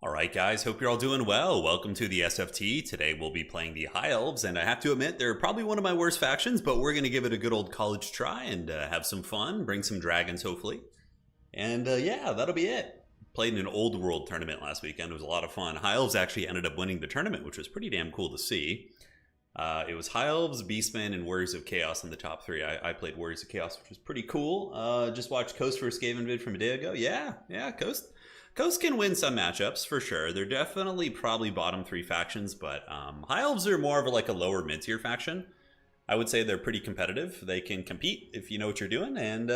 Alright guys, hope you're all doing well. Welcome to the SFT. Today we'll be playing the High Elves, and I have to admit, they're probably one of my worst factions, but we're going to give it a good old college try and have some fun, bring some dragons hopefully. And yeah, that'll be it. Played in an old world tournament last weekend. It was a lot of fun. High Elves actually ended up winning the tournament, which was pretty damn cool to see. It was High Elves, Beastmen, and Warriors of Chaos in the top three. I played Warriors of Chaos, which was pretty cool. Just watched Coast vs. Skaven vid from a day ago. Yeah, Coast can win some matchups for sure. They're definitely probably bottom three factions, but High Elves are more of like a lower mid-tier faction. I would say they're pretty competitive. They can compete if you know what you're doing, and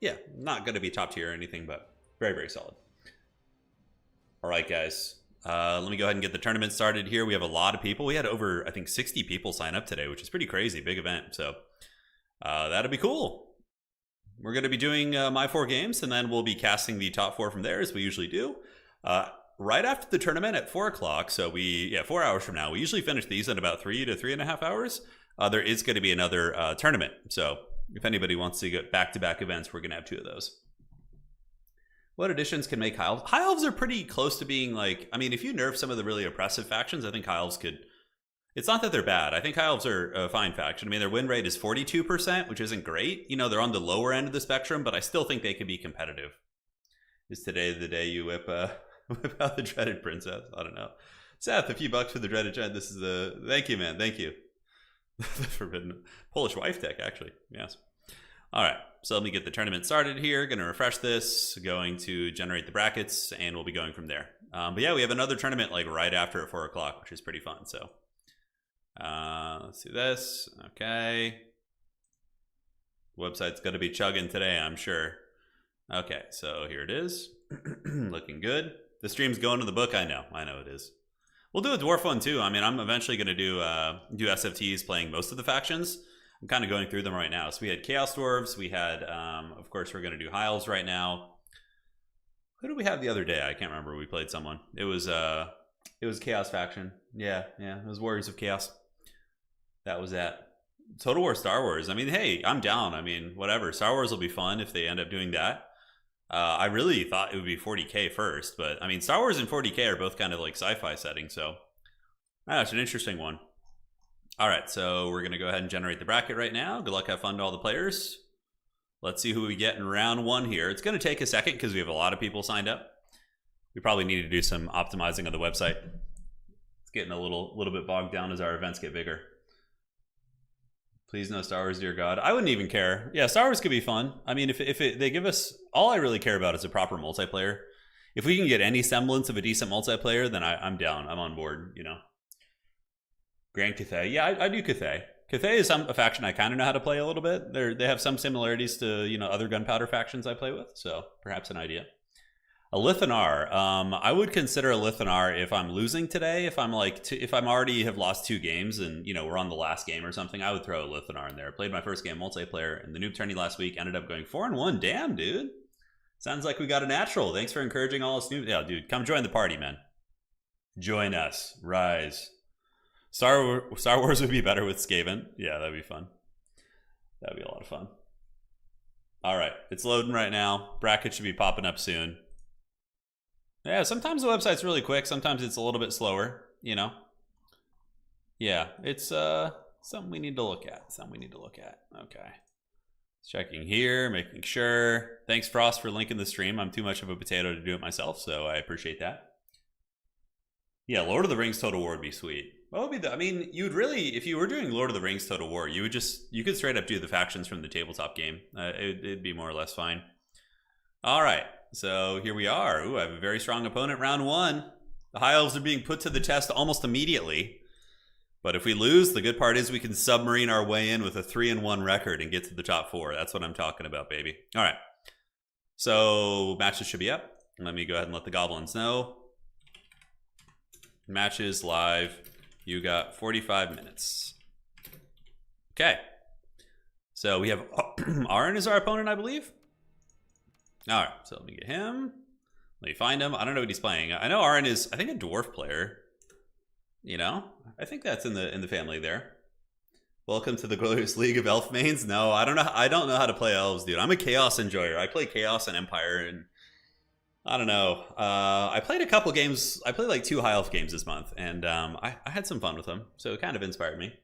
yeah, not going to be top tier or anything, but very, very solid. All right, guys. Let me go ahead and get the tournament started here. We have a lot of people. We had over, I think, 60 people sign up today, which is pretty crazy. Big event. So that'll be cool. We're going to be doing my 4 games, and then we'll be casting the top 4 from there, as we usually do. Right after the tournament at 4 o'clock, so 4 hours from now. We usually finish these in about 3 to 3.5 hours. There is going to be another tournament. So if anybody wants to get back-to-back events, we're going to have 2 of those. What additions can make High Elves? High Elves are pretty close to being like, I mean, if you nerf some of the really oppressive factions, I think High Elves could... It's not that they're bad. I think High Elves are a fine faction. I mean, their win rate is 42%, which isn't great. You know, they're on the lower end of the spectrum, but I still think they could be competitive. Is today the day you whip out the dreaded princess? I don't know. Seth, a few bucks for the dreaded dread. This is the... Thank you, man. Thank you. The forbidden Polish wife deck, actually. Yes. All right. So let me get the tournament started here. Going to refresh this. Going to generate the brackets, and we'll be going from there. But yeah, we have another tournament like right after at 4 o'clock, which is pretty fun. So... let's do this. Okay. Website's going to be chugging today, I'm sure. Okay, so here it is. Looking good. The stream's going to the book. I know it is. We'll do a dwarf one too. I mean, I'm eventually going to do SFTs playing most of the factions. I'm kind of going through them right now. So we had Chaos Dwarves. We had, of course, we're going to do High Elves right now. Who did we have the other day? I can't remember. We played someone. It was Chaos faction. Yeah, it was Warriors of Chaos. That was that. Total War Star Wars. I mean, hey, I'm down. I mean, whatever. Star Wars will be fun if they end up doing that. I really thought it would be 40K first, but I mean, Star Wars and 40K are both kind of like sci-fi settings, so it's an interesting one. All right, so we're going to go ahead and generate the bracket right now. Good luck, have fun to all the players. Let's see who we get in round 1 here. It's going to take a second because we have a lot of people signed up. We probably need to do some optimizing of the website. It's getting a little bit bogged down as our events get bigger. Please no Star Wars, dear God. I wouldn't even care. Yeah, Star Wars could be fun. I mean, if they give us... All I really care about is a proper multiplayer. If we can get any semblance of a decent multiplayer, then I'm down. I'm on board, you know. Grand Cathay. Yeah, I do Cathay. Cathay is a faction I kind of know how to play a little bit. They have some similarities to, you know, other gunpowder factions I play with, so perhaps an idea. A Lithanar. I would consider a Lithanar if I'm losing today. If I'm like, if I'm already have lost 2 games and, you know, we're on the last game or something, I would throw a Lithanar in there. Played my first game multiplayer in the noob tourney last week. Ended up going 4-1. Damn, dude. Sounds like we got a natural. Thanks for encouraging all us new. Yeah, dude, come join the party, man. Join us. Rise. Star Wars would be better with Skaven. Yeah, that'd be fun. That'd be a lot of fun. All right, it's loading right now. Bracket should be popping up soon. Yeah, sometimes the website's really quick. Sometimes it's a little bit slower, you know. Yeah, it's something we need to look at. Okay. Checking here, making sure. Thanks, Frost, for linking the stream. I'm too much of a potato to do it myself, so I appreciate that. Yeah, Lord of the Rings Total War would be sweet. What would be I mean, you'd really, if you were doing Lord of the Rings Total War, you could straight up do the factions from the tabletop game. It'd be more or less fine. All right. So here we are. Ooh, I have a very strong opponent, round 1. The High Elves are being put to the test almost immediately. But if we lose, the good part is we can submarine our way in with a 3-1 record and get to the top 4. That's what I'm talking about, baby. All right. So matches should be up. Let me go ahead and let the goblins know. Matches live. You got 45 minutes. Okay. So we have Aaron is our opponent, I believe. All right, so let me get him. Let me find him. I don't know what he's playing. I know Aaron is, I think, a dwarf player. You know, I think that's in the family there. Welcome to the glorious league of elf mains. No, I don't know how to play elves, dude. I'm a chaos enjoyer. I play chaos and empire, and I don't know. I played a couple games. I played like 2 High Elf games this month, and I had some fun with them. So it kind of inspired me.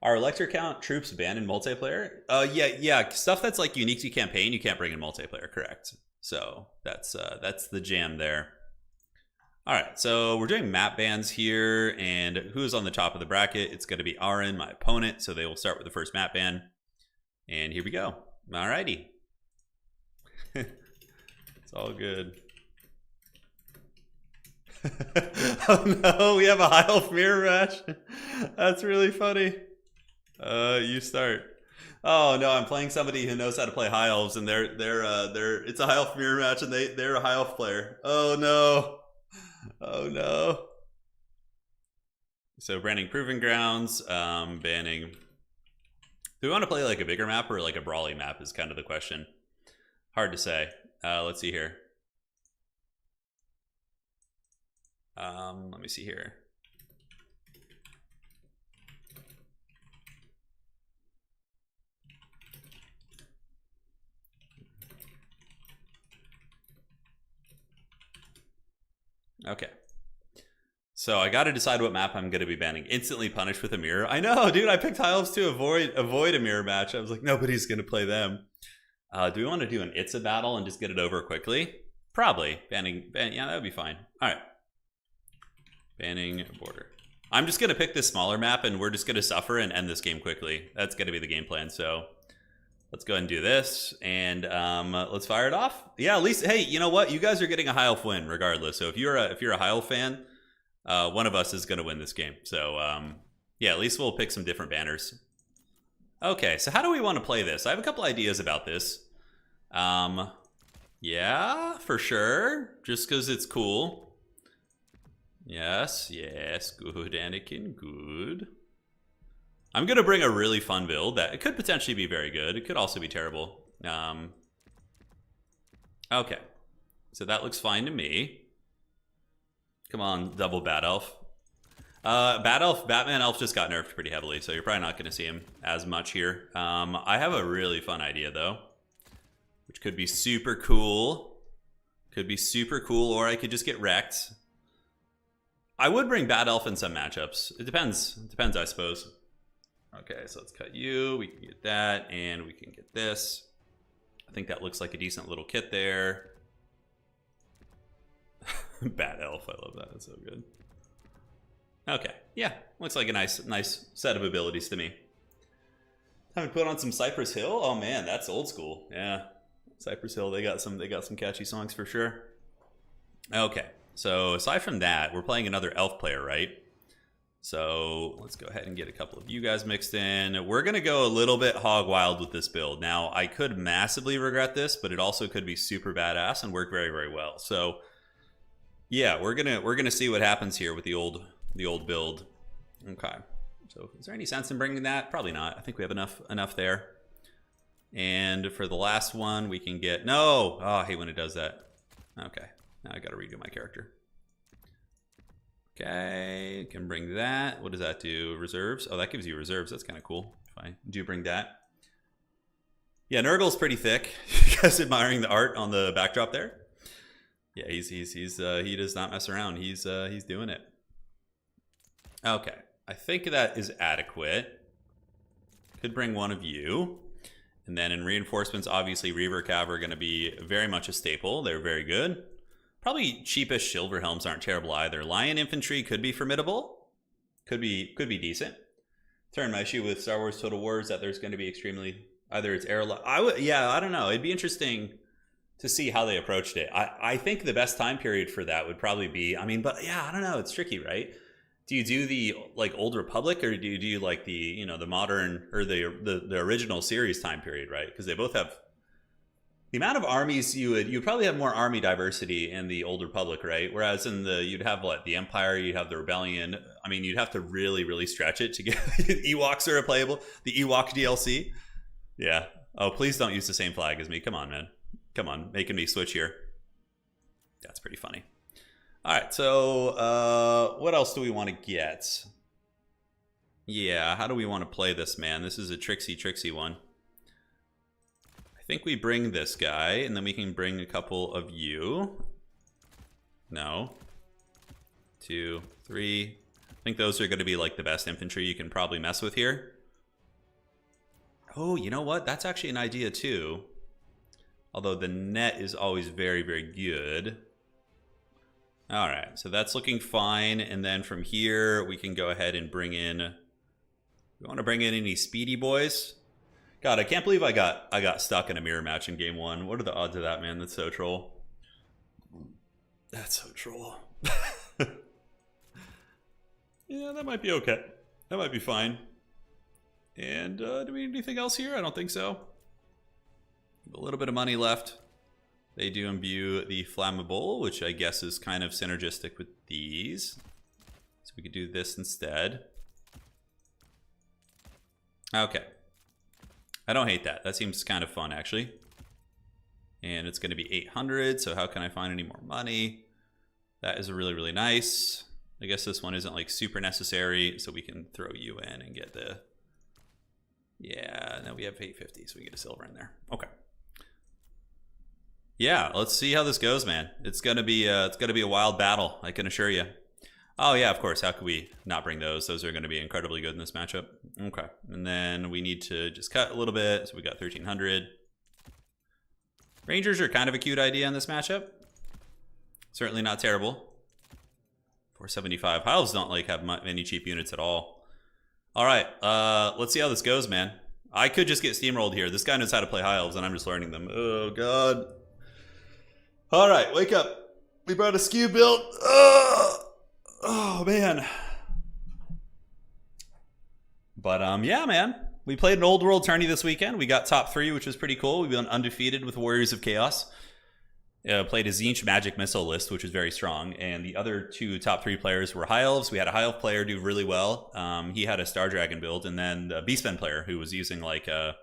Are elector count troops banned in multiplayer? Yeah. Stuff that's like unique to campaign, you can't bring in multiplayer. Correct. So that's the jam there. All right, so we're doing map bans here, and who's on the top of the bracket? It's going to be Aaron, my opponent. So they will start with the first map ban, and here we go. All righty. It's all good. Oh no, we have a High Elf mirror match. That's really funny. You start. Oh no, I'm playing somebody who knows how to play High Elves, and they're it's a High Elf mirror match, and they're a High Elf player. Oh no. Oh no. So banning Proving Grounds, banning. Do we want to play like a bigger map or like a brawly map is kind of the question. Hard to say. Let's see here. Let me see here. Okay. So I got to decide what map I'm going to be banning. Instantly punished with a mirror. I know, dude. I picked High Elves to avoid a mirror match. I was like, nobody's going to play them. Do we want to do an It's a battle and just get it over quickly? Probably. Banning, yeah, that would be fine. All right. Banning border. I'm just going to pick this smaller map, and we're just going to suffer and end this game quickly. That's going to be the game plan. So let's go ahead and do this, and let's fire it off. Yeah, at least, hey, you know what? You guys are getting a High Elf win regardless. So if you're a High Elf fan, one of us is going to win this game. So yeah, at least we'll pick some different banners. Okay, so how do we want to play this? I have a couple ideas about this. Yeah, for sure. Just because it's cool. Yes, good, Anakin, good. I'm going to bring a really fun build that it could potentially be very good. It could also be terrible. Okay, so that looks fine to me. Come on, double Bad Elf. Batman Elf just got nerfed pretty heavily, so you're probably not going to see him as much here. I have a really fun idea, though, which could be super cool. Could be super cool, or I could just get wrecked. I would bring Bad Elf in some matchups. It depends. It depends, I suppose. Okay, so let's cut you. We can get that, and we can get this. I think that looks like a decent little kit there. Bad Elf, I love that. That's so good. Okay, yeah, looks like a nice set of abilities to me. Time to put on some Cypress Hill. Oh man, that's old school. Yeah, Cypress Hill. They got some catchy songs for sure. Okay, so aside from that, we're playing another elf player, right? So let's go ahead and get a couple of you guys mixed in. We're gonna go a little bit hog wild with this build. Now, I could massively regret this, but it also could be super badass and work very, very well. So yeah, we're gonna see what happens here with the old build. Okay. So is there any sense in bringing that? Probably not. I think we have enough there. And for the last one, we can get no. Oh, I hate when it does that. Okay. Now I got to redo my character. Okay, can bring that. What does that do? Reserves? Oh, that gives you reserves. That's kind of cool. Fine. Do you bring that? Yeah, Nurgle's pretty thick. You guys admiring the art on the backdrop there? Yeah, he does not mess around. He's doing it. Okay, I think that is adequate. Could bring one of you. And then in reinforcements, obviously Reaver Cav are going to be very much a staple. They're very good. Probably cheapest Silver Helms aren't terrible either. Lion Infantry could be formidable. Could be decent. Turn my issue with Star Wars Total War is that there's going to be extremely either it's air. I don't know. It'd be interesting to see how they approached it. I think the best time period for that would probably be. I mean, but yeah, I don't know. It's tricky, right? Do you do the like Old Republic, or do you do like the the modern or the original series time period, right? Because they both have. The amount of armies you'd probably have more army diversity in the Old Republic, right? Whereas in you'd have what the Empire, you'd have the Rebellion. I mean, you'd have to really stretch it to get Ewoks are playable. The Ewok DLC, yeah. Oh, please don't use the same flag as me. Come on, man. Come on, making me switch here. That's pretty funny. All right, so what else do we want to get? Yeah, how do we want to play this, man? This is a tricksy one. I think we bring this guy, and then we can bring a couple of you. No. 2, 3. I think those are going to be like the best infantry you can probably mess with here. Oh, you know what? That's actually an idea too. Although the net is always very, very good. All right, so that's looking fine. And then from here, we can go ahead and bring in... We want to bring in any speedy boys? God, I can't believe I got stuck in a mirror match in game 1. What are the odds of that, man? That's so troll. That's so troll. Yeah, that might be okay. That might be fine. And do we need anything else here? I don't think so. A little bit of money left. They do imbue the flammable, which I guess is kind of synergistic with these. So we could do this instead. Okay. I don't hate that. That seems kind of fun, actually. And it's going to be 800, so how can I find any more money? That is really, really nice. I guess this one isn't like super necessary, so we can throw you in and get the... Yeah, no, we have 850, so we get a silver in there. Okay. Yeah, let's see how this goes, man. It's gonna be a wild battle, I can assure you. Oh yeah, of course. How could we not bring those? Those are going to be incredibly good in this matchup. Okay, and then we need to just cut a little bit. So we got 1300. Rangers are kind of a cute idea in this matchup. Certainly not terrible. 475. Elves don't like have many cheap units at all. All right, let's see how this goes, man. I could just get steamrolled here. This guy knows how to play High Elves, and I'm just learning them. Oh god. All right, wake up. We brought a skew build. Oh man. But yeah, man. We played an old world tourney this weekend. We got top 3, which was pretty cool. We've been undefeated with Warriors of Chaos. Played a Tzeentch magic missile list, which was very strong. And the other 2 top 3 players were High Elves. We had a High Elf player do really well. He had a Star Dragon build, and then the Beastmen player who was using like I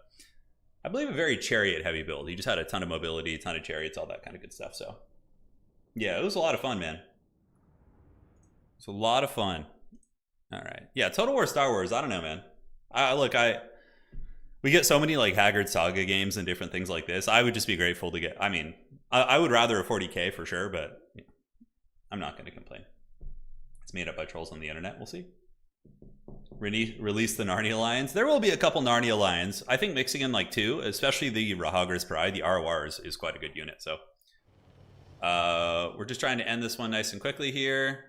believe a very chariot heavy build. He just had a ton of mobility, a ton of chariots, all that kind of good stuff. So yeah, it was a lot of fun, man. It's a lot of fun. All right. Yeah, Total War Star Wars. I don't know, man. We get so many like Haggard Saga games and different things like this. I would just be grateful to get. I mean, I would rather a 40K for sure, but I'm not going to complain. It's made up by trolls on the internet. We'll see. Release the Narnia Lions. There will be a couple Narnia Lions. I think mixing in like 2, especially the Rahagir's Pride, the ROR is quite a good unit. So we're just trying to end this one nice and quickly here.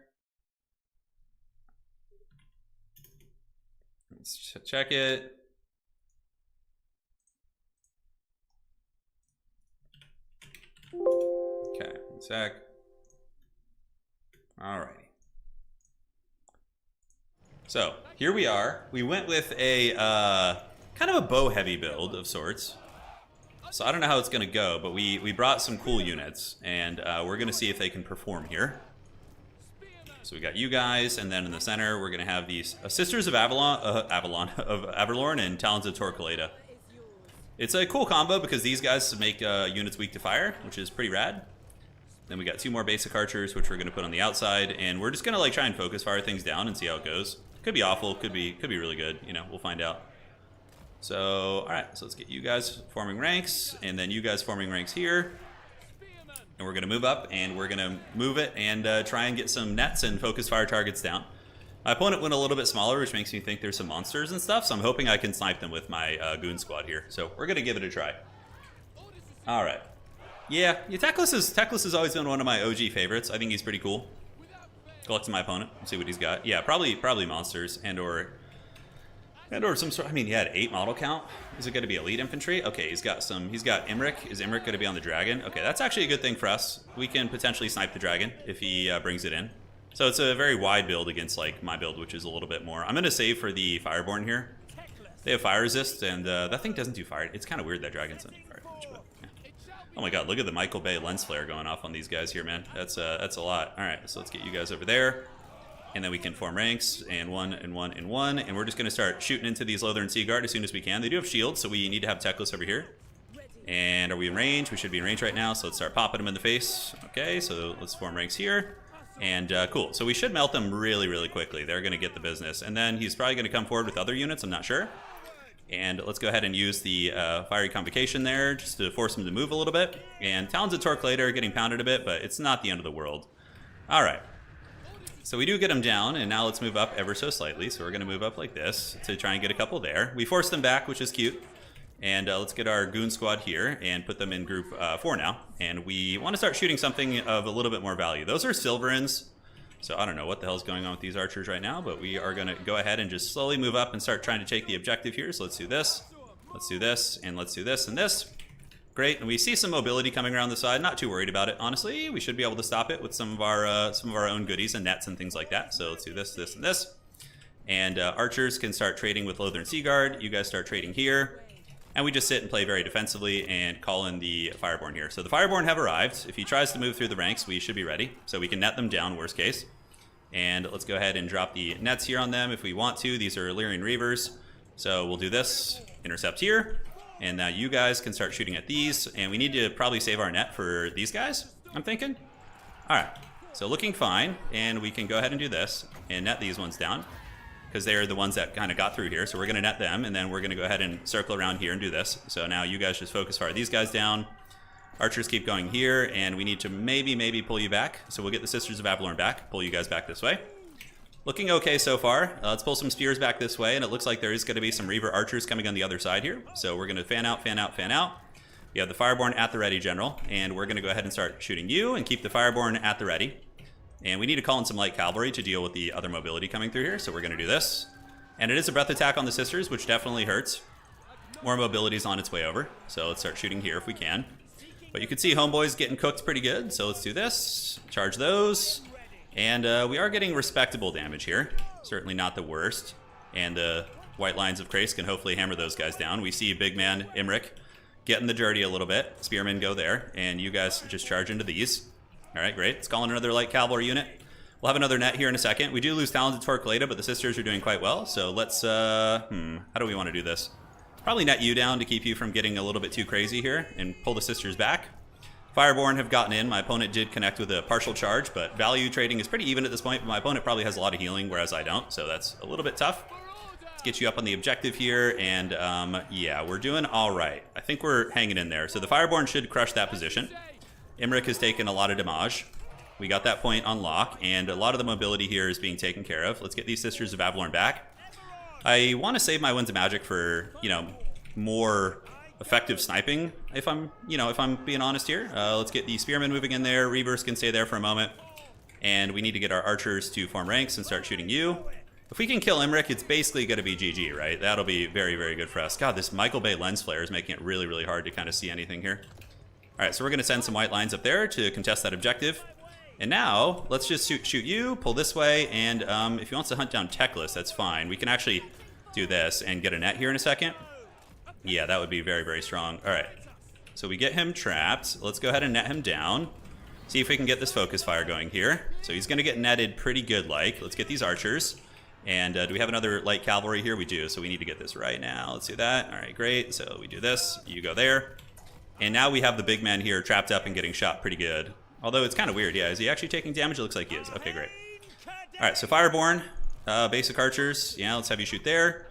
Let's check it. Okay, one sec. Alrighty. So here we are. We went with a kind of a bow heavy build of sorts. So I don't know how it's gonna go, but we brought some cool units, and we're gonna see if they can perform here. So we got you guys, and then in the center we're gonna have these Sisters of Avalorn and Talons of Torquelada. It's a cool combo because these guys make units weak to fire, which is pretty rad. Then we got 2 more basic archers, which we're gonna put on the outside, and we're just gonna like try and focus fire things down and see how it goes. Could be awful, could be really good. You know, we'll find out. So all right, so let's get you guys forming ranks, and then you guys forming ranks here. And we're gonna move up, and we're gonna move it and try and get some nets and focus fire targets down. My opponent went a little bit smaller, which makes me think there's some monsters and stuff, so I'm hoping I can snipe them with my goon squad here. So we're gonna give it a try. All right. Yeah, Teclis has always been one of my OG favorites. I think he's pretty cool. Go up to my opponent and see what he's got. Yeah, probably monsters and or some sort. I mean, he had 8 model count. Is it going to be elite infantry? Okay, he's got Imric. Is Imric going to be on the dragon? Okay, that's actually a good thing for us. We can potentially snipe the dragon if he brings it in. So it's a very wide build against like my build, which is a little bit more. I'm going to save for the Fireborn here. They have fire resist, and that thing doesn't do fire. It's kind of weird that dragons don't do fire damage, but yeah. Oh my god, look at the Michael Bay lens flare going off on these guys here, man. That's a lot. All right, so let's get you guys over there. And then we can form ranks, and one, and one, and one. And we're just going to start shooting into these Lothern Sea Guard as soon as we can. They do have shields, so we need to have Teclis over here. And are we in range? We should be in range right now, so let's start popping them in the face. Okay, so let's form ranks here. And cool, so we should melt them really, really quickly. They're going to get the business. And then he's probably going to come forward with other units, I'm not sure. And let's go ahead and use the Fiery Convocation there just to force him to move a little bit. And Talons of Torquelada are getting pounded a bit, but it's not the end of the world. All right. So we do get them down, and now let's move up ever so slightly. So we're going to move up like this to try and get a couple there. We forced them back, which is cute. And let's get our goon squad here and put them in group 4 now. And we want to start shooting something of a little bit more value. Those are Silverins. So I don't know what the hell's going on with these archers right now, but we are going to go ahead and just slowly move up and start trying to take the objective here. So let's do this, and let's do this and this. Great, and we see some mobility coming around the side. Not too worried about it, honestly. We should be able to stop it with some of our own goodies and nets and things like that. So let's do this, this, and this. And archers can start trading with Lothern Seaguard. You guys start trading here. And we just sit and play very defensively and call in the Fireborn here. So the Fireborn have arrived. If he tries to move through the ranks, we should be ready. So we can net them down, worst case. And let's go ahead and drop the nets here on them if we want to. These are Illyrian Reavers. So we'll do this, intercept here. And now you guys can start shooting at these. And we need to probably save our net for these guys, I'm thinking. All right, so looking fine. And we can go ahead and do this and net these ones down, because they're the ones that kind of got through here. So we're going to net them, and then we're going to go ahead and circle around here and do this. So now you guys just focus fire these guys down. Archers keep going here, and we need to maybe pull you back. So we'll get the Sisters of Avalorn back, pull you guys back this way. Looking okay so far. Let's pull some spears back this way, and it looks like there is going to be some Reaver archers coming on the other side here. So we're going to fan out, fan out, fan out. We have the Fireborn at the ready, General, and we're going to go ahead and start shooting you and keep the Fireborn at the ready. And we need to call in some light cavalry to deal with the other mobility coming through here. So we're going to do this. And it is a breath attack on the Sisters, which definitely hurts. More mobility is on its way over. So let's start shooting here if we can. But you can see Homeboy's getting cooked pretty good. So let's do this. Charge those. And we are getting respectable damage here. Certainly not the worst. And the White Lions of Krace can hopefully hammer those guys down. We see big man Imric getting the dirty a little bit. Spearmen go there. And you guys just charge into these. All right, great. Let's call in another light cavalry unit. We'll have another net here in a second. We do lose Talented Torquilada, but the Sisters are doing quite well. So let's, how do we want to do this? Probably net you down to keep you from getting a little bit too crazy here and pull the Sisters back. Fireborn have gotten in. My opponent did connect with a partial charge, but value trading is pretty even at this point. But my opponent probably has a lot of healing, whereas I don't. So that's a little bit tough. Let's get you up on the objective here. And yeah, we're doing all right. I think we're hanging in there. So the Fireborn should crush that position. Imric has taken a lot of damage. We got that point on lock, and a lot of the mobility here is being taken care of. Let's get these Sisters of Avalorn back. I want to save my Winds of Magic for, you know, more effective sniping, if I'm being honest here. Let's get the Spearmen moving in there. Reavers can stay there for a moment. And we need to get our archers to form ranks and start shooting you. If we can kill Imric, it's basically going to be GG, right? That'll be very, very good for us. God, this Michael Bay lens flare is making it really, really hard to kind of see anything here. All right, so we're going to send some white lines up there to contest that objective. And now, let's just shoot you, pull this way, and if he wants to hunt down Teclis, that's fine. We can actually do this and get a net here in a second. Yeah, that would be very, very strong. All right, so we get him trapped. Let's go ahead and net him down. See if we can get this focus fire going here. So he's going to get netted pretty good like. Let's get these archers. And do we have another light cavalry here? We do, so we need to get this right now. Let's do that. All right, great. So we do this, you go there. And now we have the big man here trapped up and getting shot pretty good. Although it's kind of weird, yeah. Is he actually taking damage? It looks like he is. Okay, great. All right, so Fireborn, basic archers. Yeah, let's have you shoot there.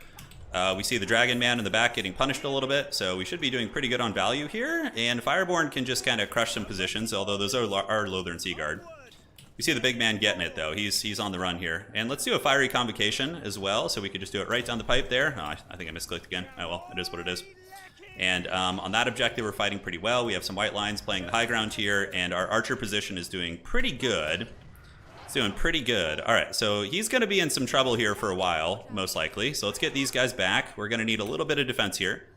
We see the Dragon Man in the back getting punished a little bit, so we should be doing pretty good on value here. And Fireborn can just kind of crush some positions, although those are Lothern Seaguard. We see the big man getting it, though. He's on the run here. And let's do a Fiery Convocation as well, so we could just do it right down the pipe there. Oh, I think I misclicked again. Oh, well, it is what it is. And on that objective, we're fighting pretty well. We have some white lines playing the high ground here, and our archer position is doing pretty good. It's doing pretty good. All right, so he's going to be in some trouble here for a while, most likely. So let's get these guys back. We're going to need a little bit of defense here.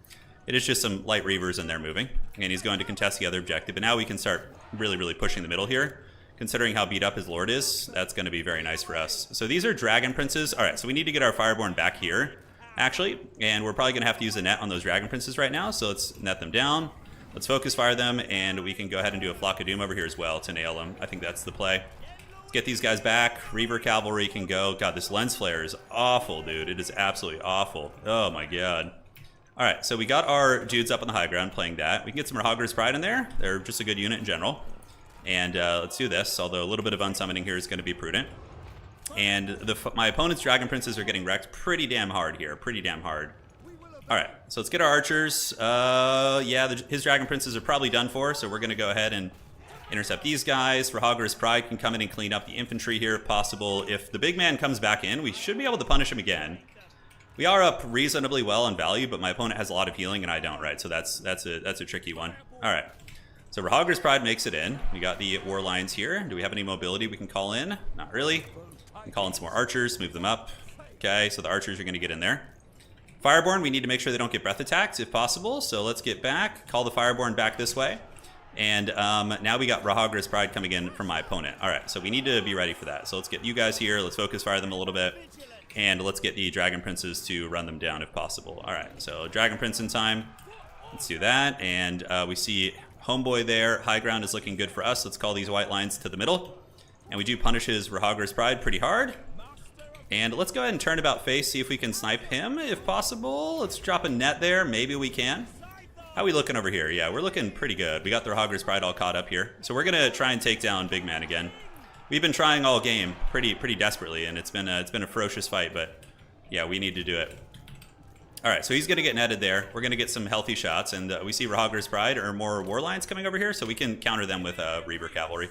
It is just some light reavers in there moving, and he's going to contest the other objective. And now we can start really, really pushing the middle here. Considering how beat up his lord is, that's going to be very nice for us. So these are Dragon Princes. All right, so we need to get our Fireborn back here, actually, and we're probably going to have to use a net on those Dragon Princes right now, so let's net them down. Let's focus fire them, and we can go ahead and do a Flock of Doom over here as well to nail them. I think that's the play. Let's get these guys back. Reaver Cavalry can go. God, this lens flare is awful, dude. It is absolutely awful. Oh, my God. All right, so we got our dudes up on the high ground playing that. We can get some Rahagri's Pride in there. They're just a good unit in general. And let's do this, although a little bit of unsummoning here is going to be prudent. And my opponent's Dragon Princes are getting wrecked pretty damn hard here, pretty damn hard. All right, so let's get our archers. Yeah, his Dragon Princes are probably done for, so we're going to go ahead and intercept these guys. Rahagor's Pride can come in and clean up the infantry here if possible. If the big man comes back in, we should be able to punish him again. We are up reasonably well on value, but my opponent has a lot of healing and I don't, right? So that's a tricky one. All right. So Rahagor's Pride makes it in. We got the war lines here. Do we have any mobility we can call in? Not really. We can call in some more archers, move them up. Okay, so the archers are going to get in there. Fireborn, we need to make sure they don't get breath attacks if possible. So let's get back, call the Fireborn back this way. And now we got Rahagor's Pride coming in from my opponent. All right, so we need to be ready for that. So let's get you guys here. Let's focus fire them a little bit. And let's get the Dragon Princes to run them down if possible. All right, so Dragon Prince in time. Let's do that. And we see Homeboy there. High ground is looking good for us. Let's call these white lines to the middle. And we do punish his Rahagor's Pride pretty hard. And let's go ahead and turn about face, see if we can snipe him if possible. Let's drop a net there. Maybe we can. How are we looking over here? Yeah, we're looking pretty good. We got the Rahagor's Pride all caught up here. So we're going to try and take down Big Man again. We've been trying all game pretty desperately, and it's been a ferocious fight, but yeah, we need to do it. All right, so he's going to get netted there. We're going to get some healthy shots, and we see Rahagor's Pride or more war lines coming over here, so we can counter them with Reaver Cavalry.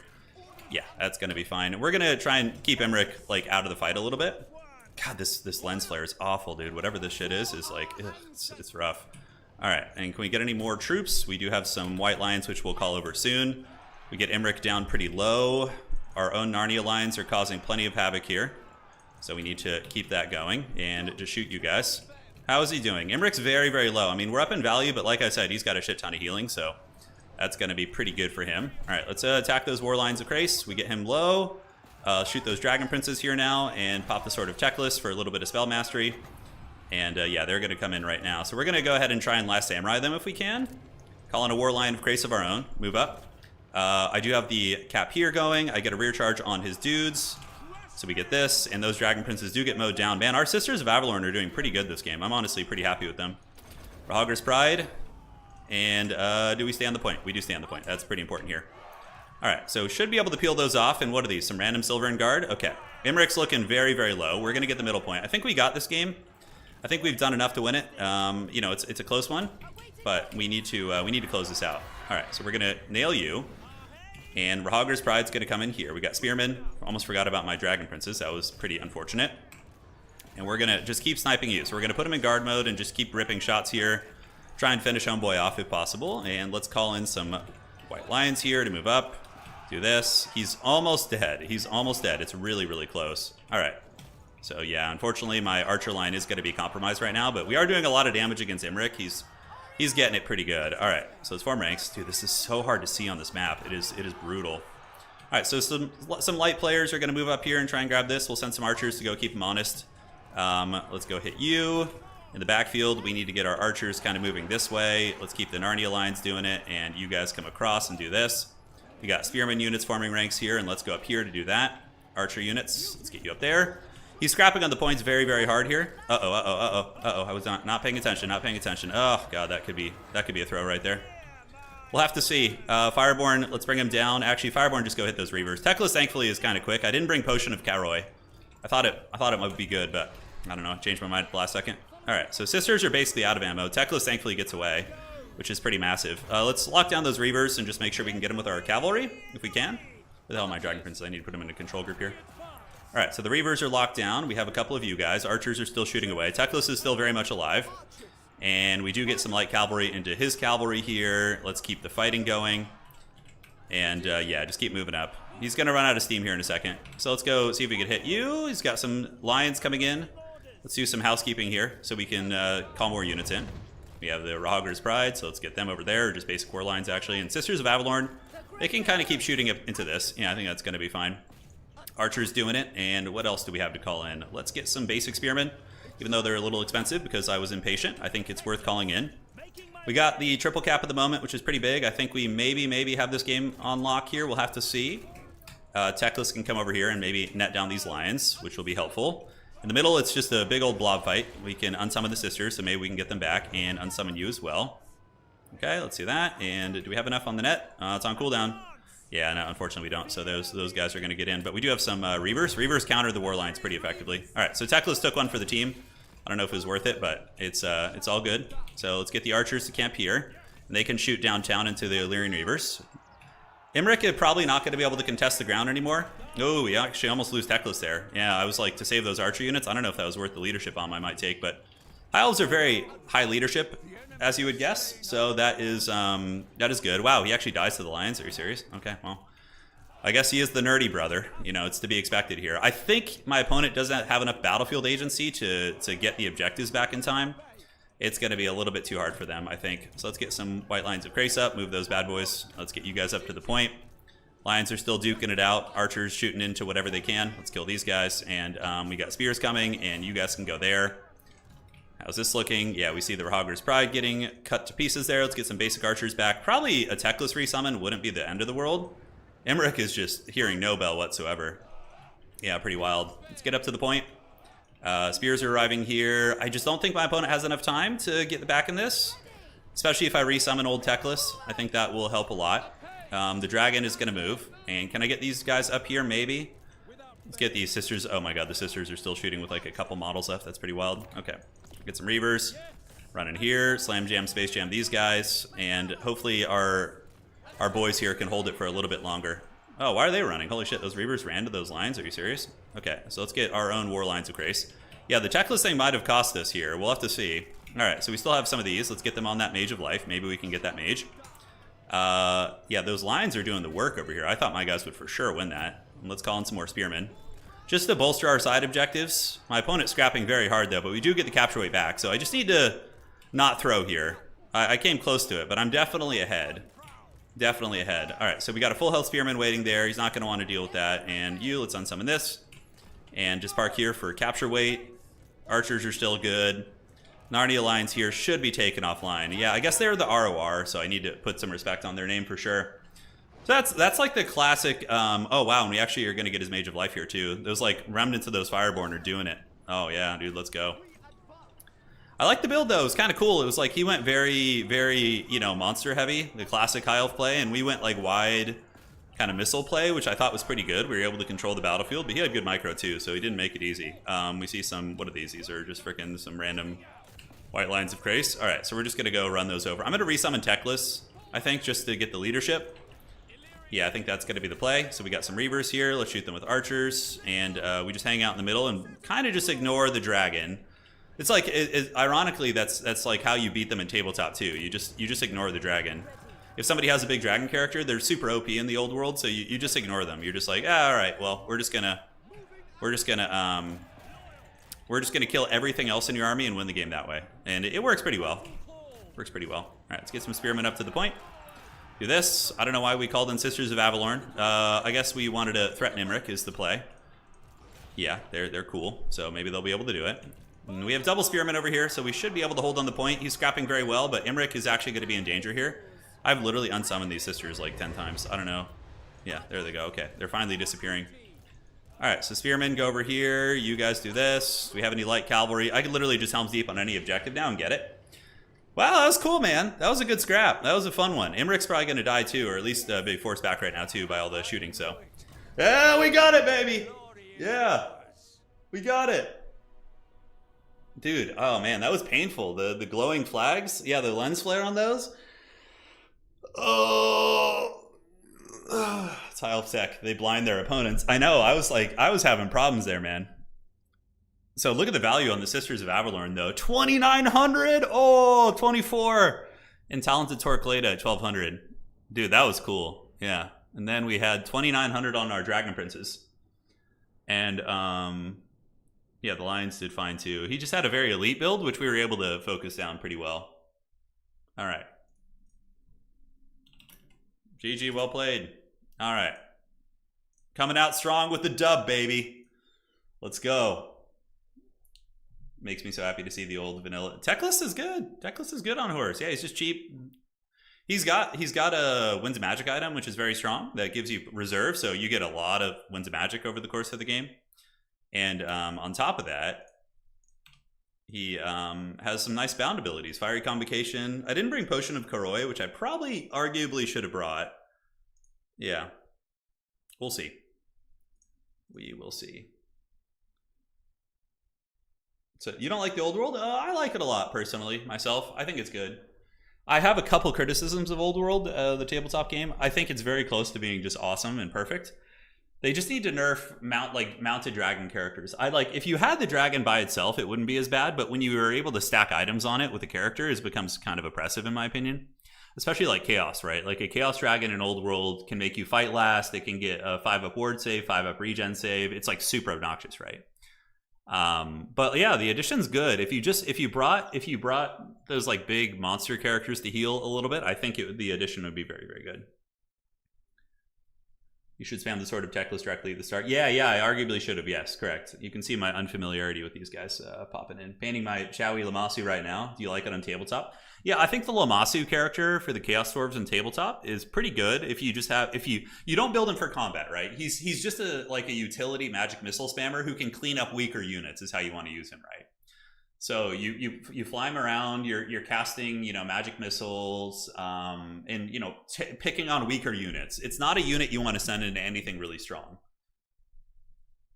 Yeah, that's going to be fine. And we're going to try and keep Emmerich like out of the fight a little bit. God, this lens flare is awful, dude. Whatever this shit is like, ugh, it's rough. All right, and can we get any more troops? We do have some white lines, which we'll call over soon. We get Emmerich down pretty low. Our own Narnia lines are causing plenty of havoc here. So we need to keep that going and just shoot you guys. How is he doing? Emmerich's very, very low. I mean, we're up in value, but like I said, he's got a shit ton of healing, so that's going to be pretty good for him. All right, let's attack those war lines of Krace. We get him low. Shoot those Dragon Princes here now and pop the Sword of Teclis for a little bit of spell mastery. And yeah, they're going to come in right now. So we're going to go ahead and try and Last Samurai them if we can. Call in a war line of Krace of our own. Move up. I do have the cap here going. I get a rear charge on his dudes. So we get this, and those Dragon Princes do get mowed down. Man, our Sisters of Avalorn are doing pretty good this game. I'm honestly pretty happy with them. Rahagor's Pride. And do we stay on the point? We do stay on the point. That's pretty important here. All right, so should be able to peel those off. And what are these? Some random Silver and Guard? Okay. Emmerich's looking very, very low. We're going to get the middle point. I think we got this game. I think we've done enough to win it. You know, it's a close one, but we need to close this out. All right, so we're going to nail you. And Rahagor's Pride's going to come in here. We got Spearmen. Almost forgot about my Dragon Princes. That was pretty unfortunate. And we're going to just keep sniping you. So we're going to put him in guard mode and just keep ripping shots here. Try and finish Homeboy off if possible. And let's call in some white lions here to move up. Do this. He's almost dead. He's almost dead. It's really, really close. All right. So yeah, unfortunately, my archer line is going to be compromised right now. But we are doing a lot of damage against Emmerich. He's getting it pretty good. All right, so let's form ranks. Dude, this is so hard to see on this map. It is brutal. All right, so some light players are going to move up here and try and grab this. We'll send some archers to go keep them honest. Let's go hit you. In the backfield, we need to get our archers kind of moving this way. Let's keep the Narnia lines doing it, and you guys come across and do this. We got spearman units forming ranks here, and let's go up here to do that. Archer units, let's get you up there. He's scrapping on the points very, very hard here. Uh-oh. I was not paying attention, Oh, God, that could be a throw right there. We'll have to see. Fireborn, let's bring him down. Actually, Fireborn, just go hit those Reavers. Teclis, thankfully, is kind of quick. I didn't bring Potion of Carroy. I thought it might be good, but I don't know. I changed my mind at the last second. All right, so Sisters are basically out of ammo. Teclis, thankfully, gets away, which is pretty massive. Let's lock down those Reavers and just make sure we can get them with our cavalry, if we can. Where the hell are my Dragon Princes? I need to put them in a control group here. All right, so the Reavers are locked down. We have a couple of you guys. Archers are still shooting away. Teclis is still very much alive. And we do get some light cavalry into his cavalry here. Let's keep the fighting going. And yeah, just keep moving up. He's going to run out of steam here in a second. So let's go see if we can hit you. He's got some lions coming in. Let's do some housekeeping here so we can call more units in. We have the Rahagor's Pride, so let's get them over there. Just basic war lines, actually. And Sisters of Avalorn, they can kind of keep shooting into this. Yeah, I think that's going to be fine. Archer's doing it, and what else do we have to call in? Let's get some basic spearmen, even though they're a little expensive because I was impatient. I think it's worth calling in. We got the triple cap at the moment, which is pretty big. I think we maybe have this game on lock here. We'll have to see. Teclis can come over here and maybe net down these lions, which will be helpful. In the middle, it's just a big old blob fight. We can unsummon the Sisters, so maybe we can get them back and unsummon you as well. Okay, let's do that. And do we have enough on the net? It's on cooldown. Yeah, no, unfortunately we don't. So those guys are going to get in. But we do have some Reavers. Reavers counter the war lines pretty effectively. All right, so Teclis took one for the team. I don't know if it was worth it, but it's all good. So let's get the archers to camp here. And they can shoot downtown into the Illyrian Reavers. Imric is probably not going to be able to contest the ground anymore. Oh, we actually almost lose Teclis there. Yeah, I was like, to save those archer units. I don't know if that was worth the leadership bomb I might take, but High Elves are very high leadership, as you would guess. So that is good. Wow, he actually dies to the lions. Are you serious? Okay, well, I guess he is the nerdy brother. You know, it's to be expected here. I think my opponent doesn't have enough battlefield agency to get the objectives back in time. It's going to be a little bit too hard for them, I think. So let's get some white lines of Grace up, move those bad boys. Let's get you guys up to the point. Lions are still duking it out. Archers shooting into whatever they can. Let's kill these guys. And we got spears coming, and you guys can go there. How's this looking? Yeah, we see the Rahagur's Pride getting cut to pieces there. Let's get some basic archers back. Probably a Teclis resummon wouldn't be the end of the world. Emmerich is just hearing no bell whatsoever. Yeah, pretty wild. Let's get up to the point. Spears are arriving here. I just don't think my opponent has enough time to get back in this, especially if I resummon old Teclis. I think that will help a lot. The dragon is going to move. And can I get these guys up here? Maybe. Let's get these sisters. Oh my god, the sisters are still shooting with like a couple models left. That's pretty wild. Okay. Get some Reavers. Run in here. Slam jam, space jam these guys. And hopefully our boys here can hold it for a little bit longer. Oh, why are they running? Holy shit, those Reavers ran to those lines? Are you serious? Okay, so let's get our own war lines of Grace. Yeah, the Teclis thing might have cost us here. We'll have to see. Alright, so we still have some of these. Let's get them on that Mage of Life. Maybe we can get that Mage. Yeah, those lines are doing the work over here. I thought my guys would for sure win that. Let's call in some more Spearmen. Just to bolster our side objectives. My opponent's scrapping very hard though, but we do get the capture weight back. So I just need to not throw here. I came close to it, but I'm definitely ahead. Definitely ahead. All right, so we got a full health Spearman waiting there. He's not going to want to deal with that. And you, let's unsummon this. And just park here for capture weight. Archers are still good. Narnia lines here should be taken offline. Yeah, I guess they're the ROR, so I need to put some respect on their name for sure. So that's like the classic, oh wow, and we actually are going to get his Mage of Life here too. Those like remnants of those Fireborn are doing it. Oh yeah, dude, let's go. I like the build though, it was kind of cool. It was like he went very, very, you know, monster heavy, the classic High Elf play, and we went like wide kind of missile play, which I thought was pretty good. We were able to control the battlefield, but he had good micro too, so he didn't make it easy. We see some, what are these? These are just freaking some random white lines of Grace. All right, so we're just gonna go run those over. I'm gonna resummon Teclis, I think, just to get the leadership. Yeah, I think that's gonna be the play. So we got some Reavers here. Let's shoot them with archers, and we just hang out in the middle and kind of just ignore the dragon. It's like, ironically, that's like how you beat them in tabletop too. You just ignore the dragon. If somebody has a big dragon character, they're super OP in the old world, so you just ignore them. You're just like, all right, well, we're just gonna kill everything else in your army and win the game that way. And it works pretty well. Works pretty well. All right, let's get some Spearmen up to the point. Do this. I don't know why we called in Sisters of Avalorn. I guess we wanted to threaten Imric is the play. Yeah, they're cool, so maybe they'll be able to do it. And we have double Spearmen over here, so we should be able to hold on the point. He's scrapping very well, but Imric is actually going to be in danger here. I've literally unsummoned these sisters like 10 times. I don't know. Yeah, there they go. Okay, they're finally disappearing. All right, so Spearmen go over here. You guys do this. Do we have any light cavalry? I could literally just Helm's Deep on any objective now and get it. Wow, that was cool, man. That was a good scrap. That was a fun one. Imric's probably going to die too, or at least being forced back right now too by all the shooting, so. Yeah, we got it, baby. Yeah, we got it. Dude, oh man, that was painful. The glowing flags. Yeah, the lens flare on those. Oh. It's High Elf Tech. They blind their opponents. I know, I was having problems there, man. So look at the value on the Sisters of Avalorn, though. 2,900! Oh, 24! And Talented Torquelada at 1,200. Dude, that was cool. Yeah. And then we had 2,900 on our Dragon Princes. And, yeah, the Lions did fine, too. He just had a very elite build, which we were able to focus down pretty well. All right. GG, well played. All right. Coming out strong with the dub, baby. Let's go. Makes me so happy to see the old vanilla. Teclis is good. Teclis is good on horse. Yeah, he's just cheap. He's got a Winds of Magic item, which is very strong. That gives you reserve, so you get a lot of Winds of Magic over the course of the game. And on top of that, he has some nice bound abilities. Fiery Convocation. I didn't bring Potion of Koroi, which I probably arguably should have brought. Yeah. We'll see. We will see. So you don't like the old world? I like it a lot personally, myself. I think it's good. I have a couple criticisms of Old World, the tabletop game. I think it's very close to being just awesome and perfect. They just need to nerf mounted dragon characters. I like if you had the dragon by itself, it wouldn't be as bad. But when you were able to stack items on it with a character, it becomes kind of oppressive in my opinion. Especially like Chaos, right? Like a Chaos Dragon in Old World can make you fight last. It can get a 5-up ward save, 5-up regen save. It's like super obnoxious, right? But yeah, the addition's good. If you brought those like big monster characters to heal a little bit, I think the addition would be very, very good. You should spam the Sword of checklist directly at the start. Yeah, I arguably should have. Yes, correct. You can see my unfamiliarity with these guys popping in. Painting my Chowie Lammasu right now. Do you like it on tabletop? Yeah, I think the Lammasu character for the Chaos Dwarves in tabletop is pretty good. If you just have, if you don't build him for combat, right? He's just a utility magic missile spammer who can clean up weaker units. Is how you want to use him, right? So you fly him around. You're casting magic missiles and picking on weaker units. It's not a unit you want to send into anything really strong.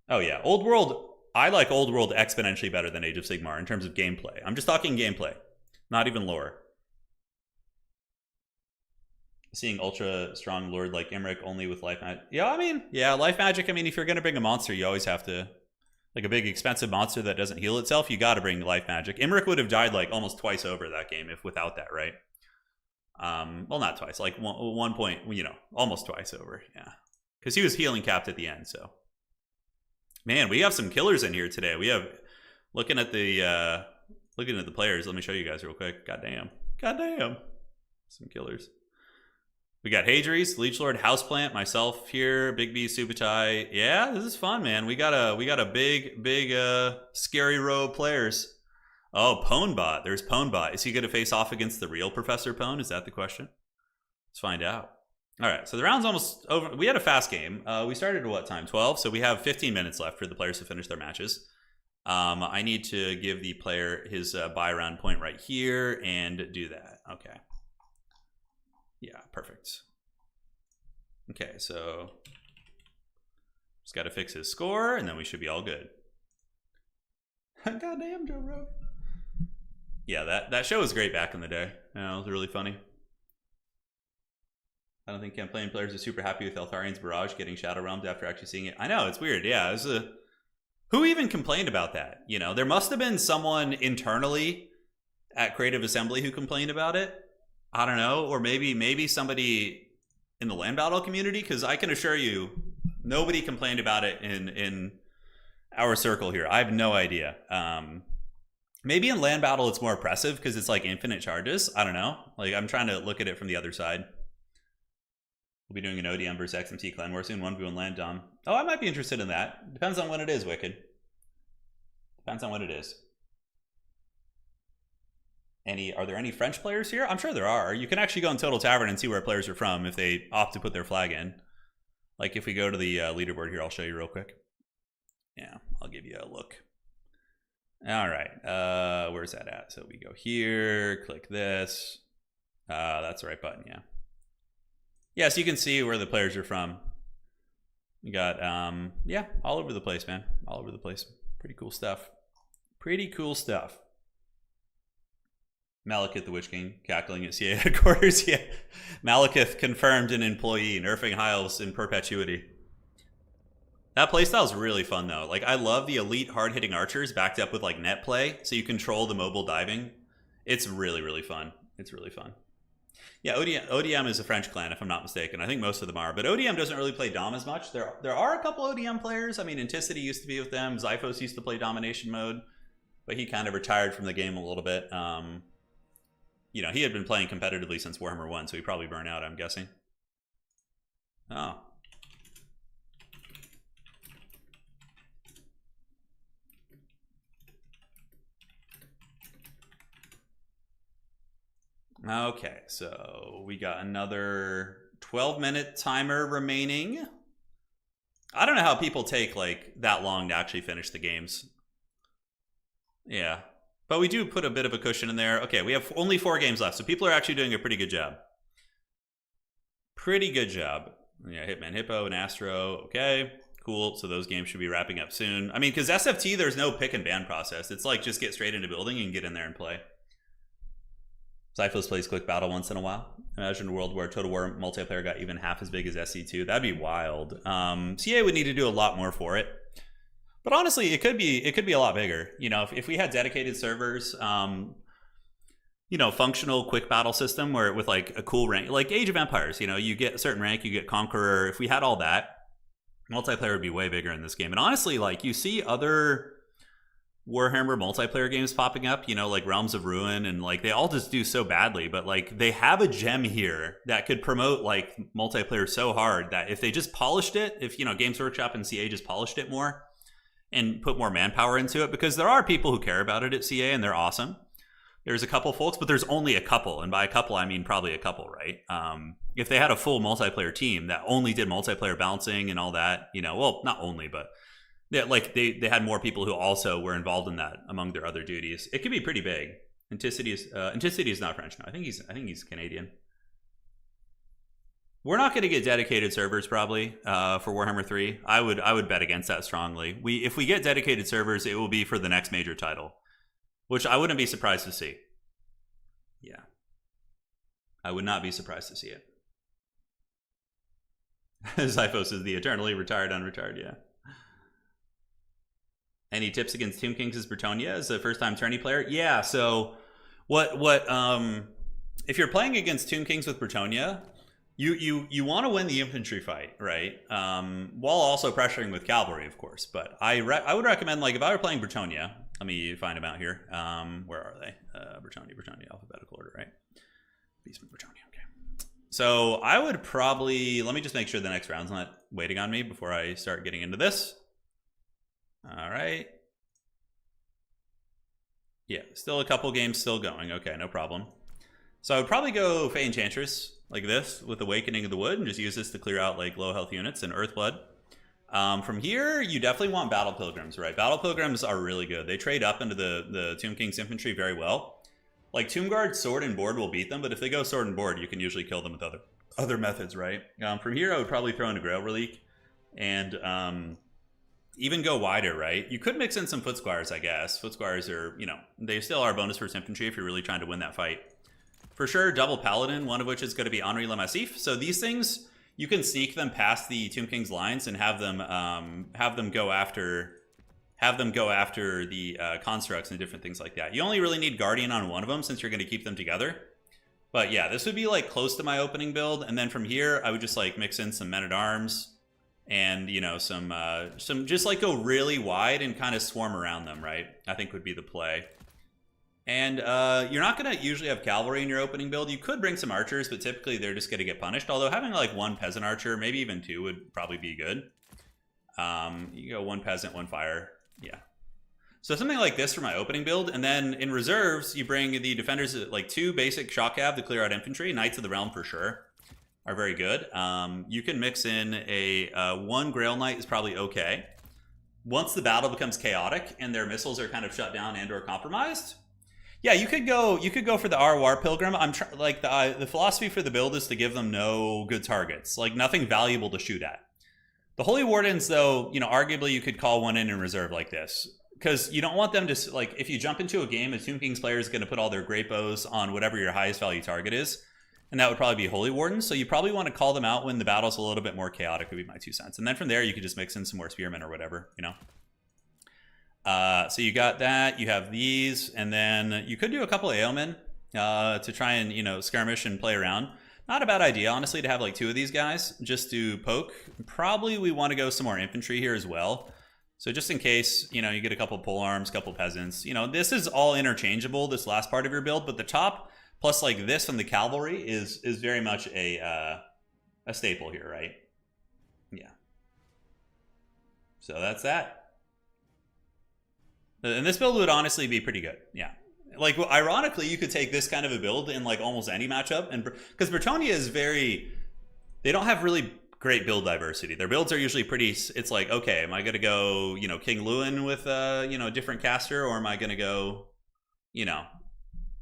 Oh yeah, Old World. I like Old World exponentially better than Age of Sigmar in terms of gameplay. I'm just talking gameplay, not even lore. Seeing ultra strong lord like Imric only with life magic. Yeah, life magic. I mean, if you're gonna bring a monster, you always have to. Like a big expensive monster that doesn't heal itself, you got to bring life magic. Imric would have died like almost twice over that game if without that, right? Well, not twice, like one point, almost twice over, yeah, because he was healing capped at the end. So, man, we have some killers in here today. We have looking at the players. Let me show you guys real quick. Goddamn, some killers. We got Hadries, Leechlord, Houseplant, myself here, Big B, Subutai. Yeah, this is fun, man. We got a big scary row of players. Oh, Pwnebot. There's Pwnebot. Is he going to face off against the real Professor Pwn? Is that the question? Let's find out. All right, so the round's almost over. We had a fast game. We started at what time? 12. So we have 15 minutes left for the players to finish their matches. I need to give the player his buy round point right here and do that. Okay. Yeah, perfect. Okay, so just got to fix his score, and then we should be all good. Goddamn, Joe Rogan. Yeah, that show was great back in the day. It was really funny. I don't think campaign players are super happy with Eltharian's Barrage getting Shadow Realmed after actually seeing it. I know, it's weird. Yeah, who even complained about that? There must have been someone internally at Creative Assembly who complained about it. I don't know, or maybe somebody in the land battle community, because I can assure you, nobody complained about it in our circle here. I have no idea. Maybe in land battle it's more oppressive because it's like infinite charges. I don't know. Like I'm trying to look at it from the other side. We'll be doing an ODM versus XMT Clan War soon. 1v1 land dom. Oh, I might be interested in that. Depends on when it is, Wicked. Depends on what it is. Are there any French players here? I'm sure there are. You can actually go in Total Tavern and see where players are from if they opt to put their flag in. Like if we go to the leaderboard here, I'll show you real quick. Yeah, I'll give you a look. All right, where's that at? So we go here, click this. That's the right button, yeah. Yeah, so you can see where the players are from. We got, yeah, all over the place, man. All over the place. Pretty cool stuff. Pretty cool stuff. Malekith the Witch King cackling at CA headquarters. Yeah, Malekith confirmed an employee, nerfing High Elves in perpetuity. That playstyle is really fun though. Like I love the elite hard-hitting archers backed up with like net play, so you control the mobile diving. It's really, really fun. It's really fun. Yeah, ODM is a French clan if I'm not mistaken. I think most of them are, but ODM doesn't really play Dom as much. There are a couple ODM players. I mean, Anticity used to be with them. Zyphos used to play domination mode, but he kind of retired from the game a little bit. He had been playing competitively since Warhammer 1, so he probably burned out, I'm guessing. Oh. Okay, so we got another 12-minute timer remaining. I don't know how people take like that long to actually finish the games. Yeah. But we do put a bit of a cushion in there. Okay, we have only 4 games left, so people are actually doing a pretty good job. Pretty good job. Yeah, Hitman Hippo and Astro. Okay, cool. So those games should be wrapping up soon. I mean, because SFT, there's no pick and ban process. It's like just get straight into building and get in there and play. Zyphos plays Quick Battle once in a while. Imagine a world where Total War multiplayer got even half as big as SC2. That'd be wild. CA would need to do a lot more for it. But honestly, it could be a lot bigger. You know, if we had dedicated servers, you know, functional quick battle system where with like a cool rank, like Age of Empires, you know, you get a certain rank, you get Conqueror. If we had all that, multiplayer would be way bigger in this game. And honestly, like you see other Warhammer multiplayer games popping up, you know, like Realms of Ruin, and like they all just do so badly, but like they have a gem here that could promote like multiplayer so hard that if they just polished it, if, you know, Games Workshop and CA just polished it more and put more manpower into it, because there are people who care about it at CA and they're awesome. There's a couple folks, but there's only a couple. And by a couple, I mean probably a couple, right? If they had a full multiplayer team that only did multiplayer balancing and all that, you know, well, not only, but they had more people who also were involved in that among their other duties. It could be pretty big. Anticity is not French now. I think he's Canadian. We're not going to get dedicated servers probably for Warhammer 3. I would bet against that strongly. If we get dedicated servers, it will be for the next major title, which I wouldn't be surprised to see. Yeah. I would not be surprised to see it. Zyphos is the eternally retired, unretired, yeah. Any tips against Tomb Kings as Bretonnia as a first-time tourney player? Yeah, so if you're playing against Tomb Kings with Bretonnia, you want to win the infantry fight, right? While also pressuring with cavalry, of course. But I would recommend, like, if I were playing Bretonnia, let me find them out here. Where are they? Bretonnia, alphabetical order, right? Beastman, Bretonnia, okay. So I would probably, let me just make sure the next round's not waiting on me before I start getting into this. All right. Yeah, still a couple games still going. Okay, no problem. So I would probably go Fey Enchantress like this with Awakening of the Wood and just use this to clear out like low health units and Earthblood. From here, you definitely want Battle Pilgrims, right? Battle Pilgrims are really good. They trade up into the Tomb King's infantry very well. Like Tomb Guard, sword and board will beat them, but if they go sword and board, you can usually kill them with other methods, right? From here, I would probably throw in a Grail Relique and even go wider, right? You could mix in some Foot Squires, I guess. Foot Squires are, you know, they still are bonus first infantry if you're really trying to win that fight. For sure, double Paladin, one of which is going to be Henri Le Massif. So these things, you can sneak them past the Tomb King's lines and have them go after the constructs and different things like that. You only really need Guardian on one of them since you're going to keep them together. But yeah, this would be like close to my opening build, and then from here I would just like mix in some Men-at-Arms and, you know, some just like go really wide and kind of swarm around them, right? I think would be the play. And you're not going to usually have cavalry in your opening build. You could bring some archers, but typically they're just going to get punished. Although having like one peasant archer, maybe even two, would probably be good. You go one peasant, one fire. Yeah. So something like this for my opening build. And then in reserves, you bring the defenders, like two basic shock cav to clear out infantry. Knights of the Realm for sure are very good. You can mix in a one Grail Knight is probably okay. Once the battle becomes chaotic and their missiles are kind of shut down and or compromised, yeah, you could go for the War Pilgrim. Like the philosophy for the build is to give them no good targets, like nothing valuable to shoot at. The Holy Wardens, though, you know, arguably you could call one in reserve like this, because you don't want them to, like, if you jump into a game, a Tomb King's player is going to put all their great bows on whatever your highest value target is, and that would probably be Holy Wardens. So you probably want to call them out when the battle's a little bit more chaotic, would be my 2 cents. And then from there, you could just mix in some more Spearmen or whatever, you know. So you got that, you have these, and then you could do a couple of Ailmen to try and, you know, skirmish and play around. Not a bad idea, honestly, to have like 2 of these guys just to poke. Probably we want to go some more infantry here as well. So just in case, you know, you get a couple pole arms, couple peasants, you know, this is all interchangeable, this last part of your build, but the top plus like this from the cavalry is very much a staple here, right? Yeah. So that's that. And this build would honestly be pretty good. Yeah. Like, well, ironically, you could take this kind of a build in like almost any matchup. And because Bretonnia is they don't have really great build diversity. Their builds are usually pretty, it's like, okay, am I going to go, you know, King Lewin with, you know, a different caster, or am I going to go, you know,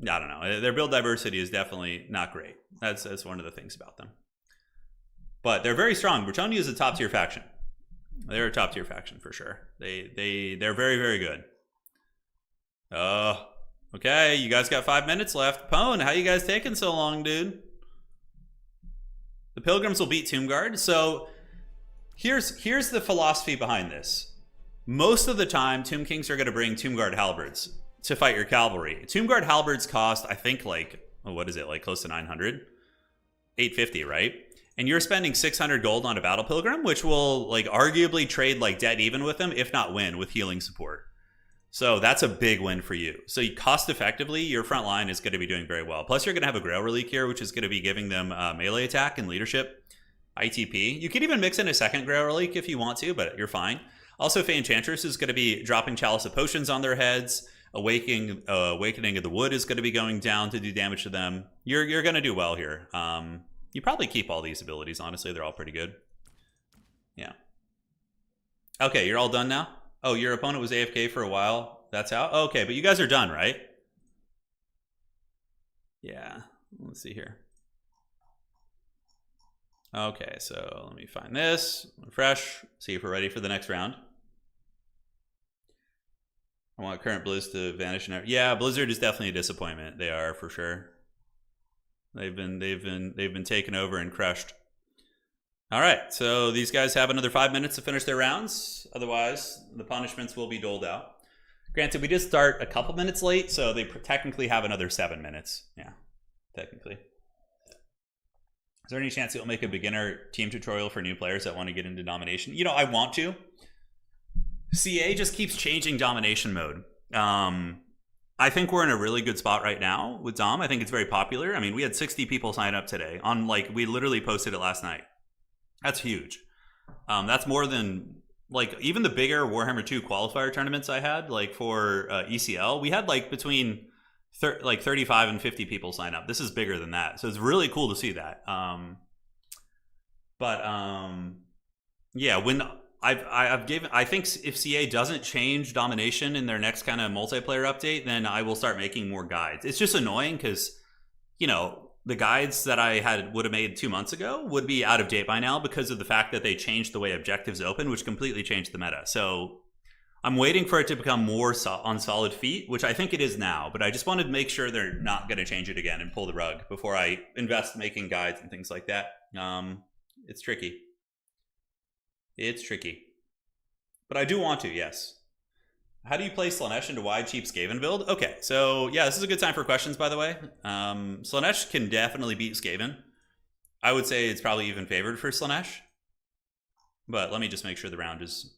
I don't know. Their build diversity is definitely not great. That's one of the things about them. But they're very strong. Bretonnia is a top tier faction. They're a top tier faction for sure. They're very, very good. Okay, you guys got 5 minutes left. Pone, how you guys taking so long, dude? The Pilgrims will beat Tomb Guard. So here's the philosophy behind this. Most of the time, Tomb Kings are going to bring Tomb Guard halberds to fight your cavalry. Tomb Guard halberds cost, I think, like, what is it, like close to 900? 850, right? And you're spending 600 gold on a Battle Pilgrim, which will, like, arguably trade, like, dead even with them, if not win, with healing support. So that's a big win for you. So you cost effectively, your front line is going to be doing very well. Plus, you're going to have a Grail Relic here, which is going to be giving them melee attack and leadership, ITP. You could even mix in a second Grail Relic if you want to, but you're fine. Also, Fey Enchantress is going to be dropping Chalice of Potions on their heads. Awakening of the Wood is going to be going down to do damage to them. You're going to do well here. You probably keep all these abilities, honestly. They're all pretty good. Yeah. Okay, you're all done now? Oh, your opponent was AFK for a while. That's how? Okay, but you guys are done, right? Yeah. Let's see here. Okay, so let me find this. Refresh. See if we're ready for the next round. I want current Blizz to vanish. Yeah, Blizzard is definitely a disappointment. They are, for sure. They've been taken over and crushed. All right, so these guys have another 5 minutes to finish their rounds. Otherwise, the punishments will be doled out. Granted, we did start a couple minutes late, so they technically have another 7 minutes. Yeah, technically. Is there any chance you'll make a beginner team tutorial for new players that want to get into domination? You know, I want to. CA just keeps changing domination mode. I think we're in a really good spot right now with Dom. I think it's very popular. I mean, we had 60 people sign up today. We literally posted it last night. That's huge. That's more than, like, even the bigger Warhammer 2 qualifier tournaments I had, like for ECL, we had like between 35 and 50 people sign up. This is bigger than that. So it's really cool to see that. Yeah, when I think if CA doesn't change domination in their next kind of multiplayer update, then I will start making more guides. It's just annoying because, you know, the guides that I would have made 2 months ago would be out of date by now because of the fact that they changed the way objectives open, which completely changed the meta. So I'm waiting for it to become more on solid feet, which I think it is now, but I just wanted to make sure they're not going to change it again and pull the rug before I invest making guides and things like that. It's tricky. It's tricky. But I do want to, yes. How do you play Slaanesh into wide, cheap Skaven build? Okay, so yeah, this is a good time for questions, by the way. Slaanesh can definitely beat Skaven. I would say it's probably even favored for Slaanesh. But let me just make sure the round is...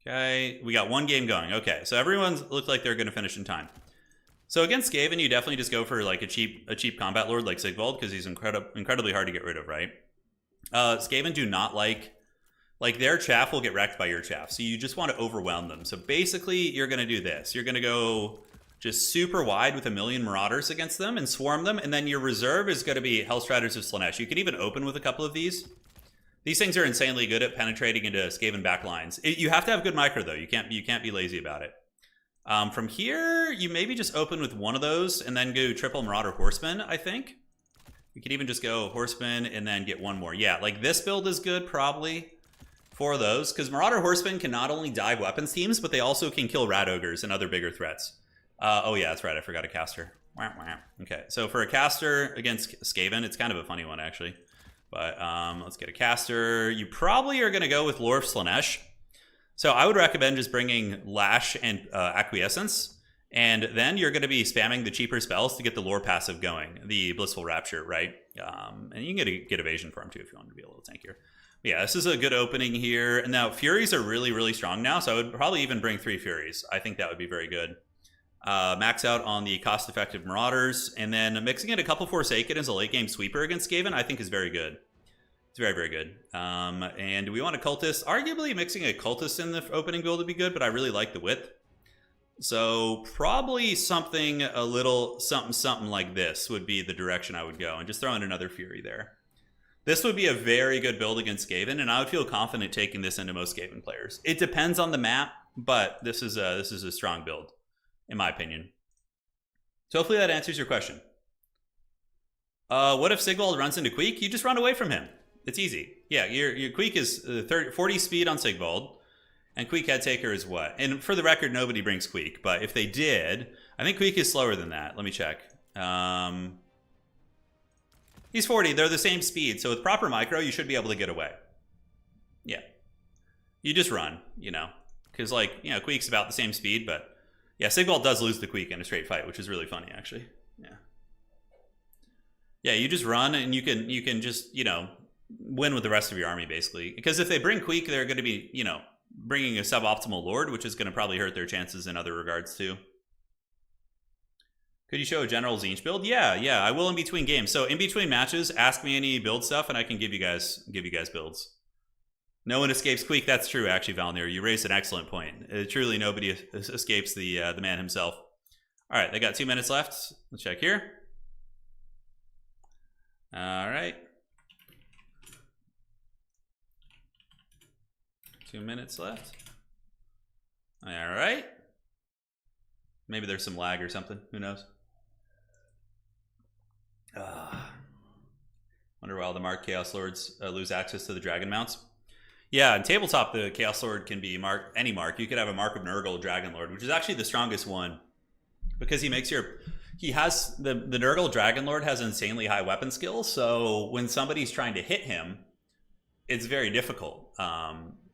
Okay, we got one game going. Okay, so everyone looks like they're going to finish in time. So against Skaven, you definitely just go for like a cheap combat lord like Sigvald, because he's incredibly hard to get rid of, right? Skaven do not like their chaff will get wrecked by your chaff. So you just want to overwhelm them. So basically, you're going to do this. You're going to go just super wide with 1 million Marauders against them and swarm them. And then your reserve is going to be Hellstriders of Slaanesh. You can even open with a couple of these. These things are insanely good at penetrating into Skaven backlines. You have to have good micro, though. You can't be lazy about it. From here, you maybe just open with one of those and then go triple Marauder Horseman, I think. You could even just go Horseman and then get one more. Yeah, like this build is good, probably. For those, because Marauder Horsemen can not only dive weapons teams, but they also can kill Rat Ogres and other bigger threats. Oh yeah, that's right, I forgot a caster. Okay, so for a caster against Skaven, it's kind of a funny one actually. But let's get a caster. You probably are going to go with Lore of Slaanesh. So I would recommend just bringing Lash and Acquiescence, and then you're going to be spamming the cheaper spells to get the lore passive going, the Blissful Rapture, right? And you can get evasion for him too if you want to be a little tankier. Yeah, this is a good opening here. And now Furies are really, really strong now, so I would probably even bring 3 Furies. I think that would be very good. Max out on the cost-effective Marauders, and then mixing in a couple Forsaken as a late-game sweeper against Skaven, I think is very good. It's very, very good. And we want a Cultist. Arguably, mixing a Cultist in the opening build would be good, but I really like the width. So probably something a little something like this would be the direction I would go, and just throw in another Fury there. This would be a very good build against Skaven, and I would feel confident taking this into most Skaven players. It depends on the map, but this is a strong build, in my opinion. So hopefully that answers your question. What if Sigvald runs into Queek? You just run away from him. It's easy. Yeah, your Queek is 40 speed on Sigvald, and Queek Headtaker is what? And for the record, nobody brings Queek, but if they did, I think Queek is slower than that. Let me check. He's 40. They're the same speed. So with proper micro, you should be able to get away. Yeah. You just run, you know. Because, like, you know, Queek's about the same speed, but... Yeah, Sigvald does lose the Queek in a straight fight, which is really funny, actually. Yeah. Yeah, you just run, and you can just, you know, win with the rest of your army, basically. Because if they bring Queek, they're going to be, you know, bringing a suboptimal Lord, which is going to probably hurt their chances in other regards, too. Could you show a general Zinch build? Yeah, I will in between games. So in between matches, ask me any build stuff, and I can give you guys builds. No one escapes Queek. That's true, actually, Valnir. You raised an excellent point. Truly, nobody escapes the man himself. All right, they got 2 minutes left. Let's check here. All right. 2 minutes left. All right. Maybe there's some lag or something. Who knows? Wonder why all the Mark Chaos Lords lose access to the Dragon Mounts. Yeah, in tabletop, the Chaos Lord can be any mark. You could have a Mark of Nurgle Dragon Lord, which is actually the strongest one. Because he makes he has, the Nurgle Dragon Lord has insanely high weapon skill, so when somebody's trying to hit him, it's very difficult.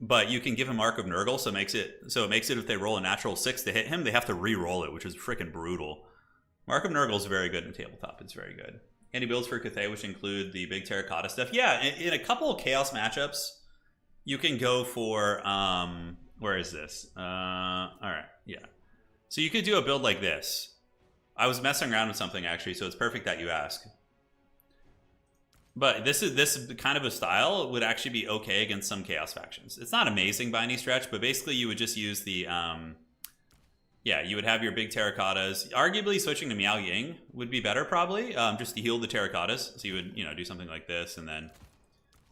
But you can give him Mark of Nurgle, so it makes it if they roll a natural 6 to hit him, they have to re-roll it, which is freaking brutal. Mark of Nurgle is very good in tabletop. It's very good. Any builds for Cathay, which include the big terracotta stuff? Yeah, in a couple of Chaos matchups, you can go for, where is this? All right, yeah. So you could do a build like this. I was messing around with something, actually, so it's perfect that you ask. But this kind of a style would actually be okay against some Chaos factions. It's not amazing by any stretch, but basically you would just use the, yeah, you would have your big terracottas. Arguably switching to Miao Ying would be better, probably, just to heal the terracottas. So you would, you know, do something like this, and then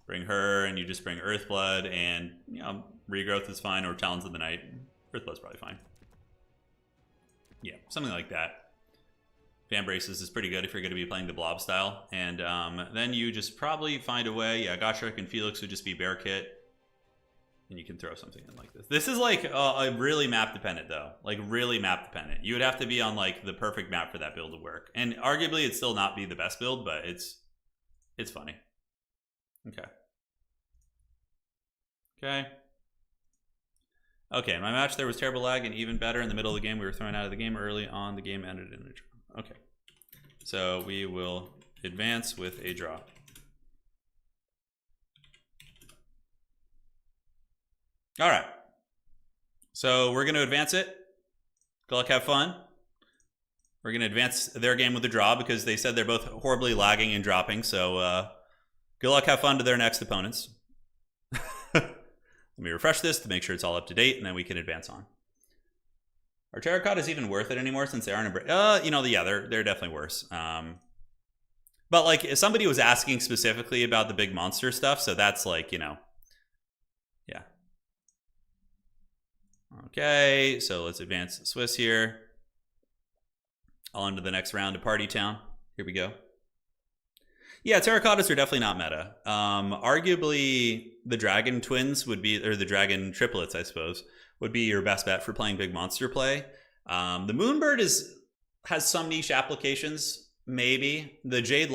bring her, and you just bring Earthblood, and, you know, Regrowth is fine, or Talons of the Night. Earthblood's probably fine. Yeah, something like that. Fan Braces is pretty good if you're going to be playing the blob style. And then you just probably find a way. Yeah, Gotrek and Felix would just be Bear Kit. And you can throw something in like this. This is like really map dependent, though. Like really map dependent. You would have to be on like the perfect map for that build to work. And arguably it'd still not be the best build, but it's funny. Okay. Okay, in my match there was terrible lag, and even better in the middle of the game. We were thrown out of the game early on. The game ended in a draw. Okay, so we will advance with a draw. All right, so we're going to advance it. Good luck, have fun. We're going to advance their game with a draw because they said they're both horribly lagging and dropping. So good luck, have fun to their next opponents. Let me refresh this to make sure it's all up to date, and then we can advance on. Are terracottas even worth it anymore since they aren't you know, yeah, they're definitely worse. But like, if somebody was asking specifically about the big monster stuff, so that's like, you know, yeah. Okay, so let's advance the Swiss here. On to the next round of Party Town. Here we go. Yeah, terracottas are definitely not meta. Arguably, the Dragon Twins would be, or the Dragon Triplets, I suppose, would be your best bet for playing big monster play. The Moonbird has some niche applications, maybe. The Jade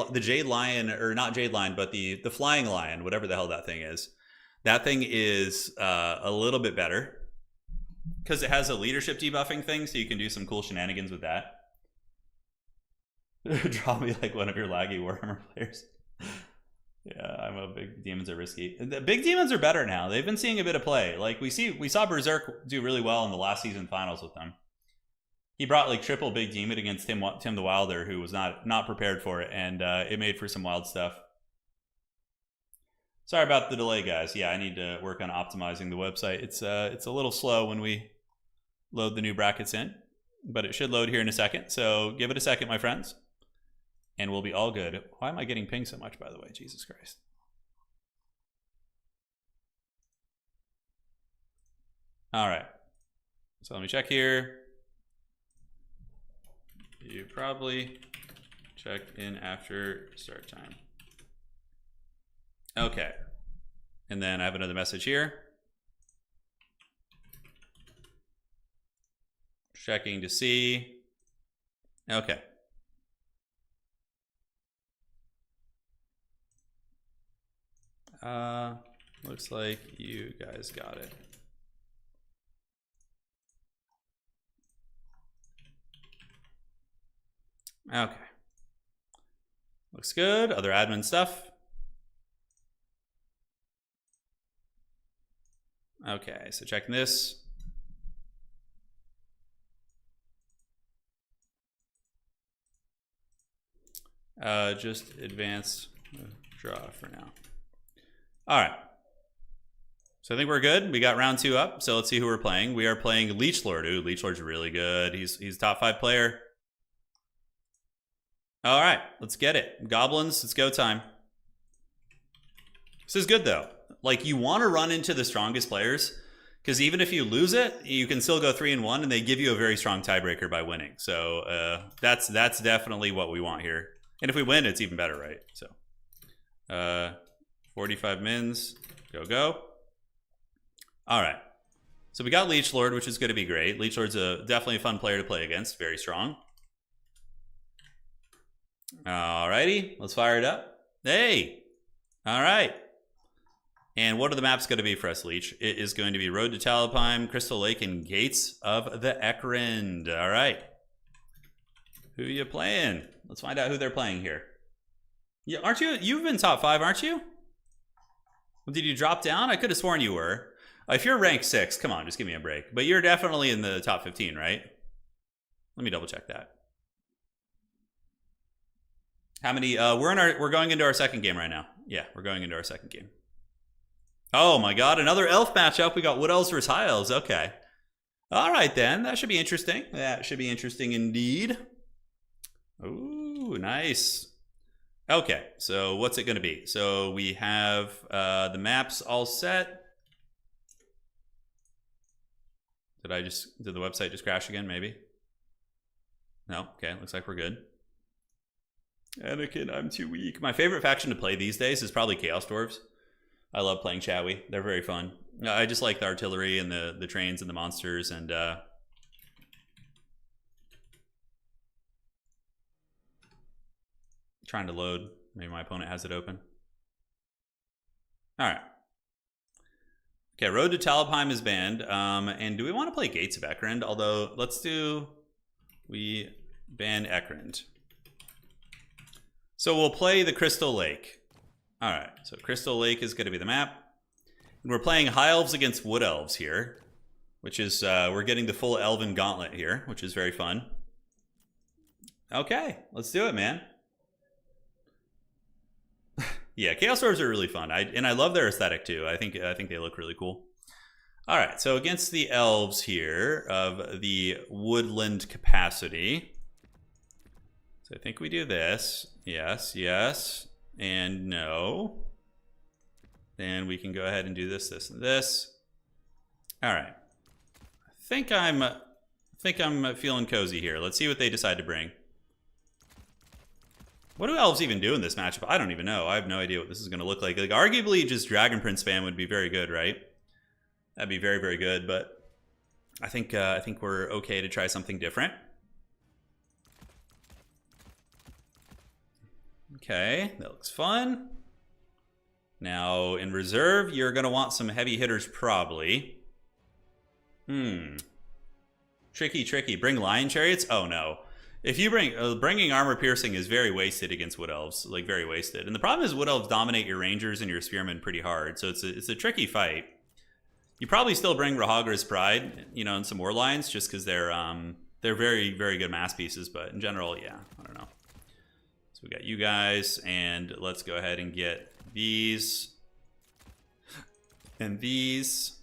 Lion, or not Jade Lion, but the Flying Lion, whatever the hell that thing is. That thing is a little bit better because it has a leadership debuffing thing, so you can do some cool shenanigans with that. Draw me like one of your laggy Warhammer players. Yeah, I'm a big demons are risky. The big demons are better now. They've been seeing a bit of play. Like we saw Berserk do really well in the last season finals with them. He brought like triple big demon against Tim the Wilder, who was not prepared for it, and it made for some wild stuff. Sorry about the delay, guys. Yeah, I need to work on optimizing the website. It's a little slow when we load the new brackets in, but it should load here in a second. So give it a second, my friends. And we'll be all good. Why am I getting pinged so much, by the way? Jesus Christ. All right. So let me check here. You probably check in after start time. Okay. And then I have another message here. Checking to see. Okay. Looks like you guys got it. Okay. Looks good. Other admin stuff. Okay, so checking this. Just advance draw for now. All right. So I think we're good. We got round 2 up. So let's see who we're playing. We are playing Leechlord. Ooh, Leechlord's really good. He's top 5 player. All right, let's get it. Goblins, it's go time. This is good though. Like, you want to run into the strongest players, because even if you lose it, you can still go 3-1, and they give you a very strong tiebreaker by winning. So that's definitely what we want here. And if we win, it's even better, right? So 45 mins, go. All right. So we got Leechlord, which is going to be great. Leechlord's definitely a fun player to play against. Very strong. Alrighty, let's fire it up. Hey! All right. And what are the maps going to be for us, Leech? It is going to be Road to Talabheim, Crystal Lake, and Gates of the Ekrend. All right. Who are you playing? Let's find out who they're playing here. Yeah, aren't you? You've been top 5, aren't you? Did you drop down? I could have sworn you were. If you're rank 6, come on, just give me a break. But you're definitely in the top 15, right? Let me double check that. How many? We're going into our second game right now. Yeah, we're going into our second game. Oh my God, another elf matchup. We got Wood Elves versus High Elves. Okay. All right then, that should be interesting. That should be interesting indeed. Ooh, nice. Okay, so what's it going to be? So we have the maps all set. Did the website just crash again, maybe? No? Okay, looks like we're good. Anakin, I'm too weak. My favorite faction to play these days is probably Chaos Dwarves. I love playing Chowie. They're very fun. I just like the artillery and the trains and the monsters, and trying to load. Maybe my opponent has it open. All right. Okay, Road to Talabheim is banned. And do we want to play Gates of Ekrend? Although, we ban Ekrend. So we'll play the Crystal Lake. All right, so Crystal Lake is going to be the map. And we're playing High Elves against Wood Elves here, which is, we're getting the full Elven Gauntlet here, which is very fun. Okay, let's do it, man. Yeah, Chaos Dwarves are really fun. I love their aesthetic too. I think they look really cool. All right, so against the Elves here of the Woodland capacity. So I think we do this. Yes, yes, and no. Then we can go ahead and do this, this, and this. All right. I think I'm feeling cozy here. Let's see what they decide to bring. What do Elves even do in this matchup? I don't even know. I have no idea what this is going to look like. Like, arguably, just Dragon Prince spam would be very good, right? That'd be very, very good. But I think we're okay to try something different. Okay, that looks fun. Now, in reserve, you're going to want some heavy hitters, probably. Tricky, tricky. Bring Lion Chariots? Oh, no. If you bringing Armor Piercing is very wasted against Wood Elves. Like, very wasted. And the problem is Wood Elves dominate your Rangers and your Spearmen pretty hard. So it's a tricky fight. You probably still bring Rahagra's Pride, you know, and some War Lions, just because they're very, very good mass pieces. But in general, yeah, I don't know. So we got you guys, and let's go ahead and get these and these.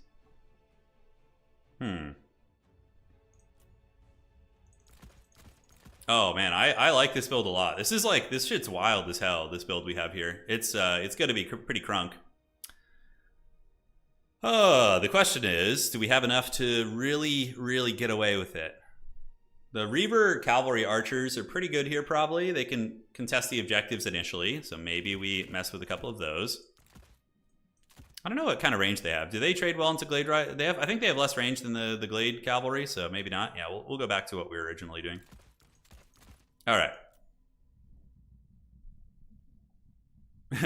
Oh man, I like this build a lot. This shit's wild as hell, this build we have here. It's gonna be pretty crunk. The question is, do we have enough to really get away with it? The Reaver Cavalry Archers are pretty good here, probably. They can contest the objectives initially, so maybe we mess with a couple of those. I don't know what kind of range they have. Do they trade well into Glade Ride? I think they have less range than the Glade Cavalry, so maybe not. Yeah, we'll go back to what we were originally doing. All right.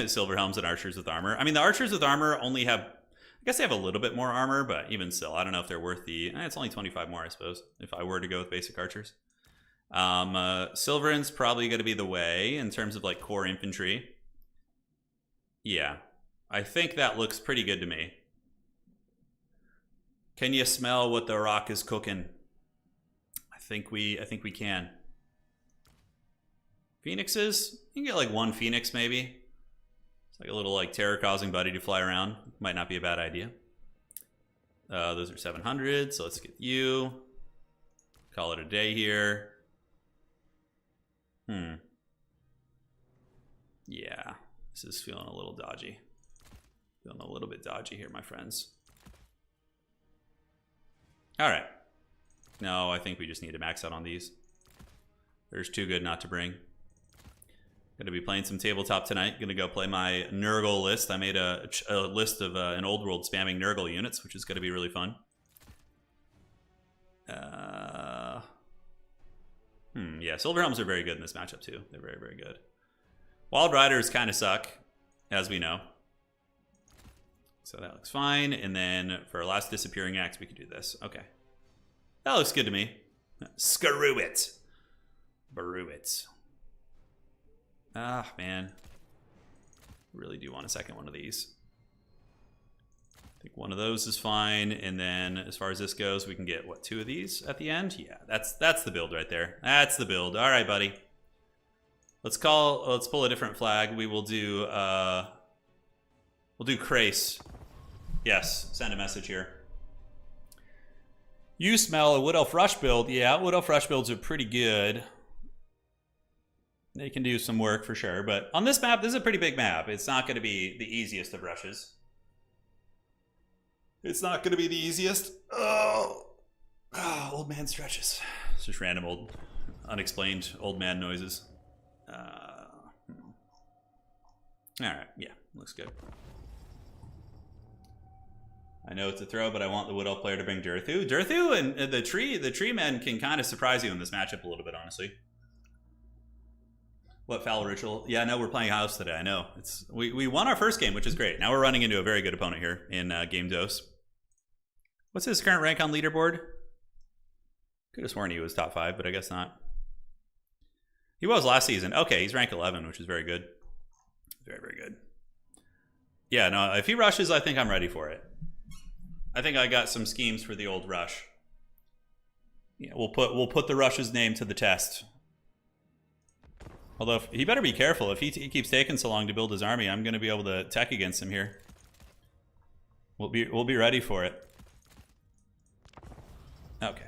Silver helms and archers with armor. I mean, the archers with armor only have, I guess they have a little bit more armor, but even still, I don't know if they're worth the, it's only 25 more, I suppose, if I were to go with basic archers. Silveren's probably going to be the way in terms of like core infantry. Yeah, I think that looks pretty good to me. Can you smell what the rock is cooking? I think we can. Phoenixes? You can get like one phoenix maybe. It's like a little like terror-causing buddy to fly around. Might not be a bad idea. Those are 700, so let's get you. Call it a day here. Yeah, this is feeling a little dodgy. Feeling a little bit dodgy here, my friends. All right. No, I think we just need to max out on these. There's too good not to bring. Gonna be playing some tabletop tonight. Gonna go play my Nurgle list. I made a list of an old world spamming Nurgle units, which is gonna be really fun. Yeah, Silver Helms are very good in this matchup too. They're very, very good. Wild Riders kind of suck, as we know. So that looks fine. And then for our last Disappearing Axe, we could do this. Okay. That looks good to me. Screw it. Brew it. Ah, man. Really do want a second one of these. I think one of those is fine. And then as far as this goes, we can get, what, 2 of these at the end? Yeah, that's the build right there. That's the build. All right, buddy. Let's pull a different flag. We will do, we'll do Crace. Yes, send a message here. You smell a Wood Elf Rush build. Yeah, Wood Elf Rush builds are pretty good. They can do some work for sure, but on this map, this is a pretty big map. It's not going to be the easiest of rushes. It's not going to be the easiest. Oh, old man stretches. It's just random old, unexplained old man noises. All right, yeah, looks good. I know it's a throw, but I want the Wood Elf player to bring Durthu. Durthu and the tree men can kind of surprise you in this matchup a little bit, honestly. What foul ritual? Yeah, no, we're playing house today. I know. We won our first game, which is great. Now we're running into a very good opponent here in Game Dose. What's his current rank on leaderboard? Could have sworn he was top 5, but I guess not. He was last season. Okay, he's rank 11, which is very good. Very, very good. Yeah, no, if he rushes, I think I'm ready for it. I think I got some schemes for the old rush. Yeah, we'll put the rush's name to the test. Although he better be careful. If he keeps taking so long to build his army, I'm going to be able to tech against him here. We'll be ready for it. Okay.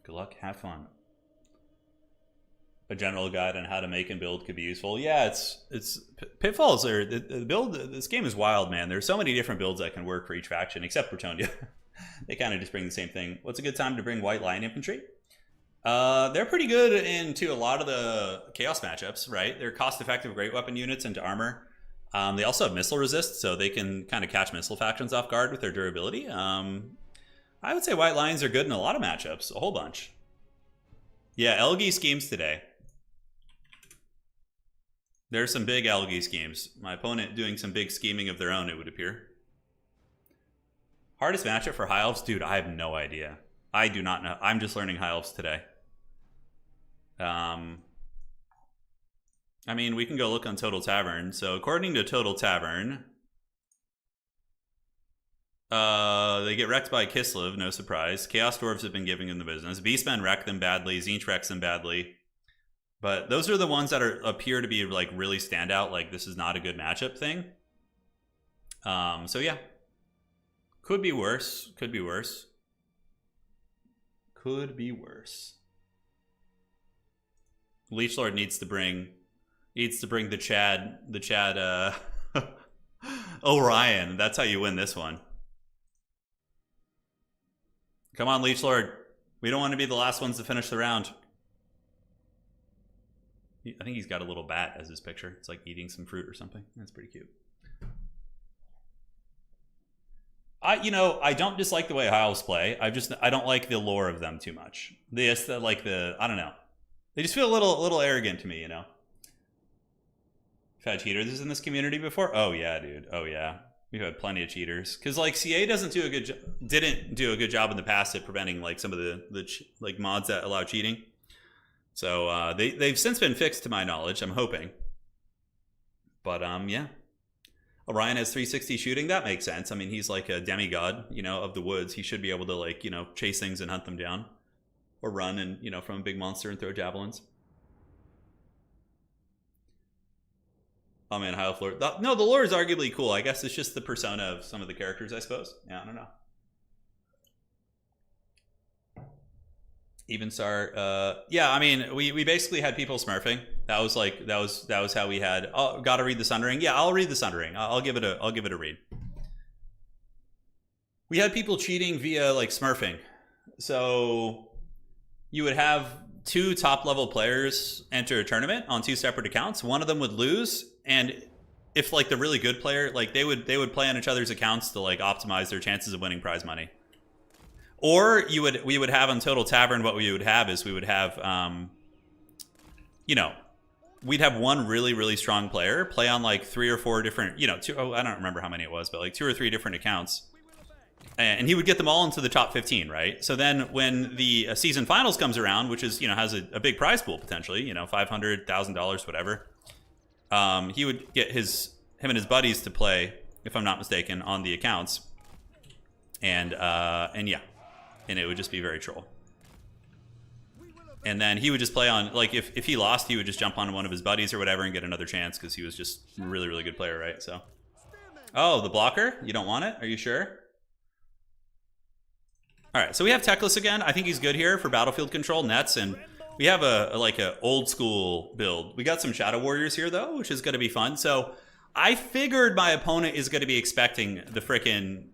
Good luck. Have fun. A general guide on how to make and build could be useful. Yeah, it's pitfalls are the build. This game is wild, man. There's so many different builds that can work for each faction, except Bretonnia. They kind of just bring the same thing. What's a good time to bring White Lion Infantry? They're pretty good into a lot of the Chaos matchups, right? They're cost-effective great weapon units into armor. They also have missile resist, so they can kind of catch missile factions off guard with their durability. I would say White Lions are good in a lot of matchups, a whole bunch. Yeah, Elgi schemes today. There's some big Elgi schemes. My opponent doing some big scheming of their own, it would appear. Hardest matchup for High Elves? Dude, I have no idea. I do not know. I'm just learning High Elves today. I mean, we can go look on Total Tavern. So according to Total Tavern, they get wrecked by Kislev, no surprise. Chaos Dwarves have been giving them the business. Beastmen wreck them badly. Tzeentch wrecks them badly. But those are the ones that appear to be like really stand out. Like this is not a good matchup thing. So yeah, could be worse. Could be worse. Could be worse. Leechlord needs to bring the Chad Orion. That's how you win this one. Come on, Leechlord. We don't want to be the last ones to finish the round. I think he's got a little bat as his picture. It's like eating some fruit or something. That's pretty cute. I don't dislike the way Hiles play. I don't like the lore of them too much. I don't know. They just feel a little arrogant to me, you know. You've had cheaters in this community before? Oh yeah, dude. Oh yeah. We've had plenty of cheaters. Because like CA didn't do a good job in the past at preventing like some of the like mods that allow cheating. So they've since been fixed to my knowledge, I'm hoping. But yeah. Orion has 360 shooting. That makes sense. I mean, he's like a demigod, you know, of the woods. He should be able to like, you know, chase things and hunt them down. Or run and, you know, from a big monster and throw javelins. Oh man, high elf lore. No, the lore is arguably cool. I guess it's just the persona of some of the characters, I suppose. Yeah, I don't know. Even Star, yeah, I mean, we basically had people smurfing. That was how we had. Oh, gotta read the Sundering. Yeah, I'll read the Sundering. I'll give it a read. We had people cheating via like smurfing. So you would have 2 top level players enter a tournament on 2 separate accounts. One of them would lose, and if like the really good player, like they would play on each other's accounts to like optimize their chances of winning prize money. Or we would have on Total Tavern, what we would have is we would have, you know, we'd have one really strong player play on like 3 or 4 different, you know, I don't remember how many it was, but like 2 or 3 different accounts. And he would get them all into the top 15, right? So then when the season finals comes around, which is, you know, has a big prize pool potentially, you know, $500, $1,000, whatever. He would get him and his buddies to play, if I'm not mistaken, on the accounts. And yeah. And it would just be very troll. And then he would just play on, like, if he lost, he would just jump on one of his buddies or whatever and get another chance because he was just a really good player, right? So, oh, the blocker? You don't want it? Are you sure? All right, so we have Teclis again. I think he's good here for battlefield control, nets, and we have a old school build. We got some Shadow Warriors here, though, which is going to be fun. So I figured my opponent is going to be expecting the frickin'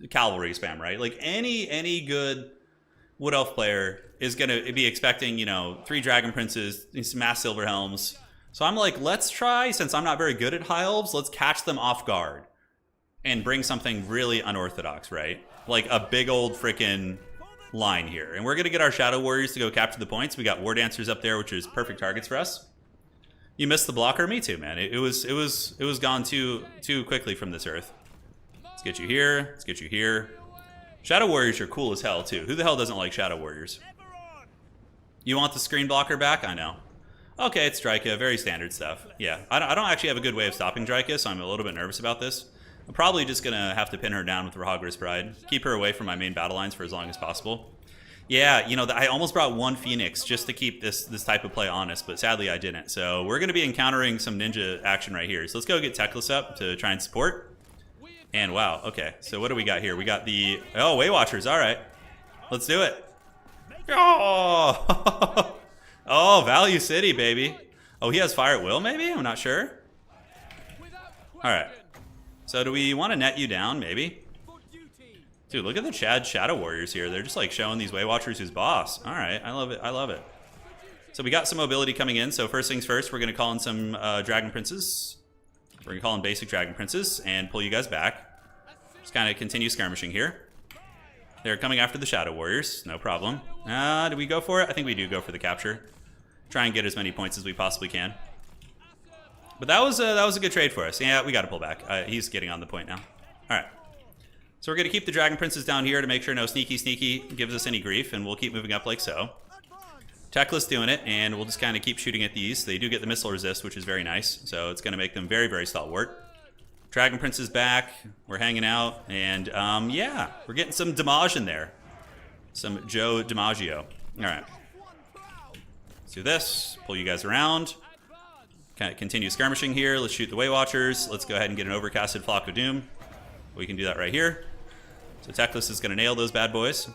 cavalry spam, right? Like any good Wood Elf player is going to be expecting, you know, 3 Dragon Princes, these mass Silver Helms. So I'm like, let's try, since I'm not very good at High Elves, let's catch them off guard and bring something really unorthodox, right? Like a big old freaking line here. And we're going to get our Shadow Warriors to go capture the points. We got War Dancers up there, which is perfect targets for us. You missed the blocker? Me too, man. It was gone too quickly from this earth. Let's get you here. Let's get you here. Shadow Warriors are cool as hell, too. Who the hell doesn't like Shadow Warriors? You want the screen blocker back? I know. Okay, it's Dryka. Very standard stuff. Yeah, I don't actually have a good way of stopping Dryka, so I'm a little bit nervous about this. I'm probably just going to have to pin her down with Rahagri's Pride. Keep her away from my main battle lines for as long as possible. Yeah, you know, I almost brought 1 Phoenix just to keep this type of play honest, but sadly I didn't. So we're going to be encountering some ninja action right here. So let's go get Teclis up to try and support. And wow, okay. So what do we got here? We got the... Oh, Way Watchers. All right. Let's do it. Oh! Oh, Value City, baby. Oh, he has Fire at Will, maybe? I'm not sure. All right. So do we want to net you down, maybe? Dude, look at the Chad Shadow Warriors here. They're just like showing these Way Watchers who's boss. All right, I love it. I love it. So we got some mobility coming in. So first things first, we're going to call in some Dragon Princes. We're going to call in basic Dragon Princes and pull you guys back. Just kind of continue skirmishing here. They're coming after the Shadow Warriors. No problem. Do we go for it? I think we do go for the capture. Try and get as many points as we possibly can. But that was a good trade for us. Yeah, we got to pull back. He's getting on the point now. All right. So we're going to keep the Dragon Princes down here to make sure no sneaky gives us any grief, and we'll keep moving up like so. Teclis doing it, and we'll just kind of keep shooting at these. They do get the missile resist, which is very nice, so it's going to make them very stalwart. Dragon Prince is back. We're hanging out, and yeah, we're getting some damage in there. Some Joe DiMaggio. All right. Let's do this. Pull you guys around. Kind of continue skirmishing here. Let's shoot the Way Watchers. Let's go ahead and get an overcasted Flock of Doom. We can do that right here. So Teclis is going to nail those bad boys.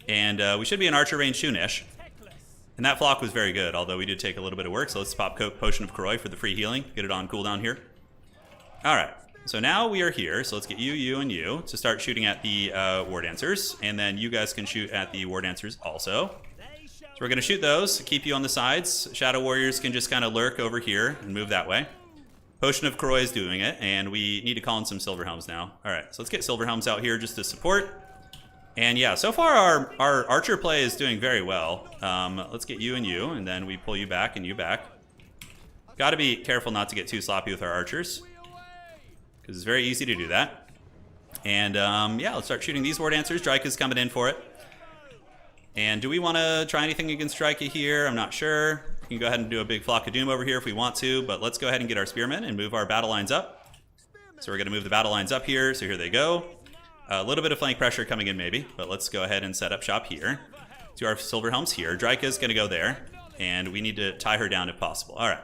And we should be in archer range soonish. And that flock was very good, although we did take a little bit of work. So let's pop Potion of Kroy for the free healing. Get it on cooldown here. All right. So now we are here. So let's get you, and you to start shooting at the War Dancers. And then you guys can shoot at the War Dancers also. So we're going to shoot those, keep you on the sides. Shadow Warriors can just kind of lurk over here and move that way. Potion of Croy is doing it, and we need to call in some Silverhelms now. All right, so let's get Silverhelms out here just to support. And yeah, so far our archer play is doing very well. Let's get you, and then we pull you back and you back. Got to be careful not to get too sloppy with our archers, because it's very easy to do that. And yeah, let's start shooting these War Dancers. Drika's coming in for it. And do we want to try anything against Drika here? I'm not sure. We can go ahead and do a big Flock of Doom over here if we want to, but let's go ahead and get our Spearmen and move our battle lines up. So we're going to move the battle lines up here, so here they go. A little bit of flank pressure coming in maybe, but let's go ahead and set up shop here. Do our Silverhelms here. Drika's going to go there, and we need to tie her down if possible. All right.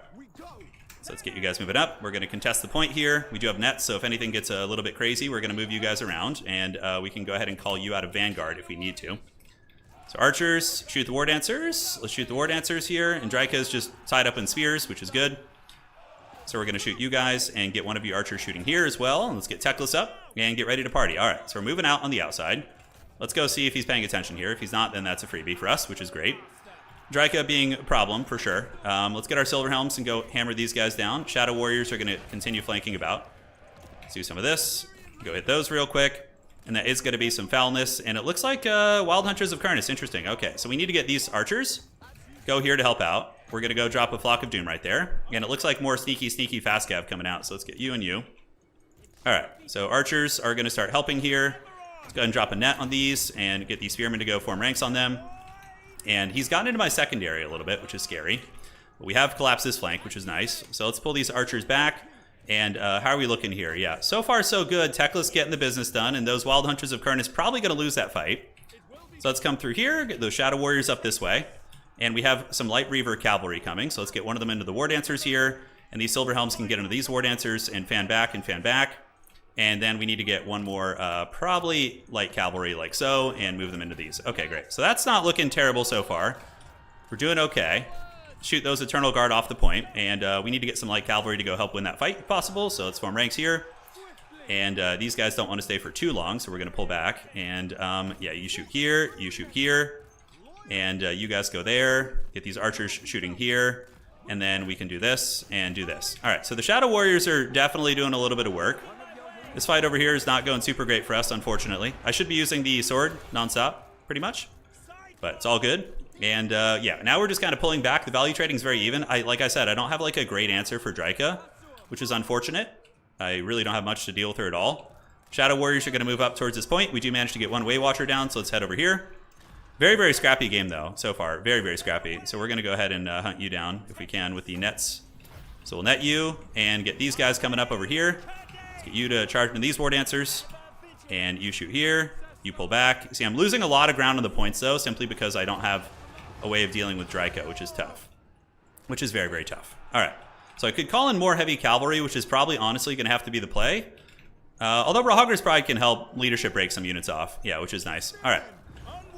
So let's get you guys moving up. We're going to contest the point here. We do have nets, so if anything gets a little bit crazy, we're going to move you guys around, and we can go ahead and call you out of Vanguard if we need to. So archers, shoot the War Dancers. Let's shoot the War Dancers here, and Drika's just tied up in spears, which is good. So we're going to shoot you guys and get one of you archers shooting here as well. And let's get Teclis up and get ready to party. All right, so we're moving out on the outside. Let's go see if he's paying attention here. If he's not, then that's a freebie for us, which is great. Drika being a problem for sure. Let's get our Silverhelms and go hammer these guys down. Shadow Warriors are going to continue flanking about. Let's do some of this. Go hit those real quick. And that is going to be some foulness. And it looks like Wild Hunters of Karnas. Interesting. Okay, so we need to get these archers. Go here to help out. We're going to go drop a Flock of Doom right there. And it looks like more sneaky fast cav coming out. So let's get you and you. All right, so archers are going to start helping here. Let's go ahead and drop a net on these and get these spearmen to go form ranks on them. And he's gotten into my secondary a little bit, which is scary. But we have collapsed this flank, which is nice. So let's pull these archers back. And how are we looking here? Yeah, so far so good. Teclis getting the business done, and those Wild Hunters of Karnas probably going to lose that fight. So let's come through here, get those Shadow Warriors up this way. And we have some Light Reaver Cavalry coming, so let's get one of them into the War Dancers here. And these Silverhelms can get into these War Dancers and fan back and fan back. And then we need to get one more, probably Light Cavalry like so, and move them into these. Okay, great. So that's not looking terrible so far. We're doing okay. Shoot those Eternal Guard off the point, and we need to get some Light Cavalry to go help win that fight if possible, so let's form ranks here. And these guys don't want to stay for too long, so we're going to pull back. And yeah, you shoot here, and you guys go there. Get these archers shooting here, and then we can do this and do this. All right, so the Shadow Warriors are definitely doing a little bit of work. This fight over here is not going super great for us, unfortunately. I should be using the sword nonstop, pretty much, but it's all good. And yeah, now we're just kind of pulling back. The value trading is very even. Like I said, I don't have like a great answer for Drika, which is unfortunate. I really don't have much to deal with her at all. Shadow Warriors are going to move up towards this point. We do manage to get one Waywatcher down, so let's head over here. Very scrappy game though, so far. Very scrappy. So we're going to go ahead and hunt you down if we can with the nets. So we'll net you and get these guys coming up over here. Let's get you to charge into these War Dancers. And you shoot here. You pull back. See, I'm losing a lot of ground on the points though, simply because I don't have a way of dealing with Drika, which is tough. Which is very tough. All right. So I could call in more heavy cavalry, which is probably honestly going to have to be the play. Although Rahagri's Pride can help leadership break some units off. Yeah, which is nice. All right.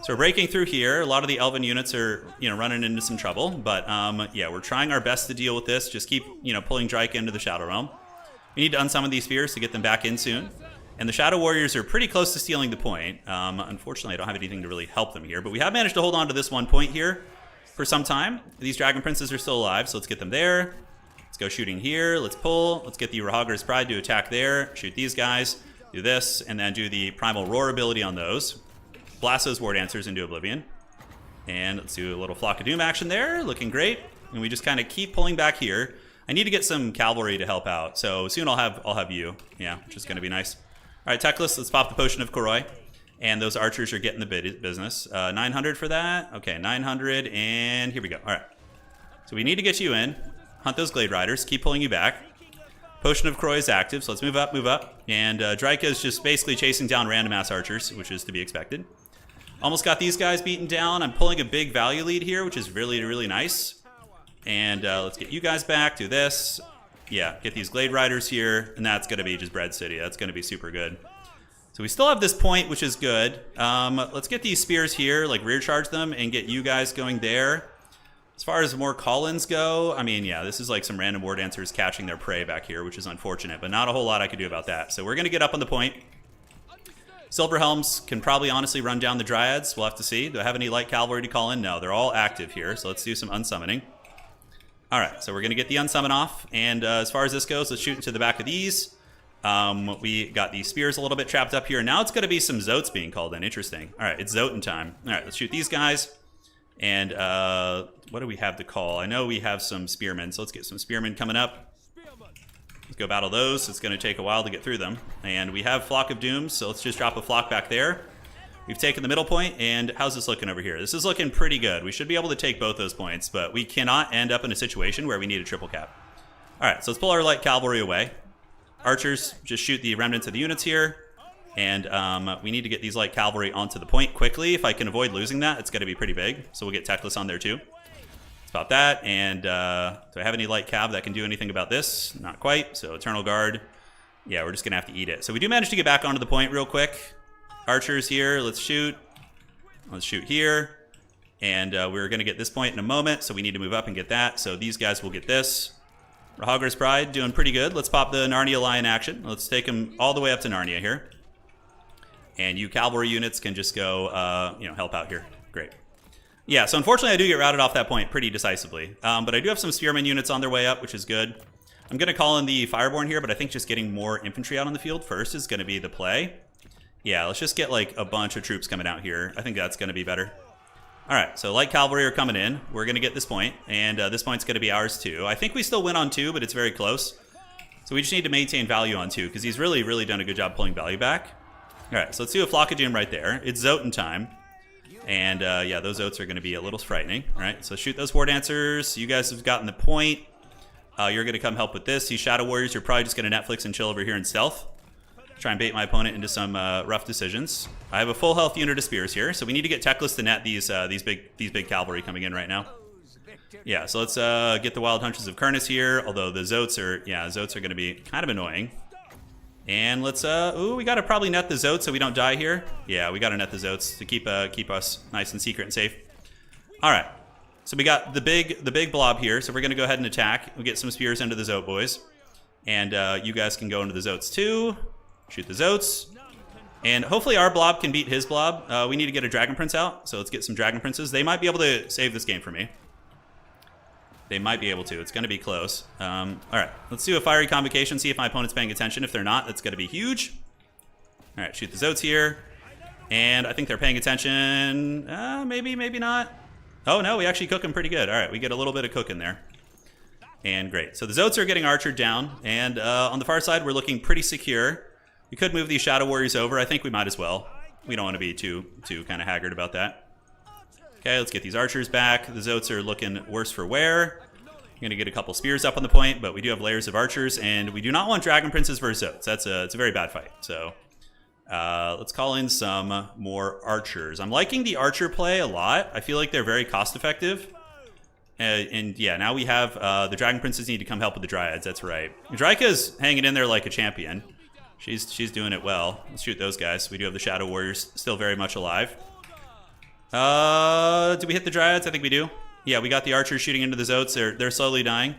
So we're breaking through here. A lot of the Elven units are, running into some trouble. But yeah, we're trying our best to deal with this. Just keep, pulling Drika into the Shadow Realm. We need to unsummon these spheres to get them back in soon. And the Shadow Warriors are pretty close to stealing the point. Unfortunately, I don't have anything to really help them here. But we have managed to hold on to this one point here for some time. These Dragon Princes are still alive, so let's get them there. Let's go shooting here. Let's pull. Let's get the Rahagri's Pride to attack there. Shoot these guys. Do this, and then do the Primal Roar ability on those. Blast those War Dancers into oblivion. And let's do a little Flock of Doom action there. Looking great. And we just kind of keep pulling back here. I need to get some cavalry to help out. So soon I'll have you. Yeah, which is going to be nice. All right, Teclis, let's pop the Potion of Koroi. And those archers are getting the business. 900 for that. Okay, 900, and here we go. All right. So we need to get you in. Hunt those Glade Riders. Keep pulling you back. Potion of Koroi is active, so let's move up. And Drika is just basically chasing down random ass archers, which is to be expected. Almost got these guys beaten down. I'm pulling a big value lead here, which is really nice. And let's get you guys back. Do this. Yeah, get these Glade Riders here, and that's going to be just Bread City. That's going to be super good. So we still have this point, which is good. Let's get these spears here, like rear charge them, and get you guys going there. As far as more call-ins go, I mean, yeah, this is like some random War Dancers catching their prey back here, which is unfortunate, but not a whole lot I could do about that. So we're going to get up on the point. Silverhelms can probably honestly run down the Dryads. We'll have to see. Do I have any light cavalry to call in? No, they're all active here, so let's do some unsummoning. All right, so we're going to get the unsummon off. And as far as this goes, let's shoot into the back of these. We got these spears a little bit trapped up here. Now it's going to be some Zotes being called in. Interesting. All right, it's Zoten time. All right, let's shoot these guys. And what do we have to call? I know we have some spearmen, so let's get some spearmen coming up. Let's go battle those. It's going to take a while to get through them. And we have Flock of Dooms, so let's just drop a flock back there. We've taken the middle point, and how's this looking over here? This is looking pretty good. We should be able to take both those points, but we cannot end up in a situation where we need a triple cap. All right, so let's pull our light cavalry away. Archers, just shoot the remnants of the units here. And we need to get these light cavalry onto the point quickly. If I can avoid losing that, it's going to be pretty big. So we'll get Techless on there too. Let's pop that. And do I have any light cav that can do anything about this? Not quite. So Eternal Guard. Yeah, we're just going to have to eat it. So we do manage to get back onto the point real quick. Archers here. Let's shoot. Let's shoot here. And we're going to get this point in a moment. So we need to move up and get that. So these guys will get this. Rahagir's Pride doing pretty good. Let's pop the Narnia Lion action. Let's take him all the way up to Narnia here. And you cavalry units can just go, help out here. Great. Yeah, so unfortunately I do get routed off that point pretty decisively. But I do have some spearman units on their way up, which is good. I'm going to call in the Fireborn here, but I think just getting more infantry out on the field first is going to be the play. Yeah, let's just get like a bunch of troops coming out here. I think that's going to be better. All right, so light cavalry are coming in. We're going to get this point, and this point's going to be ours too. I think we still win on 2, but it's very close. So we just need to maintain value on 2, because he's really, really done a good job pulling value back. All right, so let's do a Flock of Doom right there. It's Zoten time. And yeah, those Zotes are going to be a little frightening. All right, so shoot those War Dancers. You guys have gotten the point. You're going to come help with this. These Shadow Warriors, you're probably just going to Netflix and chill over here in stealth. Try and bait my opponent into some rough decisions. I have a full health unit of spears here, so we need to get Techless to net these big cavalry coming in right now. Yeah, so let's get the Wild Hunters of Kurnus here, although the Zotes are going to be kind of annoying. And let's, we got to probably net the Zotes so we don't die here. Yeah, we got to net the Zotes to keep us nice and secret and safe. All right, so we got the big blob here, so we're going to go ahead and attack. We'll get some spears into the Zote boys. And you guys can go into the Zotes too. Shoot the Zotes. And hopefully our blob can beat his blob. We need to get a Dragon Prince out, so let's get some Dragon Princes. They might be able to save this game for me. They might be able to. It's going to be close. All right, let's do a Fiery Convocation, see if my opponent's paying attention. If they're not, that's going to be huge. All right, shoot the Zotes here. And I think they're paying attention. Maybe, maybe not. Oh, no, we actually cook them pretty good. All right, we get a little bit of cook in there. And great. So the Zotes are getting archered down. And on the far side, we're looking pretty secure. We could move these Shadow Warriors over. I think we might as well. We don't want to be too kind of haggard about that. Okay, let's get these archers back. The Zotes are looking worse for wear. I'm going to get a couple spears up on the point, but we do have layers of archers, and we do not want Dragon Princes versus Zotes. It's a very bad fight. So let's call in some more archers. I'm liking the archer play a lot. I feel like they're very cost-effective. And yeah, now we have the Dragon Princes need to come help with the Dryads. That's right. Draika's hanging in there like a champion. She's doing it well. Let's shoot those guys. We do have the Shadow Warriors still very much alive. Do we hit the Dryads? I think we do. Yeah, we got the archers shooting into the Zotes. They're slowly dying.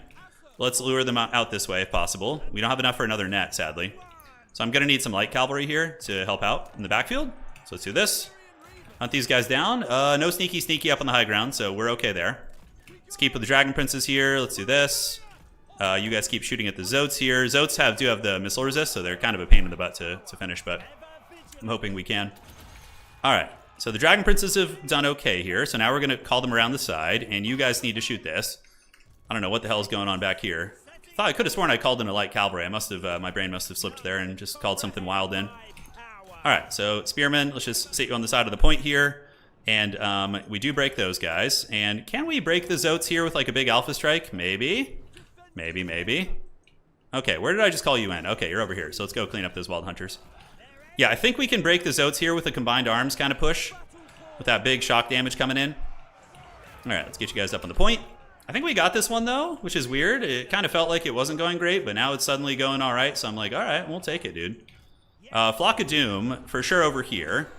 Let's lure them out this way if possible. We don't have enough for another net, sadly. So I'm going to need some light cavalry here to help out in the backfield. So let's do this. Hunt these guys down. No sneaky up on the high ground, so we're okay there. Let's keep with the Dragon Princes here. Let's do this. You guys keep shooting at the Zotes here. Zotes do have the missile resist, so they're kind of a pain in the butt to finish, but I'm hoping we can. All right, so the Dragon Princes have done okay here, so now we're going to call them around the side, and you guys need to shoot this. I don't know what the hell is going on back here. I could have sworn I called in a light cavalry. I must have, my brain must have slipped there and just called something wild in. All right, so Spearmen, let's just sit you on the side of the point here. And we do break those guys. And can we break the Zotes here with like a big Alpha Strike? Maybe. Maybe. Okay, where did I just call you in? Okay, you're over here. So let's go clean up those Wild Hunters. Yeah, I think we can break the Zotes here with a combined arms kind of push. With that big shock damage coming in. All right, let's get you guys up on the point. I think we got this one, though, which is weird. It kind of felt like it wasn't going great, but now it's suddenly going all right. So I'm like, all right, we'll take it, dude. Flock of Doom, for sure over here.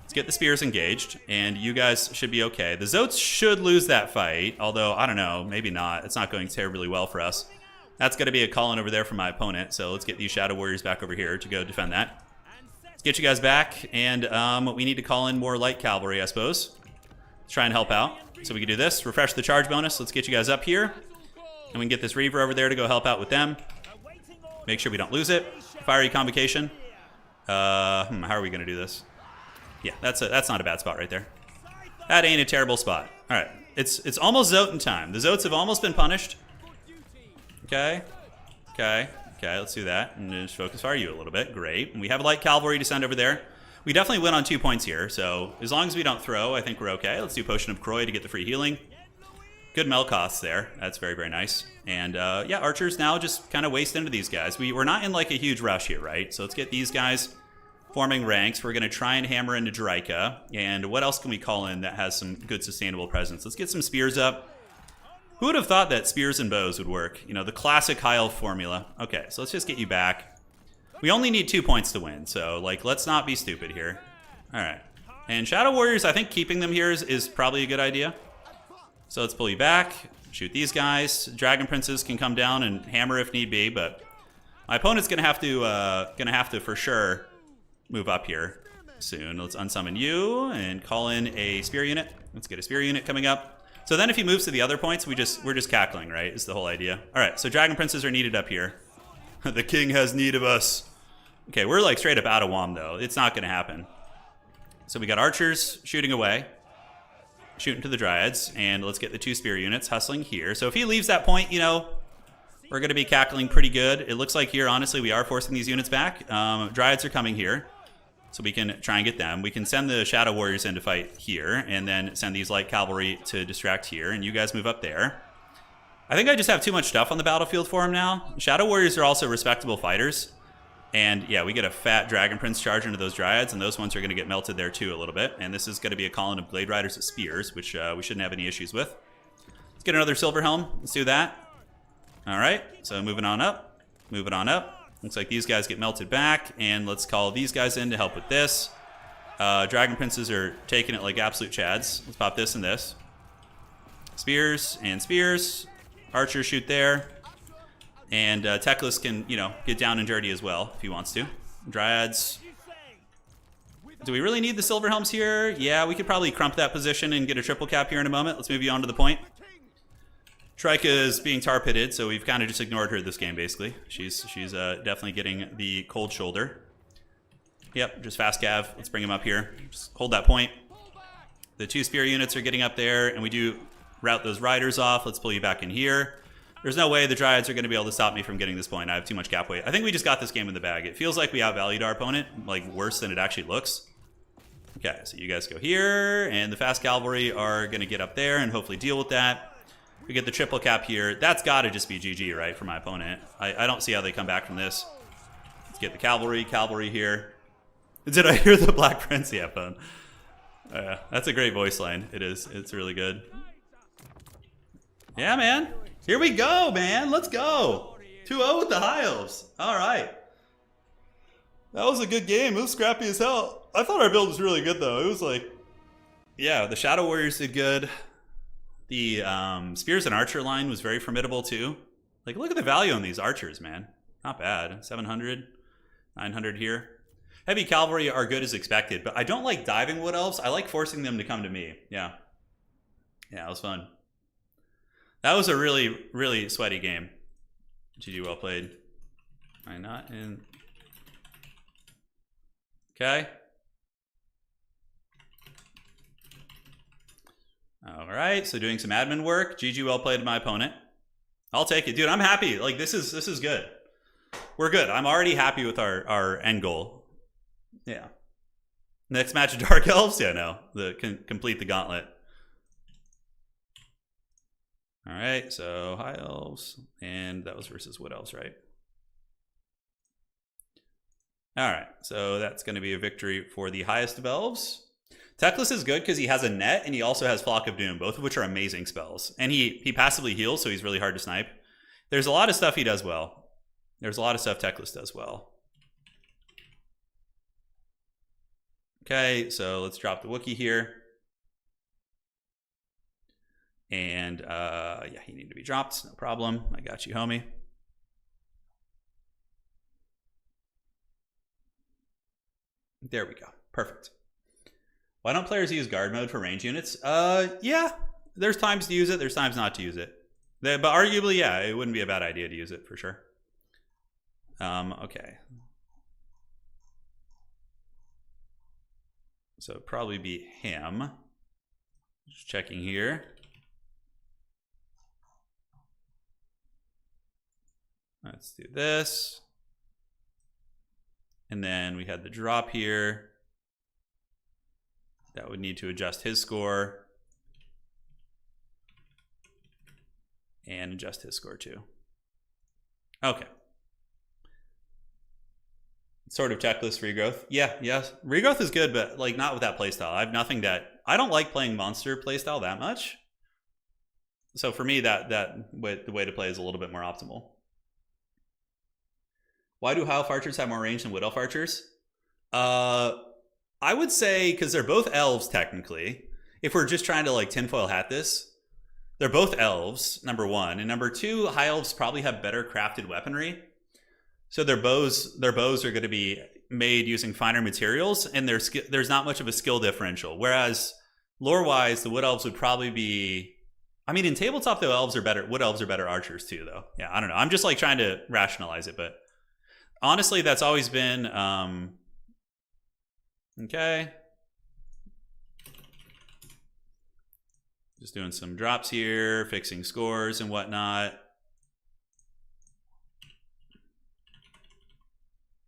Let's get the spears engaged, and you guys should be okay. The Zotes should lose that fight, although, I don't know, maybe not. It's not going terribly well for us. That's going to be a call-in over there from my opponent, so let's get these Shadow Warriors back over here to go defend that. Let's get you guys back, and we need to call in more light cavalry, I suppose. Let's try and help out. So we can do this. Refresh the charge bonus. Let's get you guys up here. And we can get this Reaver over there to go help out with them. Make sure we don't lose it. Fiery Convocation. How are we going to do this? Yeah, that's not a bad spot right there. That ain't a terrible spot. All right. It's almost Zoten time. The Zotes have almost been punished. Okay. Okay. Okay, let's do that. And just focus fire you a little bit. Great. And we have a light cavalry to send over there. We definitely win on 2 points here. So as long as we don't throw, I think we're okay. Let's do Potion of Croy to get the free healing. Good mel costs there. That's very, very nice. And yeah, archers now just kind of waste into these guys. We're not in like a huge rush here, right? So let's get these guys forming ranks. We're going to try and hammer into Jaraika. And what else can we call in that has some good sustainable presence? Let's get some spears up. Who would have thought that spears and bows would work? You know, the classic high elf formula. Okay, so let's just get you back. We only need 2 points to win, so like let's not be stupid here. All right. And Shadow Warriors, I think keeping them here is probably a good idea. So let's pull you back, shoot these guys. Dragon Princes can come down and hammer if need be, but my opponent's gonna have to for sure move up here soon. Let's unsummon you and call in a spear unit. Let's get a spear unit coming up. So then if he moves to the other points, we're just cackling, right? Is the whole idea. All right, so Dragon Princes are needed up here. The king has need of us. Okay, we're like straight up out of WOM though. It's not gonna happen. So we got archers shooting away, shooting to the Dryads, and let's get the 2 spear units hustling here. So if he leaves that point, you know, we're gonna be cackling pretty good. It looks like here, honestly, we are forcing these units back. Dryads are coming here. So we can try and get them. We can send the Shadow Warriors in to fight here, and then send these light cavalry to distract here, and you guys move up there. I think I just have too much stuff on the battlefield for him now. Shadow Warriors are also respectable fighters. And yeah, we get a fat Dragon Prince charge into those Dryads, and those ones are going to get melted there too a little bit. And this is going to be a column of Blade Riders with Spears, which we shouldn't have any issues with. Let's get another Silver Helm. Let's do that. All right, so moving on up. Moving on up. Looks like these guys get melted back, and let's call these guys in to help with this. Dragon Princes are taking it like absolute chads. Let's pop this and this. Spears and spears. Archers shoot there. And Teclis can, you know, get down and dirty as well if he wants to. Dryads. Do we really need the Silver Helms here? Yeah, we could probably crump that position and get a triple cap here in a moment. Let's move you on to the point. Trika is being tar pitted, so we've kind of just ignored her this game, basically. She's definitely getting the cold shoulder. Yep, just fast cav. Let's bring him up here. Just hold that point. The 2 spear units are getting up there, and we do route those riders off. Let's pull you back in here. There's no way the Dryads are going to be able to stop me from getting this point. I have too much cap weight. I think we just got this game in the bag. It feels like we outvalued our opponent, like worse than it actually looks. Okay, so you guys go here, and the fast cavalry are going to get up there and hopefully deal with that. We get the triple cap here. That's got to just be GG, right, for my opponent. I don't see how they come back from this. Let's get the cavalry here. Did I hear the Black Prince? Yeah, phone. That's a great voice line. It is. It's really good. Yeah, man. Here we go, man. Let's go. 2-0 with the High Elves. All right. That was a good game. It was scrappy as hell. I thought our build was really good, though. It was like, yeah, the Shadow Warriors did good. The Spears and Archer line was very formidable, too. Like, look at the value on these archers, man. Not bad. 700, 900 here. Heavy cavalry are good as expected, but I don't like diving Wood Elves. I like forcing them to come to me. Yeah. Yeah, it was fun. That was a really, really sweaty game. GG, well played. Am I not in? Okay. All right, so doing some admin work. GG, well played to my opponent. I'll take it. Dude, I'm happy. Like, this is good. We're good. I'm already happy with our end goal. Yeah. Next match of Dark Elves? Yeah, no. Complete the gauntlet. All right, so High Elves, and that was versus Wood Elves, right? All right, so that's going to be a victory for the highest of Elves. Teclis is good because he has a net, and he also has Flock of Doom, both of which are amazing spells. And he passively heals, so he's really hard to snipe. There's a lot of stuff he does well. There's a lot of stuff Teclis does well. Okay, so let's drop the Wookiee here. And yeah, he needed to be dropped, no problem. I got you, homie. There we go, perfect. Why don't players use guard mode for range units? Yeah, there's times to use it, there's times not to use it. But arguably, yeah, it wouldn't be a bad idea to use it for sure. Okay. So it'd probably be him. Just checking here. Let's do this. And then we had the drop here. That would need to adjust his score. And adjust his score too. Okay. Sort of checklist regrowth. Yeah, yes. Regrowth is good, but like not with that playstyle. I have nothing that I don't like playing monster playstyle that much. So for me, the way to play is a little bit more optimal. Why do High Elf archers have more range than Wood Elf archers? I would say because they're both elves technically. If we're just trying to like tinfoil hat this, they're both elves, number one, and number two, High Elves probably have better crafted weaponry. So their bows are going to be made using finer materials, and there's not much of a skill differential. Whereas lore-wise, the Wood Elves would probably be. I mean, in tabletop, though, Wood Elves are better archers too, though. Yeah, I don't know. I'm just like trying to rationalize it, but honestly, that's always been okay. Just doing some drops here, fixing scores and whatnot.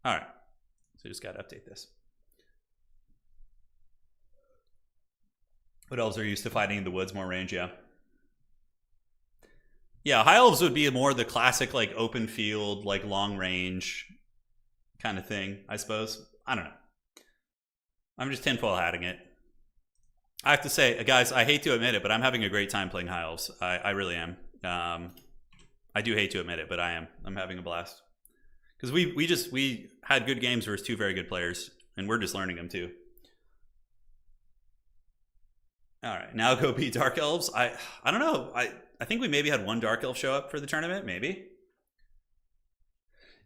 All right, so just got to update this. What elves are used to fighting in the woods, more range, yeah. Yeah, High Elves would be more the classic like open field, like long range kind of thing, I suppose. I don't know. I'm just tinfoil hatting it. I have to say, guys, I hate to admit it, but I'm having a great time playing High Elves. I really am. I do hate to admit it, but I am. I'm having a blast. Because we had good games versus two very good players, and we're just learning them too. All right, now go beat Dark Elves. I don't know. I think we maybe had one Dark Elf show up for the tournament, maybe.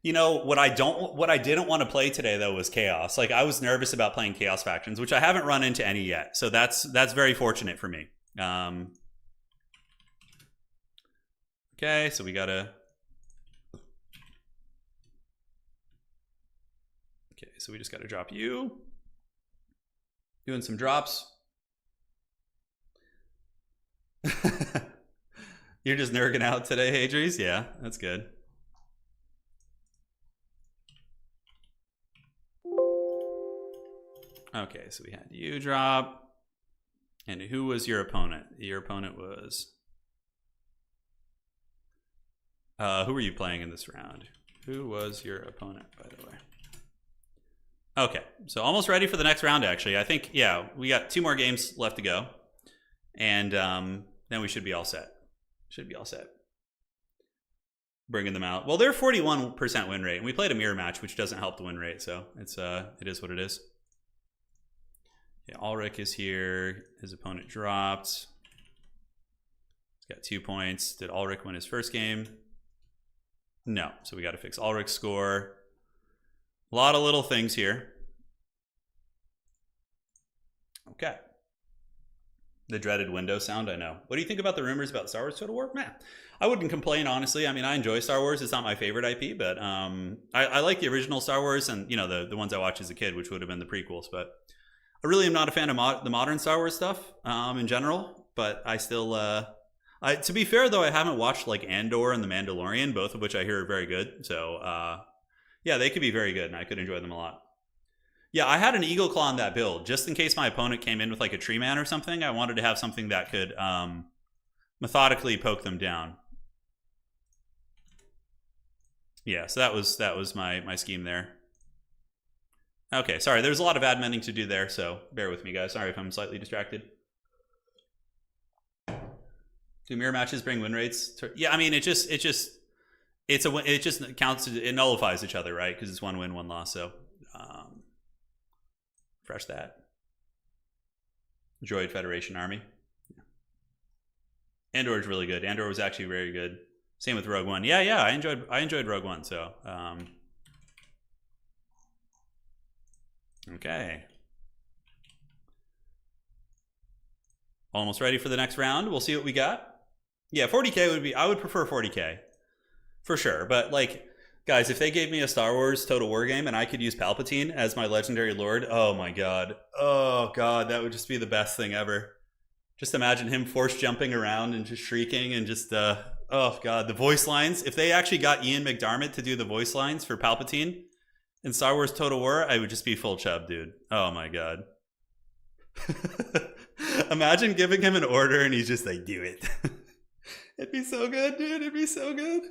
You know what I didn't want to play today though was Chaos. Like I was nervous about playing Chaos factions, which I haven't run into any yet. So that's very fortunate for me. Okay, so we gotta. Okay, so we just gotta drop you. Doing some drops. You're just nerding out today, Hadries? Yeah, that's good. Okay, so we had you drop. And who was your opponent? Your opponent was... who were you playing in this round? Who was your opponent, by the way? Okay, so almost ready for the next round, actually. I think, yeah, we got 2 more games left to go. And then we should be all set. Should be all set. Bringing them out. Well, they're 41% win rate, and we played a mirror match, which doesn't help the win rate, so it is what it is. Yeah, Ulrich is here. His opponent dropped. He's got 2 points. Did Ulrich win his first game? No. So we got to fix Ulrich's score. A lot of little things here. Okay. The dreaded window sound, I know. What do you think about the rumors about Star Wars Total War? Man, I wouldn't complain, honestly. I mean, I enjoy Star Wars. It's not my favorite IP, but I like the original Star Wars and, you know, the ones I watched as a kid, which would have been the prequels. But I really am not a fan of the modern Star Wars stuff in general. But I still, to be fair, though, I haven't watched like Andor and The Mandalorian, both of which I hear are very good. So, yeah, they could be very good, and I could enjoy them a lot. Yeah, I had an Eagle Claw in that build. Just in case my opponent came in with like a Tree Man or something, I wanted to have something that could methodically poke them down. Yeah, so that was my scheme there. Okay, sorry, there's a lot of adminning to do there, so bear with me, guys. Sorry if I'm slightly distracted. Do mirror matches bring win rates? Yeah, I mean, it just counts. It nullifies each other, right? Because it's 1 win, 1 loss. So, refresh that. Droid Federation Army. Yeah. Andor is really good. Andor was actually very good. Same with Rogue One. Yeah, I enjoyed Rogue One. So, okay. Almost ready for the next round. We'll see what we got. Yeah, 40K would be, I would prefer 40K. For sure. But like, guys, if they gave me a Star Wars Total War game and I could use Palpatine as my legendary lord, oh my god. Oh god, that would just be the best thing ever. Just imagine him force jumping around and just shrieking and just, oh god, the voice lines. If they actually got Ian McDiarmid to do the voice lines for Palpatine in Star Wars Total War, I would just be full chub, dude. Oh my god. Imagine giving him an order and he's just like, do it. It'd be so good, dude. It'd be so good.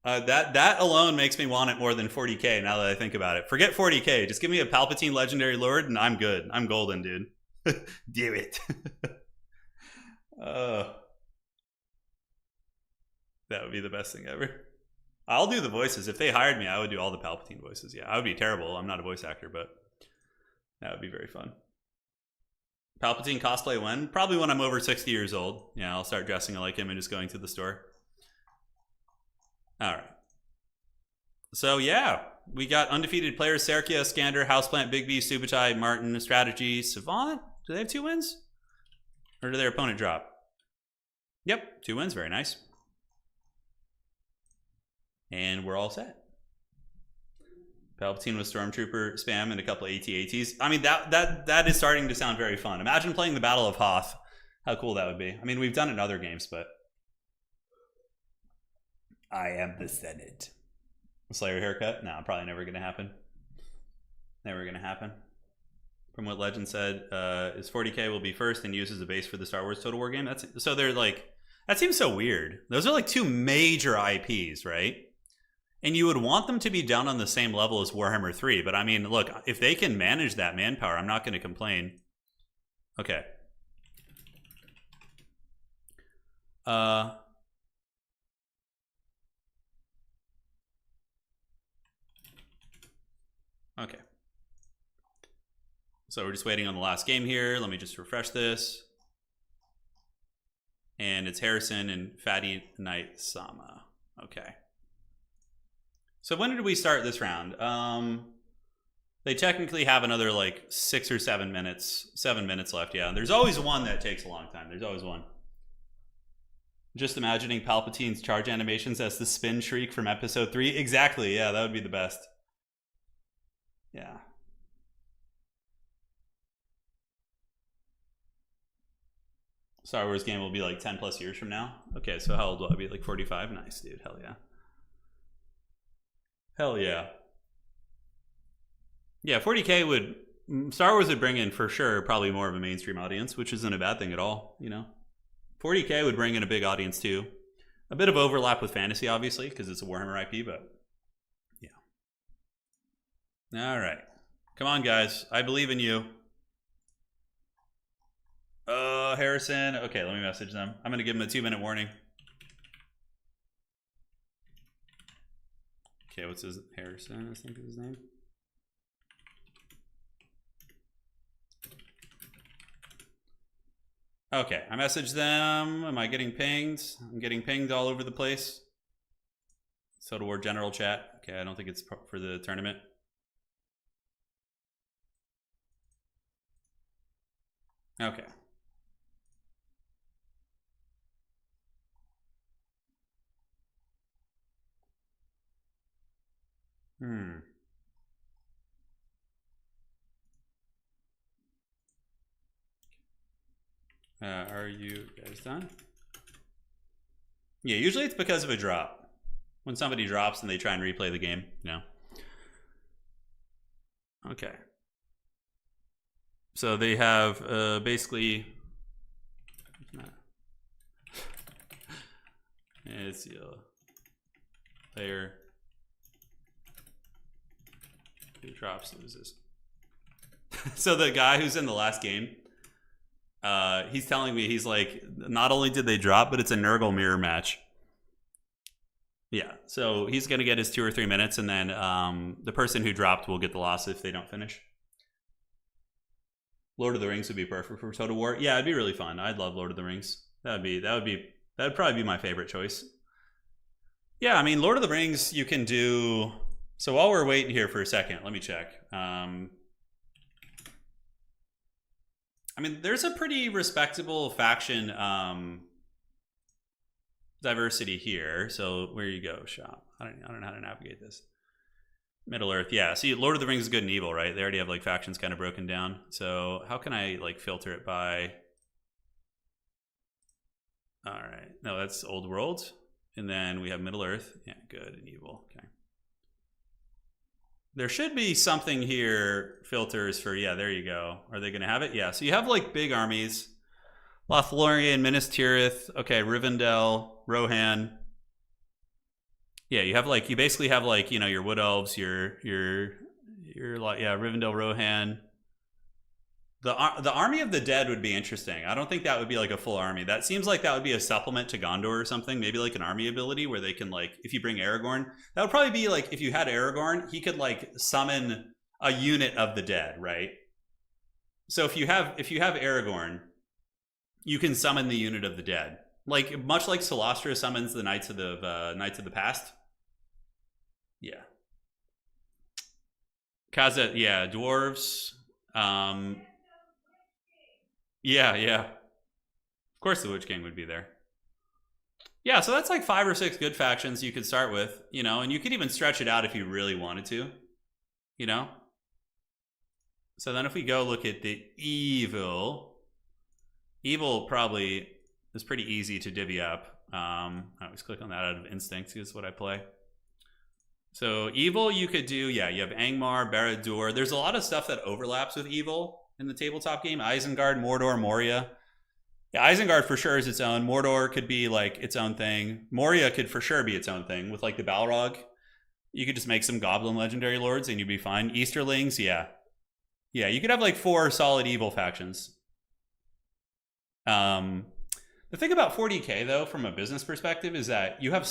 That alone makes me want it more than 40K now that I think about it. Forget 40K. Just give me a Palpatine Legendary Lord and I'm good. I'm golden, dude. Do it. That would be the best thing ever. I'll do the voices. If they hired me, I would do all the Palpatine voices. Yeah, I would be terrible. I'm not a voice actor, but that would be very fun. Palpatine cosplay when? Probably when I'm over 60 years old. Yeah, I'll start dressing like him and just going to the store. All right. So yeah, we got undefeated players: Serkia, Skander, Houseplant, Big B, Subutai, Martin, Strategy, Savant. Do they have 2 wins? Or did their opponent drop? Yep, 2 wins. Very nice. And we're all set. Palpatine with Stormtrooper spam and a couple of AT-ATs. I mean, that is starting to sound very fun. Imagine playing the Battle of Hoth. How cool that would be. I mean, we've done it in other games, but I am the Senate. Slayer haircut? No, probably never going to happen. Never going to happen. From what Legend said, is 40K will be first and used as a base for the Star Wars Total War game. So they're like, that seems so weird. Those are like 2 major IPs, right? And you would want them to be down on the same level as Warhammer 3. But I mean, look, if they can manage that manpower, I'm not going to complain. Okay. Okay. So we're just waiting on the last game here. Let me just refresh this. And it's Harrison and Fatty Knight Sama. Okay. So when did we start this round? They technically have another like 6 or 7 minutes. 7 minutes left, yeah. There's always one that takes a long time. There's always one. Just imagining Palpatine's charge animations as the spin shriek from episode 3. Exactly, yeah, that would be the best. Yeah. Star Wars game will be like 10 plus years from now. Okay, so how old will I be? Like 45? Nice, dude. Hell yeah. Hell yeah. Yeah, 40K would... Star Wars would bring in, for sure, probably more of a mainstream audience, which isn't a bad thing at all, you know? 40K would bring in a big audience, too. A bit of overlap with fantasy, obviously, because it's a Warhammer IP, but... Yeah. All right. Come on, guys. I believe in you. Harrison. Okay, let me message them. I'm going to give them a 2-minute warning. Okay, what's his... Harrison, I think is his name. Okay, I messaged them. Am I getting pinged? I'm getting pinged all over the place. Total War General Chat. Okay, I don't think it's for the tournament. Okay. Are you guys done? Yeah, usually it's because of a drop. When somebody drops and they try and replay the game, you know. Okay. So they have basically... It's player who drops loses. So the guy who's in the last game, he's telling me, he's like, not only did they drop, but it's a Nurgle mirror match. Yeah, so he's going to get his 2 or 3 minutes, and then the person who dropped will get the loss if they don't finish. Lord of the Rings would be perfect for Total War. Yeah, it'd be really fun. I'd love Lord of the Rings. That would probably be my favorite choice. Yeah, I mean, Lord of the Rings, you can do... So while we're waiting here for a second, let me check. I mean, there's a pretty respectable faction diversity here. So where you go, shop? I don't know how to navigate this. Middle Earth, yeah. See, Lord of the Rings is good and evil, right? They already have like factions kind of broken down. So how can I like filter it by? All right, no, that's Old World, and then we have Middle Earth. Yeah, good and evil. Okay. There should be something here, filters for, yeah, there you go. Are they going to have it? Yeah, so you have like big armies. Lothlorien, Minas Tirith, okay, Rivendell, Rohan. Yeah, you have like, you basically have like, you know, your Wood Elves, your like, yeah, Rivendell, Rohan. The Army of the Dead would be interesting. I don't think that would be like a full army. That seems like that would be a supplement to Gondor or something. Maybe like an army ability where they can like, if you bring Aragorn, that would probably be like, if you had Aragorn, he could like summon a unit of the dead, right? So if you have Aragorn, you can summon the unit of the dead, like much like Solostra summons the Knights of the Past. Yeah. Kaza, yeah, dwarves. Yeah, yeah. Of course the Witch King would be there. Yeah, so that's like 5 or 6 good factions you could start with, you know, and you could even stretch it out if you really wanted to, you know? So then if we go look at the evil probably is pretty easy to divvy up. I always click on that out of instinct, is what I play. So evil you could do, yeah, you have Angmar, Barad-dûr. There's a lot of stuff that overlaps with evil in the tabletop game. Isengard, Mordor, Moria. Yeah, Isengard for sure is its own. Mordor could be like its own thing. Moria could for sure be its own thing with like the Balrog. You could just make some goblin legendary lords and you'd be fine. Easterlings, yeah. Yeah, you could have like 4 solid evil factions. The thing about 40K though, from a business perspective, is that you have,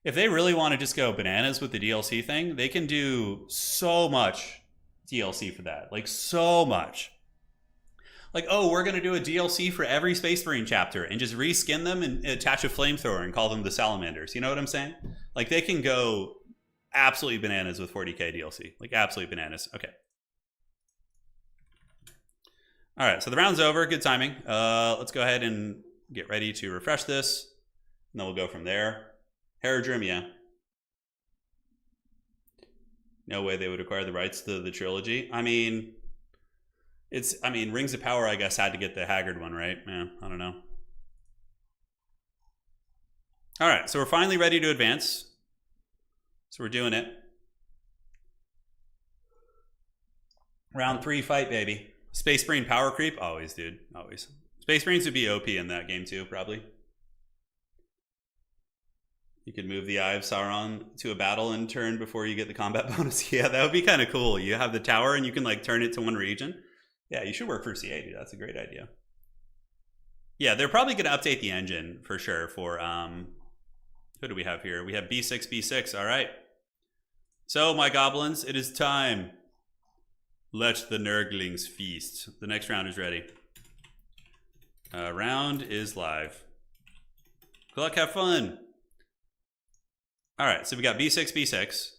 if they really want to just go bananas with the DLC thing, they can do so much DLC for that. Like so much. Like, oh, we're going to do a DLC for every Space Marine chapter and just reskin them and attach a flamethrower and call them the Salamanders. You know what I'm saying? Like, they can go absolutely bananas with 40K DLC. Like, absolutely bananas. Okay. All right, so the round's over. Good timing. Let's go ahead and get ready to refresh this. And then we'll go from there. Haradrim, yeah. No way they would acquire the rights to the trilogy. I mean... Rings of Power, I guess, had to get the Haggard one, right? Yeah, I don't know. All right, so we're finally ready to advance. So we're doing it. Round 3 fight, baby. Space Marine power creep? Always, dude. Always. Space Marines would be OP in that game, too, probably. You could move the Eye of Sauron to a battle in turn before you get the combat bonus. Yeah, that would be kind of cool. You have the tower and you can, like, turn it to one region. Yeah, you should work for CA, dude. That's a great idea. Yeah, they're probably going to update the engine for sure for, who do we have here? We have B6, B6. All right. So, my goblins, it is time. Let the Nurglings feast. The next round is ready. Round is live. Good luck, have fun. All right, so we got B6, B6.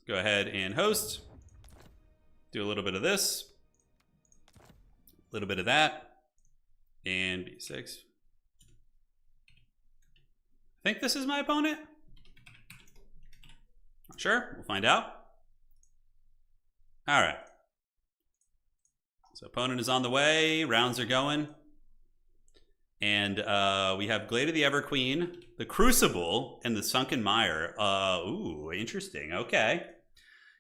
Go ahead and host. Do a little bit of this, a little bit of that, and B6. I think this is my opponent. Not sure, we'll find out. All right. So opponent is on the way, rounds are going. And we have Glade of the Everqueen, the Crucible, and the Sunken Mire. Ooh, interesting, okay.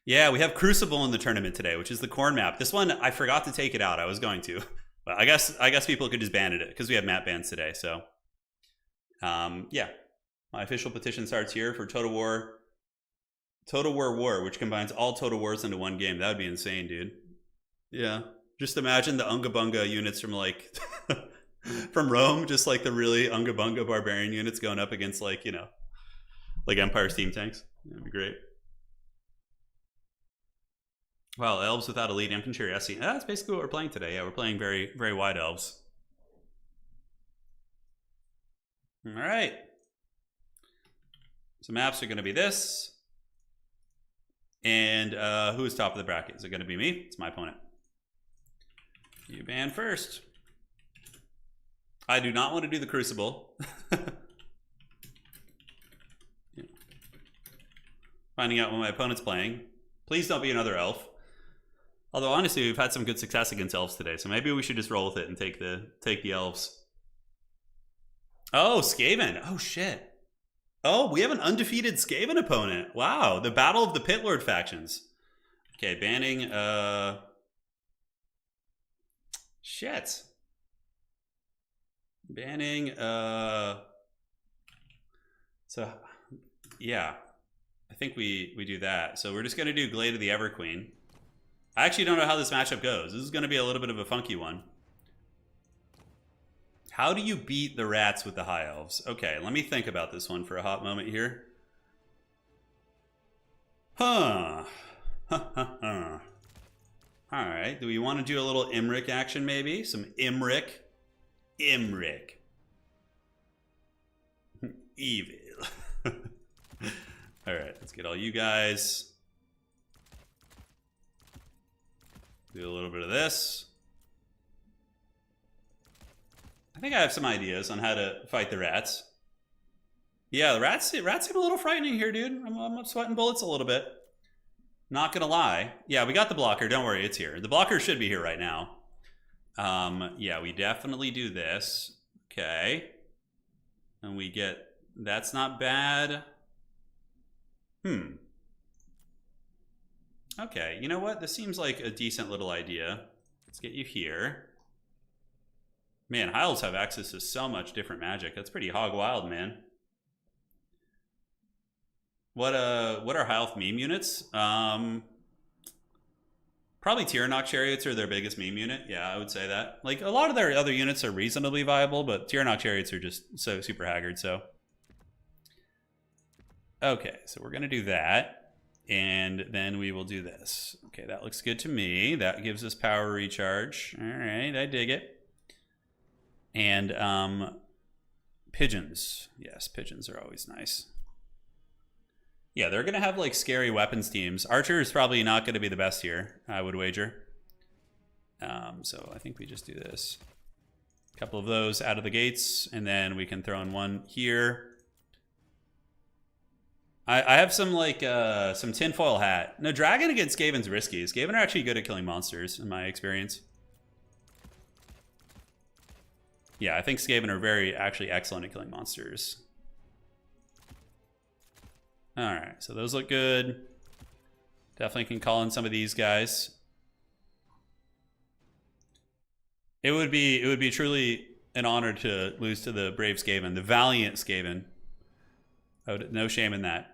Yeah, we have Crucible in the tournament today, which is the corn map. This one, I forgot to take it out. I was going to. But I guess people could just ban it because we have map bans today. So, yeah. My official petition starts here for Total War War, which combines all Total Wars into one game. That would be insane, dude. Yeah. Just imagine the Unga Bunga units from, like, from Rome. Just, like, the really Unga Bunga barbarian units going up against, like, you know, like Empire steam tanks. That'd be great. Well, elves without elite infantry. I see. That's basically what we're playing today. Yeah, we're playing very, very wide elves. All right. So maps are going to be this. And who's top of the bracket? Is it going to be me? It's my opponent. You ban first. I do not want to do the Crucible. Yeah. Finding out what my opponent's playing. Please don't be another elf. Although honestly, we've had some good success against elves today, so maybe we should just roll with it and take the elves. Oh, Skaven. Oh shit. Oh, we have an undefeated Skaven opponent. Wow, the Battle of the Pit Lord factions. Okay, banning shit. Banning so yeah. I think we do that. So we're just gonna do Glade of the Everqueen. I actually don't know how this matchup goes. This is gonna be a little bit of a funky one. How do you beat the rats with the High Elves? Okay, let me think about this one for a hot moment here. Huh. Alright, do we want to do a little Imric action maybe? Some Imric. Imric. Evil. Alright, let's get all you guys. Do a little bit of this. I think I have some ideas on how to fight the rats. Yeah, the rats seem a little frightening here, dude. I'm sweating bullets a little bit. Not gonna lie. Yeah, we got the blocker. Don't worry, it's here. The blocker should be here right now. Yeah, we definitely do this. Okay. And we get... That's not bad. Okay, you know what? This seems like a decent little idea. Let's get you here. Man, High Elves have access to so much different magic. That's pretty hog wild, man. What are High Elf meme units? Probably Tyrannoc Chariots are their biggest meme unit. Yeah, I would say that. Like, a lot of their other units are reasonably viable, but Tyrannoc Chariots are just so super haggard, so. Okay, so we're gonna do that. And then we will do this. Okay, that looks good to me. That gives us power recharge. All right, I dig it. And pigeons. Yes, pigeons are always nice. Yeah, they're going to have like scary weapons teams. Archer is probably not going to be the best here, I would wager. So I think we just do this. A couple of those out of the gates, and then we can throw in one here. I have some like some tinfoil hat. No, dragon against Skaven's risky. Skaven are actually good at killing monsters in my experience. Yeah, I think Skaven are actually excellent at killing monsters. Alright, so those look good. Definitely can call in some of these guys. It would be truly an honor to lose to the brave Skaven, the valiant Skaven. No shame in that.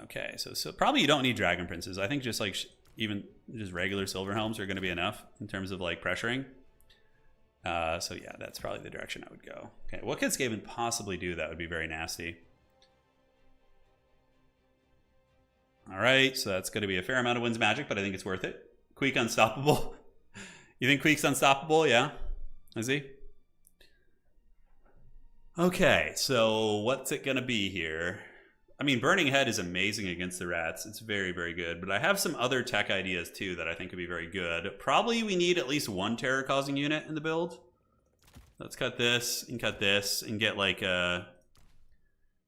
Okay, so probably you don't need Dragon Princes. I think just like even just regular Silver Helms are going to be enough in terms of like pressuring. So yeah, that's probably the direction I would go. Okay, what could Skaven possibly do that would be very nasty? All right, so that's going to be a fair amount of Wind's Magic, but I think it's worth it. Queek Unstoppable. You think Queek's unstoppable? Yeah. Is he? Okay, so what's it going to be here? I mean, Burning Head is amazing against the rats. It's very, very good. But I have some other tech ideas, too, that I think would be very good. Probably we need at least one terror-causing unit in the build. Let's cut this and get, like, a...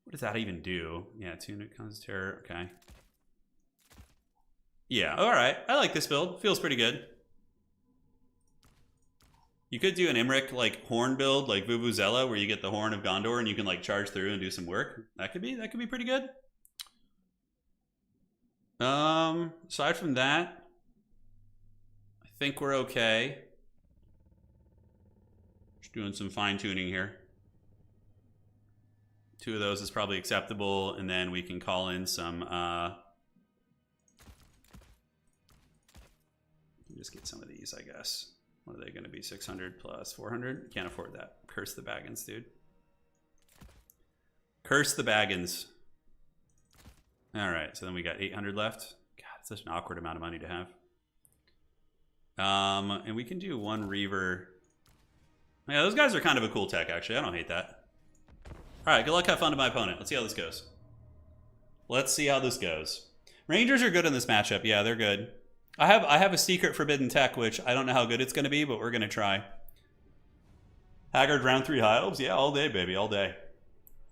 What does that even do? Yeah, unit causes terror. Okay. Yeah, all right. I like this build. Feels pretty good. You could do an Imric, like, horn build, like Vuvuzela, where you get the Horn of Gondor and you can, like, charge through and do some work. That could be pretty good. Aside from that, I think we're okay. Just doing some fine-tuning here. 2 of those is probably acceptable, and then we can call in some, just get some of these, I guess. What are they going to be? 600 plus 400? Can't afford that. Curse the Baggins, dude. Curse the Baggins. All right, so then we got 800 left. God, it's such an awkward amount of money to have. And we can do 1 Reaver. Yeah, those guys are kind of a cool tech, actually. I don't hate that. All right, good luck, have fun to my opponent. Let's see how this goes. Let's see how this goes. Rangers are good in this matchup. Yeah, they're good. I have a secret forbidden tech, which I don't know how good it's going to be, but we're going to try. Haggard round 3 High Elves? Yeah, all day, baby, all day.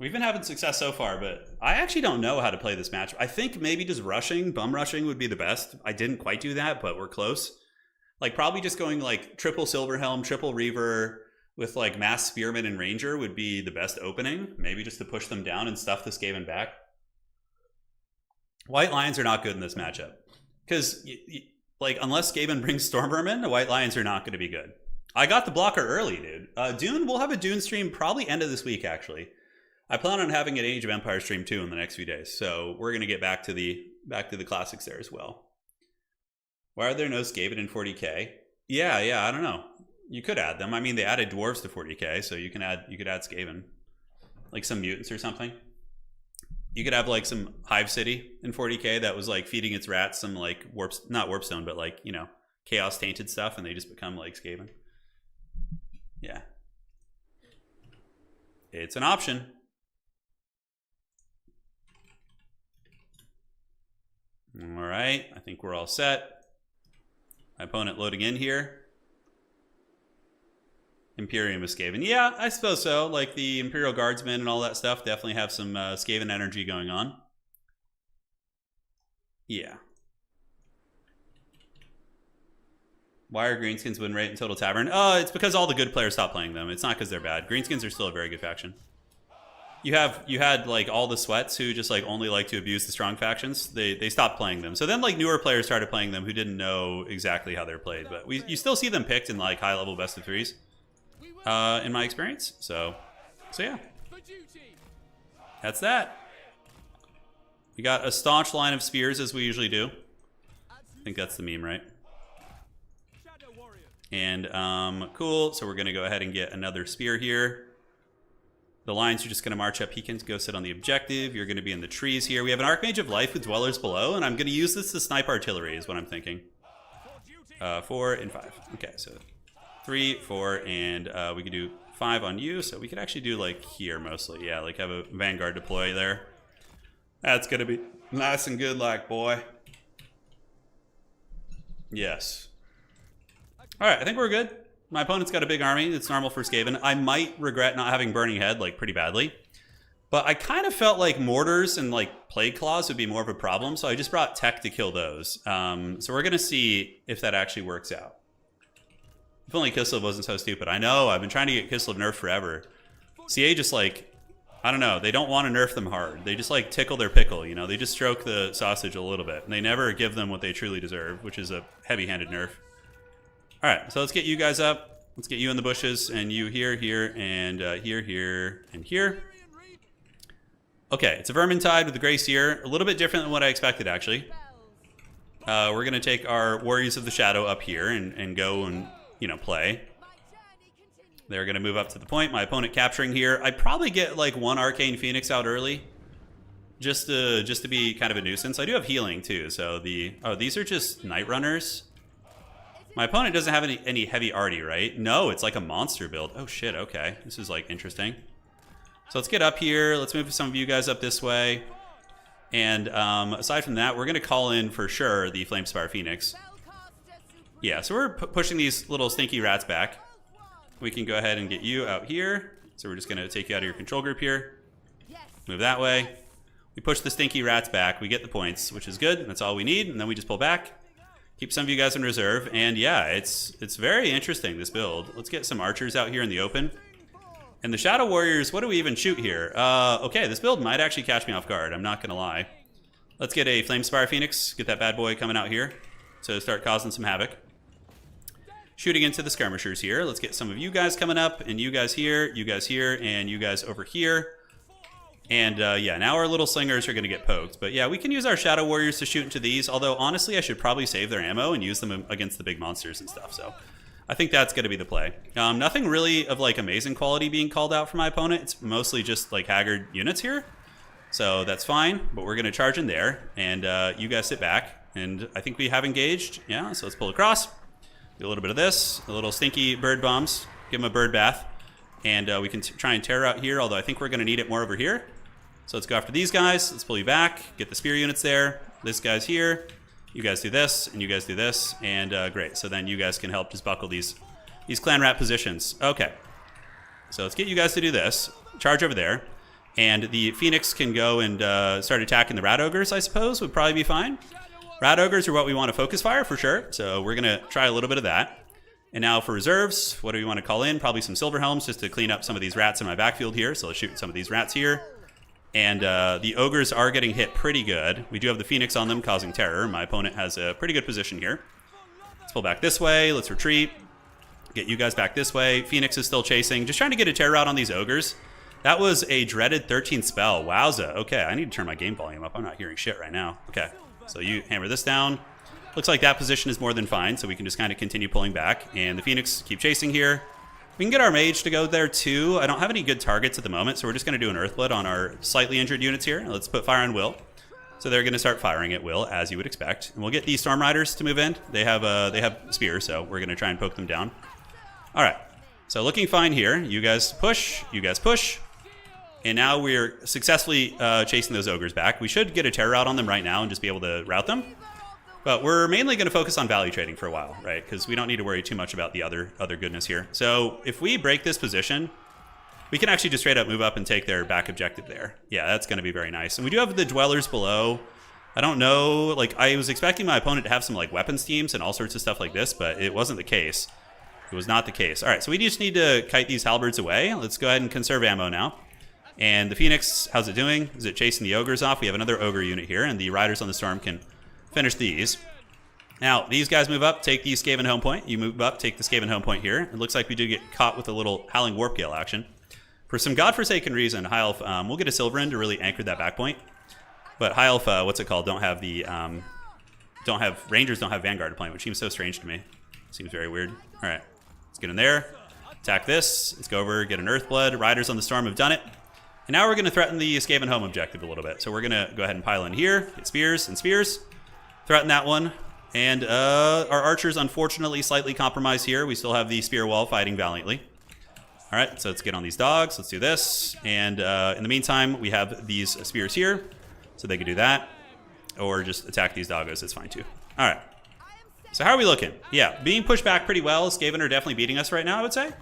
We've been having success so far, but I actually don't know how to play this match. I think maybe just rushing, bum rushing would be the best. I didn't quite do that, but we're close. Like probably just going like triple Silverhelm, triple Reaver with like Mass Spearman and Ranger would be the best opening. Maybe just to push them down and stuff the Skaven back. White Lions are not good in this matchup. Because like unless Skaven brings Stormvermin, the White Lions are not going to be good. I got the blocker early, dude. Dune, we'll have a Dune stream probably end of this week, actually. I plan on having an Age of Empires stream too in the next few days, so we're gonna get back to the classics there as well. Why are there no Skaven in 40k? Yeah, I don't know. You could add them. I mean, they added dwarves to 40k, so you could add Skaven, like some mutants or something. You could have like some Hive City in 40k that was like feeding its rats some like not warpstone, but like chaos tainted stuff, and they just become like Skaven. Yeah, it's an option. All right, I think we're all set. My opponent loading in here. Imperium is Skaven. Yeah, I suppose so. Like the Imperial Guardsmen and all that stuff definitely have some Skaven energy going on. Yeah. Why are Greenskins win rate in Total Tavern? It's because all the good players stopped playing them. It's not because they're bad. Greenskins are still a very good faction. You had like all the sweats who just like only like to abuse the strong factions. They stopped playing them. So then like newer players started playing them who didn't know exactly how they're played. But you still see them picked in like high level best of threes, in my experience. So yeah, that's that. We got a staunch line of spears as we usually do. I think that's the meme, right? And cool. So we're gonna go ahead and get another spear here. The Lions are just going to march up. He can go sit on the objective. You're going to be in the trees here. We have an Archmage of Life with Dwellers below, and I'm going to use this to snipe artillery is what I'm thinking. 4 and 5. Okay, so 3, 4, and we could do 5 on you. So we could actually do like here mostly. Yeah, like have a Vanguard deploy there. That's going to be nice and good like, boy. Yes. All right, I think we're good. My opponent's got a big army. It's normal for Skaven. I might regret not having Burning Head, like, pretty badly. But I kind of felt like Mortars and, like, Plague Claws would be more of a problem, so I just brought Tech to kill those. So we're going to see if that actually works out. If only Kislev wasn't so stupid. I know, I've been trying to get Kislev nerfed forever. CA just, like, I don't know. They don't want to nerf them hard. They just, like, tickle their pickle, you know? They just stroke the sausage a little bit. And they never give them what they truly deserve, which is a heavy-handed nerf. All right, so let's get you guys up. Let's get you in the bushes, and you here, and here, and here. Okay, it's a Vermintide with the Grey Seer. A little bit different than what I expected, actually. We're going to take our Warriors of the Shadow up here and go and, play. They're going to move up to the point. My opponent capturing here. I'd probably get, like, 1 Arcane Phoenix out early. Just to be kind of a nuisance. I do have healing, too, so these are just Night Runners. My opponent doesn't have any heavy arty, right? No, it's like a monster build. Oh shit, okay. This is like interesting. So let's get up here. Let's move some of you guys up this way. And aside from that, we're going to call in for sure the Flamespire Phoenix. Yeah, so we're pushing these little stinky rats back. We can go ahead and get you out here. So we're just going to take you out of your control group here. Move that way. We push the stinky rats back. We get the points, which is good. That's all we need. And then we just pull back. Keep some of you guys in reserve, and yeah, it's very interesting, this build. Let's get some archers out here in the open. And the Shadow Warriors, what do we even shoot here? Okay, this build might actually catch me off guard, I'm not gonna lie. Let's get a Flamespire Phoenix, get that bad boy coming out here to start causing some havoc. Shooting into the skirmishers here. Let's get some of you guys coming up, and you guys here, and you guys over here. And yeah, now our little slingers are going to get poked. But yeah, we can use our Shadow Warriors to shoot into these. Although, honestly, I should probably save their ammo and use them against the big monsters and stuff. So I think that's going to be the play. Nothing really of, like, amazing quality being called out for my opponent. It's mostly just, like, Haggard units here. So that's fine. But we're going to charge in there. And you guys sit back. And I think we have engaged. Yeah, so let's pull across. Do a little bit of this. A little stinky bird bombs. Give them a bird bath. And we can try and tear out here. Although I think we're going to need it more over here. So let's go after these guys. Let's pull you back. Get the spear units there. This guy's here. You guys do this, and you guys do this, and great. So then you guys can help just buckle these clan rat positions. Okay. So let's get you guys to do this. Charge over there. And the Phoenix can go and start attacking the rat ogres, I suppose, would probably be fine. Rat ogres are what we want to focus fire for sure. So we're going to try a little bit of that. And now for reserves, what do we want to call in? Probably some silver helms just to clean up some of these rats in my backfield here. So let's shoot some of these rats here. And the ogres are getting hit pretty good. We do have the Phoenix on them causing terror. My opponent has a pretty good position here. Let's pull back this way. Let's retreat. Get you guys back this way. Phoenix is still chasing. Just trying to get a terror out on these ogres. That was a dreaded 13th spell. Wowza. Okay, I need to turn my game volume up. I'm not hearing shit right now. Okay, so you hammer this down. Looks like that position is more than fine, so we can just kind of continue pulling back. And the Phoenix keep chasing here. We can get our mage to go there too. I don't have any good targets at the moment, so we're just going to do an Earthblood on our slightly injured units here. Let's put fire on will. So they're going to start firing at will, as you would expect. And we'll get these Storm Riders to move in. They have spears, so we're going to try and poke them down. All right, so looking fine here. You guys push, you guys push. And now we're successfully chasing those ogres back. We should get a terror out on them right now and just be able to rout them. But we're mainly going to focus on value trading for a while, right? Because we don't need to worry too much about the other goodness here. So if we break this position, we can actually just straight up move up and take their back objective there. Yeah, that's going to be very nice. And we do have the dwellers below. I don't know, like I was expecting my opponent to have some like weapons teams and all sorts of stuff like this, but it wasn't the case. It was not the case. All right, so we just need to kite these halberds away. Let's go ahead and conserve ammo now. And the Phoenix, how's it doing? Is it chasing the ogres off? We have another ogre unit here, and the Riders on the Storm can finish these. Now, these guys move up, take the Skaven home point. You move up, take the Skaven home point here. It looks like we do get caught with a little Howling Warp Gale action. For some godforsaken reason, High Elf, we'll get a Silver in to really anchor that back point. But High Elf, what's it called? Rangers don't have Vanguard deployment, which seems so strange to me. Seems very weird. All right, let's get in there. Attack this. Let's go over, get an Earthblood. Riders on the Storm have done it. And now we're going to threaten the Skaven home objective a little bit. So we're going to go ahead and pile in here, get spears and spears. Threaten that one. And our archers, unfortunately, slightly compromised here. We still have the spear wall fighting valiantly. All right, so let's get on these dogs. Let's do this. And in the meantime, we have these spears here. So they can do that. Or just attack these doggos. It's fine, too. All right. So how are we looking? Yeah, being pushed back pretty well. Skaven are definitely beating us right now, I would say.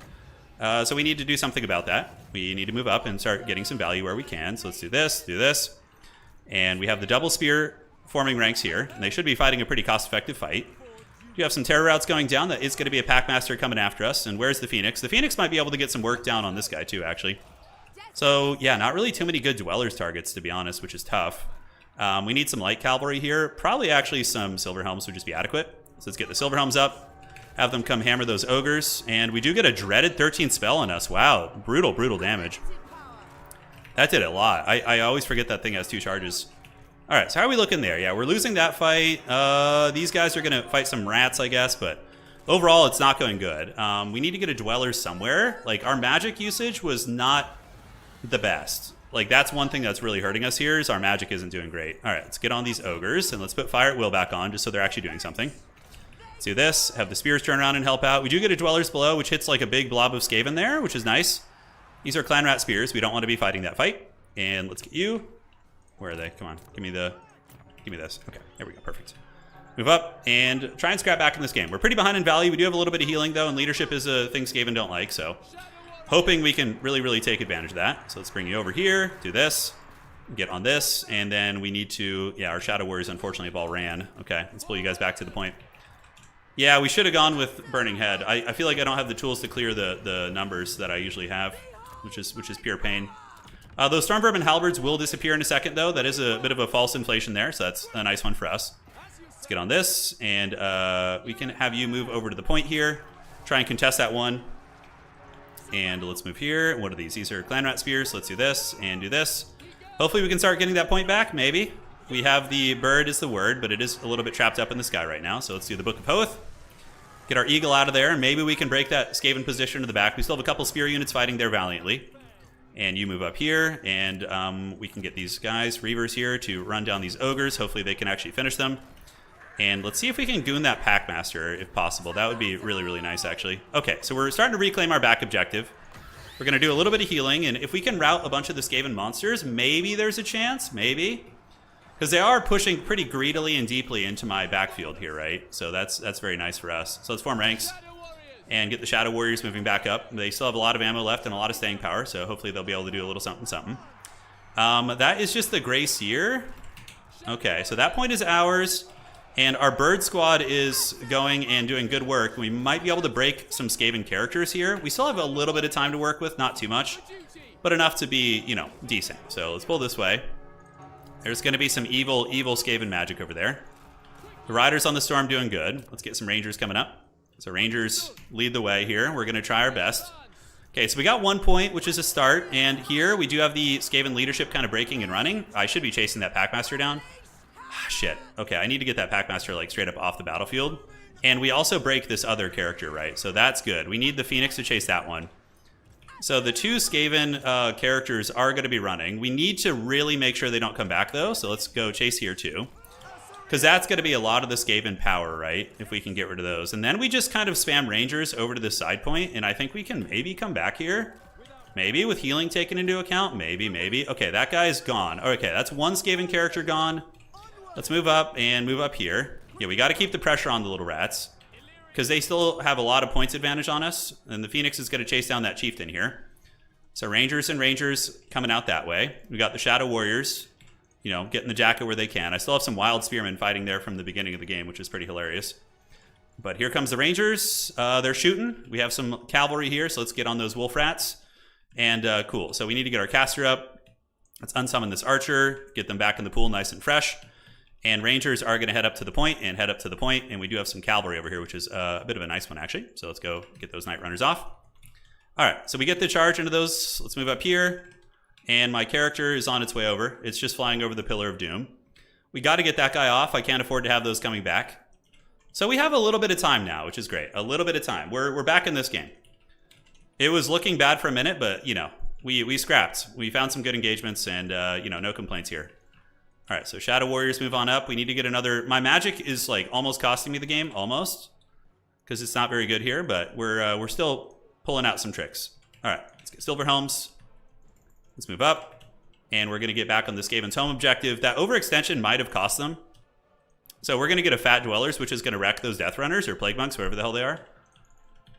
So we need to do something about that. We need to move up and start getting some value where we can. So let's do this. And we have the double spear forming ranks here. And they should be fighting a pretty cost-effective fight. You have some terror routes going down. That is going to be a Packmaster coming after us. And where's the Phoenix? The Phoenix might be able to get some work down on this guy too, actually. So yeah, not really too many good Dwellers targets, to be honest, which is tough. We need some light cavalry here. Probably actually some Silver Helms would just be adequate. So let's get the Silver Helms up. Have them come hammer those ogres. And we do get a dreaded 13th spell on us. Wow, brutal, brutal damage. That did a lot. I always forget that thing has 2 charges. All right, so how are we looking there? Yeah, we're losing that fight. These guys are going to fight some rats, I guess, but overall, it's not going good. We need to get a Dweller somewhere. Like, our magic usage was not the best. Like, that's one thing that's really hurting us here is our magic isn't doing great. All right, let's get on these ogres, and let's put Fire at Will back on just so they're actually doing something. Let's do this. Have the spears turn around and help out. We do get a Dwellers below, which hits like a big blob of Skaven there, which is nice. These are Clan Rat spears. We don't want to be fighting that fight. And let's get you. Where are they? Come on. Give me this. Okay, there we go. Perfect. Move up and try and scrap back in this game. We're pretty behind in value. We do have a little bit of healing, though, and leadership is a thing Skaven don't like, so hoping we can really, really take advantage of that. So let's bring you over here, do this, get on this, and then we need to, yeah, our Shadow Warriors unfortunately have all ran. Okay, let's pull you guys back to the point. Yeah, we should have gone with Burning Head. I feel like I don't have the tools to clear the numbers that I usually have, which is pure pain. Those Storm Vermin Halberds will disappear in a second, though. That is a bit of a false inflation there, so that's a nice one for us. Let's get on this, and we can have you move over to the point here. Try and contest that one. And let's move here. What are these? These are Clan Rat Spears. Let's do this and do this. Hopefully we can start getting that point back, maybe. We have the bird is the word, but it is a little bit trapped up in the sky right now. So let's do the Book of Hoth. Get our eagle out of there, and maybe we can break that Skaven position to the back. We still have a couple spear units fighting there valiantly. And you move up here, and we can get these guys, Reavers here, to run down these ogres. Hopefully they can actually finish them. And let's see if we can goon that Packmaster, if possible. That would be really, really nice, actually. Okay, so we're starting to reclaim our back objective. We're going to do a little bit of healing, and if we can rout a bunch of the Skaven monsters, maybe there's a chance. Maybe. Because they are pushing pretty greedily and deeply into my backfield here, right? So that's very nice for us. So let's form ranks and get the Shadow Warriors moving back up. They still have a lot of ammo left and a lot of staying power, so hopefully they'll be able to do a little something something. That is just the Grey Seer. Okay, so that point is ours. And our Bird Squad is going and doing good work. We might be able to break some Skaven characters here. We still have a little bit of time to work with, not too much, but enough to be, you know, decent. So let's pull this way. There's going to be some evil Skaven magic over there. The Riders on the Storm doing good. Let's get some Rangers coming up. So Rangers lead the way here. We're going to try our best. Okay, so we got 1 point, which is a start. And here we do have the Skaven leadership kind of breaking and running. I should be chasing that Packmaster down. Shit. Okay, I need to get that Packmaster like straight up off the battlefield. And we also break this other character, right? So that's good. We need the Phoenix to chase that one. So the 2 Skaven characters are going to be running. We need to really make sure they don't come back, though. So let's go chase here, too. Because that's going to be a lot of the Skaven power, right? If we can get rid of those. And then we just kind of spam Rangers over to this side point. And I think we can maybe come back here. Maybe with healing taken into account. Maybe. Okay, that guy's gone. Okay, that's 1 Skaven character gone. Let's move up and move up here. Yeah, we got to keep the pressure on the little rats, because they still have a lot of points advantage on us. And the Phoenix is going to chase down that Chieftain here. So Rangers and Rangers coming out that way. We got the Shadow Warriors, you know, getting the jacket where they can. I still have some Wild Spearmen fighting there from the beginning of the game, which is pretty hilarious. But here comes the Rangers. They're shooting. We have some cavalry here, so let's get on those Wolf Rats. And cool. So we need to get our caster up. Let's unsummon this Archer, get them back in the pool nice and fresh. And Rangers are going to head up to the point and head up to the point. And we do have some cavalry over here, which is a bit of a nice one, actually. So let's go get those Night Runners off. All right, so we get the charge into those. Let's move up here. And my character is on its way over. It's just flying over the Pillar of Doom. We got to get that guy off. I can't afford to have those coming back. So we have a little bit of time now, which is great. A little bit of time. We're back in this game. It was looking bad for a minute, but, you know, we scrapped. We found some good engagements and, you know, no complaints here. All right, so Shadow Warriors move on up. We need to get another... My magic is, like, almost costing me the game. Almost. Because it's not very good here, but we're still pulling out some tricks. All right, let's get Silver Helms. Let's move up. And we're going to get back on the Skaven's home objective. That overextension might have cost them. So we're going to get a Fat Dwellers, which is going to wreck those Death Runners or Plague Monks, whatever the hell they are.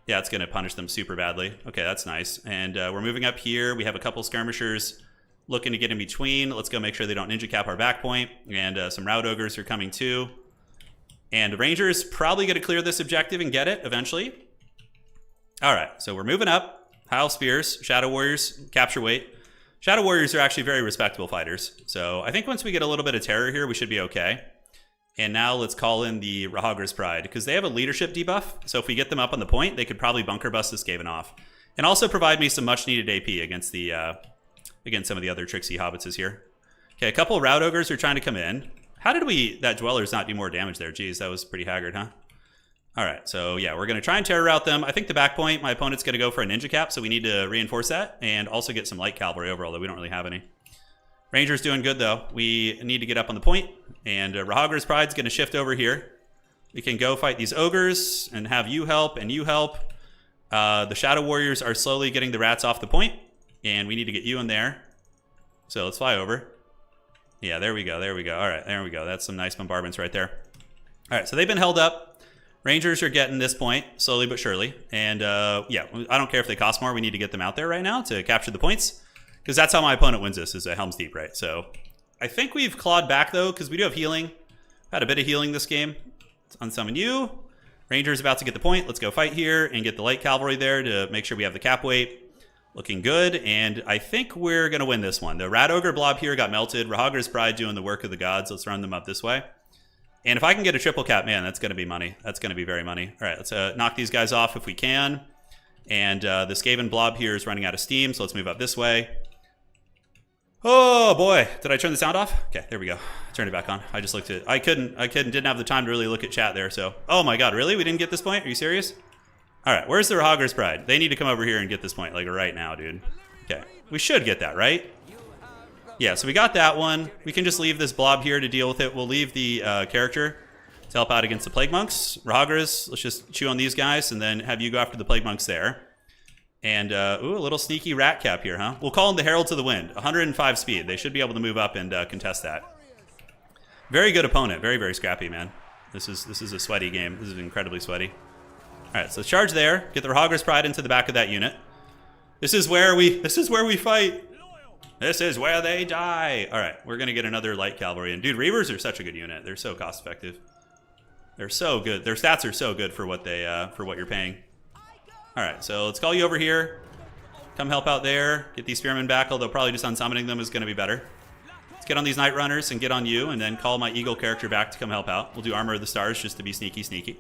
Yeah, it's going to punish them super badly. Okay, that's nice. And we're moving up here. We have a couple Skirmishers looking to get in between. Let's go make sure they don't ninja cap our back point. And some Rout Ogres are coming too. And Rangers probably going to clear this objective and get it eventually. All right, so we're moving up. Pile Spears, Shadow Warriors, capture weight. Shadow Warriors are actually very respectable fighters. So I think once we get a little bit of terror here, we should be okay. And now let's call in the Rahagri's Pride, because they have a leadership debuff. So if we get them up on the point, they could probably bunker bust this Skaven off. And also provide me some much needed AP against the... against some of the other tricksy hobbitses here. Okay, a couple of Rout Ogres are trying to come in. How did that Dwellers not do more damage there? Geez, that was pretty haggard, huh? All right, so yeah, we're going to try and terror route them. I think the back point, my opponent's going to go for a ninja cap, so we need to reinforce that and also get some light cavalry over, although we don't really have any. Rangers doing good, though. We need to get up on the point, and Rahagri's Pride's going to shift over here. We can go fight these ogres and have you help and you help. The Shadow Warriors are slowly getting the rats off the point, and we need to get you in there. So let's fly over. Yeah, there we go, there we go. All right, there we go. That's some nice bombardments right there. All right, so they've been held up. Rangers are getting this point, slowly but surely. And yeah, I don't care if they cost more. We need to get them out there right now to capture the points, because that's how my opponent wins this, is a Helm's Deep, right? So I think we've clawed back, though, because we do have healing. Had a bit of healing this game. Let's unsummon you. Rangers about to get the point. Let's go fight here and get the light cavalry there to make sure we have the cap weight. Looking good, and I think we're going to win this one. The Rat Ogre blob here got melted. Rahagri's Pride doing the work of the gods. Let's run them up this way. And if I can get a triple cap, man, that's going to be money. That's going to be very money. All right, let's knock these guys off if we can. And the Skaven blob here is running out of steam, so let's move up this way. Oh, boy. Did I turn the sound off? Okay, there we go. Turn it back on. I just looked at it. Didn't have the time to really look at chat there, so. Oh, my God, really? We didn't get this point? Are you serious? All right, where's the Rahagri's Pride? They need to come over here and get this point, like right now, dude. Okay, we should get that, right? Yeah, so we got that one. We can just leave this blob here to deal with it. We'll leave the character to help out against the Plague Monks. Rahagri's, let's just chew on these guys and then have you go after the Plague Monks there. And, ooh, a little sneaky rat cap here, huh? We'll call them the Heralds of the Wind. 105 speed. They should be able to move up and contest that. Very good opponent. Very, very scrappy, man. This is a sweaty game. This is incredibly sweaty. All right, so let's charge there. Get the Rahagras Pride into the back of that unit. This is where we fight. This is where they die. All right, we're gonna get another light cavalry. And dude, Reavers are such a good unit. They're so cost effective. They're so good. Their stats are so good for what they for what you're paying. All right, so let's call you over here. Come help out there. Get these spearmen back. Although probably just unsummoning them is gonna be better. Let's get on these Night Runners and get on you, and then call my Eagle character back to come help out. We'll do Armor of the Stars just to be sneaky.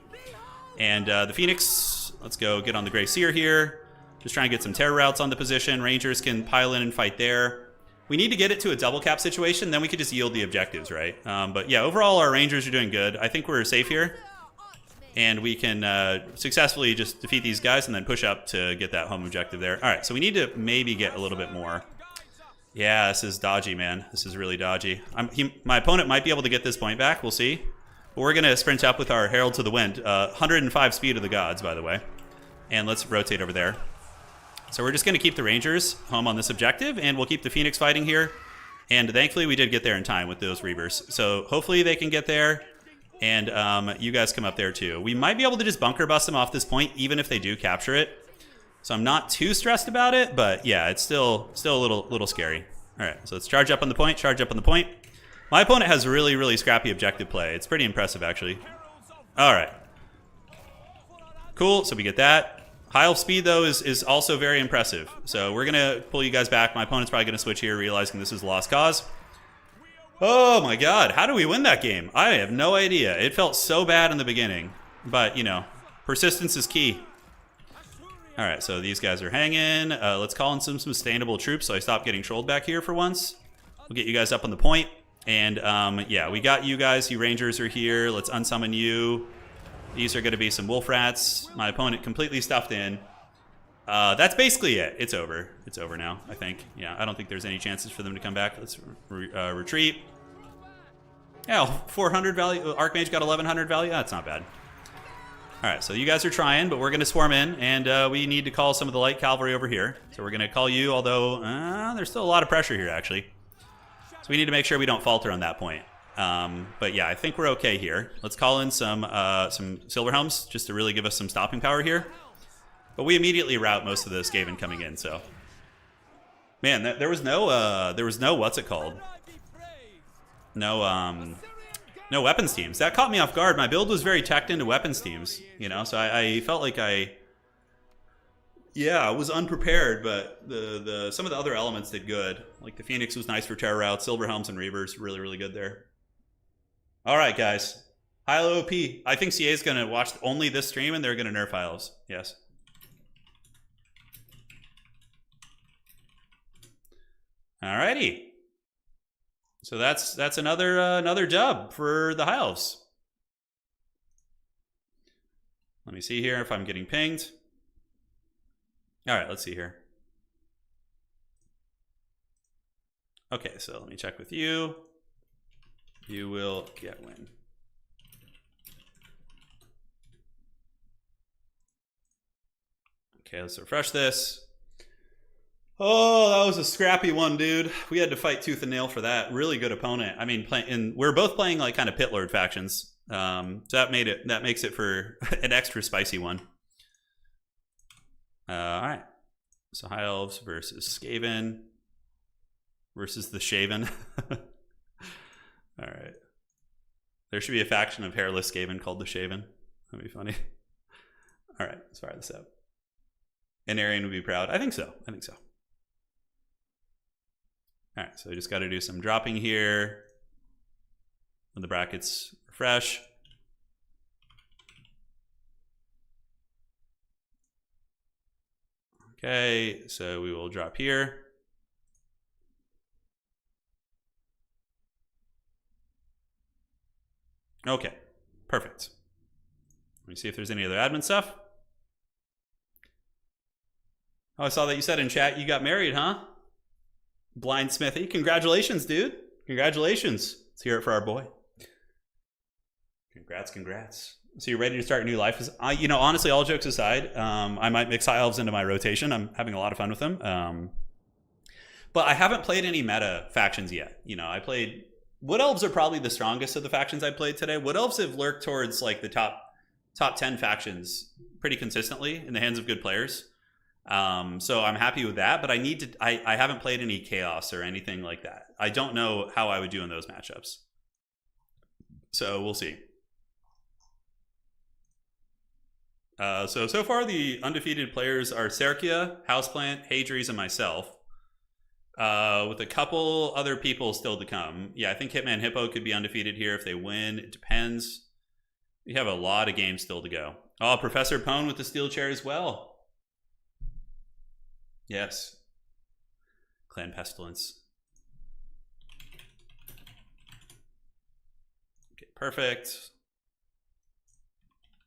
And the Phoenix. Let's go get on the Grey Seer here. Just trying to get some terror routes on the position. Rangers can pile in and fight there. We need to get it to a double cap situation, then we could just yield the objectives, right? But yeah, overall our Rangers are doing good. I think we're safe here. And we can successfully just defeat these guys and then push up to get that home objective there. All right, so we need to maybe get a little bit more. Yeah, this is dodgy, man. This is really dodgy. My opponent might be able to get this point back, we'll see. But we're gonna sprint up with our Herald to the Wind. 105 speed of the gods, by the way. And let's rotate over there. So we're just going to keep the Rangers home on this objective, and we'll keep the Phoenix fighting here. And thankfully, we did get there in time with those Reavers. So hopefully they can get there, and you guys come up there too. We might be able to just bunker bust them off this point, even if they do capture it. So I'm not too stressed about it, but yeah, it's still a little scary. All right, so let's charge up on the point, charge up on the point. My opponent has really, really scrappy objective play. It's pretty impressive, actually. All right. Cool, so we get that. High elf speed, though, is also very impressive. So we're going to pull you guys back. My opponent's probably going to switch here, realizing this is a lost cause. Oh, my God. How do we win that game? I have no idea. It felt so bad in the beginning. But, you know, persistence is key. All right, so these guys are hanging. Let's call in some sustainable troops so I stop getting trolled back here for once. We'll get you guys up on the point. And, yeah, we got you guys. You Rangers are here. Let's unsummon you. These are going to be some wolf rats. My opponent completely stuffed in. That's basically it. It's over. It's over now, I think. Yeah, I don't think there's any chances for them to come back. Let's retreat. Yeah, 400 value. Archmage got 1100 value. That's not bad. All right, so you guys are trying, but we're going to swarm in, and we need to call some of the light cavalry over here. So we're going to call you, although there's still a lot of pressure here, actually. So we need to make sure we don't falter on that point. But yeah, I think we're okay here. Let's call in some Silver Helms just to really give us some stopping power here. But we immediately rout most of the Skaven coming in. So, man, there was no what's it called? No weapons teams. That caught me off guard. My build was very teched into weapons teams, you know. So I felt like I was unprepared. But some of the other elements did good. Like the Phoenix was nice for terror routes. Silver Helms and Reavers really, really good there. All right, guys. High OP. I think CA is going to watch only this stream, and they're going to nerf High Elves. Yes. All righty. So that's another dub for the High Elves. Let me see here if I'm getting pinged. All right, let's see here. Okay, so let me check with you. You will get win. Okay, let's refresh this. Oh, that was a scrappy one, dude. We had to fight tooth and nail for that. Really good opponent. I mean, we're both playing like kind of pit lord factions. So that makes it for an extra spicy one. All right. So High Elves versus Skaven versus the Shaven. All right. There should be a faction of hairless Skaven called the Shaven. That'd be funny. All right, let's fire this up. An Aryan would be proud. I think so. I think so. All right, so we just got to do some dropping here. When the brackets refresh. Okay, so we will drop here. Okay, perfect. Let me see if there's any other admin stuff. Oh, I saw that you said in chat you got married, huh? Blind Smithy. Congratulations, dude. Congratulations. Let's hear it for our boy. Congrats, congrats. So you're ready to start a new life? You know, honestly, all jokes aside, I might mix High Elves into my rotation. I'm having a lot of fun with them. But I haven't played any meta factions yet. You know, I played Wood Elves are probably the strongest of the factions I played today. Wood Elves have lurked towards like the top 10 factions pretty consistently in the hands of good players. So I'm happy with that, but I haven't played any Chaos or anything like that. I don't know how I would do in those matchups. So we'll see. So far the undefeated players are Serkia, Houseplant, Hadries, and myself. With a couple other people still to come. Yeah, I think Hitman Hippo could be undefeated here if they win. It depends. We have a lot of games still to go. Oh, Professor Pone with the steel chair as well. Yes. Clan Pestilence. Okay, perfect.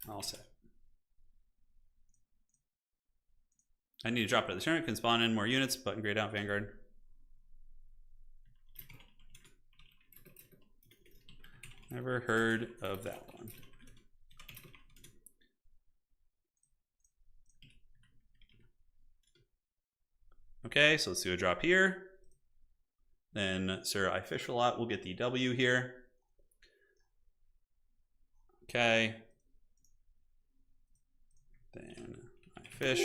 All set. I need to drop it at the tournament. Can spawn in more units. Button grayed out Vanguard. Never heard of that one. Okay, so let's do a drop here. Then Sir I Fish a Lot will get the W here. Okay. Then I Fish.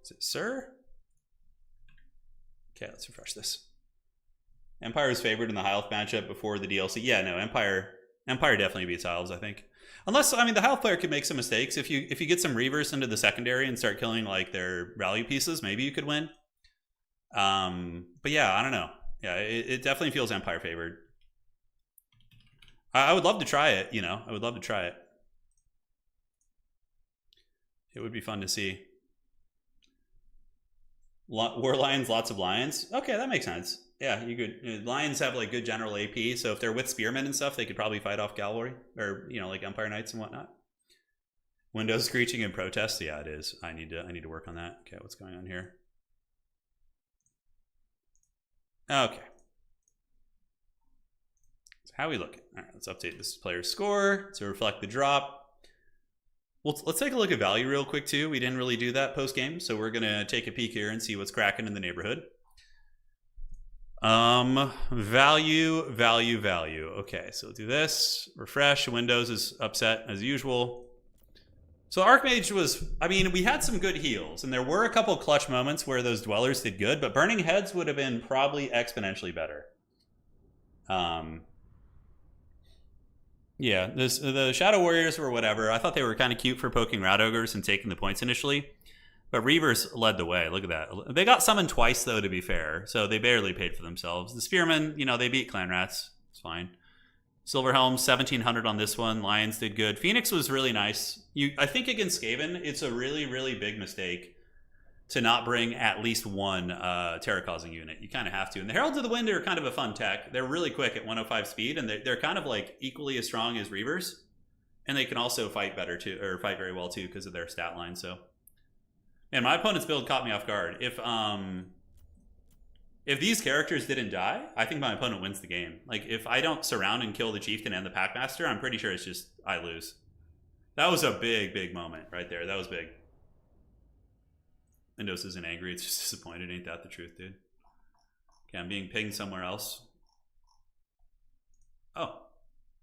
Is it Sir? Okay, let's refresh this. Empire is favored in the High Elf matchup before the DLC. Yeah, no, Empire definitely beats Elves, I think. Unless, I mean, the High Elf player could make some mistakes. If you get some Reavers into the secondary and start killing like their value pieces, maybe you could win. But yeah, I don't know. Yeah, it definitely feels Empire favored. I would love to try it, you know. I would love to try it. It would be fun to see. War Lions, lots of Lions. Okay, that makes sense. Yeah, you could. Lions have like good general AP, so if they're with spearmen and stuff, they could probably fight off cavalry or like Empire Knights and whatnot. Windows screeching in protest. Yeah, it is. I need to work on that. Okay, what's going on here? Okay. So how we looking? All right, let's update this player's score to reflect the drop. Well, let's take a look at value real quick too. We didn't really do that post game, so we're gonna take a peek here and see what's cracking in the neighborhood. Value. Okay, so we'll do this. Refresh. Windows is upset as usual. So Archmage was, I mean, we had some good heals, and there were a couple clutch moments where those dwellers did good, but Burning Heads would have been probably exponentially better. Yeah, the Shadow Warriors were whatever. I thought they were kind of cute for poking Rat Ogres and taking the points initially. But Reavers led the way. Look at that. They got summoned twice, though, to be fair. So they barely paid for themselves. The Spearmen, they beat Clan Rats. It's fine. Silverhelm, 1,700 on this one. Lions did good. Phoenix was really nice. I think against Skaven, it's a really, really big mistake to not bring at least one terror-causing unit. You kind of have to. And the Heralds of the Wind are kind of a fun tech. They're really quick at 105 speed, and they're kind of like equally as strong as Reavers. And they can also fight better, too, or fight very well, too, because of their stat line, so... Man, my opponent's build caught me off guard. If these characters didn't die, I think my opponent wins the game. Like, if I don't surround and kill the Chieftain and the Packmaster, I'm pretty sure it's just I lose. That was a big, big moment right there. That was big. Windows isn't angry. It's just disappointed. Ain't that the truth, dude? Okay, I'm being pinged somewhere else. Oh,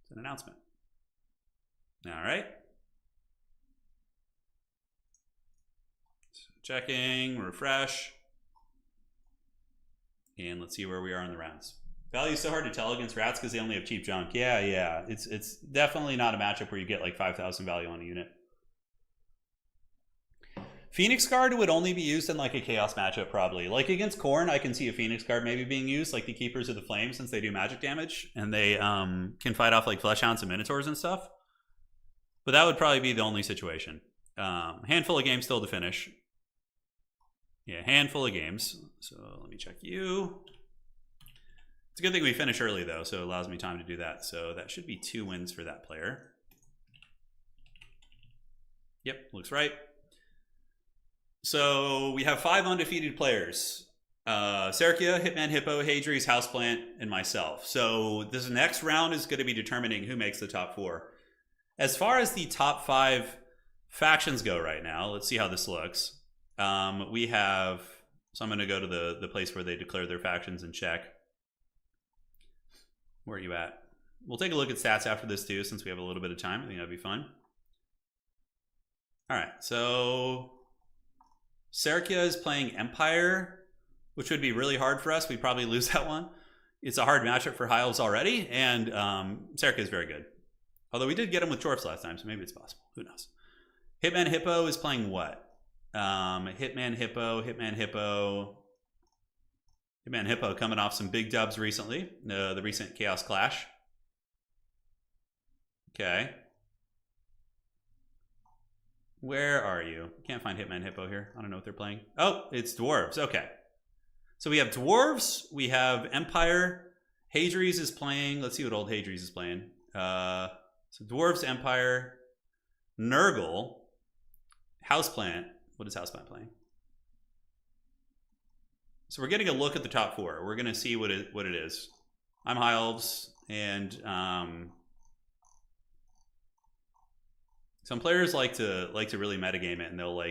it's an announcement. All right. Checking, refresh. And let's see where we are in the rounds. Value is so hard to tell against Rats because they only have cheap junk. Yeah. It's definitely not a matchup where you get like 5,000 value on a unit. Phoenix Guard would only be used in like a Chaos matchup probably. Like against Khorne, I can see a Phoenix Guard maybe being used, like the Keepers of the Flame, since they do magic damage. And they can fight off like Fleshhounds and Minotaurs and stuff. But that would probably be the only situation. Handful of games still to finish. Yeah, handful of games. So let me check you. It's a good thing we finish early, though, so it allows me time to do that. So that should be 2 wins for that player. Yep, looks right. So we have 5 undefeated players. Serkia, Hitman Hippo, Hadries, Houseplant, and myself. So this next round is going to be determining who makes the top 4. As far as the top 5 factions go right now, let's see how this looks. We have, so I'm going to go to the place where they declare their factions and check. Where are you at? We'll take a look at stats after this too, since we have a little bit of time. I think that'd be fun. All right, so Serkia is playing Empire, which would be really hard for us. We'd probably lose that one. It's a hard matchup for High Elves already, and Serkia is very good. Although we did get him with Dwarfs last time, so maybe it's possible. Who knows? Hitman Hippo is playing what? Hitman Hippo coming off some big dubs recently. The recent Chaos Clash. Okay. Where are you? Can't find Hitman Hippo here. I don't know what they're playing. Oh, it's Dwarves. Okay. So we have Dwarves. We have Empire. Hadries is playing. Let's see what old Hadries is playing. So Dwarves, Empire, Nurgle, Houseplant. What is Houseplant playing? So we're getting a look at the top four. We're going to see what it is. I'm High Elves, and some players like to really metagame it, and they'll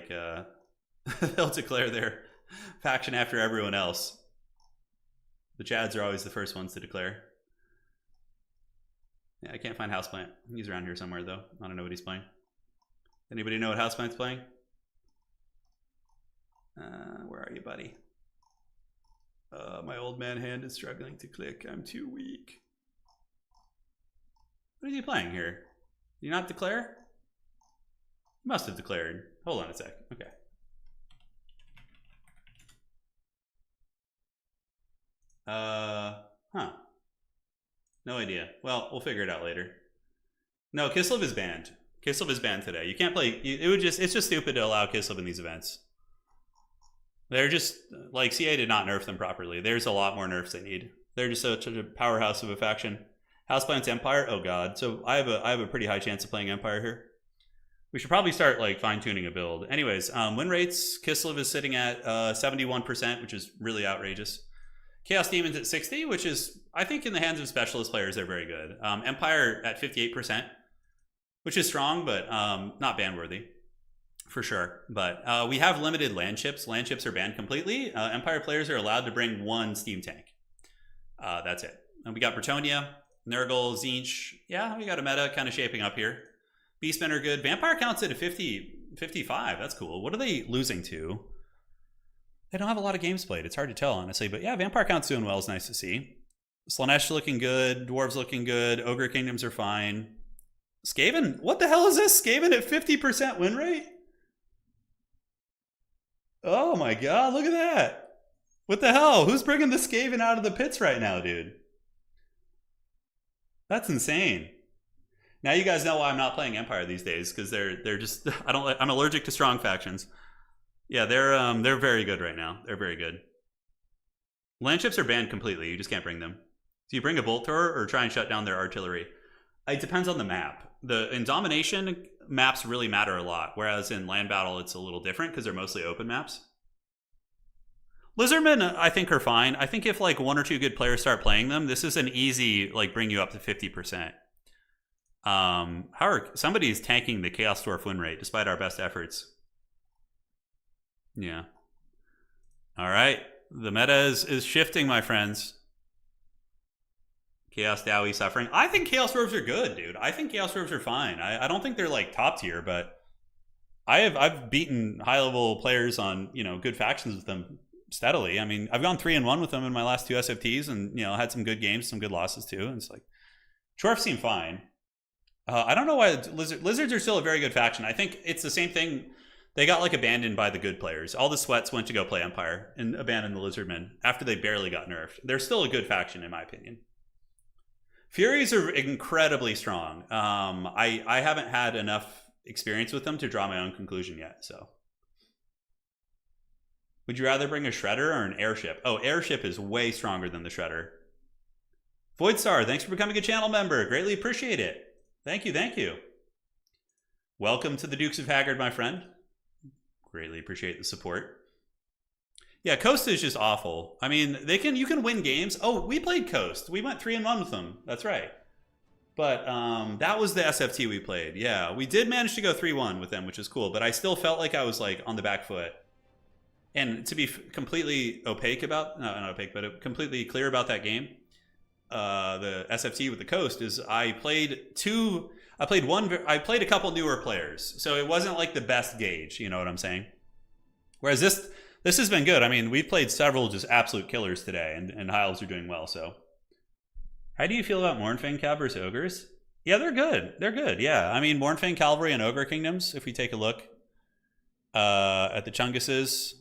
they'll declare their faction after everyone else. The Chads are always the first ones to declare. Yeah, I can't find Houseplant. He's around here somewhere though. I don't know what he's playing. Anybody know what Houseplant's playing? Where are you, buddy? My old man hand is struggling to click. I'm too weak. What is he playing here? Did he not declare? He must have declared. Hold on a sec. Okay. Huh. No idea. Well, we'll figure it out later. No, Kislev is banned. Kislev is banned today. You can't play. It's just stupid to allow Kislev in these events. They're just like CA did not nerf them properly. There's a lot more nerfs they need. They're just such a powerhouse of a faction. Houseplant's Empire. Oh god. So I have a pretty high chance of playing Empire here. We should probably start like fine tuning a build. Anyways, win rates. Kislev is sitting at 71%, which is really outrageous. Chaos Demons at 60, which is, I think, in the hands of specialist players, they're very good. Empire at 58%, which is strong, but not ban worthy, for sure. But we have limited land chips. Land chips are banned completely. Empire players are allowed to bring one steam tank. That's it. And we got Bretonnia, Nurgle, Tzeentch. Yeah, we got a meta kind of shaping up here. Beastmen are good. Vampire counts at a 55. That's cool. What are they losing to? They don't have a lot of games played. It's hard to tell, honestly. But yeah, Vampire Count's doing well. It's nice to see. Slaanesh looking good. Dwarves looking good. Ogre Kingdoms are fine. Skaven? What the hell is this? Skaven at 50% win rate? Oh my god, look at that. What the hell? Who's bringing the Skaven out of the pits right now, dude? That's insane. Now you guys know why I'm not playing Empire these days, because they're just I'm allergic to strong factions. Yeah, they're very good right now. They're very good. Land chips are banned completely. You just can't bring them. Do you bring a bolt thrower or try and shut down their artillery? It depends on the map. In domination, maps really matter a lot, whereas in land battle, it's a little different because they're mostly open maps. Lizardmen, I think, are fine. I think if like one or two good players start playing them, this is an easy like bring you up to 50%. Somebody's tanking the Chaos Dwarf win rate despite our best efforts. Yeah. All right. The meta is shifting, my friends. Chaos Dowie suffering. I think Chaos Dwarves are good, dude. I think Chaos Dwarves are fine. I don't think they're like top tier, but I've beaten high level players on, good factions with them steadily. I mean, I've gone 3-1 with them in my last 2 SFTs, and had some good games, some good losses too. And it's like Dwarfs seem fine. I don't know why Lizards are still a very good faction. I think it's the same thing. They got like abandoned by the good players. All the sweats went to go play Empire and abandoned the Lizardmen after they barely got nerfed. They're still a good faction in my opinion. Furies are incredibly strong. I haven't had enough experience with them to draw my own conclusion yet. So, would you rather bring a Shredder or an Airship? Oh, Airship is way stronger than the Shredder. Voidstar, thanks for becoming a channel member. Greatly appreciate it. Thank you, thank you. Welcome to the Dukes of Haggard, my friend. Greatly appreciate the support. Yeah, Coast is just awful. I mean, you can win games. Oh, we played Coast. We went 3-1 with them. That's right. But that was the SFT we played. Yeah, we did manage to go 3-1 with them, which is cool. But I still felt like I was like on the back foot. And to be completely opaque about, no, not opaque, but completely clear about that game, the SFT with the Coast is I played a couple newer players, so it wasn't like the best gauge. You know what I'm saying? Whereas this has been good. I mean, we've played several just absolute killers today, and High Elves are doing well. So, how do you feel about Mournfang Cav versus Ogres? Yeah, they're good. They're good. Yeah, I mean, Mournfang Cavalry and Ogre Kingdoms. If we take a look at the Chunguses.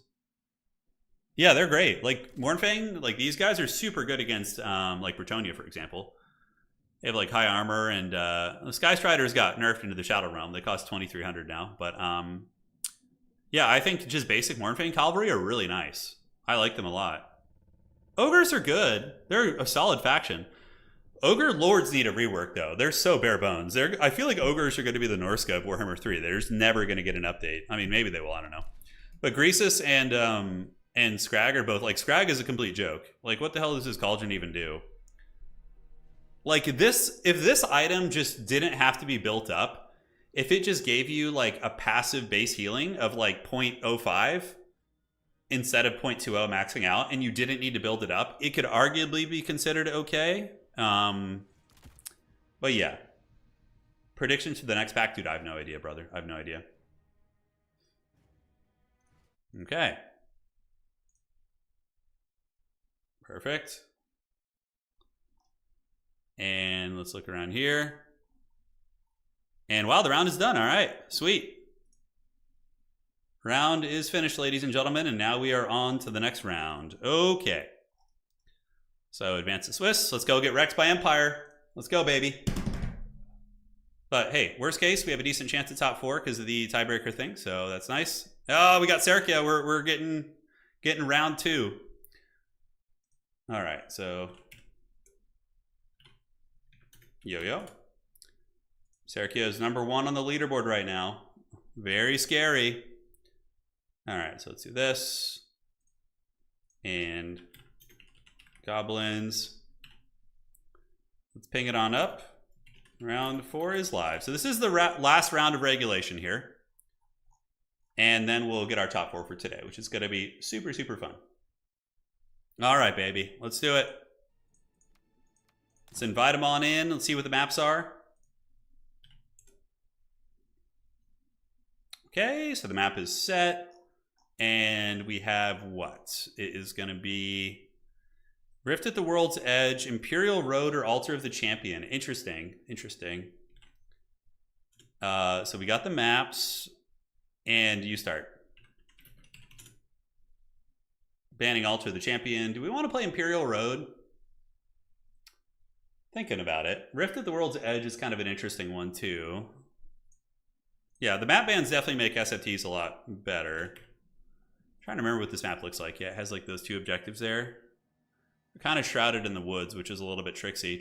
Yeah, they're great. Like, Mournfang, like, these guys are super good against, like, Bretonnia, for example. They have, like, high armor, and the Sky Striders got nerfed into the Shadow Realm. They cost 2,300 now. But, yeah, I think just basic Mournfang Cavalry are really nice. I like them a lot. Ogres are good. They're a solid faction. Ogre Lords need a rework, though. They're so bare bones. I feel like Ogres are going to be the Norska of Warhammer 3. They're just never going to get an update. I mean, maybe they will. I don't know. But Greasus and Scrag are both, like, Scrag is a complete joke. Like, what the hell does this Cauldron even do? Like, if this item just didn't have to be built up, if it just gave you, like, a passive base healing of, like, 0.05 instead of 0.20 maxing out, and you didn't need to build it up, it could arguably be considered okay. But yeah. Predictions for the next pack? Dude, I have no idea, brother. I have no idea. Okay. Perfect. And let's look around here. And wow, the round is done. All right, sweet. Round is finished, ladies and gentlemen, and now we are on to the next round. Okay. So advance to Swiss. Let's go get wrecked by Empire. Let's go, baby. But hey, worst case, we have a decent chance at top 4 because of the tiebreaker thing, so that's nice. Oh, we got Serkia. We're getting round 2. All right, so yo. Serkia is number 1 on the leaderboard right now. Very scary. All right, so let's do this. And goblins. Let's ping it on up. Round 4 is live. So this is the last round of regulation here. And then we'll get our top 4 for today, which is going to be super, super fun. All right, baby. Let's do it. Let's invite them on in. Let's see what the maps are. Okay, so the map is set. And we have what? It is going to be Rift at the World's Edge, Imperial Road, or Altar of the Champion. Interesting. Interesting. So we got the maps. And you start. Banning Altar of the Champion. Do we want to play Imperial Road? Thinking about it. Rift at the World's Edge is kind of an interesting one, too. Yeah, the map bans definitely make SFTs a lot better. I'm trying to remember what this map looks like. Yeah, it has like those 2 objectives there. We're kind of shrouded in the woods, which is a little bit tricksy.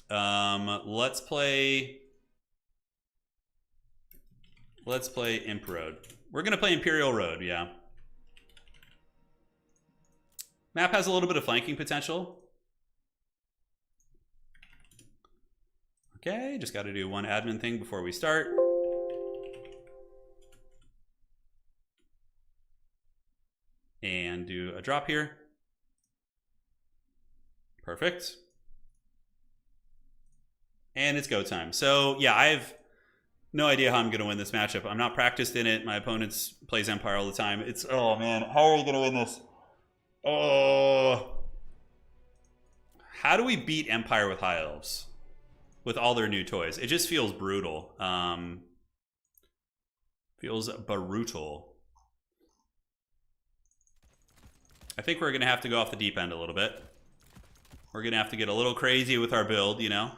Let's play Imp Road. We're going to play Imperial Road, yeah. Map has a little bit of flanking potential. Okay, just got to do one admin thing before we start. And do a drop here. Perfect. And it's go time. So yeah, I have no idea how I'm going to win this matchup. I'm not practiced in it. My opponent plays Empire all the time. It's, oh man, how are you going to win this? Oh. How do we beat Empire with High Elves? With all their new toys. It just feels brutal. Feels brutal. I think we're going to have to go off the deep end a little bit. We're going to have to get a little crazy with our build, you know?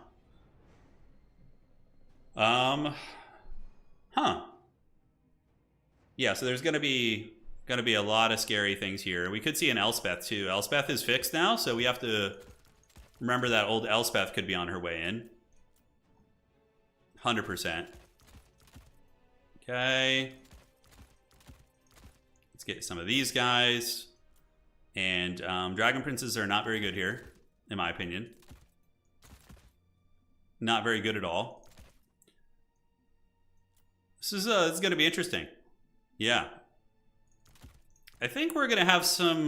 Yeah, so there's going to be a lot of scary things here. We could see an Elspeth too. Elspeth is fixed now, so we have to remember that old Elspeth could be on her way in. 100%. Okay. Let's get some of these guys. And Dragon Princes are not very good here, in my opinion. Not very good at all. This is going to be interesting. Yeah. I think we're going to have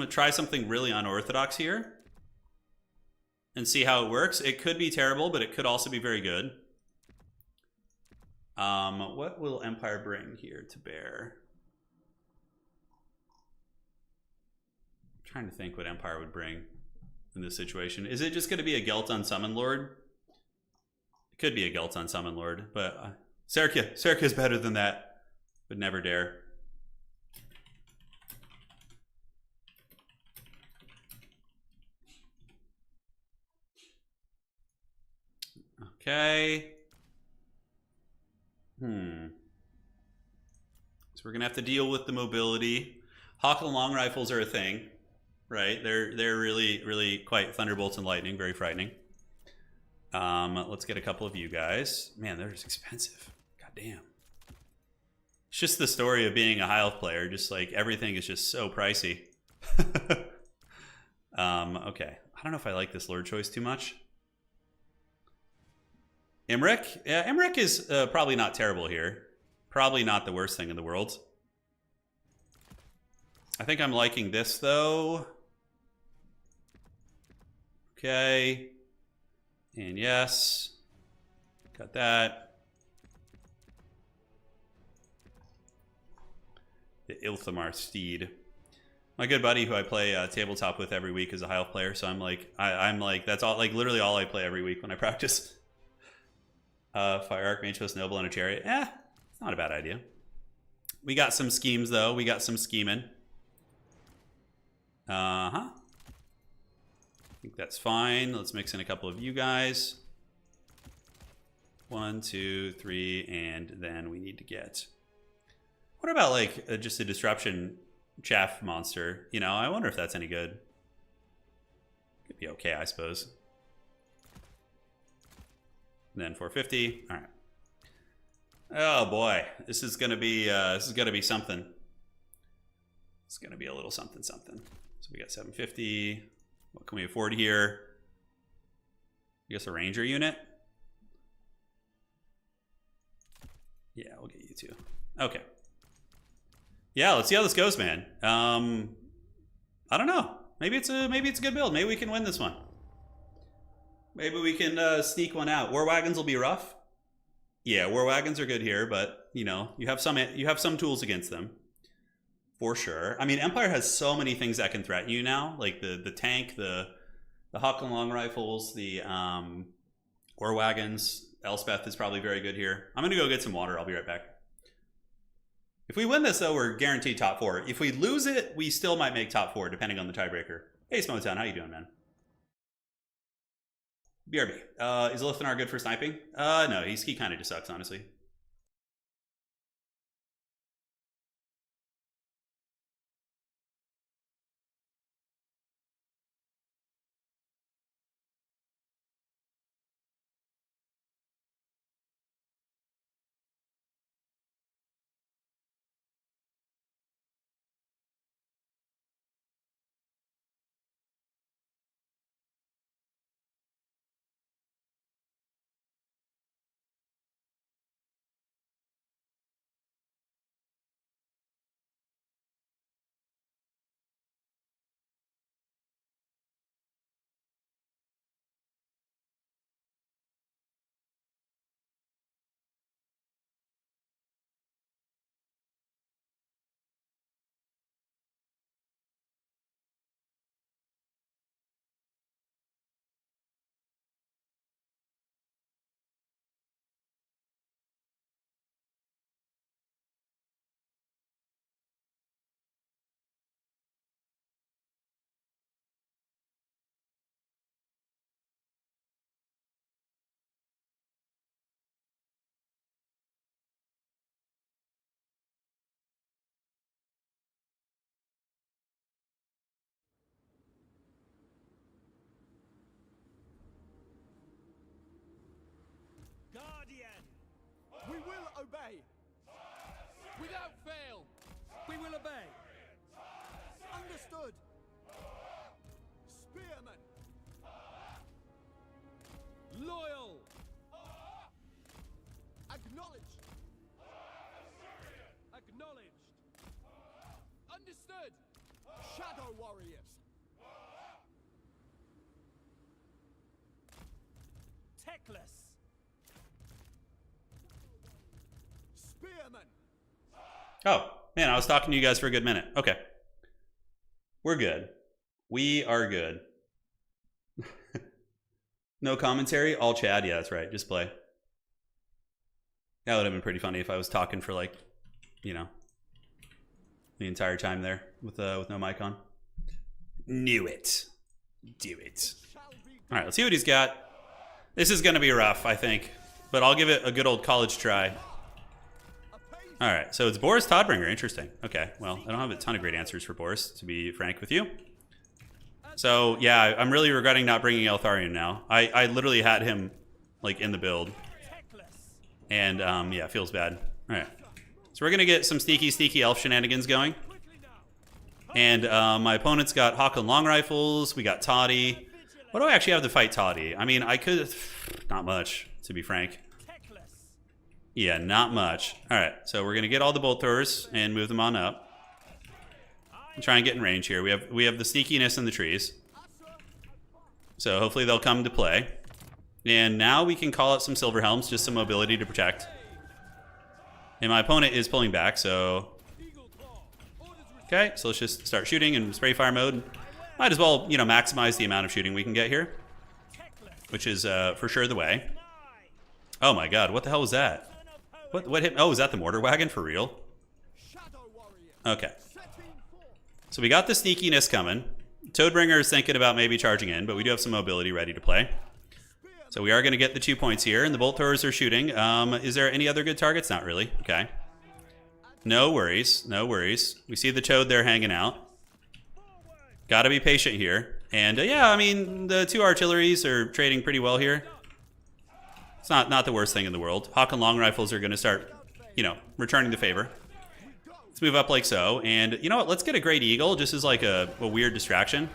try something really unorthodox here. and see how it works. It could be terrible, but it could also be very good. What will Empire bring here to bear? I'm trying to think what Empire would bring in this situation. Is it just going to be a Gelton Summon Lord? It could be a Gelton Summon Lord, but Serkia is better than that. Would never dare. Okay. So we're gonna have to deal with the mobility. Hawk and long rifles are a thing, right? They're really quite thunderbolts and lightning, very frightening. Let's get a couple of you guys. Man, they're just expensive. God damn. It's just the story of being a high elf player. Just like everything is just so pricey. Okay. I don't know if I like this lord choice too much. Imric? Yeah, Imric is probably not terrible here. Probably not the worst thing in the world. I think I'm liking this, though. Okay. And yes. Got that. The Ilthamar Steed. My good buddy who I play tabletop with every week is a high elf player, so I'm like, that's all, like literally all I play every week when I practice. Fire Archmage plus Noble and a Chariot. It's not a bad idea. We got some schemes, though. We got some scheming. I think that's fine. Let's mix in a couple of you guys. 1, 2, 3, and then we need to get... What about, like, just a Disruption chaff monster? You know, I wonder if that's any good. Could be okay, I suppose. And then 450. All right. Oh boy, this is gonna be something. It's gonna be a little something. So we got 750. What can we afford here? I guess a ranger unit. Yeah, we'll get you two. Okay. Yeah, let's see how this goes, man. I don't know. Maybe it's a good build. Maybe we can win this one. Maybe we can sneak one out. War wagons will be rough. Yeah, war wagons are good here, but you know, you have some tools against them, for sure. I mean, Empire has so many things that can threaten you now, like the tank, the Hawk and long rifles, the war wagons. Elspeth is probably very good here. I'm gonna go get some water. I'll be right back. If we win this, though, we're guaranteed top 4. If we lose it, we still might make top 4, depending on the tiebreaker. Hey, Smotown, how you doing, man? BRB. Is Lithnar good for sniping? No, he kind of just sucks, honestly. Guardian! We will obey! Without fail! We will obey! Understood! Spearman! Loyal! Acknowledged! Acknowledged! Understood! Shadow warriors! Teclis. Spearman. Oh, man, I was talking to you guys for a good minute. Okay. We're good. We are good. No commentary, all Chad. Yeah, that's right. Just play. That would have been pretty funny if I was talking for like, you know, the entire time there with no mic on. Knew it. Do it. All right, let's see what he's got. This is going to be rough, I think, but I'll give it a good old college try. All right, so it's Boris Todbringer. Interesting. Okay, well, I don't have a ton of great answers for Boris, to be frank with you. So, yeah, I'm really regretting not bringing Eltharion now. I literally had him, like, in the build. And, yeah, it feels bad. All right. So we're going to get some sneaky elf shenanigans going. And my opponent's got Hawken long rifles. We got Toddy. What do I actually have to fight Toddy? I mean, I could... Not much, to be frank. Yeah, not much. All right, so we're going to get all the bolt throwers and move them on up. And try and get in range here. We have the sneakiness in the trees. So hopefully they'll come to play. And now we can call out some silver helms, just some mobility to protect. And my opponent is pulling back, so... Okay, so let's just start shooting in spray fire mode. Might as well, you know, maximize the amount of shooting we can get here. Which is for sure the way. Oh my god, what the hell was that? What hit? Oh, is that the mortar wagon for real? Okay. So we got the sneakiness coming. Toadbringer is thinking about maybe charging in, but we do have some mobility ready to play. So we are going to get the 2 points here, and the bolt throwers are shooting. Is there any other good targets? Not really. Okay. No worries. No worries. We see the Toad there hanging out. Got to be patient here. And yeah, I mean, the two artilleries are trading pretty well here. It's not the worst thing in the world. Hawken long rifles are going to start, you know, returning the favor. Let's move up like so. And you know what? Let's get a Great Eagle just as like a weird distraction.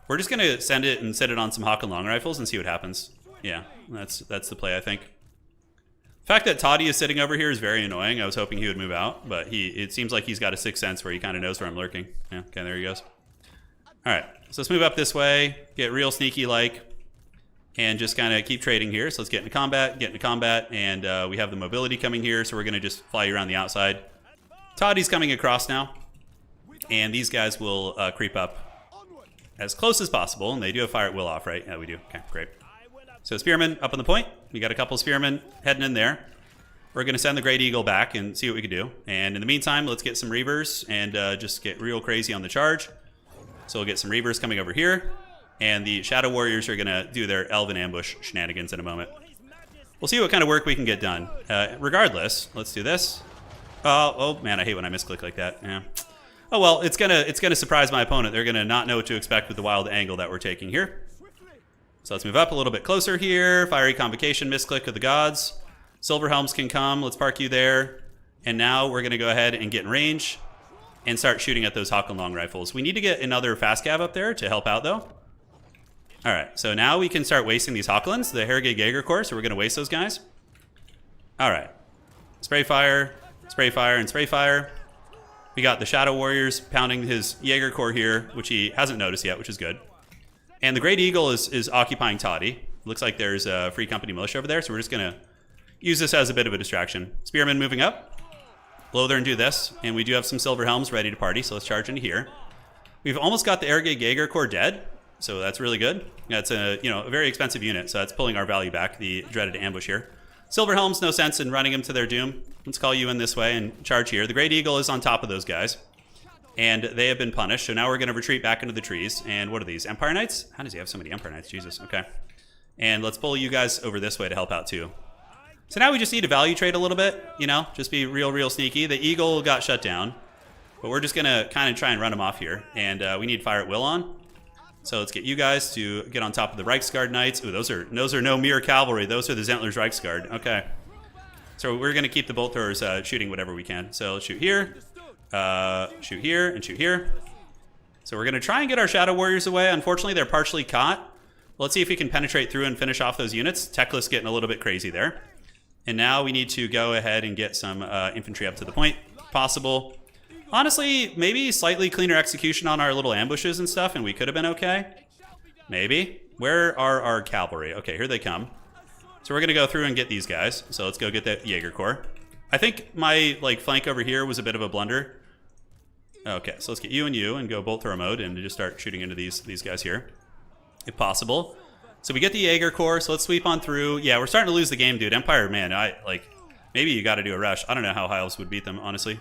We're just going to send it and set it on some Hawken long rifles and see what happens. Yeah, that's the play, I think. The fact that Toddy is sitting over here is very annoying. I was hoping he would move out, but it seems like he's got a sixth sense where he kind of knows where I'm lurking. Yeah, okay, there he goes. All right, so let's move up this way, get real sneaky-like, and just kind of keep trading here. So let's get into combat, and we have the mobility coming here, so we're going to just fly you around the outside. Toddy's coming across now, and these guys will creep up as close as possible, and they do have fire at will off, right? Yeah, we do. Okay, great. So Spearman up on the point. We got a couple Spearmen heading in there. We're going to send the Great Eagle back and see what we can do. And in the meantime, let's get some Reavers and just get real crazy on the charge. So we'll get some Reavers coming over here. And the Shadow Warriors are going to do their Elven ambush shenanigans in a moment. We'll see what kind of work we can get done. Regardless, let's do this. Oh man, I hate when I misclick like that. Yeah. Oh well, it's gonna surprise my opponent. They're gonna not know what to expect with the wild angle that we're taking here. So let's move up a little bit closer here. Fiery Convocation, misclick of the gods. Silver Helms can come. Let's park you there. And now we're gonna go ahead and get in range and start shooting at those Hawken long rifles. We need to get another fast cav up there to help out though. All right, so now we can start wasting these Hawklins, the Harrogate Jaeger Corps, so we're gonna waste those guys. All right, spray fire, and spray fire. We got the Shadow Warriors pounding his Jaeger Corps here, which he hasn't noticed yet, which is good. And the Great Eagle is occupying Toddy. Looks like there's a Free Company militia over there, so we're just gonna use this as a bit of a distraction. Spearmen moving up. Blow there and do this. And we do have some Silver Helms ready to party, so let's charge into here. We've almost got the Harrogate Jaeger Corps dead, so that's really good. That's a very expensive unit, so that's pulling our value back, the dreaded ambush here. Silver Helms, no sense in running them to their doom. Let's call you in this way and charge here. The Great Eagle is on top of those guys. And they have been punished, so now we're going to retreat back into the trees. And what are these? Empire Knights? How does he have so many Empire Knights? Jesus, okay. And let's pull you guys over this way to help out too. So now we just need to value trade a little bit, just be real sneaky. The Eagle got shut down, but we're just going to kind of try and run him off here. And we need fire at will on. So let's get you guys to get on top of the Reichsguard Knights. Ooh, those are no mere cavalry. Those are the Zentler's Reichsguard. Okay. So we're going to keep the bolt throwers shooting whatever we can. So let's shoot here, shoot here, and shoot here. So we're going to try and get our Shadow Warriors away. Unfortunately, they're partially caught. Let's see if we can penetrate through and finish off those units. Teclis getting a little bit crazy there. And now we need to go ahead and get some infantry up to the point, if possible. Honestly, maybe slightly cleaner execution on our little ambushes and stuff, and we could have been okay. Maybe. Where are our cavalry? Okay, here they come. So we're going to go through and get these guys. So let's go get that Jaeger Corps. I think my flank over here was a bit of a blunder. Okay, so let's get you and go bolt throw mode and just start shooting into these guys here, if possible. So we get the Jaeger Corps, so let's sweep on through. Yeah, we're starting to lose the game, dude. Empire, man, maybe you got to do a rush. I don't know how High Elves would beat them, honestly.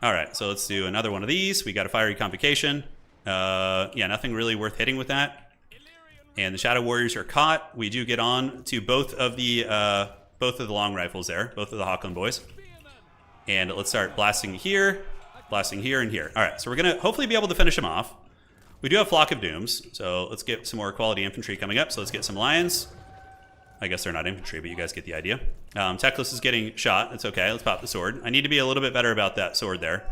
All right, so let's do another one of these. We got a Fiery Convocation. Yeah, nothing really worth hitting with that. And the Shadow Warriors are caught. We do get on to both of the long rifles there, both of the Hawkland boys. And let's start blasting here, and here. All right, so we're going to hopefully be able to finish them off. We do have Flock of Dooms, so let's get some more quality infantry coming up. So let's get some Lions. I guess they're not infantry, but you guys get the idea. Teclis is getting shot. That's okay. Let's pop the sword. I need to be a little bit better about that sword there.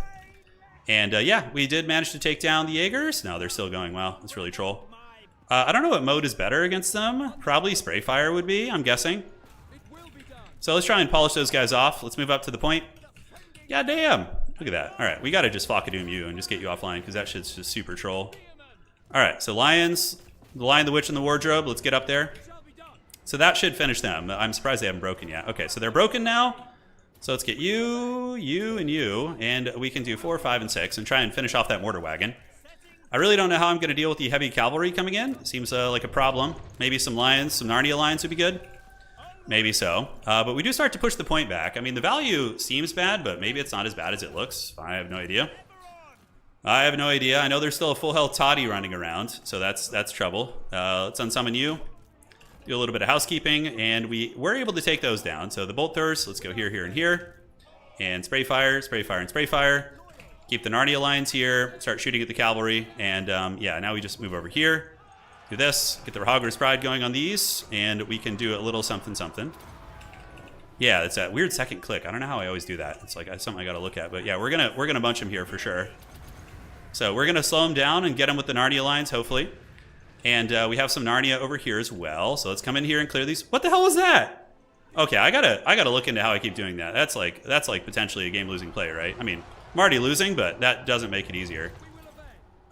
And yeah, we did manage to take down the Jaegers. No, they're still going. Wow, that's really troll. I don't know what mode is better against them. Probably Spray Fire would be, I'm guessing. So let's try and polish those guys off. Let's move up to the point. Yeah, damn. Look at that. All right, we got to just Flock of Doom you and just get you offline because that shit's just super troll. All right, so Lions, the Lion, the Witch, and the Wardrobe. Let's get up there. So that should finish them. I'm surprised they haven't broken yet. Okay, so they're broken now. So let's get you, and we can do 4, 5, and 6 and try and finish off that mortar wagon. I really don't know how I'm going to deal with the heavy cavalry coming in. Seems like a problem. Maybe some Lions, some Narnia Lions would be good. Maybe so. But we do start to push the point back. I mean, the value seems bad, but maybe it's not as bad as it looks. I have no idea. I know there's still a full health Toddy running around, so that's trouble. Let's unsummon you. Do a little bit of housekeeping, and we're able to take those down. So the bolt throwers, let's go here, and here. And spray fire, and spray fire. Keep the Narnia lines here. Start shooting at the cavalry. And yeah, now we just move over here. Do this. Get the Rahagor's Pride going on these. And we can do a little something. Yeah, it's that weird second click. I don't know how I always do that. It's like something I got to look at. But yeah, we're gonna bunch them here for sure. So we're going to slow them down and get them with the Narnia lines, hopefully. And we have some Narnia over here as well. So let's come in here and clear these. What the hell was that? Okay, I gotta look into how I keep doing that. That's like potentially a game-losing play, right? I mean, I'm already losing, but that doesn't make it easier.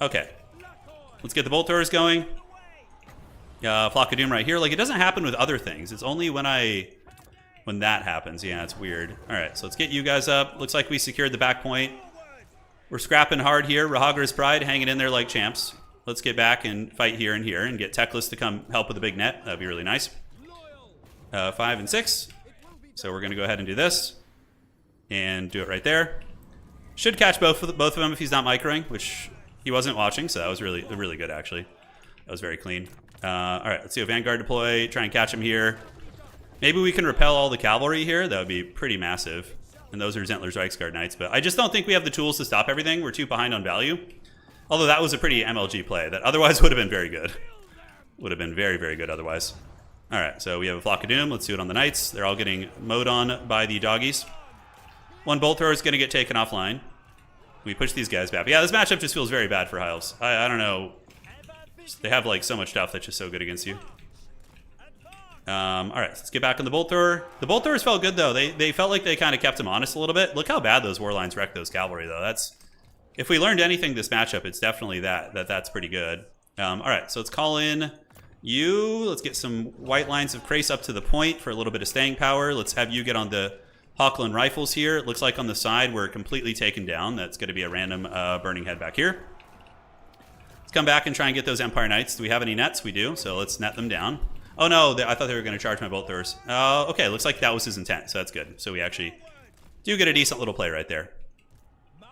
Okay, let's get the bolt throwers going. Flock of Doom right here. Like, it doesn't happen with other things. It's only when that happens. Yeah, it's weird. All right, so let's get you guys up. Looks like we secured the back point. We're scrapping hard here. Rahagor's Pride hanging in there like champs. Let's get back and fight here and get Teclis to come help with the big net. That'd be really nice. 5 and 6. So we're going to go ahead and do this. And do it right there. Should catch both of them if he's not microing, which he wasn't watching, so that was really good, actually. That was very clean. All right, let's do a Vanguard deploy. Try and catch him here. Maybe we can repel all the cavalry here. That would be pretty massive. And those are Zentler's Reichsguard Knights. But I just don't think we have the tools to stop everything. We're too behind on value. Although that was a pretty MLG play. That otherwise would have been very good. Would have been very, very good otherwise. All right, so we have a Flock of Doom. Let's do it on the Knights. They're all getting mowed on by the doggies. One bolt thrower is going to get taken offline. We push these guys back. But yeah, this matchup just feels very bad for High Elves. I don't know. They have like so much stuff that's just so good against you. All right, let's get back on the bolt thrower. The bolt throwers felt good though. They felt like they kind of kept him honest a little bit. Look how bad those war lines wrecked those cavalry though. If we learned anything this matchup, it's definitely that's pretty good. All right, so let's call in you. Let's get some white lines of Krace up to the point for a little bit of staying power. Let's have you get on the Hawkland rifles here. It looks like on the side we're completely taken down. That's going to be a random burning head back here. Let's come back and try and get those Empire Knights. Do we have any nets? We do, so let's net them down. Oh no, I thought they were going to charge my bolt throwers. Okay, looks like that was his intent, so that's good. So we actually do get a decent little play right there.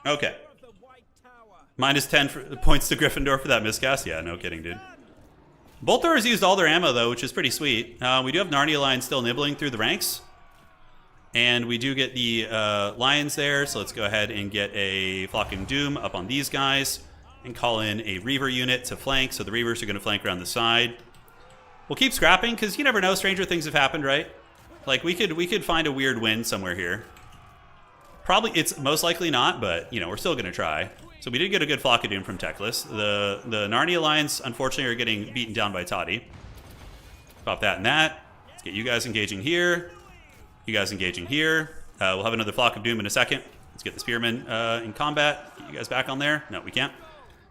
Okay. Minus 10 points to Gryffindor for that miscast. Yeah, no kidding, dude. Bolt throwers used all their ammo, though, which is pretty sweet. We do have Narnia Lions still nibbling through the ranks. And we do get the Lions there, so let's go ahead and get a Flock of Doom up on these guys and call in a Reaver unit to flank. So the Reavers are going to flank around the side. We'll keep scrapping, because you never know. Stranger things have happened, right? Like, we could find a weird win somewhere here. Probably, it's most likely not, but, you know, we're still going to try. So we did get a good Flock of Doom from Teclis. The Narnia Lions, unfortunately, are getting beaten down by Toddy. Pop that and that. Let's get you guys engaging here. You guys engaging here. We'll have another Flock of Doom in a second. Let's get the Spearmen in combat. Get you guys back on there. No, we can't.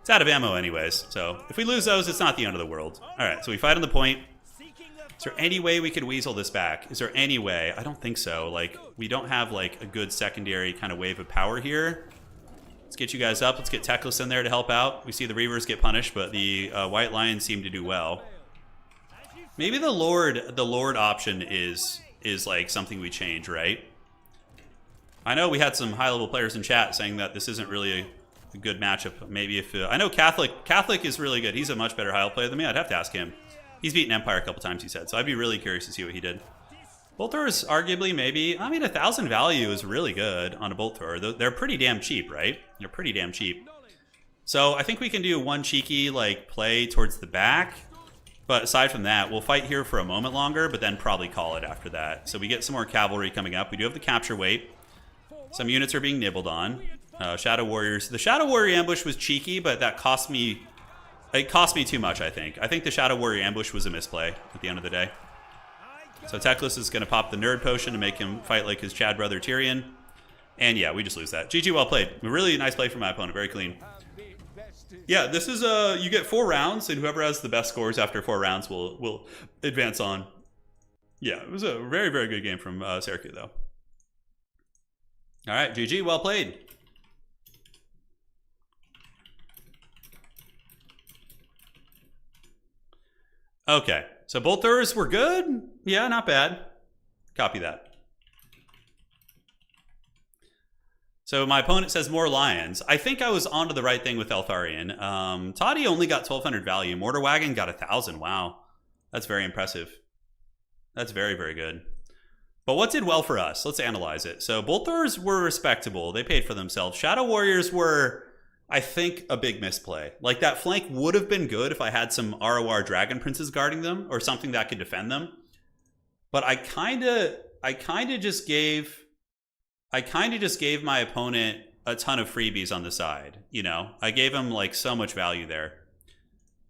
It's out of ammo anyways. So if we lose those, it's not the end of the world. All right, so we fight on the point. Is there any way we could weasel this back? Is there any way? I don't think so. Like, we don't have, like, a good secondary kind of wave of power here. Let's get you guys up. Let's get Teclis in there to help out. We see the Reavers get punished, but the White Lions seem to do well. Maybe the Lord option is like something we change, right? I know we had some high-level players in chat saying that this isn't really a good matchup. Maybe if... I know Catholic is really good. He's a much better high-level player than me. I'd have to ask him. He's beaten Empire a couple times, he said. So I'd be really curious to see what he did. Bolt throwers, arguably, maybe... I mean, 1,000 value is really good on a bolt thrower. They're pretty damn cheap, right? They're pretty damn cheap. So I think we can do one cheeky, like, play towards the back. But aside from that, we'll fight here for a moment longer, but then probably call it after that. So we get some more cavalry coming up. We do have the capture weight. Some units are being nibbled on. Shadow Warriors. The Shadow Warrior ambush was cheeky, but that cost me... It cost me too much, I think. I think the Shadow Warrior ambush was a misplay at the end of the day. So Teclis is going to pop the nerd potion to make him fight like his Chad brother Tyrion. And yeah, we just lose that. GG, well played. A really nice play from my opponent. Very clean. Yeah, this is you get 4 rounds, and whoever has the best scores after 4 rounds will advance on. Yeah, it was a very, very good game from Syracuse, though. All right, GG, well played. Okay, so bolt throwers were good. Yeah, not bad. Copy that. So my opponent says more lions. I think I was onto the right thing with Eltharion. Toddy only got 1,200 value. Mortar Wagon got 1,000. Wow. That's very impressive. That's very, very good. But what did well for us? Let's analyze it. So bolt throwers were respectable. They paid for themselves. Shadow Warriors were, I think, a big misplay. Like, that flank would have been good if I had some ROR Dragon Princes guarding them or something that could defend them. But I kind of just gave my opponent a ton of freebies on the side. You know, I gave him like so much value there.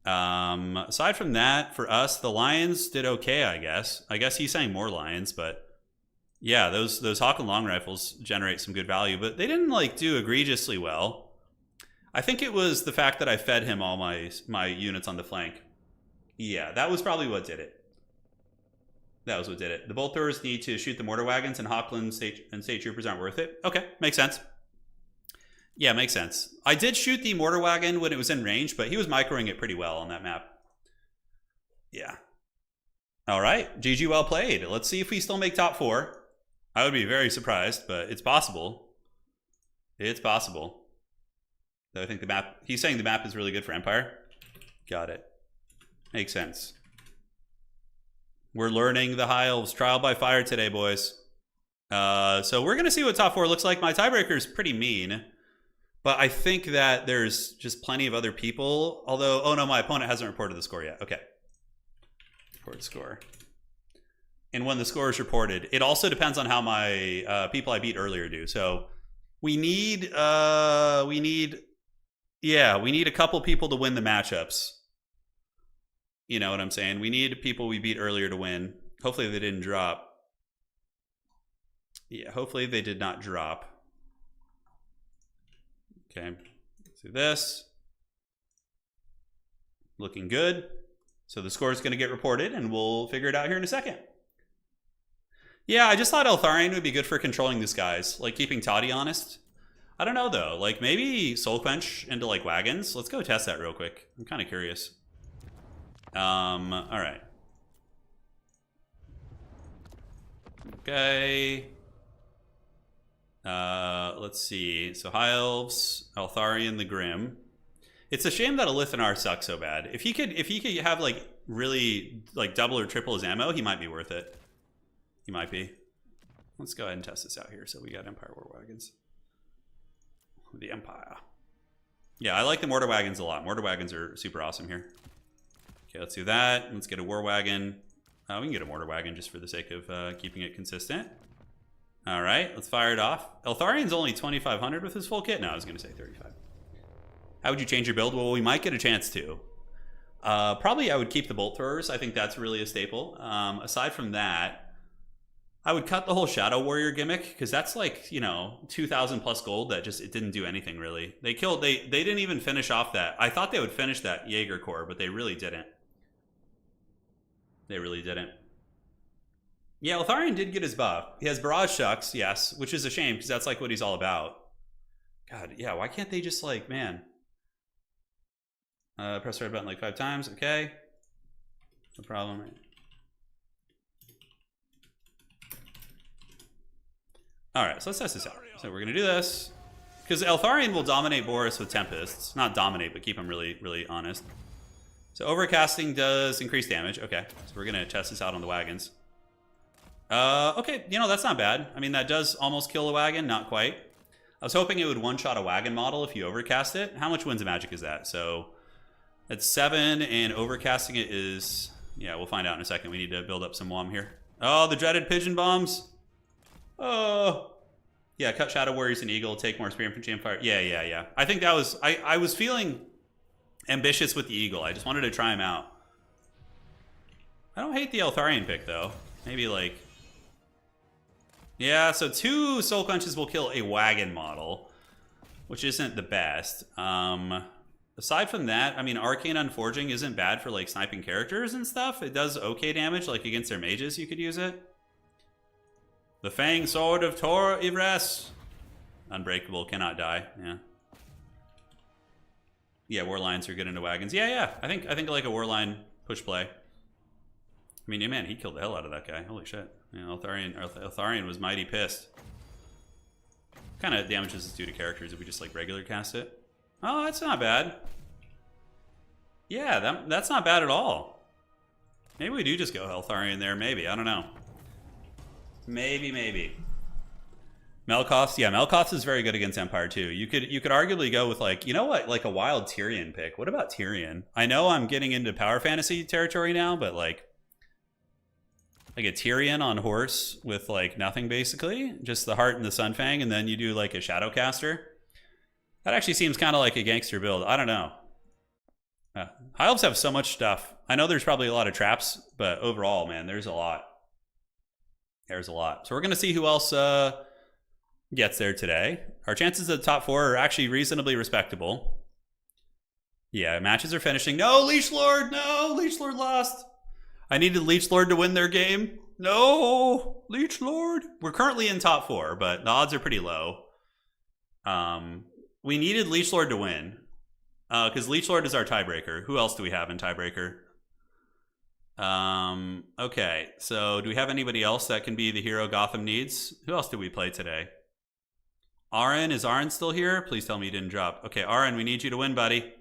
Aside from that, for us, the Lions did okay, I guess. I guess he's saying more Lions, but yeah, those Hawk and Long Rifles generate some good value, but they didn't like do egregiously well. I think it was the fact that I fed him all my units on the flank. Yeah, that was probably what did it. That was what did it. The bolt throwers need to shoot the mortar wagons, and Hawkland and State Troopers aren't worth it. Okay, makes sense. Yeah, makes sense. I did shoot the mortar wagon when it was in range, but he was microing it pretty well on that map. Yeah. All right, GG, well played. Let's see if we still make top 4. I would be very surprised, but it's possible. It's possible. Though I think the map... He's saying the map is really good for Empire. Got it. Makes sense. We're learning the High Elves trial by fire today, boys. So we're going to see what top 4 looks like. My tiebreaker is pretty mean, but I think that there's just plenty of other people. Although, oh no, my opponent hasn't reported the score yet. Okay. Report score. And when the score is reported, it also depends on how my people I beat earlier do. So we need a couple people to win the matchups. You know what I'm saying? We need people we beat earlier to win. Hopefully they didn't drop. Yeah, hopefully they did not drop. Okay, let's do this. Looking good. So the score is going to get reported, and we'll figure it out here in a second. Yeah, I just thought Eltharion would be good for controlling these guys, like keeping Toddy honest. I don't know, though. Like, maybe Soul Quench into, like, wagons? Let's go test that real quick. I'm kind of curious. All right. Okay. Let's see. So High Elves, Eltharion the Grim. It's a shame that Elithanar sucks so bad. If he could have like really like double or triple his ammo, he might be worth it. He might be. Let's go ahead and test this out here. So we got Empire War Wagons. The Empire. Yeah, I like the mortar wagons a lot. Mortar wagons are super awesome here. Okay, let's do that. Let's get a war wagon. We can get a mortar wagon just for the sake of keeping it consistent. All right, let's fire it off. Eltharion's only 2,500 with his full kit. No, I was going to say 35. How would you change your build? Well, we might get a chance to. Probably I would keep the bolt throwers. I think that's really a staple. Aside from that, I would cut the whole Shadow Warrior gimmick, because that's like, you know, 2,000 plus gold that just, it didn't do anything really. They didn't even finish off that. I thought they would finish that Jaeger core, but they really didn't. They really didn't. Yeah, Lotharion did get his buff. He has Barrage Shucks, yes, which is a shame because that's like what he's all about. God, yeah, why can't they just like, man? Press the red button like 5 times, okay. No problem. Alright, so let's test this out. So we're gonna do this. Because Eltharion will dominate Boris with Tempests. Not dominate, but keep him really, really honest. So overcasting does increase damage. Okay, so we're gonna test this out on the wagons. Okay, you know, that's not bad. I mean, that does almost kill a wagon, not quite. I was hoping it would one-shot a wagon model if you overcast it. How much Winds of Magic is that? So that's 7, and overcasting it is... Yeah, we'll find out in a second. We need to build up some WOM here. Oh, the dreaded pigeon bombs. Oh. Yeah, cut Shadow Warriors and Eagle, take more Spear Infantry and Fire. Yeah. I think that was... I was feeling ambitious with the Eagle. I just wanted to try him out. I don't hate the Eltharion pick, though. Maybe, like... Yeah, so 2 Soul Quenches will kill a wagon model, which isn't the best. Aside from that, I mean, Arcane Unforging isn't bad for, like, sniping characters and stuff. It does okay damage, like, against their mages, you could use it. The Fang Sword of Tor Ivres. Unbreakable, cannot die, yeah. Yeah, Warlines are good into wagons. Yeah, I think like a Warline push play. I mean, yeah, man, he killed the hell out of that guy. Holy shit. Yeah, Eltharion was mighty pissed. What kind of damage does this do to characters if we just like regular cast it? Oh, that's not bad. Yeah, that's not bad at all. Maybe we do just go Eltharion there, maybe. I don't know. Maybe. Melkoth's, yeah, Melkoth's is very good against Empire too. You could arguably go with like, you know what, like a wild Tyrion pick. What about Tyrion? I know I'm getting into power fantasy territory now, but like a Tyrion on horse with like nothing basically, just the heart and the Sunfang, and then you do like a Shadowcaster. That actually seems kind of like a gangster build. I don't know. High Elves have so much stuff. I know there's probably a lot of traps, but overall, man, there's a lot. There's a lot. So we're gonna see who else gets there today. Our chances of the top 4 are actually reasonably respectable. Yeah, matches are finishing. No, Leech Lord! No, Leech Lord lost. I needed Leech Lord to win their game. No, Leech Lord. We're currently in top 4, but the odds are pretty low. We needed Leech Lord to win because Leech Lord is our tiebreaker. Who else do we have in tiebreaker? Okay, so do we have anybody else that can be the hero Gotham needs? Who else did we play today? Aaron, is Aaron still here? Please tell me you didn't drop. Okay, Aaron, we need you to win, buddy.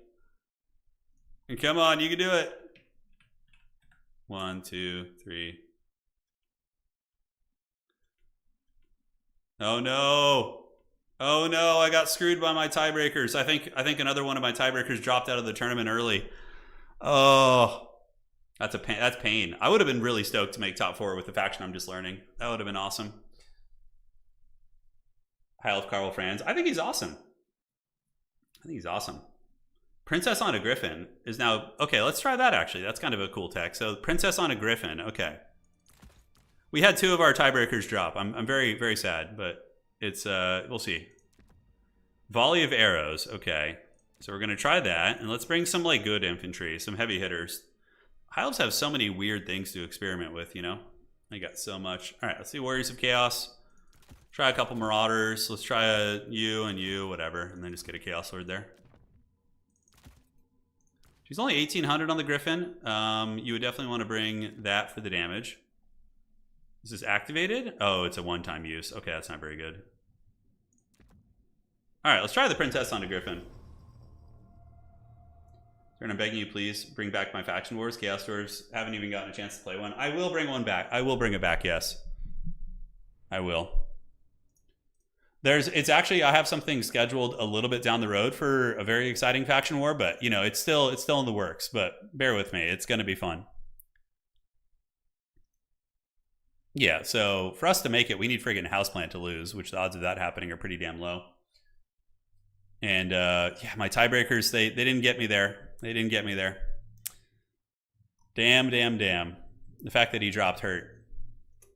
And come on, you can do it. 1, 2, 3. Oh no. Oh no, I got screwed by my tiebreakers. I think another one of my tiebreakers dropped out of the tournament early. Oh. That's pain. I would have been really stoked to make top 4 with the faction I'm just learning. That would have been awesome. High Elf Carl Franz. I think he's awesome. Princess on a Griffin is now... Okay, let's try that actually. That's kind of a cool tech. So Princess on a Griffin. Okay. We had 2 of our tiebreakers drop. I'm very, very sad, but it's... we'll see. Volley of Arrows. Okay. So we're going to try that. And let's bring some like good infantry, some heavy hitters. High Elves have so many weird things to experiment with, you know? They got so much. All right, let's see Warriors of Chaos. Try a couple Marauders. Let's try a you and you, whatever, and then just get a Chaos Lord there. She's only 1,800 on the Griffin. You would definitely want to bring that for the damage. Is this activated? Oh, it's a one-time use. Okay, that's not very good. All right, let's try the Princess on a Griffin. I'm begging you, please bring back my Faction Wars. Chaos Dwarves haven't even gotten a chance to play one. I will bring one back. I will bring it back, yes. I will. It's actually, I have something scheduled a little bit down the road for a very exciting Faction War, but you know, it's still in the works, but bear with me. It's going to be fun. Yeah, so for us to make it, we need friggin' Houseplant to lose, which the odds of that happening are pretty damn low. And yeah, my tiebreakers, they didn't get me there. They didn't get me there. Damn. The fact that he dropped hurt.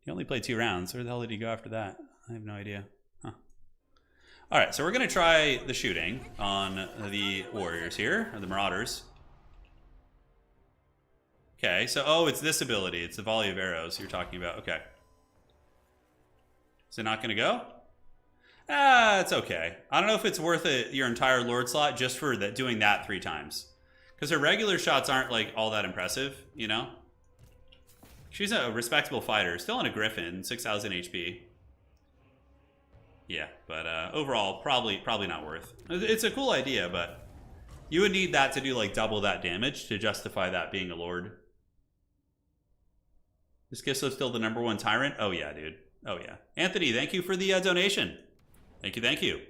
He only played 2 rounds. Where the hell did he go after that? I have no idea. Huh. All right, so we're going to try the shooting on the Warriors here, or the Marauders. Okay, so, oh, it's this ability. It's the volley of arrows you're talking about. Okay. Is it not going to go? Ah, it's okay. I don't know if it's worth it, your entire Lord slot just for that, doing that 3 times. Because her regular shots aren't, like, all that impressive, you know? She's a respectable fighter. Still on a Griffin, 6,000 HP. Yeah, but overall, probably not worth. It's a cool idea, but you would need that to do, like, double that damage to justify that being a Lord. Is Kislev still the #1 tyrant? Oh, yeah, dude. Oh, yeah. Anthony, thank you for the donation. Thank you.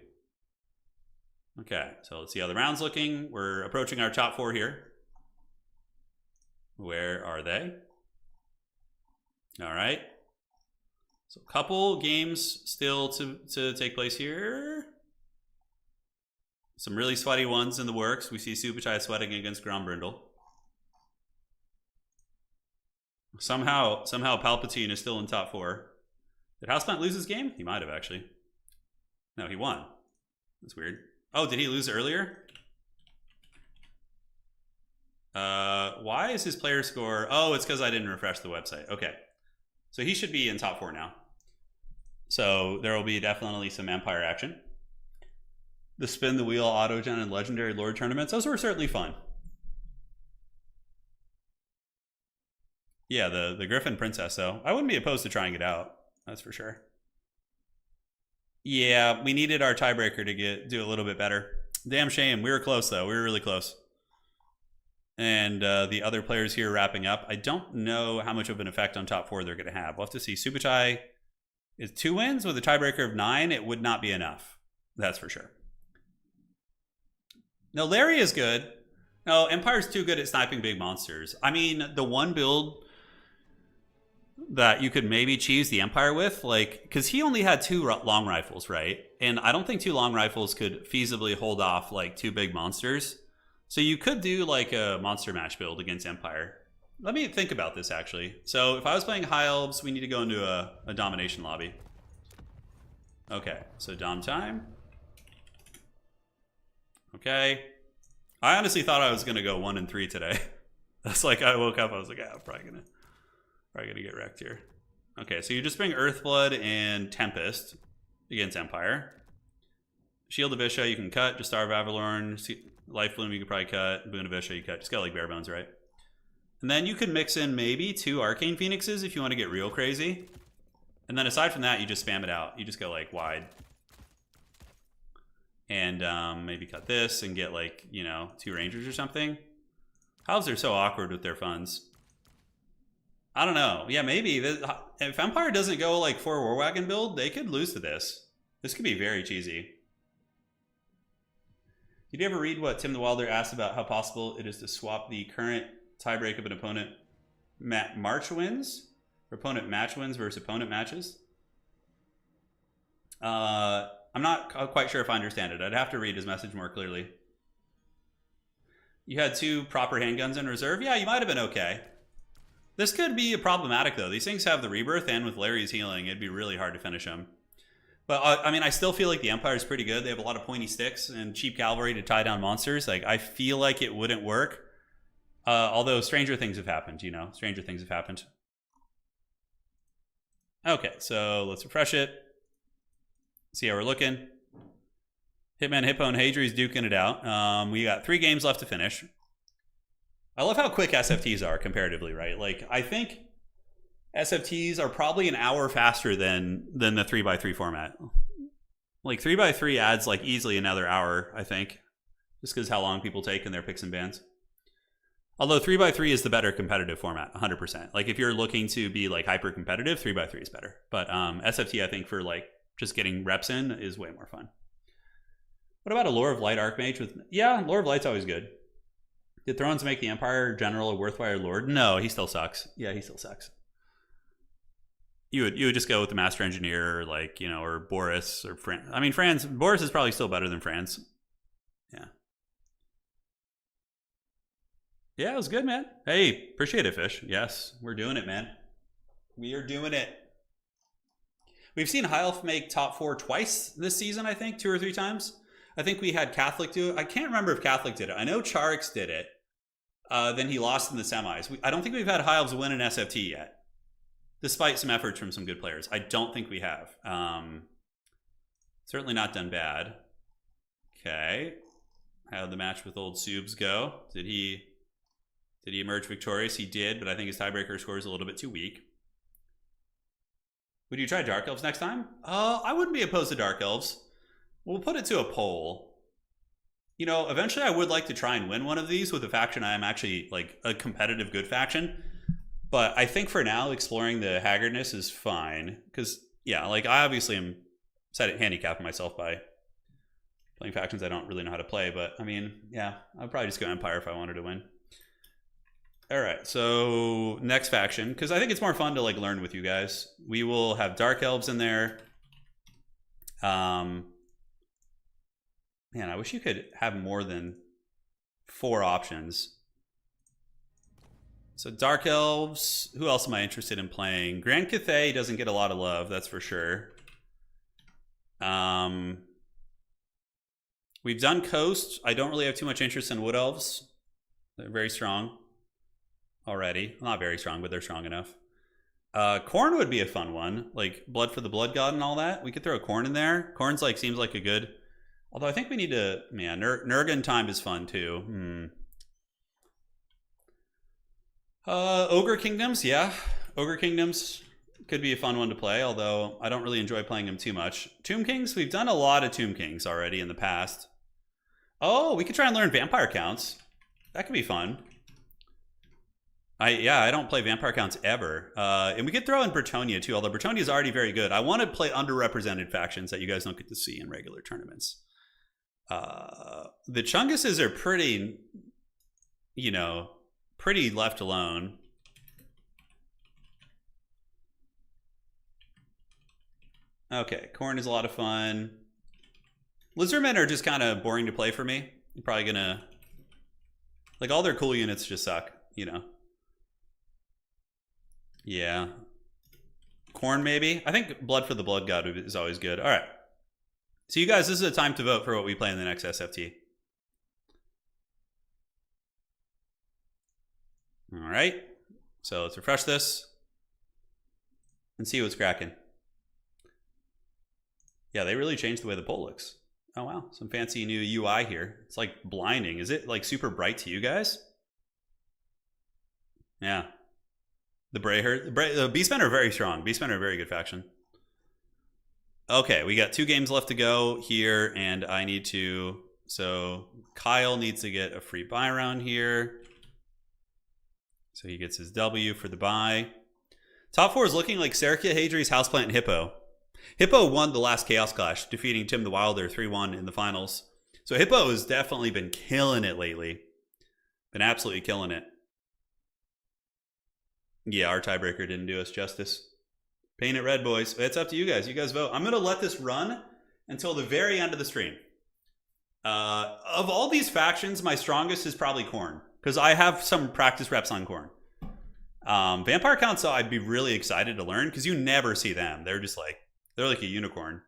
Okay, so let's see how the round's looking. We're approaching our top 4 here. Where are they? All right. So a couple games still to take place here. Some really sweaty ones in the works. We see Subuchai sweating against Grombrindle. Somehow Palpatine is still in top 4. Did Houseplant lose his game? He might have, actually. No, he won. That's weird. Oh, did he lose earlier? Why is his player score? Oh, it's because I didn't refresh the website. Okay. So he should be in top 4 now. So there will be definitely some Empire action. The Spin the Wheel, Autogen, and Legendary Lord tournaments, those were certainly fun. Yeah, the Griffin Princess, though. I wouldn't be opposed to trying it out. That's for sure. Yeah, we needed our tiebreaker to do a little bit better. Damn shame. We were close, though. We were really close. And the other players here wrapping up. I don't know how much of an effect on top 4 they're going to have. We'll have to see. Subuchai is 2 wins with a tiebreaker of 9. It would not be enough. That's for sure. No, Larry is good. No, Empire's too good at sniping big monsters. I mean, the one build that you could maybe choose the Empire with, like, because he only had 2 long rifles, right? And I don't think 2 long rifles could feasibly hold off, like, 2 big monsters. So you could do, like, a monster mash build against Empire. Let me think about this, actually. So if I was playing High Elves, we need to go into a domination lobby. Okay, so Dom time. Okay. I honestly thought I was going to go 1 and 3 today. That's like, I woke up, I was like, I'm probably gonna get wrecked here. Okay, so you just bring Earthblood and Tempest against Empire. Shield of Visha you can cut, just Star of Avalorn. Life Bloom you could probably cut, Boon of Visha you cut. Just got like bare bones, right? And then you could mix in maybe 2 Arcane Phoenixes if you want to get real crazy. And then aside from that, you just spam it out. You just go like wide. And maybe cut this and get like, you know, 2 Rangers or something. Elves are so awkward with their funds. I don't know. Yeah, maybe. If Empire doesn't go like 4 War Wagon build, they could lose to this. This could be very cheesy. Did you ever read what Tim the Wilder asked about how possible it is to swap the current tiebreak of an opponent March wins? Or opponent match wins versus opponent matches? I'm not quite sure if I understand it. I'd have to read his message more clearly. You had 2 proper handguns in reserve? Yeah, you might have been okay. This could be problematic, though. These things have the rebirth, and with Larry's healing, it'd be really hard to finish them. But, I mean, I still feel like the Empire is pretty good. They have a lot of pointy sticks and cheap cavalry to tie down monsters. Like, I feel like it wouldn't work. Although stranger things have happened, you know. Stranger things have happened. Okay, so let's refresh it. See how we're looking. Hitman, Hippo, and Hadri's duking it out. We got 3 games left to finish. I love how quick SFTs are comparatively, right? Like, I think SFTs are probably an hour faster than the 3x3 format. Like, 3x3 adds, like, easily another hour, I think. Just because how long people take in their picks and bans. Although 3x3 is the better competitive format, 100%. Like, if you're looking to be, like, hyper-competitive, 3x3 is better. But SFT, I think, for, like, just getting reps in is way more fun. What about a Lore of Light Archmage with... Yeah, Lore of Light's always good. Did Thrones make the Empire General a worthwhile Lord? No, he still sucks. Yeah, he still sucks. You would just go with the Master Engineer, or like, you know, or Boris, or Fran. I mean, Boris is probably still better than Franz. Yeah. Yeah, it was good, man. Hey, appreciate it, Fish. Yes, we're doing it, man. We are doing it. We've seen High Elf make top 4 twice this season, I think, 2 or 3 times. I think we had Catholic do it. I can't remember if Catholic did it. I know Charix did it. Then he lost in the semis. I don't think we've had High Elves win an SFT yet, despite some efforts from some good players. I don't think we have. Certainly not done bad. Okay. How'd the match with old Subs go? Did he emerge victorious? He did, but I think his tiebreaker score is a little bit too weak. Would you try Dark Elves next time? I wouldn't be opposed to Dark Elves. We'll put it to a poll. You know, eventually I would like to try and win one of these with a faction I am actually, like, a competitive good faction. But I think for now, exploring the haggardness is fine. Because, yeah, like, I obviously am handicapping myself by playing factions I don't really know how to play. But, I mean, yeah, I'd probably just go Empire if I wanted to win. All right, so next faction, because I think it's more fun to, like, learn with you guys. We will have Dark Elves in there. Man, I wish you could have more than 4 options. So Dark Elves, who else am I interested in playing? Grand Cathay doesn't get a lot of love, that's for sure. We've done Coast. I don't really have too much interest in Wood Elves. They're very strong already. Not very strong, but they're strong enough. Khorne would be a fun one, like Blood for the Blood God and all that. We could throw a Khorne in there. Khorne's like seems like a good... Although I think we need to... Man, Nurgle time is fun too. Ogre Kingdoms, yeah. Ogre Kingdoms could be a fun one to play, although I don't really enjoy playing them too much. Tomb Kings, we've done a lot of Tomb Kings already in the past. Oh, we could try and learn Vampire Counts. That could be fun. I don't play Vampire Counts ever. And we could throw in Bretonnia too, although Bretonnia is already very good. I want to play underrepresented factions that you guys don't get to see in regular tournaments. The Chunguses are pretty, you know, pretty left alone. Okay, Khorne is a lot of fun. Lizardmen are just kind of boring to play for me. I'm probably gonna... Like, all their cool units just suck, you know. Yeah. Khorne, maybe? I think Blood for the Blood God is always good. All right. So you guys, this is a time to vote for what we play in the next SFT. All right. So let's refresh this and see what's cracking. Yeah, they really changed the way the poll looks. Oh, wow. Some fancy new UI here. It's like blinding. Is it like super bright to you guys? Yeah. The Beastmen are very strong. Beastmen are a very good faction. Okay, we got 2 games left to go here, and I need to... So Kyle needs to get a free buy round here. So he gets his W for the buy. Top 4 is looking like Serkia, Hadri's, Houseplant, and Hippo. Hippo won the last Chaos Clash, defeating Tim the Wilder 3-1 in the finals. So Hippo has definitely been killing it lately. Been absolutely killing it. Yeah, our tiebreaker didn't do us justice. Paint it red, boys. It's up to you guys. You guys vote. I'm going to let this run until the very end of the stream. Of all these factions, my strongest is probably Khorne, because I have some practice reps on Khorne. Vampire Council, I'd be really excited to learn, because you never see them. They're just like, they're like a unicorn.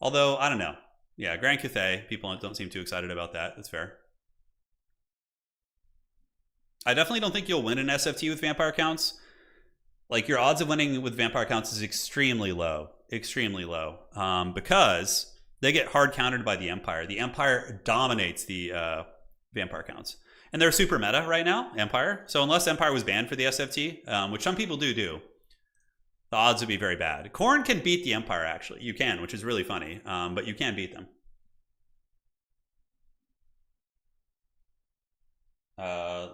Although, I don't know. Yeah, Grand Cathay, people don't seem too excited about that. That's fair. I definitely don't think you'll win an SFT with Vampire Counts. Like, your odds of winning with Vampire Counts is extremely low. Extremely low. Because they get hard countered by the Empire. The Empire dominates the Vampire Counts. And they're super meta right now, Empire. So unless Empire was banned for the SFT, which some people do, the odds would be very bad. Khorne can beat the Empire, actually. You can, which is really funny. But you can beat them.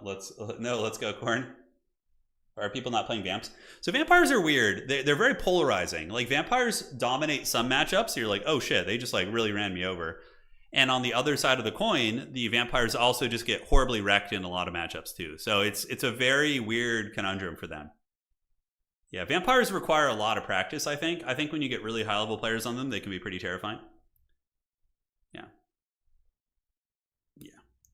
Let's go, Khorne. Are people not playing Vamps? So vampires are weird. They're very polarizing. Like, vampires dominate some matchups. So you're like, oh shit, they just like really ran me over. And on the other side of the coin, the vampires also just get horribly wrecked in a lot of matchups too. So it's a very weird conundrum for them. Yeah, vampires require a lot of practice, I think. I think when you get really high level players on them, they can be pretty terrifying. Yeah.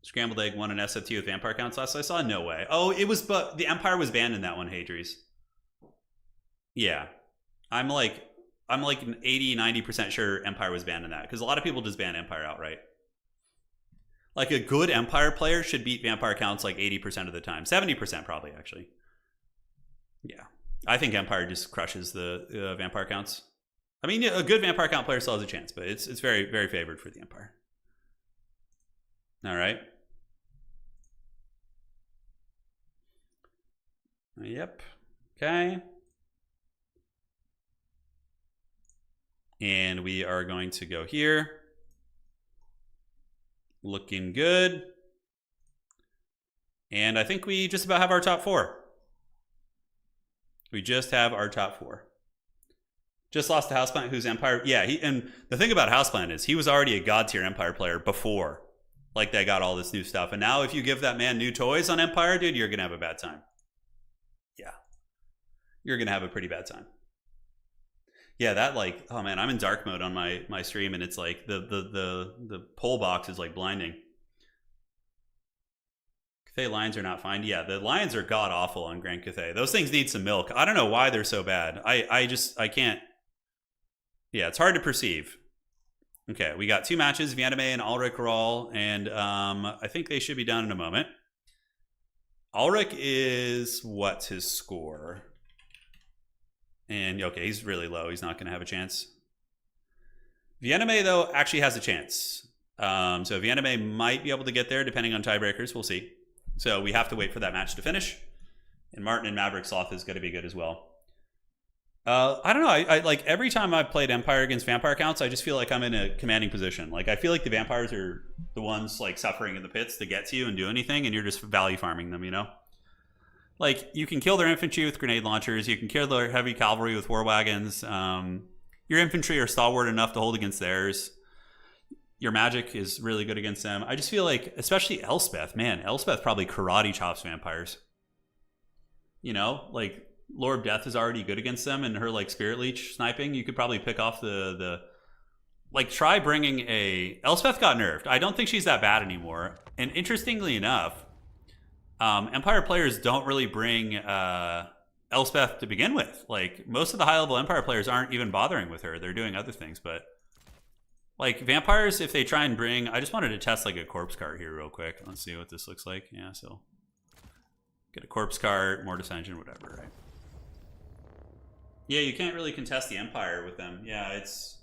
Scrambled Egg won an SFT with Vampire Counts last I saw? No way. Oh, it was, but the Empire was banned in that one, Hadri's. Yeah. I'm like an 80-90% sure Empire was banned in that, because a lot of people just ban Empire outright. Like a good Empire player should beat vampire counts like 80% of the time. 70% probably, actually. Yeah. I think Empire just crushes the vampire counts. I mean, a good vampire count player still has a chance, but it's very, very favored for the Empire. All right. Yep. Okay. And we are going to go here. Looking good. And I think we just about have our top 4. We just have our top 4. Just lost to Houseplant, who's Empire. Yeah, and the thing about Houseplant is he was already a god tier Empire player before. Like they got all this new stuff. And now if you give that man new toys on Empire, dude, you're going to have a bad time. Yeah. You're going to have a pretty bad time. Yeah, that like, oh man, I'm in dark mode on my stream and it's like the pole box is like blinding. Cathay Lions are not fine. Yeah, the Lions are god awful on Grand Cathay. Those things need some milk. I don't know why they're so bad. I can't. Yeah, it's hard to perceive. Okay, we got 2 matches, Vienna May and Ulrich Rawl, and I think they should be done in a moment. Ulrich is, what's his score? And okay, he's really low. He's not going to have a chance. Vienna May, though, actually has a chance. So Vienna May might be able to get there, depending on tiebreakers. We'll see. So we have to wait for that match to finish. And Martin and Maverick Sloth is going to be good as well. I don't know. I like every time I've played Empire against vampire counts, I just feel like I'm in a commanding position. Like I feel like the vampires are the ones like suffering in the pits to get to you and do anything, and you're just value farming them, you know? Like, you can kill their infantry with grenade launchers. You can kill their heavy cavalry with war wagons. Your infantry are stalwart enough to hold against theirs. Your magic is really good against them. I just feel like, especially Elspeth, man, Elspeth probably karate chops vampires. You know, like, Lord of Death is already good against them, and her, like, Spirit Leech sniping, you could probably pick off the like, try bringing a... Elspeth got nerfed. I don't think she's that bad anymore. And interestingly enough, Empire players don't really bring Elspeth to begin with. Like, most of the high-level Empire players aren't even bothering with her. They're doing other things, but... Like, vampires, if they try and bring... I just wanted to test, like, a corpse cart here real quick. Let's see what this looks like. Yeah, so... Get a corpse cart, Mortis Engine, whatever, right? Yeah, you can't really contest the Empire with them. Yeah, it's...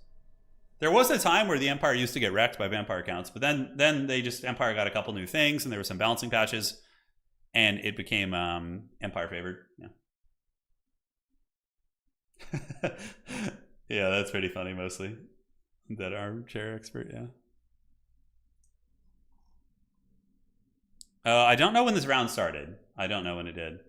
There was a time where the Empire used to get wrecked by vampire counts, but then they just... Empire got a couple new things, and there were some balancing patches... And it became Empire favored. Yeah. Yeah, that's pretty funny mostly. That armchair expert, yeah. I don't know when this round started. I don't know when it did.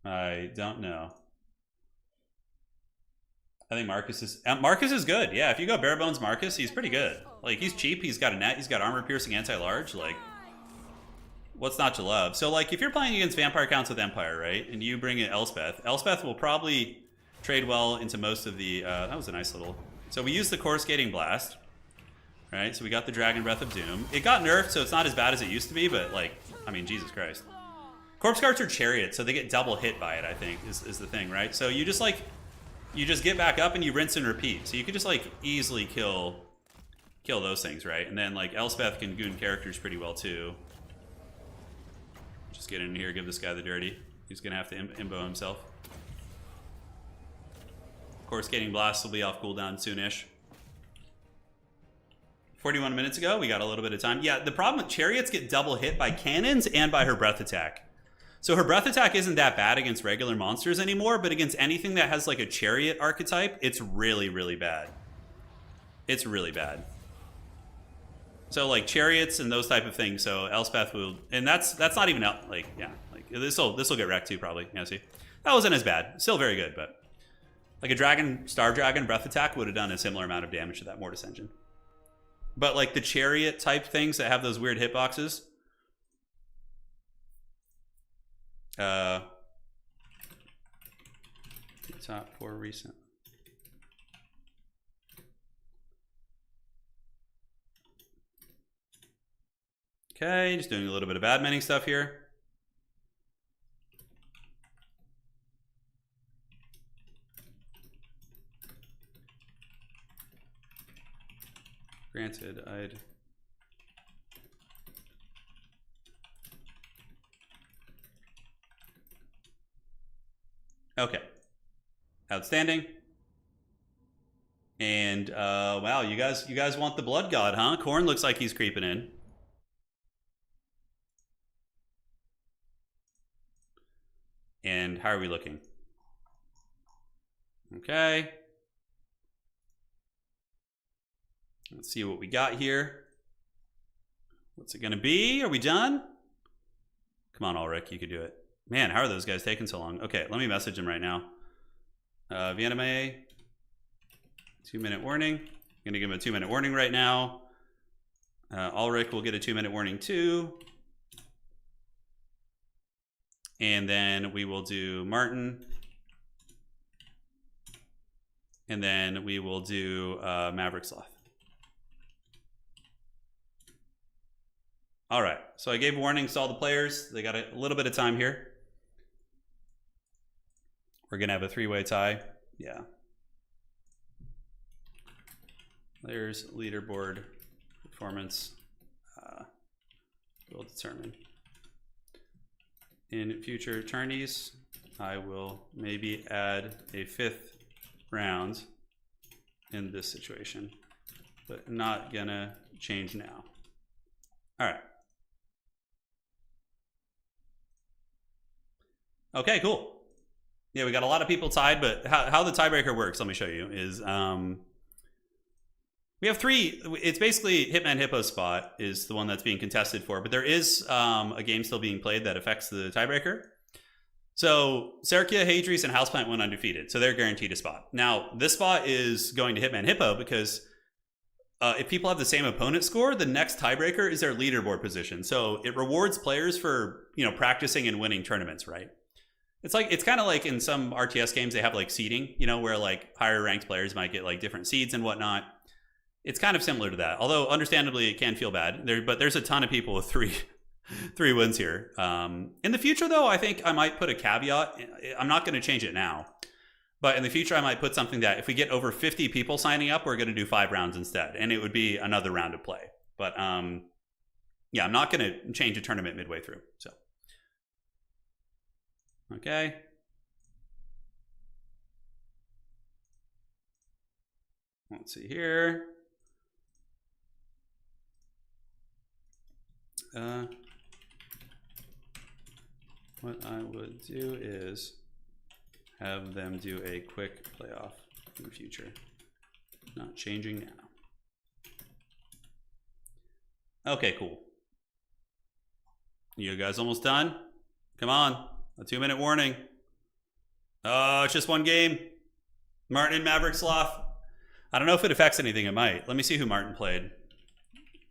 I don't know. I think Marcus is good. Yeah, if you go bare bones Marcus, he's pretty good. Like, he's cheap, he's got a net, he's got armor piercing anti-large, like, what's not to love? So, like, if you're playing against vampire counts with Empire, right, and you bring in Elspeth will probably trade well into most of the, that was a nice little, so we used the Coruscating Blast, right, so we got the Dragon Breath of Doom. It got nerfed, so it's not as bad as it used to be, but, like, I mean, Jesus Christ. Corpse Carts are chariots, so they get double hit by it, I think, is the thing, right? So you just, like, you just get back up and you rinse and repeat. So you could just, like, easily kill those things, right? And then, like, Elspeth can goon characters pretty well, too. Just get in here, give this guy the dirty. He's going to have to imbo himself. Coruscating Blast will be off cooldown soonish. 41 minutes ago, we got a little bit of time. Yeah, the problem with chariots get double hit by cannons and by her breath attack. So her breath attack isn't that bad against regular monsters anymore, but against anything that has like a chariot archetype, it's really, really bad. It's really bad. So like chariots and those type of things. So Elspeth will, and that's not even like, yeah, like this will get wrecked too probably. Yeah, see, that wasn't as bad. Still very good, but like a Star Dragon breath attack would have done a similar amount of damage to that Mortis Engine. But like the chariot type things that have those weird hitboxes. Top 4 recent. Okay, just doing a little bit of adminning stuff here. Granted, I'd... Okay. Outstanding. And wow, you guys want the blood god, huh? Khorne looks like he's creeping in. And how are we looking? Okay. Let's see what we got here. What's it gonna be? Are we done? Come on, Ulrich, you could do it. Man, how are those guys taking so long? Okay, let me message him right now. Viename, 2-minute warning. I'm gonna give him a 2-minute warning right now. Ulrich will get a 2-minute warning too. And then we will do Martin. And then we will do Maverick Sloth. All right, so I gave warnings to all the players. They got a little bit of time here. We're gonna have a 3-way tie. Yeah. Players leaderboard performance will determine. In future tourneys, I will maybe add a 5th round in this situation, but not gonna change now. All right. Okay, cool. Yeah, we got a lot of people tied, but how the tiebreaker works, let me show you, is we have 3. It's basically Hitman Hippo's spot is the one that's being contested for, but there is a game still being played that affects the tiebreaker. So Serkia, Hadris, and Houseplant went undefeated, so they're guaranteed a spot. Now, this spot is going to Hitman Hippo because if people have the same opponent score, the next tiebreaker is their leaderboard position. So it rewards players for, you know, practicing and winning tournaments, right? It's kind of like in some RTS games, they have like seeding, you know, where like higher ranked players might get like different seeds and whatnot. It's kind of similar to that, although understandably it can feel bad. But there's a ton of people with three wins here. In the future, though, I think I might put a caveat. I'm not going to change it now, but in the future, I might put something that if we get over 50 people signing up, we're going to do 5 rounds instead, and it would be another round of play. But yeah, I'm not going to change a tournament midway through. So okay. Let's see here. What I would do is have them do a quick playoff in the future. Not changing now. Okay, cool. You guys almost done? Come on, a 2-minute warning. Oh, it's just one game. Martin and Maverick Sloth. I don't know if it affects anything. It might. Let me see who Martin played.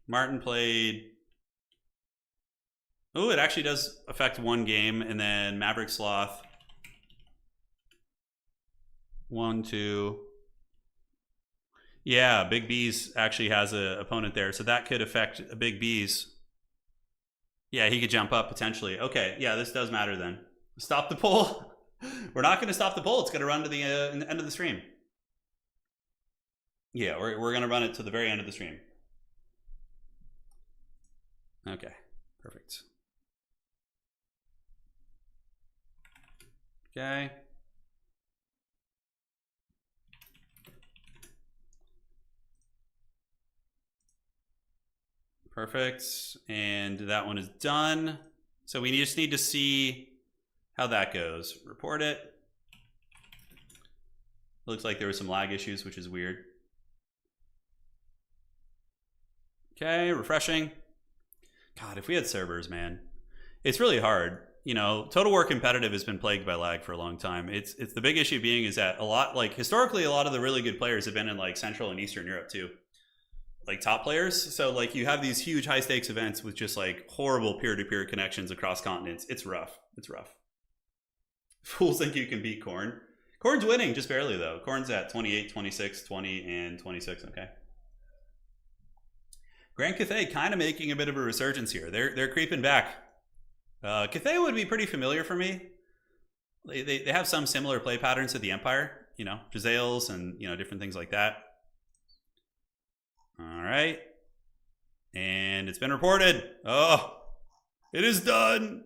Martin played... Oh, it actually does affect one game, and then Maverick Sloth. 1, 2. Yeah, Big B's actually has an opponent there, so that could affect Big B's. Yeah, he could jump up potentially. Okay, yeah, this does matter then. Stop the poll. We're not going to stop the poll. It's going to run to the end of the stream. Yeah, we're going to run it to the very end of the stream. Okay, perfect. Okay. Perfect. And that one is done. So we just need to see how that goes. Report it. Looks like there were some lag issues, which is weird. Okay, refreshing. God, if we had servers, man. It's really hard. You know, Total War Competitive has been plagued by lag for a long time. It's the big issue being is that a lot, like historically, a lot of the really good players have been in like Central and Eastern Europe too. Like top players. So like you have these huge high stakes events with just like horrible peer-to-peer connections across continents. It's rough. It's rough. Fools think you can beat Khorne. Khorne's winning just barely though. Khorne's at 28, 26, 20, and 26. Okay. Grand Cathay kind of making a bit of a resurgence here. They're creeping back. Cathay would be pretty familiar for me. They have some similar play patterns to the Empire, you know, Giselles and, you know, different things like that. All right. And it's been reported. Oh, it is done.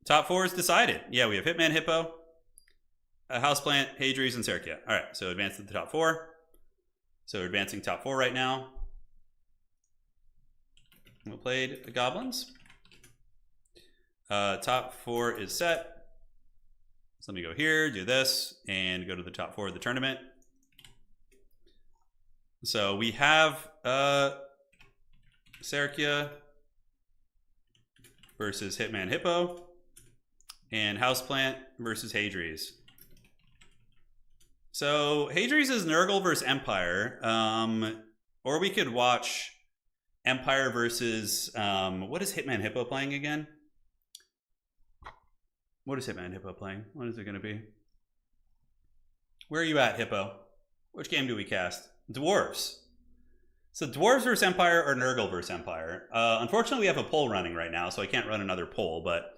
Top 4 is decided. Yeah, we have Hitman, Hippo, Houseplant, Hadries, and Serkia. All right, so advance to the top 4. So we're advancing top 4 right now. We played the Goblins. Top 4 is set. So let me go here, do this, and go to the top 4 of the tournament. So we have Serkia versus Hitman Hippo, and Houseplant versus Hadries. So Hadries is Nurgle versus Empire, or we could watch Empire versus what is Hitman Hippo playing again? What is Hitman Hippo playing? What is it going to be? Where are you at, Hippo? Which game do we cast? Dwarves. So Dwarves versus Empire or Nurgle versus Empire. Unfortunately, we have a poll running right now, so I can't run another poll, but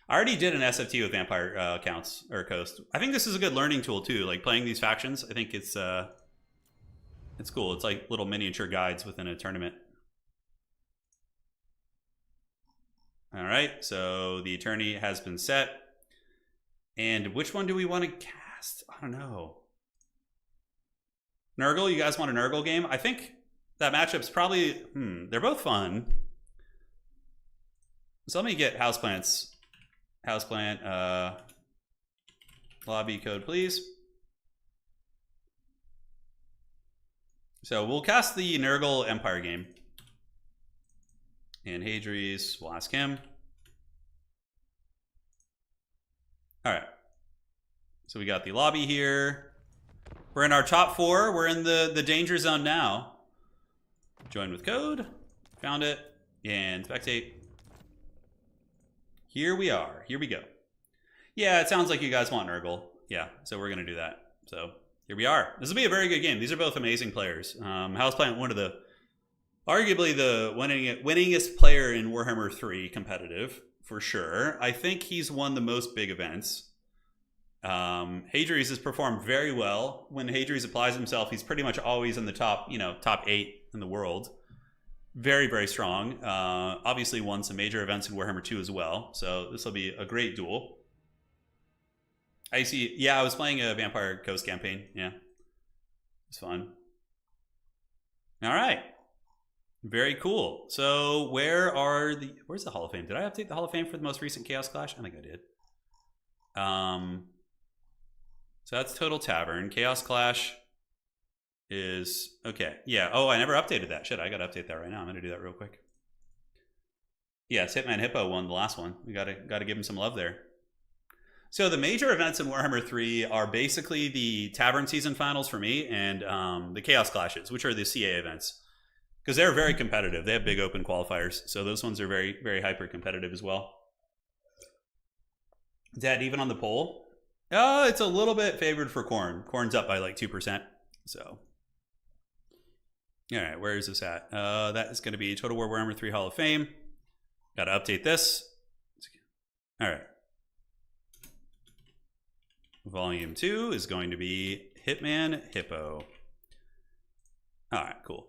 I already did an SFT with Vampire accounts or Coast. I think this is a good learning tool too, like playing these factions. I think it's cool. It's like little miniature guides within a tournament. All right, so the attorney has been set. And which one do we want to cast? I don't know. Nurgle, you guys want a Nurgle game? I think that matchup's probably, they're both fun. So let me get Houseplants. Houseplant, lobby code, please. So we'll cast the Nurgle Empire game. And Hadries, we'll ask him. All right. So we got the lobby here. We're in our top 4. We're in the danger zone now. Join with code. Found it. And spectate. Here we are. Here we go. Yeah, it sounds like you guys want Nurgle. Yeah, so we're going to do that. So here we are. This will be a very good game. These are both amazing players. Houseplant, one of the, arguably the winningest player in Warhammer 3 competitive, for sure. I think he's won the most big events. Hadries has performed very well. When Hadries applies himself, he's pretty much always in the top, top 8 in the world. Very, very strong. Obviously won some major events in Warhammer 2 as well. So this will be a great duel. I see. Yeah, I was playing a Vampire Coast campaign. Yeah. It's fun. All right. Very cool. So where's the Hall of Fame? Did I update the Hall of Fame for the most recent Chaos Clash? I think I did. So that's Total Tavern. Chaos Clash is okay. Yeah. Oh, I never updated that. Shit, I gotta update that right now. I'm gonna do that real quick. Yes, Hitman Hippo won the last one. We gotta give him some love there. So the major events in Warhammer 3 are basically the Tavern Season Finals for me and the Chaos Clashes, which are the CA events. Because they're very competitive. They have big open qualifiers. So those ones are very, very hyper competitive as well. Dead even on the poll? It's a little bit favored for Khorne. Khorne's up by like 2%. So. All right, where is this at? That is going to be Total War Warhammer 3 Hall of Fame. Got to update this. All right. Volume 2 is going to be Hitman Hippo. All right, cool.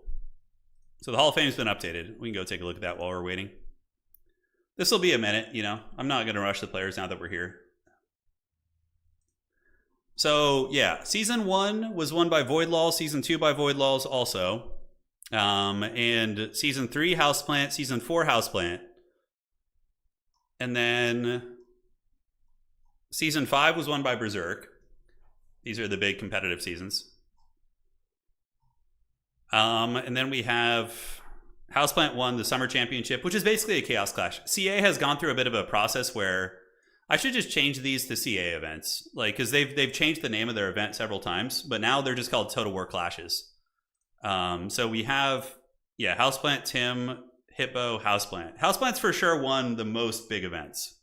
So the Hall of Fame's been updated. We can go take a look at that while we're waiting. This will be a minute, I'm not going to rush the players now that we're here. So, yeah, Season 1 was won by Voidlaws, Season 2 by Voidlaws also. And Season 3, Houseplant, Season 4, Houseplant. And then Season 5 was won by Berserk. These are the big competitive seasons. And then we have Houseplant won the Summer Championship, which is basically a Chaos Clash. CA has gone through a bit of a process where I should just change these to CA events, because they've changed the name of their event several times, but now they're just called Total War Clashes. So we have, Houseplant, Tim, Hippo, Houseplant. Houseplant's for sure won the most big events.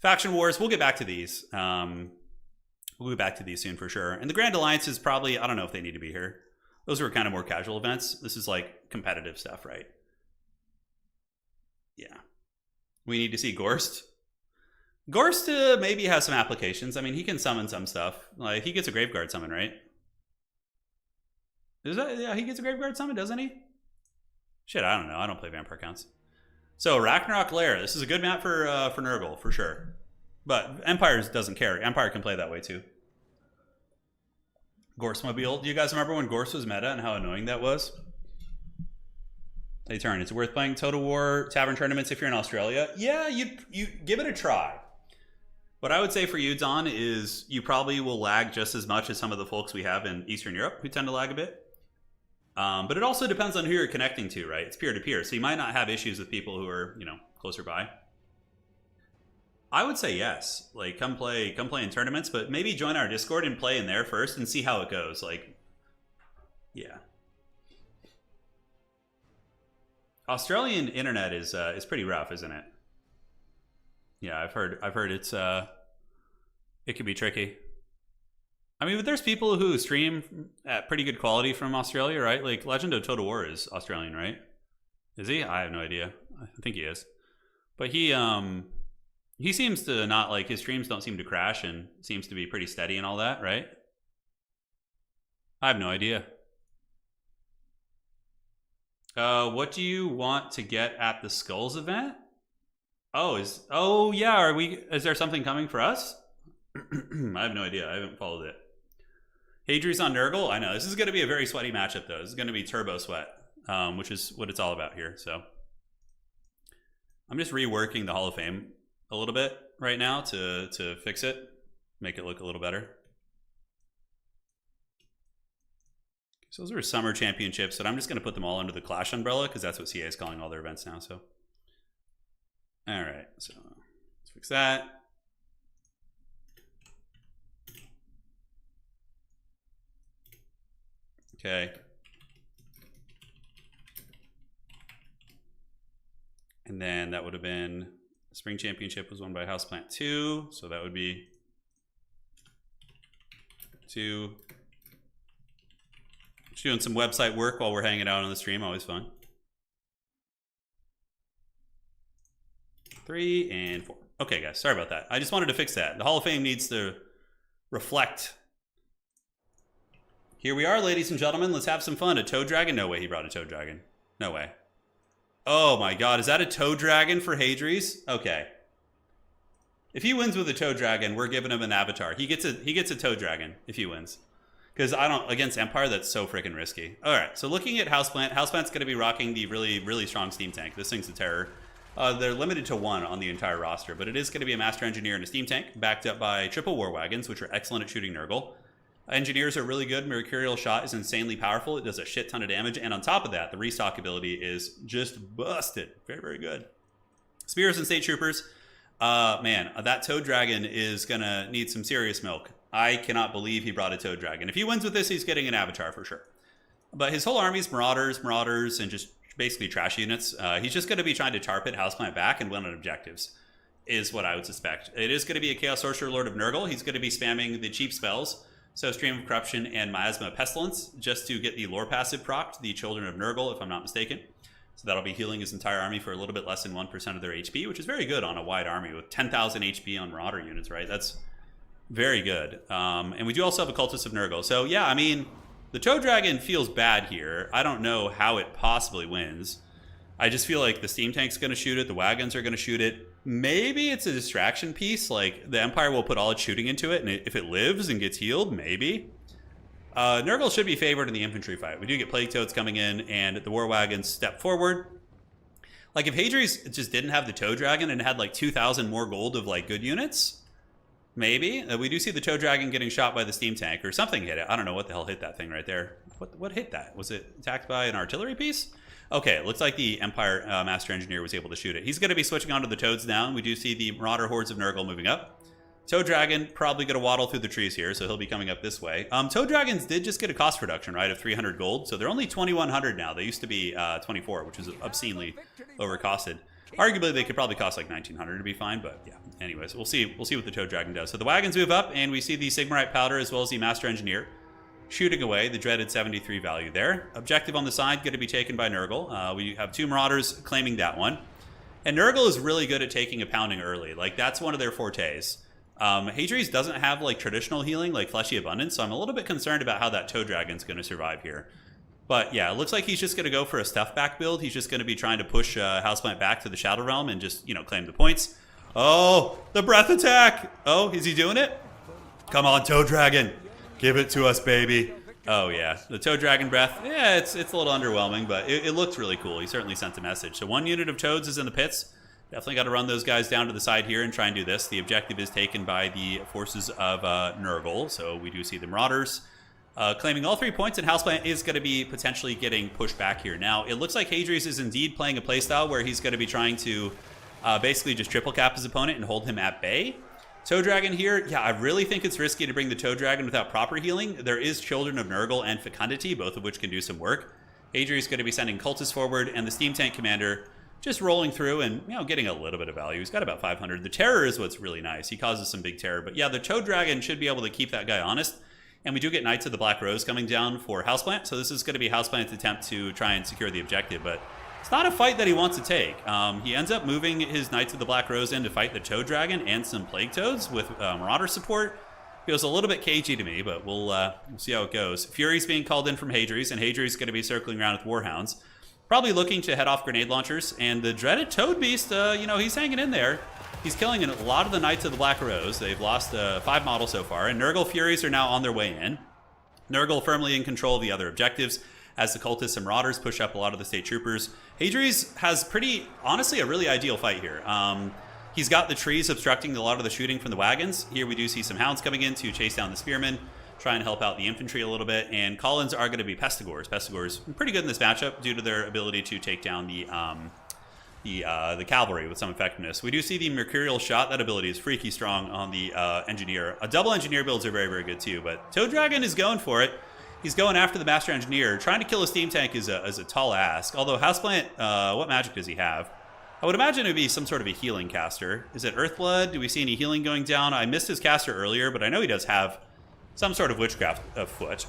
Faction Wars, we'll get back to these. We'll get back to these soon for sure. And the Grand Alliance is probably, I don't know if they need to be here. Those were kind of more casual events. This is like competitive stuff, right? Yeah. We need to see Gorst. Gorst maybe has some applications. I mean, he can summon some stuff. Like, he gets a Graveguard summon, right? Is that, yeah, he gets a Graveguard summon, doesn't he? Shit, I don't know. I don't play Vampire Counts. So, Ragnarok Lair. This is a good map for Nurgle, for sure. But Empires doesn't care. Empire can play that way, too. Gorsemobile. Do you guys remember when Gorse was meta and how annoying that was? Hey, Turin, it's worth playing Total War Tavern tournaments if you're in Australia. Yeah, you give it a try. What I would say for you, Don, is you probably will lag just as much as some of the folks we have in Eastern Europe who tend to lag a bit. But it also depends on who you're connecting to, right? It's peer-to-peer, so you might not have issues with people who are, closer by. I would say yes. Like, come play in tournaments, but maybe join our Discord and play in there first and see how it goes. Like, yeah. Australian internet is pretty rough, isn't it? Yeah, I've heard it's it can be tricky. I mean, but there's people who stream at pretty good quality from Australia, right? Like Legend of Total War is Australian, right? Is he? I have no idea. I think he is. But he seems to not, like, his streams don't seem to crash and seems to be pretty steady and all that, right? I have no idea. What do you want to get at the Skulls event? Oh yeah, is there something coming for us? I have no idea. I haven't followed it. Hadri's on Nurgle? I know. This is going to be a very sweaty matchup, though. This is going to be turbo sweat, which is what it's all about here. So I'm just reworking the Hall of Fame a little bit right now to fix it, make it look a little better. So those are summer championships, but I'm just going to put them all under the Clash umbrella because that's what CA is calling all their events now. So, all right. So let's fix that. Okay. And then that would have been, the Spring Championship was won by Houseplant 2. So that would be 2. Just doing some website work while we're hanging out on the stream. Always fun. 3 and 4. Okay, guys. Sorry about that. I just wanted to fix that. The Hall of Fame needs to reflect. Here we are, ladies and gentlemen. Let's have some fun. A Toad Dragon? No way he brought a Toad Dragon. No way. Oh my god. Is that a Toad Dragon for Hadri's? Okay. If he wins with a Toad Dragon, we're giving him an avatar. He gets a Toad Dragon if he wins. Because against Empire, that's so freaking risky. Alright, so looking at Houseplant. Houseplant's going to be rocking the really, really strong Steam Tank. This thing's a terror. They're limited to 1 on the entire roster, but it is going to be a Master Engineer and a Steam Tank, backed up by triple War Wagons, which are excellent at shooting Nurgle. Engineers are really good. Mercurial Shot is insanely powerful. It does a shit ton of damage. And on top of that, the restock ability is just busted. Very, very good. Spears and State Troopers. Man, that Toad Dragon is going to need some serious milk. I cannot believe he brought a Toad Dragon. If he wins with this, he's getting an avatar for sure. But his whole army is Marauders, and just basically trash units. He's just going to be trying to tar pit Houseplant back and win on objectives, is what I would suspect. It is going to be a Chaos Sorcerer Lord of Nurgle. He's going to be spamming the cheap spells. So Stream of Corruption and Miasma Pestilence, just to get the lore passive procced, the Children of Nurgle, if I'm not mistaken. So that'll be healing his entire army for a little bit less than 1% of their HP, which is very good on a wide army with 10,000 HP on Marauder units, right? That's very good. And we do also have a Cultist of Nurgle. So yeah, I mean, the Toad Dragon feels bad here. I don't know how it possibly wins. I just feel like the Steam Tank's going to shoot it. The Wagons are going to shoot it. Maybe it's a distraction piece. Like, the Empire will put all its shooting into it, and if it lives and gets healed, maybe. Nurgle should be favored in the infantry fight. We do get Plague Toads coming in, and the War Wagons step forward. Like, if Hadri's just didn't have the Toad Dragon and had, like, 2,000 more gold of, like, good units, maybe. We do see the Toad Dragon getting shot by the Steam Tank, or something hit it. I don't know what the hell hit that thing right there. What hit that? Was it attacked by an artillery piece? Okay, it looks like the Empire Master Engineer was able to shoot it. He's going to be switching onto the Toads now. We do see the Marauder Hordes of Nurgle moving up. Toad Dragon probably going to waddle through the trees here, so he'll be coming up this way. Toad Dragons did just get a cost reduction, right, of 300 gold. So they're only 2,100 now. They used to be 24, which is obscenely overcosted. Arguably, they could probably cost like 1,900 to be fine, but yeah. Anyways, we'll see what the Toad Dragon does. So the Wagons move up, and we see the Sigmarite Powder as well as the Master Engineer shooting away the dreaded 73 value there. Objective on the side going to be taken by Nurgle. We have 2 Marauders claiming that one. And Nurgle is really good at taking a pounding early. Like, that's one of their fortes. Hadri's doesn't have, like, traditional healing, like Fleshy Abundance, so I'm a little bit concerned about how that Toad Dragon's going to survive here. But yeah, it looks like he's just going to go for a stuff back build. He's just going to be trying to push Houseplant back to the Shadow Realm and just, claim the points. Oh, the breath attack. Oh, is he doing it? Come on, Toe Dragon. Give it to us, baby. Oh, yeah. The Toe Dragon breath. Yeah, it's a little underwhelming, but it looks really cool. He certainly sent a message. So 1 unit of Toads is in the pits. Definitely got to run those guys down to the side here and try and do this. The objective is taken by the forces of Nurgle. So we do see the Marauders claiming all 3 points, and Houseplant is going to be potentially getting pushed back here. Now, it looks like Hadrius is indeed playing a playstyle where he's going to be trying to basically just triple cap his opponent and hold him at bay. Toe Dragon here, yeah, I really think it's risky to bring the Toe Dragon without proper healing. There is Children of Nurgle and Fecundity, both of which can do some work. Hadrius is going to be sending Cultists forward, and the Steam Tank Commander just rolling through and, getting a little bit of value. He's got about 500. The Terror is what's really nice. He causes some big terror. But yeah, the Toe Dragon should be able to keep that guy honest. And we do get Knights of the Black Rose coming down for Houseplant. So this is going to be Houseplant's attempt to try and secure the objective. But it's not a fight that he wants to take. He ends up moving his Knights of the Black Rose in to fight the Toe Dragon and some Plague Toads with Marauder support. Feels a little bit cagey to me, but we'll see how it goes. Fury's being called in from Hadrius, and Hadrius is going to be circling around with Warhounds. Probably looking to head off grenade launchers, and the dreaded Toad Beast, he's hanging in there. He's killing a lot of the Knights of the Black Rose. They've lost 5 models so far, and Nurgle Furies are now on their way in. Nurgle firmly in control of the other objectives as the Cultists and Marauders push up a lot of the State Troopers. Hadrius has honestly, a really ideal fight here. He's got the trees obstructing a lot of the shooting from the wagons. Here we do see some Hounds coming in to chase down the Spearmen, try and help out the infantry a little bit, and Collins are going to be Pestigores. Pestigores pretty good in this matchup due to their ability to take down the cavalry with some effectiveness. We do see the Mercurial Shot. That ability is freaky strong on the Engineer. Double Engineer builds are very, very good too, but Toe Dragon is going for it. He's going after the Master Engineer. Trying to kill a Steam Tank is a tall ask, although Houseplant, what magic does he have? I would imagine it would be some sort of a healing caster. Is it Earthblood? Do we see any healing going down? I missed his caster earlier, but I know he does have some sort of witchcraft afoot.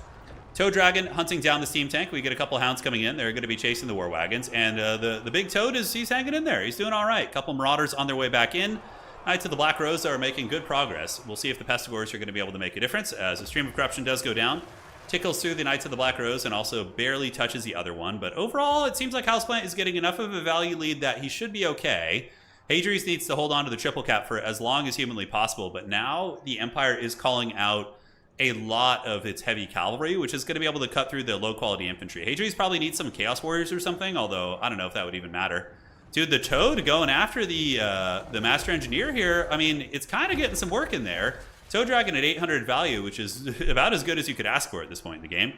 Toe Dragon hunting down the Steam Tank. We get a couple Hounds coming in. They're going to be chasing the War Wagons. And the big Toad, he's hanging in there. He's doing all right. Couple Marauders on their way back in. Knights of the Black Rose are making good progress. We'll see if the Pestigores are going to be able to make a difference as the Stream of Corruption does go down. Tickles through the Knights of the Black Rose and also barely touches the other one. But overall, it seems like Houseplant is getting enough of a value lead that he should be okay. Hadrius needs to hold on to the triple cap for as long as humanly possible. But now the Empire is calling out a lot of its heavy cavalry, which is going to be able to cut through the low-quality infantry. Hadrius probably needs some Chaos Warriors or something, although I don't know if that would even matter. Dude, the Toad going after the Master Engineer here, I mean, it's kind of getting some work in there. Toe Dragon at 800 value, which is about as good as you could ask for at this point in the game.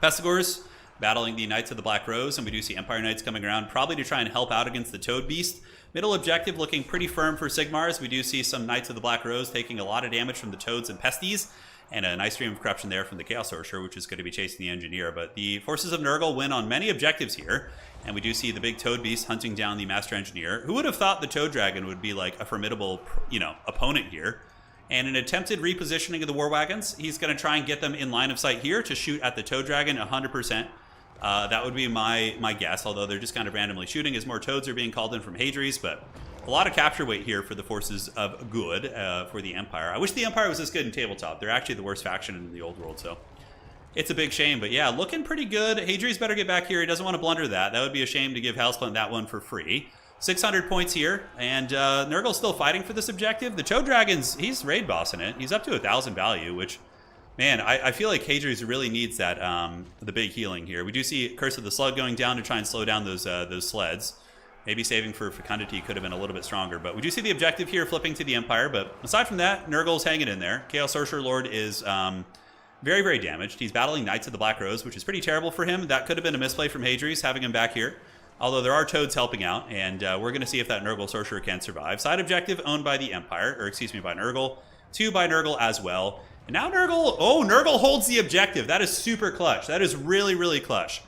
Pestigores battling the Knights of the Black Rose, and we do see Empire Knights coming around, probably to try and help out against the Toad Beast. Middle objective looking pretty firm for Sigmars. We do see some Knights of the Black Rose taking a lot of damage from the Toads and Pesties, and a nice stream of corruption there from the Chaos Sorcerer, which is going to be chasing the Engineer. But the forces of Nurgle win on many objectives here, and we do see the big Toad Beast hunting down the Master Engineer. Who would have thought the Toad Dragon would be like a formidable, opponent here? And an attempted repositioning of the War Wagons. He's going to try and get them in line of sight here to shoot at the Toad Dragon 100%. That would be my guess, although they're just kind of randomly shooting as more Toads are being called in from Hadrius. But a lot of capture weight here for the forces of good for the Empire. I wish the Empire was this good in tabletop. They're actually the worst faction in the old world, so it's a big shame. But yeah, looking pretty good. Hadrius better get back here. He doesn't want to blunder that. That would be a shame to give Houseplant that one for free. 600 points here, and Nurgle's still fighting for this objective. The Toe Dragon's, he's raid bossing it. He's up to 1,000 value, which, man, I feel like Hadrius really needs that, the big healing here. We do see Curse of the Slug going down to try and slow down those sleds. Maybe saving for Fecundity could have been a little bit stronger, but we do see the objective here flipping to the Empire. But aside from that, Nurgle's hanging in there. Chaos Sorcerer Lord is very, very damaged. He's battling Knights of the Black Rose, which is pretty terrible for him. That could have been a misplay from Hadrius, having him back here. Although there are Toads helping out, and we're going to see if that Nurgle Sorcerer can survive. Side objective owned by the Empire, or excuse me, by Nurgle. 2 by Nurgle as well. And now Nurgle holds the objective. That is super clutch. That is really, really clutch.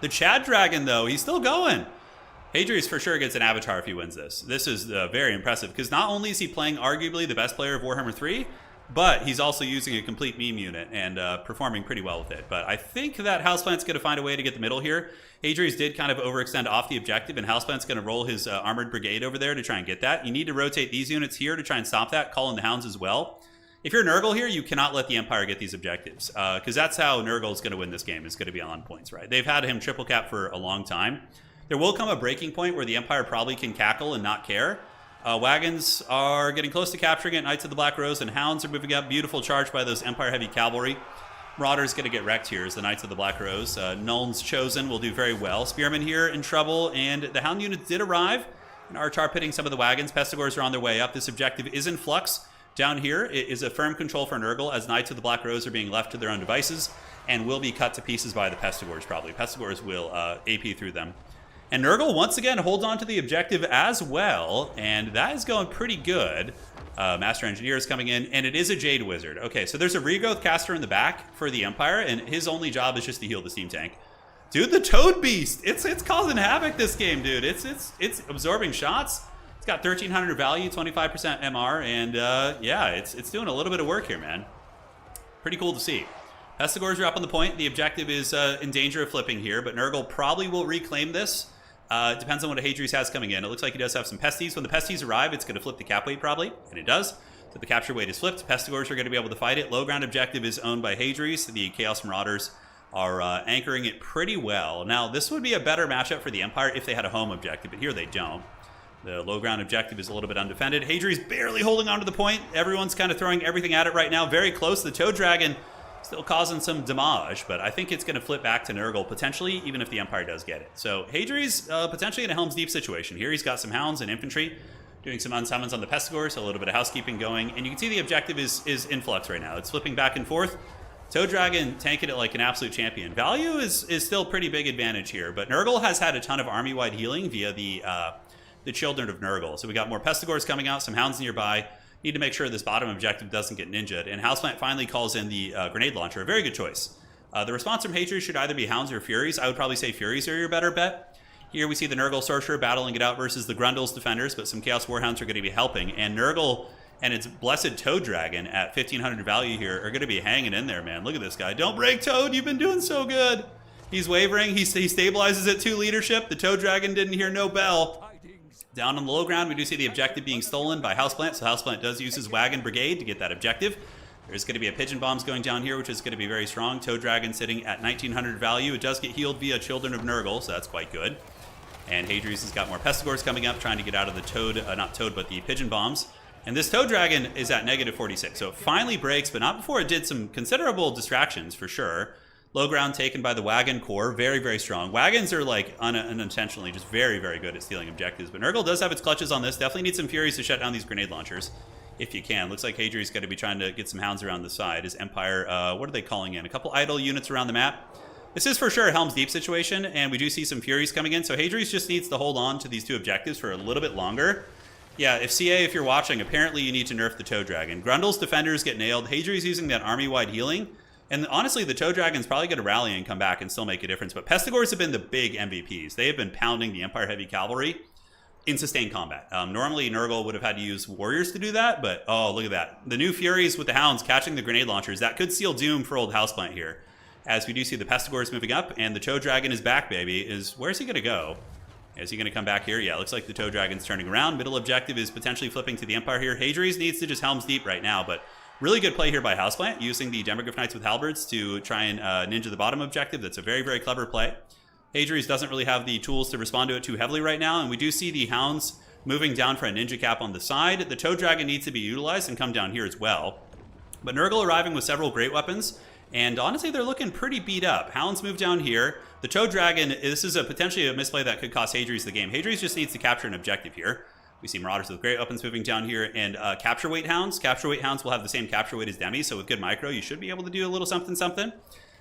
The Chad Dragon, though, he's still going. Hadrius for sure gets an avatar if he wins this. This is very impressive, because not only is he playing arguably the best player of Warhammer 3, but he's also using a complete meme unit and performing pretty well with it. But I think that Houseplant's going to find a way to get the middle here. Hadrius did kind of overextend off the objective, and Houseplant's going to roll his Armored Brigade over there to try and get that. You need to rotate these units here to try and stop that, call in the Hounds as well. if you're Nurgle here, you cannot let the Empire get these objectives, because that's how Nurgle is going to win this game. Is going to be on points, right? They've had him triple cap for a long time. There will come a breaking point where the Empire probably can cackle and not care. Wagons are getting close to capturing it. Knights of the Black Rose and Hounds are moving up. Beautiful charge by those Empire heavy cavalry. Marauders going to get wrecked here as the Knights of the Black Rose. Nuln's Chosen will do very well. Spearmen here in trouble, and the Hound units did arrive and are tar pitting some of the wagons. Pestigors are on their way up. This objective is in flux. Down here, it is a firm control for Nurgle as Knights of the Black Rose are being left to their own devices and will be cut to pieces by the Pestigors probably. Pestigors will AP through them. And Nurgle, once again, holds on to the objective as well, and that is going pretty good. Master Engineer is coming in, and it is a Jade Wizard. Okay, so there's a Regrowth Caster in the back for the Empire, and his only job is just to heal the Steam Tank. Dude, the Toad Beast! It's causing havoc this game, dude. It's absorbing shots. It's got 1,300 value, 25% MR, and yeah, it's doing a little bit of work here, man. Pretty cool to see. Pestigors are up on the point. The objective is in danger of flipping here, but Nurgle probably will reclaim this. It depends on what a Hadrius has coming in. It looks like he does have some Pesties. When the Pesties arrive, it's going to flip the cap weight probably, and it does. So the capture weight is flipped. Pestigors are going to be able to fight it. Low ground objective is owned by Hadrius. The Chaos Marauders are anchoring it pretty well. Now, this would be a better matchup for the Empire if they had a home objective, but here they don't. The low ground objective is a little bit undefended. Hadrius barely holding on to the point. Everyone's kind of throwing everything at it right now. Very close. The Toad Dragon still causing some damage, but I think it's going to flip back to Nurgle potentially, even if the Empire does get it. So Hadrius potentially in a Helm's Deep situation here. He's got some Hounds and Infantry doing some unsummons on the Pestigors, so a little bit of housekeeping going. And you can see the objective is in flux right now. It's flipping back and forth. Toad Dragon tanking it like an absolute champion. Value is still pretty big advantage here, but Nurgle has had a ton of army-wide healing via the Children of Nurgle. So we got more Pestigors coming out, some Hounds nearby. Need to make sure this bottom objective doesn't get ninja'd. And Houseplant finally calls in the grenade launcher. A very good choice. The response from Hadrius should either be Hounds or Furies. I would probably say Furies are your better bet. Here we see the Nurgle Sorcerer battling it out versus the Grundle's Defenders, but some Chaos Warhounds are going to be helping. And Nurgle and its blessed Toad Dragon at 1,500 value here are going to be hanging in there, man. Look at this guy. Don't break, Toad. You've been doing so good. He's wavering. He stabilizes at 2 leadership. The Toad Dragon didn't hear no bell. Down on the low ground, we do see the objective being stolen by Houseplant, so Houseplant does use his Wagon Brigade to get that objective. There's going to be a Pigeon Bombs going down here, which is going to be very strong. Toad Dragon sitting at 1,900 value. It does get healed via Children of Nurgle, so that's quite good. And Hadrius has got more Pestigors coming up, trying to get out of the Toad, not Toad, but the Pigeon Bombs. And this Toad Dragon is at negative 46, so it finally breaks, but not before it did some considerable distractions, for sure. Low ground taken by the Wagon Corps. Very, very strong. Wagons are like unintentionally just very, very good at stealing objectives. But Nurgle does have its clutches on this. Definitely need some Furies to shut down these grenade launchers if you can. Looks like Hadrius is going to be trying to get some Hounds around the side. His Empire, what are they calling in? A couple idle units around the map. This is for sure a Helm's Deep situation, and we do see some Furies coming in. So Hadrius just needs to hold on to these 2 objectives for a little bit longer. Yeah, if you're watching, apparently you need to nerf the Toad Dragon. Grundle's Defenders get nailed. Hadrius using that army-wide healing. And honestly, the Toad Dragon's probably going to rally and come back and still make a difference. But Pestigors have been the big MVPs. They have been pounding the Empire Heavy Cavalry in sustained combat. Normally, Nurgle would have had to use Warriors to do that, but oh, look at that. The new Furies with the Hounds catching the grenade launchers. That could seal doom for old Houseplant here. As we do see the Pestigors moving up, and the Toad Dragon is back, baby. Where's he going to go? Is he going to come back here? Yeah, looks like the Toad Dragon's turning around. Middle objective is potentially flipping to the Empire here. Hadrius needs to just Helm's Deep right now, but really good play here by Houseplant, using the Demogryph Knights with Halberds to try and ninja the bottom objective. That's a very, very clever play. Hadrius doesn't really have the tools to respond to it too heavily right now, and we do see the Hounds moving down for a ninja cap on the side. The Toad Dragon needs to be utilized and come down here as well. But Nurgle arriving with several great weapons, and honestly, they're looking pretty beat up. Hounds move down here. The Toad Dragon, this is potentially a misplay that could cost Hadrius the game. Hadrius just needs to capture an objective here. We see Marauders with great weapons moving down here, and capture weight Hounds. Capture weight Hounds will have the same capture weight as Demi, so with good micro, you should be able to do a little something, something.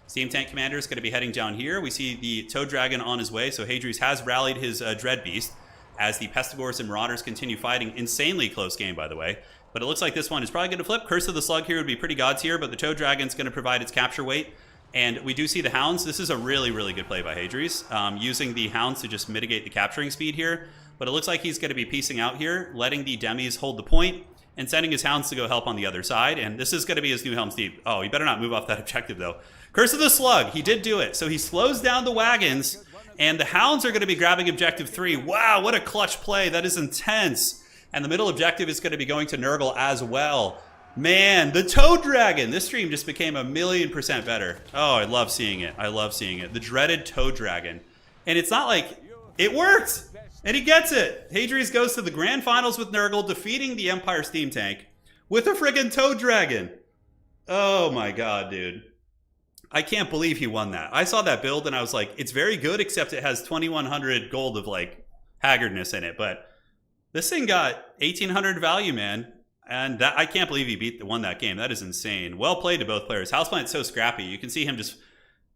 Steam Tank Commander is going to be heading down here. We see the Toad Dragon on his way, so Hadrius has rallied his Dread Beast as the Pestigors and Marauders continue fighting. Insanely close game, by the way. But it looks like this one is probably going to flip. Curse of the Slug here would be pretty gods here, but the Toad Dragon's going to provide its capture weight. And we do see the Hounds. This is a really, really good play by Hadrius, using the Hounds to just mitigate the capturing speed here. But it looks like he's going to be piecing out here, letting the Demis hold the point, and sending his Hounds to go help on the other side. And this is going to be his new Helm's Deep. Oh, he better not move off that objective, though. Curse of the Slug. He did do it. So he slows down the wagons, and the Hounds are going to be grabbing objective 3. Wow, what a clutch play. That is intense. And the middle objective is going to be going to Nurgle as well. Man, the Toad Dragon. This stream just became 1,000,000% better. Oh, I love seeing it. I love seeing it. The dreaded Toad Dragon. And it's not like... It worked! And he gets it. Hadrius goes to the grand finals with Nurgle, defeating the Empire Steam Tank with a friggin' Toad Dragon. Oh my god, dude. I can't believe he won that. I saw that build and I was like, it's very good, except it has 2,100 gold of, like, haggardness in it. But this thing got 1,800 value, man. And that, I can't believe he won that game. That is insane. Well played to both players. Houseplant's so scrappy. You can see him just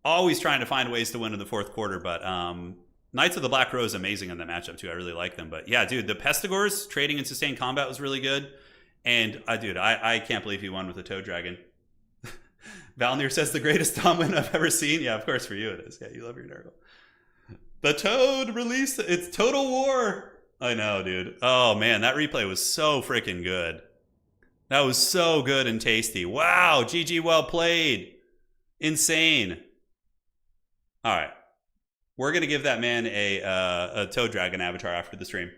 always trying to find ways to win in the fourth quarter. But Knights of the Black Rose, amazing in that matchup too. I really like them. But yeah, dude, the Pestigors trading in sustained combat was really good. And dude, I can't believe he won with the Toad Dragon. Valnir says the greatest Dom win I've ever seen. Yeah, of course for you it is. Yeah, you love your Nurgle. The Toad release. It's Total War. I know, dude. Oh man, that replay was so freaking good. That was so good and tasty. Wow, GG, well played. Insane. All right. We're going to give that man a Toad Dragon avatar after the stream.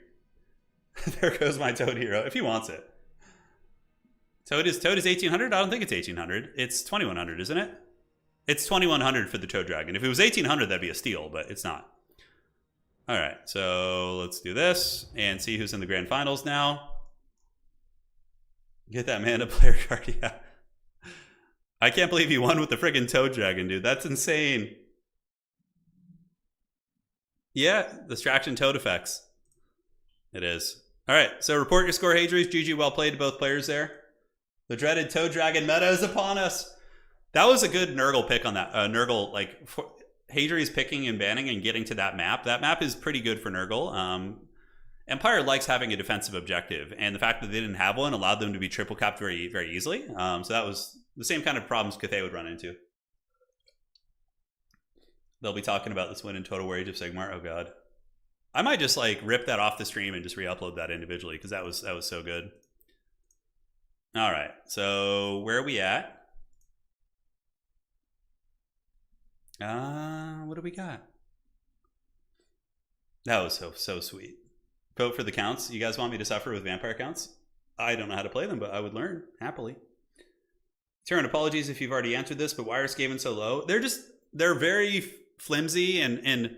There goes my Toad hero, if he wants it. Toad is 1,800? I don't think it's 1,800. It's 2,100, isn't it? It's 2,100 for the Toad Dragon. If it was 1,800, that'd be a steal, but it's not. All right, so let's do this and see who's in the grand finals now. Get that man a player card, yeah. I can't believe he won with the friggin' Toad Dragon, dude. That's insane. Yeah, distraction Toad effects. It is. All right, so report your score, Hadrius. GG, well played to both players there. The dreaded Toad Dragon meta is upon us. That was a good Nurgle pick on that. Nurgle, like, Hadrius picking and banning and getting to that map. That map is pretty good for Nurgle. Empire likes having a defensive objective, and the fact that they didn't have one allowed them to be triple capped very, very easily. So that was the same kind of problems Cathay would run into. They'll be talking about this win in Total War Age of Sigmar. Oh god, I might just like rip that off the stream and just re-upload that individually because that was so good. All right, so where are we at? What do we got? That was so sweet. Vote for the counts. You guys want me to suffer with vampire counts? I don't know how to play them, but I would learn happily. Turin, apologies if you've already answered this, but why are Skaven so low? They're very flimsy and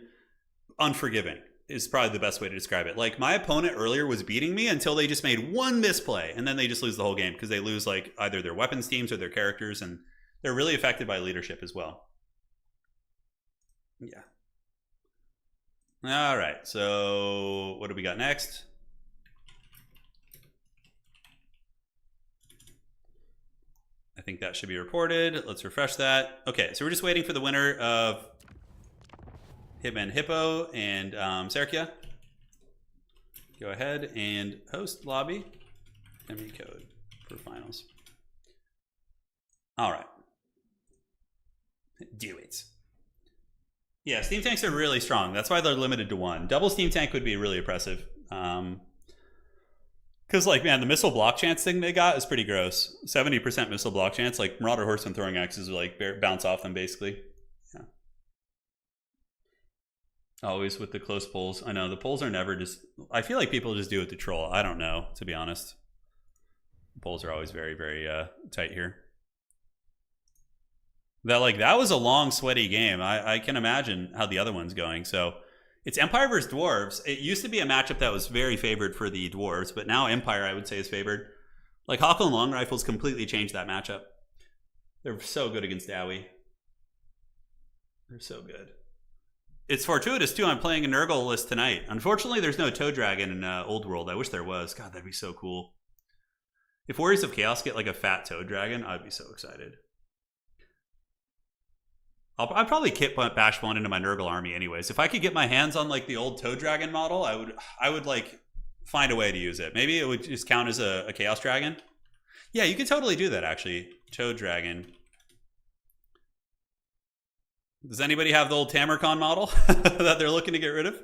unforgiving is probably the best way to describe it. Like, my opponent earlier was beating me until they just made one misplay, and then they just lose the whole game because they lose like either their weapons teams or their characters, and they're really affected by leadership as well. Yeah. All right, so what do we got next? I think that should be reported. Let's refresh that. Okay, so we're just waiting for the winner of Hitman Hippo and Serkia. Go ahead and host lobby. ME code for finals. All right. Do it. Yeah, Steam Tanks are really strong. That's why they're limited to one. Double Steam Tank would be really oppressive. Because, like, man, the missile block chance thing they got is pretty gross. 70% missile block chance. Like, Marauder Horseman throwing axes are, like, bounce off them, basically. Yeah. Always with the close pulls. I know, the pulls are never just... I feel like people just do it to troll. I don't know, to be honest. The pulls are always very, very tight here. That was a long, sweaty game. I can imagine how the other one's going. So it's Empire versus Dwarves. It used to be a matchup that was very favored for the Dwarves, but now Empire, I would say, is favored. Like, Hawkland Long Rifles completely changed that matchup. They're so good against Dowie. They're so good. It's fortuitous, too. I'm playing a Nurgle list tonight. Unfortunately, there's no Toad Dragon in Old World. I wish there was. God, that'd be so cool. If Warriors of Chaos get, like, a fat Toad Dragon, I'd be so excited. I'd probably kit bash one into my Nurgle army anyways. If I could get my hands on like the old Toad Dragon model, I would like find a way to use it. Maybe it would just count as a Chaos Dragon. Yeah, you could totally do that actually. Toad Dragon. Does anybody have the old Tamarcon model that they're looking to get rid of?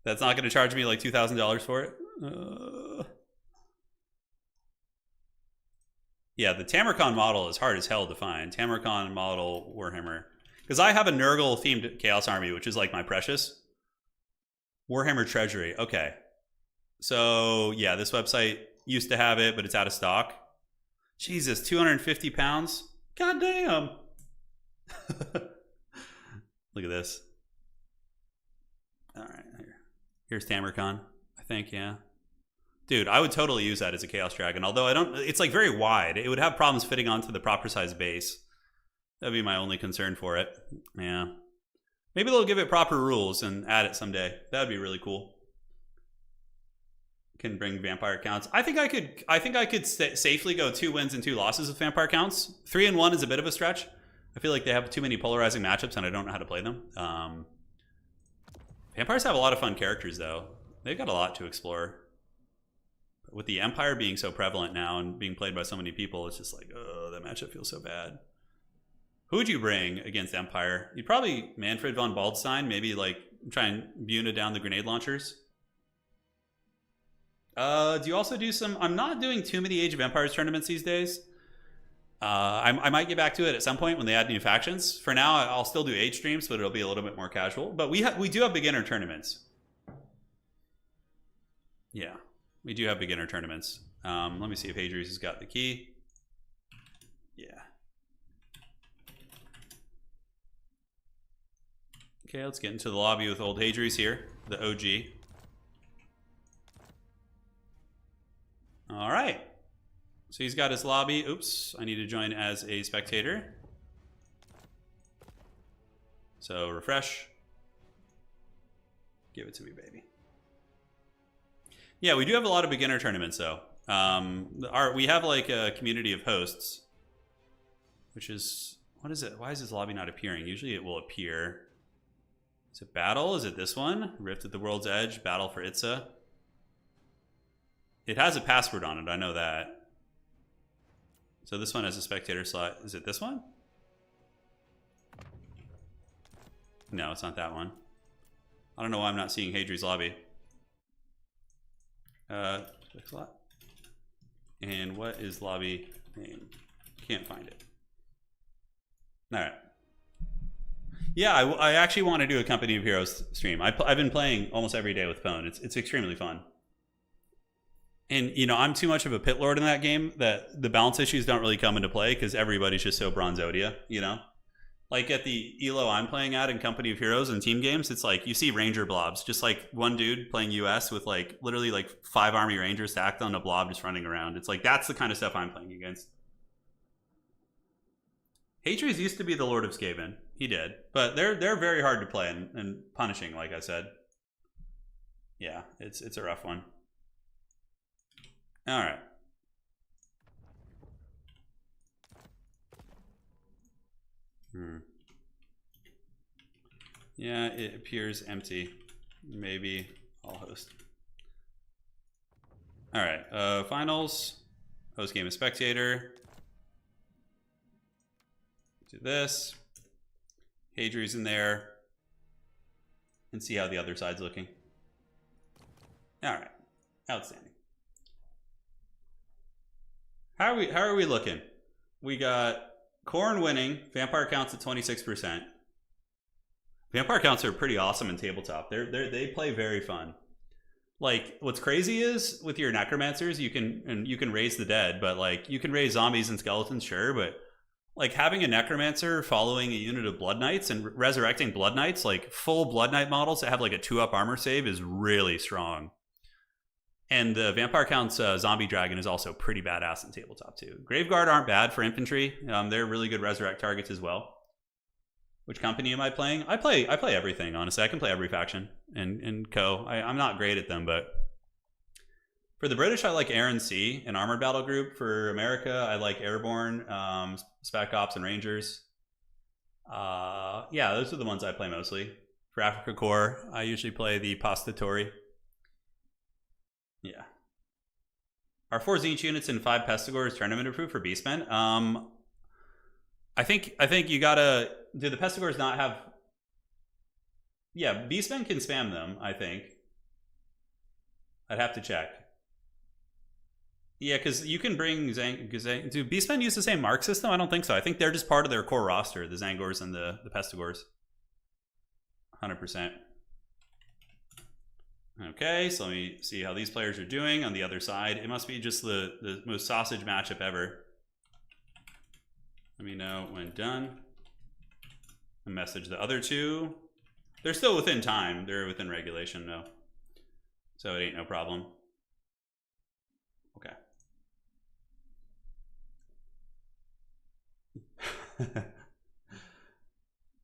That's not going to charge me like $2,000 for it. Yeah, the Tamarcon model is hard as hell to find. Tamarcon model Warhammer. Because I have a Nurgle-themed Chaos Army, which is like my precious. Warhammer Treasury. Okay. So, yeah, this website used to have it, but it's out of stock. Jesus, 250 pounds? God damn. Look at this. All right, here's Tamarcon, I think, yeah. Dude, I would totally use that as a Chaos Dragon, although I don't, it's like very wide. It would have problems fitting onto the proper size base. That'd be my only concern for it. Yeah. Maybe they'll give it proper rules and add it someday. That'd be really cool. Can bring vampire counts. I think I could safely go 2 wins and 2 losses with vampire counts. 3 and 1 is a bit of a stretch. I feel like they have too many polarizing matchups and I don't know how to play them. Vampires have a lot of fun characters though. They've got a lot to explore. But with the Empire being so prevalent now and being played by so many people, it's just like, oh, that matchup feels so bad. Who would you bring against Empire? You'd probably Manfred von Baldstein, maybe like try and Buna down the grenade launchers. Do you also do some... I'm not doing too many Age of Empires tournaments these days. I might get back to it at some point when they add new factions. For now, I'll still do Age streams, but it'll be a little bit more casual. But we do have beginner tournaments. Yeah, we do have beginner tournaments. Let me see if Hadrius has got the key. Yeah. Okay, let's get into the lobby with old Hadrius here, the OG. All right. So he's got his lobby. Oops, I need to join as a spectator. So refresh. Give it to me, baby. Yeah, we do have a lot of beginner tournaments, though. We have like a community of hosts, which is... What is it? Why is this lobby not appearing? Usually it will appear. Is it battle? Is it this one? Rift at the World's Edge, battle for Itza. It has a password on it, I know that. So this one has a spectator slot. Is it this one? No, it's not that one. I don't know why I'm not seeing Hadri's lobby. Slot. And what is lobby name? Can't find it. All right. Yeah, I actually want to do a Company of Heroes stream. I've been playing almost every day with Phone. It's extremely fun. And, you know, I'm too much of a pit lord in that game that the balance issues don't really come into play because everybody's just so Bronzodia, you know? Like at the ELO I'm playing at in Company of Heroes and team games, it's like you see Ranger blobs. Just like one dude playing US with like literally like 5 Army Rangers stacked on a blob just running around. It's like that's the kind of stuff I'm playing against. Hadrius used to be the Lord of Skaven. He did. But they're very hard to play and punishing, like I said. Yeah, it's a rough one. All right. Yeah, it appears empty. Maybe I'll host. All right, finals. Host game and spectator. Do this. Hadri's in there. And see how the other side's looking. All right, outstanding. How are we looking? We got Khorne winning. Vampire counts at 26%. Vampire counts are pretty awesome in tabletop. They play very fun. Like what's crazy is with your necromancers, you can raise the dead, but like you can raise zombies and skeletons, sure, but like having a necromancer following a unit of blood knights and resurrecting blood knights, like full blood knight models that have like a 2-up armor save is really strong. And the Vampire Count's Zombie Dragon is also pretty badass in tabletop too. Graveguard aren't bad for infantry. They're really good resurrect targets as well. Which company am I playing? I play everything, honestly. I can play every faction and co. I'm not great at them, but for the British, I like RNC, an armored battle group. For America, I like Airborne, Spec Ops, and Rangers. Yeah, those are the ones I play mostly. For Africa Corps, I usually play the Pastatori. Yeah. Are 4 Zinch units and 5 Pestigors tournament approved for Beastmen? I think you gotta... Do the Pestigors not have... Yeah, Beastmen can spam them, I think. I'd have to check. Yeah, because you can bring... Do Beastmen use the same mark system? I don't think so. I think they're just part of their core roster, the Zangors and the Pestigors. 100%. Okay, so let me see how these players are doing on the other side. It must be just the most sausage matchup ever. Let me know when done. And message the other two. They're still within time. They're within regulation, though. So it ain't no problem. Okay.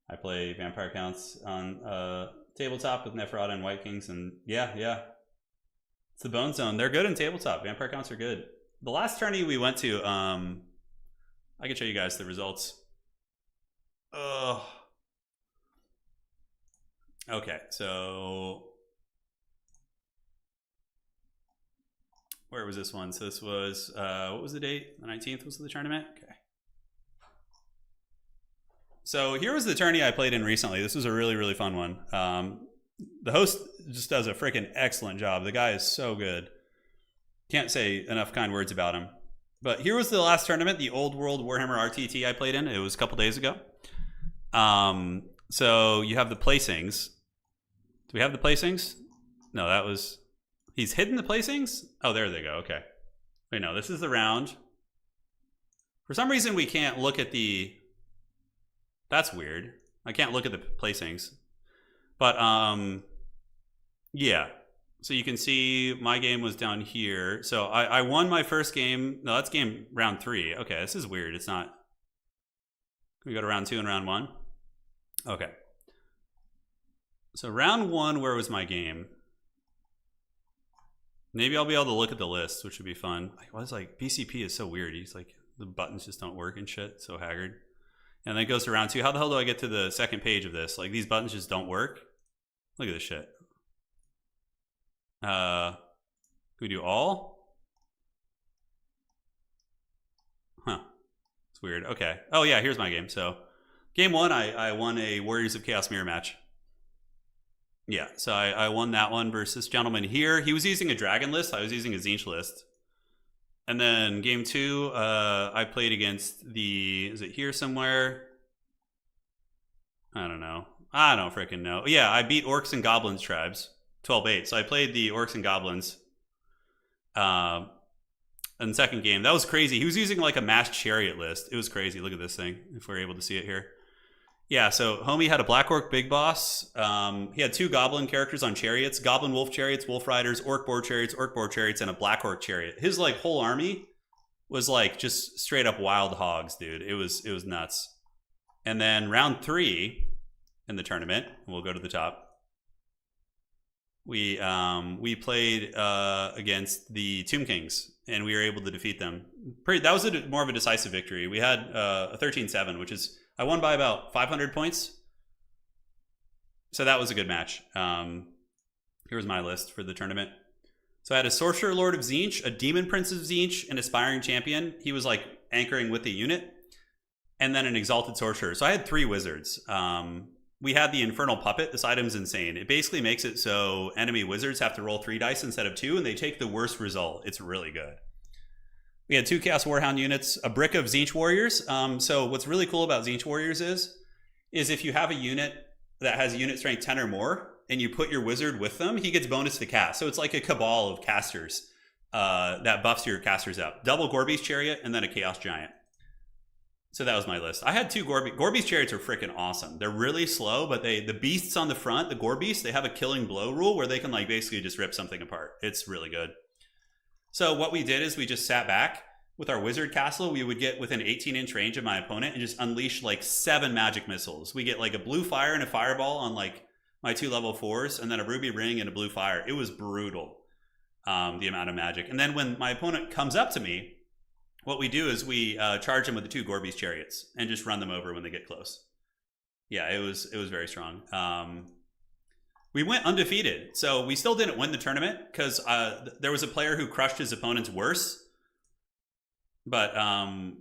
I play Vampire Counts on tabletop with Neferata and White Kings, and yeah. It's the Bone Zone. They're good in tabletop. Vampire Counts are good. The last tourney we went to, I can show you guys the results. Okay, so where was this one? So this was, what was the date? The 19th was the tournament? Okay. So here was the tourney I played in recently. This was a really, really fun one. The host just does a freaking excellent job. The guy is so good. Can't say enough kind words about him. But here was the last tournament, the Old World Warhammer RTT I played in. It was a couple days ago. So you have the placings. Do we have the placings? No, that was... He's hidden the placings? Oh, there they go. Okay. Wait, no, this is the round. For some reason, we can't look at the... That's weird. I can't look at the placings. But, yeah. So you can see my game was down here. So I won my first game. No, that's game round 3. Okay, this is weird. It's not... Can we go to round 2 and round 1? Okay. So round 1, where was my game? Maybe I'll be able to look at the list, which would be fun. I was like, BCP is so weird. He's like, the buttons just don't work and shit. So haggard. And then it goes to round 2. How the hell do I get to the second page of this? Like, these buttons just don't work. Look at this shit. Can we do all? Huh. It's weird. Okay. Oh, yeah, here's my game. So, game 1, I won a Warriors of Chaos mirror match. Yeah, so I won that one versus this gentleman here. He was using a dragon list. I was using a Tzeentch list. And then game 2, I played against the... Is it here somewhere? I don't know. I don't freaking know. Yeah, I beat Orcs and Goblins tribes. 12-8. So I played the Orcs and Goblins in the second game. That was crazy. He was using like a mass chariot list. It was crazy. Look at this thing, if we're able to see it here. Yeah, so homie had a Black Orc Big Boss. He had 2 Goblin characters on chariots. Goblin Wolf chariots, Wolf Riders, Orc Boar chariots, and a Black Orc chariot. His like whole army was like just straight up wild hogs, dude. It was nuts. And then round 3 in the tournament, we'll go to the top. We played against the Tomb Kings, and we were able to defeat them. That was more of a decisive victory. We had a 13-7, which is... I won by about 500 points. So that was a good match. Here was my list for the tournament. So I had a Sorcerer Lord of Tzeentch, a Demon Prince of Tzeentch, an Aspiring Champion. He was like anchoring with the unit. And then an Exalted Sorcerer. So I had 3 wizards. We had the Infernal Puppet. This item's insane. It basically makes it so enemy wizards have to roll 3 dice instead of 2, and they take the worst result. It's really good. We had 2 Chaos Warhound units, a brick of Tzeentch Warriors. So what's really cool about Tzeentch Warriors is if you have a unit that has unit strength 10 or more, and you put your wizard with them, he gets bonus to cast. So it's like a cabal of casters that buffs your casters up. Double Gorby's Chariot, and then a Chaos Giant. So that was my list. I had 2 Gorby's Chariots are freaking awesome. They're really slow, but the beasts on the front, the Gorbies, they have a killing blow rule where they can like basically just rip something apart. It's really good. So what we did is we just sat back with our wizard castle. We would get within 18-inch range of my opponent and just unleash like 7 magic missiles. We get like a blue fire and a fireball on like my 2 level 4s, and then a ruby ring and a blue fire. It was brutal, the amount of magic. And then when my opponent comes up to me, what we do is we charge them with the 2 Gorby's Chariots and just run them over when they get close. Yeah, it was very strong. We went undefeated, so we still didn't win the tournament because there was a player who crushed his opponents worse. But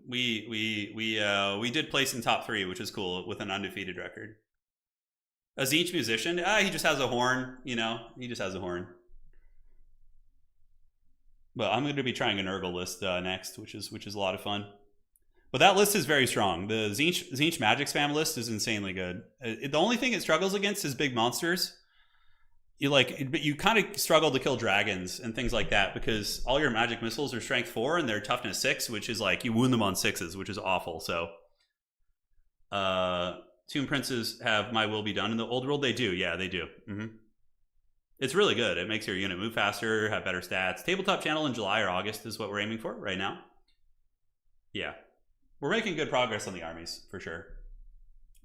we did place in top 3, which is cool, with an undefeated record. A Tzeentch musician, he just has a horn, you know. He just has a horn. But I'm going to be trying a Nurgle list next, which is a lot of fun. But that list is very strong. The Tzeentch Magic Spam list is insanely good. The only thing it struggles against is big monsters. But you kind of struggle to kill dragons and things like that because all your magic missiles are strength 4 and they're toughness 6, which is like you wound them on 6s, which is awful. So Tomb Princes have My Will Be Done in the old world? They do, yeah, they do. It's really good. It makes your unit move faster, have better stats. Tabletop channel in July or August is what we're aiming for right now. Yeah. We're making good progress on the armies, for sure.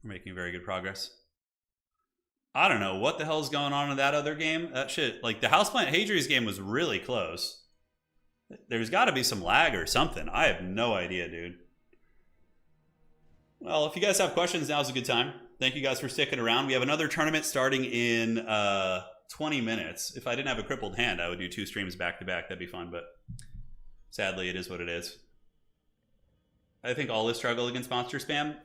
We're making very good progress. I don't know what the hell's going on in that other game. That shit, like the Houseplant Hadri's game was really close. There's got to be some lag or something. I have no idea, dude. Well, if you guys have questions, now's a good time. Thank you guys for sticking around. We have another tournament starting in 20 minutes. If I didn't have a crippled hand, I would do 2 streams back to back. That'd be fun, but sadly, it is what it is. I think all is struggle against monster spam.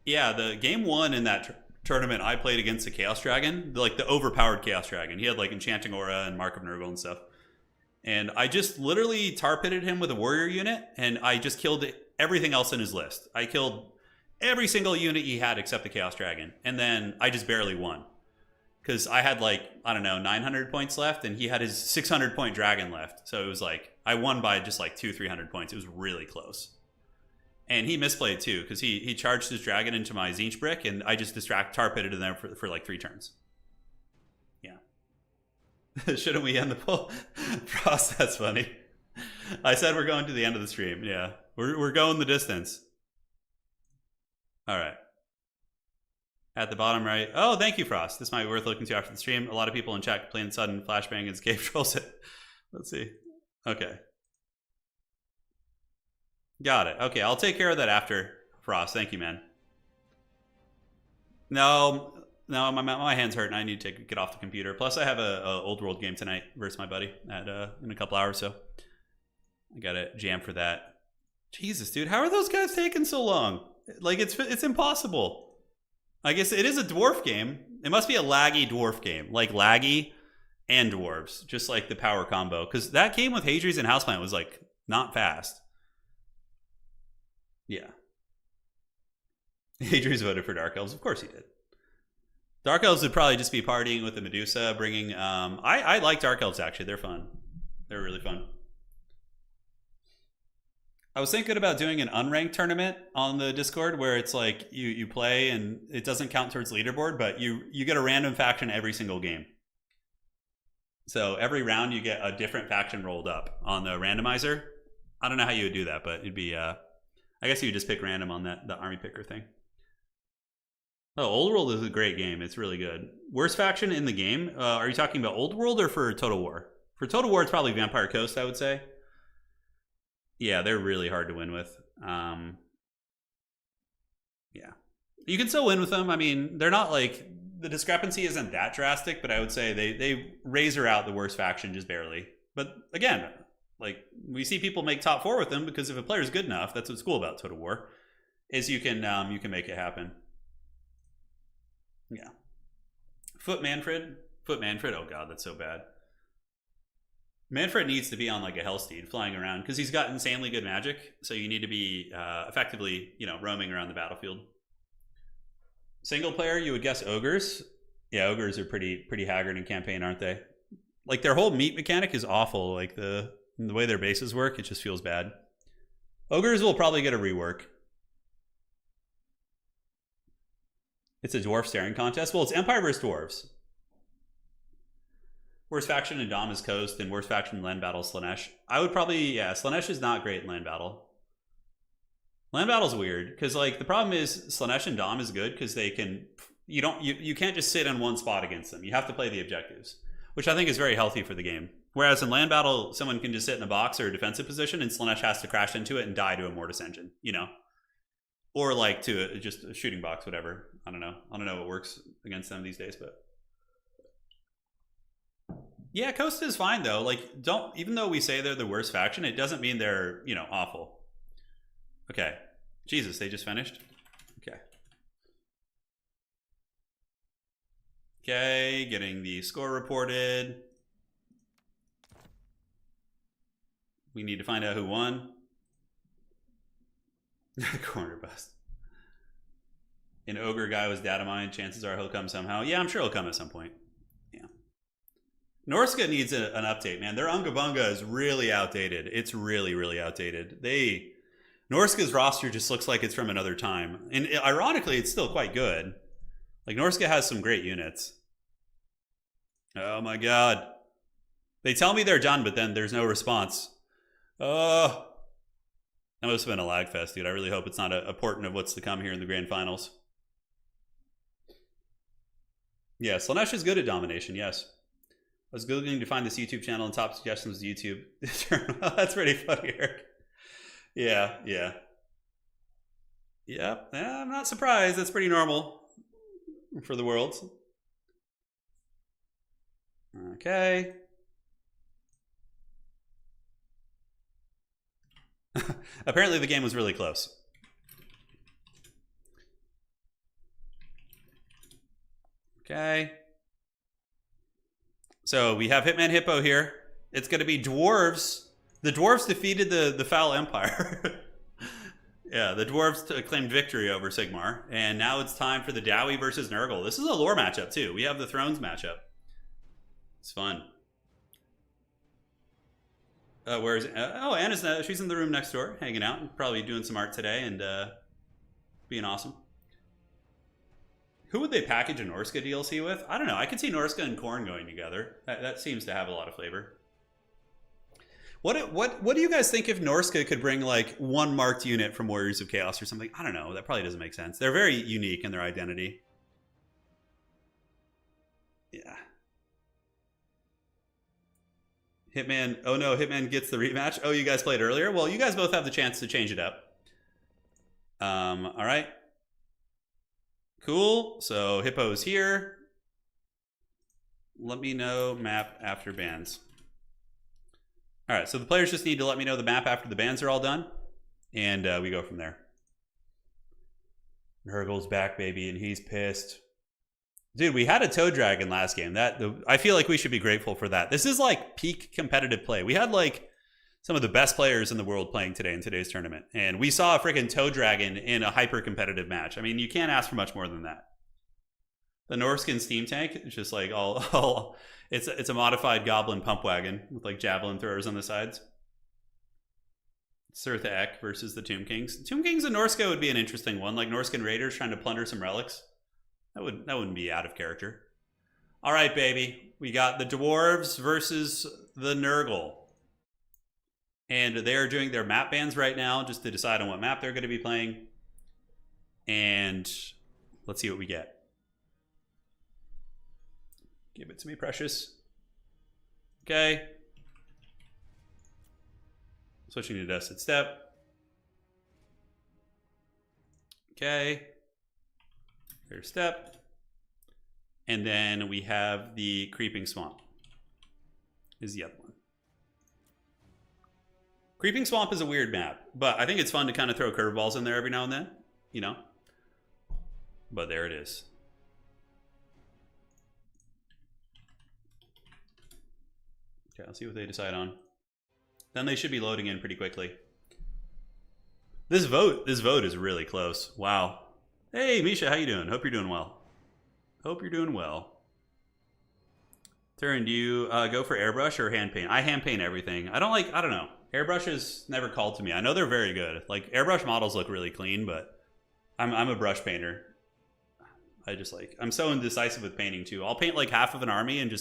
Yeah, the game 1 in that tournament, I played against the Chaos Dragon, like the overpowered Chaos Dragon. He had like Enchanting Aura and Mark of Nurgle and stuff. And I just literally tar pitted him with a warrior unit, and I just killed everything else in his list. I killed every single unit he had except the Chaos Dragon. And then I just barely won. Because I had like, I don't know, 900 points left, and he had his 600 point dragon left. So it was like, I won by just like 200-300 points. It was really close. And he misplayed too, because he charged his dragon into my Zinch brick, and I just tar pitted him there for like 3 turns. Yeah. Shouldn't we end the poll? Frost, that's funny. I said we're going to the end of the stream. Yeah. We're going the distance. All right. At the bottom right. Oh, thank you, Frost. This might be worth looking to after the stream. A lot of people in chat playing sudden flashbang and cave trolls it. Let's see. Okay. Got it. Okay, I'll take care of that after, Frost. Thank you, man. No, my hand's hurting. I need to get off the computer. Plus, I have a old world game tonight versus my buddy at in a couple hours, so I gotta jam for that. Jesus, dude, how are those guys taking so long? Like, it's impossible. I guess it is a dwarf game. It must be a laggy dwarf game, like laggy and dwarves, just like the power combo. Because that game with Hadri's and Houseplant was like not fast. Yeah. Hadri's voted for Dark Elves. Of course he did. Dark Elves would probably just be partying with the Medusa, bringing... I like Dark Elves, actually. They're fun. They're really fun. I was thinking about doing an unranked tournament on the Discord where it's like you play and it doesn't count towards leaderboard, but you get a random faction every single game. So every round you get a different faction rolled up on the randomizer. I don't know how you would do that, but it'd be... I guess you would just pick random on the army picker thing. Oh, Old World is a great game. It's really good. Worst faction in the game? Are you talking about Old World or for Total War? For Total War, it's probably Vampire Coast, I would say. Yeah, they're really hard to win with. Yeah. You can still win with them. I mean, they're not like... The discrepancy isn't that drastic, but I would say they razor out the worst faction just barely. But again, like, we see people make top 4 with them because if a player's good enough, that's what's cool about Total War, is you can make it happen. Yeah. Foot Manfred. Oh god, that's so bad. Manfred needs to be on like a Hellsteed flying around because he's got insanely good magic. So you need to be effectively, roaming around the battlefield. Single player, you would guess ogres. Yeah, ogres are pretty haggard in campaign, aren't they? Like their whole meat mechanic is awful. Like the way their bases work, it just feels bad. Ogres will probably get a rework. It's a dwarf staring contest. Well, it's Empire versus dwarves. Worst faction in Dom is Coast, and worst faction in land battle is Slanesh. I would probably, yeah, Slanesh is not great in land battle. Land battle's weird, because like the problem is Slanesh and Dom is good because they can, you can't just sit in one spot against them. You have to play the objectives, which I think is very healthy for the game. Whereas in land battle, someone can just sit in a box or a defensive position, and Slanesh has to crash into it and die to a Mortis engine, or like to just a shooting box, whatever. I don't know what works against them these days, but yeah, Coast is fine though. Like, even though we say they're the worst faction, it doesn't mean they're awful. Okay, Jesus, they just finished. Okay, getting the score reported. We need to find out who won. Corner bust. An ogre guy was data mined. Chances are he'll come somehow. Yeah, I'm sure he'll come at some point. Yeah. Norska needs an update, man. Their Unga Bunga is really outdated. It's really, really outdated. Norska's roster just looks like it's from another time. And ironically, it's still quite good. Like, Norska has some great units. Oh my god. They tell me they're done, but then there's no response. Oh. That must have been a lag fest, dude. I really hope it's not a portent of what's to come here in the grand finals. Yeah, Slanesh is good at domination, yes. I was googling to find this YouTube channel and top suggestions was YouTube. That's pretty funny, Eric. Yeah. I'm not surprised. That's pretty normal for the world. Okay. Apparently the game was really close. Okay. So we have Hitman Hippo here. It's going to be dwarves. The dwarves defeated the Foul Empire. Yeah, the dwarves claimed victory over Sigmar. And now it's time for the Dowie versus Nurgle. This is a lore matchup too. We have the Thrones matchup. It's fun. Where's Anna's? She's in the room next door, hanging out, probably doing some art today and being awesome. Who would they package a Norska DLC with? I don't know. I could see Norska and Khorne going together. That seems to have a lot of flavor. What do you guys think if Norska could bring like one marked unit from Warriors of Chaos or something? I don't know. That probably doesn't make sense. They're very unique in their identity. Yeah. Hitman, oh no, Hitman gets the rematch. Oh, you guys played earlier? Well, you guys both have the chance to change it up. All right. Cool, so Hippo's here. Let me know map after bans. All right, so the players just need to let me know the map after the bans are all done, and we go from there. Nurgle's back, baby, and he's pissed. Dude, we had a Toad Dragon last game. I feel like we should be grateful for that. This is like peak competitive play. We had like some of the best players in the world playing today in today's tournament. And we saw a freaking Toad Dragon in a hyper competitive match. I mean, you can't ask for much more than that. The Norskin Steam Tank is just like it's a modified Goblin Pump Wagon with like javelin throwers on the sides. Sirtha Ek versus the Tomb Kings. Tomb Kings and Norska would be an interesting one. Like Norskin Raiders trying to plunder some relics. That wouldn't be out of character. All right, baby. We got the Dwarves versus the Nurgle. And they are doing their map bans right now just to decide on what map they're going to be playing. And let's see what we get. Give it to me, precious. Okay. Switching to Dusted Step. Okay. There's Step. And then we have the Creeping Swamp. Is the other one. Creeping Swamp is a weird map, but I think it's fun to kind of throw curveballs in there every now and then, you know? But there it is. Okay, let's see what they decide on. Then they should be loading in pretty quickly. This vote is really close. Wow. Hey, Misha, how you doing? Hope you're doing well. Hope you're doing well. Turin, do you go for airbrush or hand paint? I hand paint everything. I don't know. Airbrush is never called to me. I know they're very good. Like, airbrush models look really clean, but I'm a brush painter. I'm so indecisive with painting too. I'll paint like half of an army and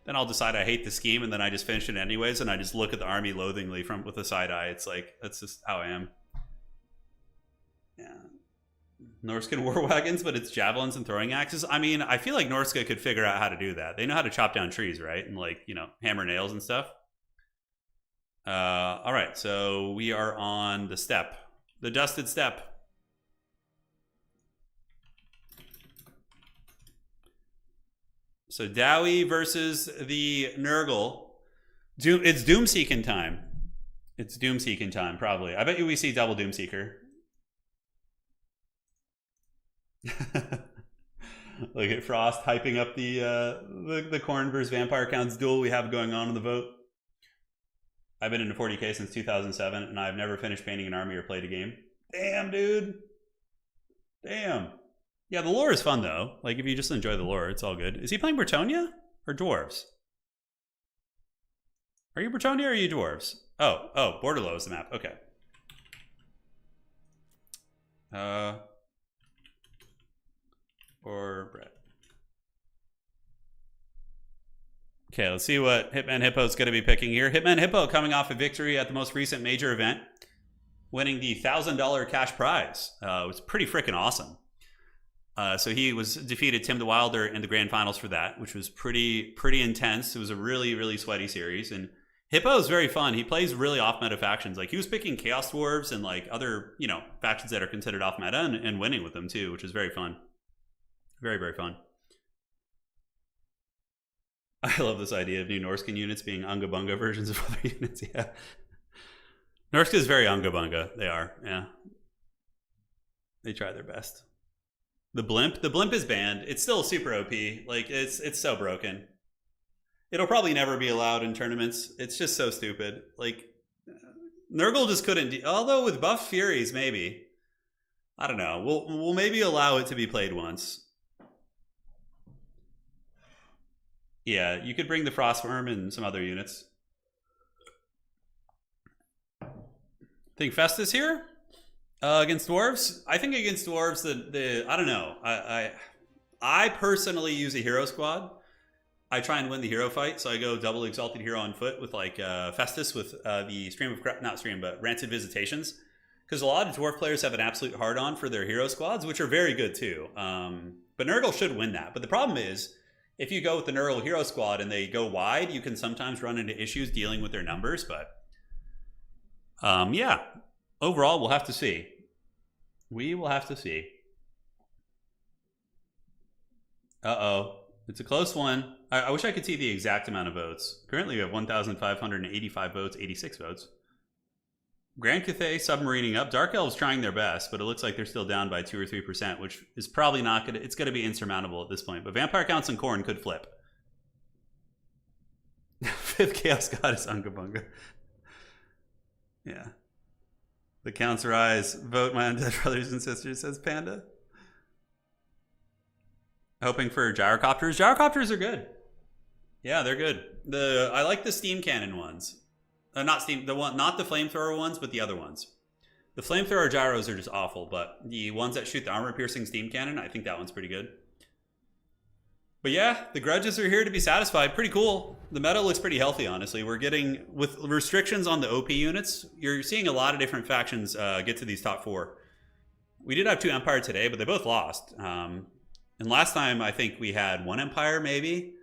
then I'll decide I hate the scheme and then I just finish it anyways and I just look at the army loathingly with a side eye. It's like, that's just how I am. Yeah. Norskan war wagons, but it's javelins and throwing axes. I mean, I feel like Norska could figure out how to do that. They know how to chop down trees, right? And like, you know, hammer nails and stuff. All right, so we are on the Steppe, the Dusted Steppe. So Dowie versus the Nurgle. It's Doomseeking time. It's Doomseeking time, probably. I bet you we see double Doomseeker. Look at Frost hyping up the Khorne versus Vampire Counts duel we have going on in the vote. I've been into 40k since 2007, and I've never finished painting an army or played a game. Damn, dude. Damn. Yeah, the lore is fun, though. Like, if you just enjoy the lore, it's all good. Is he playing Bretonnia or Dwarves? Are you Bretonnia or are you Dwarves? Oh, Borderlo is the map. Okay. Or Brett. Okay, let's see what Hitman Hippo is going to be picking here. Hitman Hippo coming off a victory at the most recent major event, winning the $1,000 cash prize. It was pretty freaking awesome. So he was defeated Tim the Wilder in the grand finals for that, which was pretty intense. It was a really, really sweaty series. And Hippo is very fun. He plays really off-meta factions. Like, he was picking Chaos Dwarves and, like, other, you know, factions that are considered off-meta and winning with them, too, which is very fun. Very, very fun. I love this idea of new Norscan units being Unga Bunga versions of other units. Yeah. Norska is very Unga Bunga. They are, yeah. They try their best. The blimp is banned. It's still super OP. Like, it's so broken. It'll probably never be allowed in tournaments. It's just so stupid. Like, Nurgle just couldn't. Although with buff Furies, maybe. I don't know. We'll maybe allow it to be played once. Yeah, you could bring the Frostworm and some other units. Think Festus here against dwarves. I think against dwarves, I don't know. I personally use a hero squad. I try and win the hero fight, so I go double exalted hero on foot with like Festus with the Rancid Visitations, because a lot of dwarf players have an absolute hard on for their hero squads, which are very good too. But Nurgle should win that. But the problem is, if you go with the Nurgle hero squad and they go wide, you can sometimes run into issues dealing with their numbers. But yeah, overall, we'll have to see. We will have to see. Uh-oh. It's a close one. I wish I could see the exact amount of votes. Currently, we have 1,585 votes, 86 votes. Grand Cathay submarining up. Dark Elves trying their best, but it looks like they're still down by 2 or 3%, which is probably not going to... It's going to be insurmountable at this point. But Vampire Counts and Khorne could flip. Fifth Chaos God is Unga Bunga. Yeah. The counts rise. Vote my undead brothers and sisters, says Panda. Hoping for gyrocopters. Gyrocopters are good. Yeah, they're good. I like the steam cannon ones. Not the flamethrower ones, but the other ones. The flamethrower gyros are just awful, but the ones that shoot the armor-piercing steam cannon, I think that one's pretty good. But yeah, the grudges are here to be satisfied. Pretty cool. The meta looks pretty healthy, honestly. We're getting, with restrictions on the OP units, you're seeing a lot of different factions get to these top 4. We did have 2 Empire today, but they both lost. And last time, I think we had 1 Empire, maybe.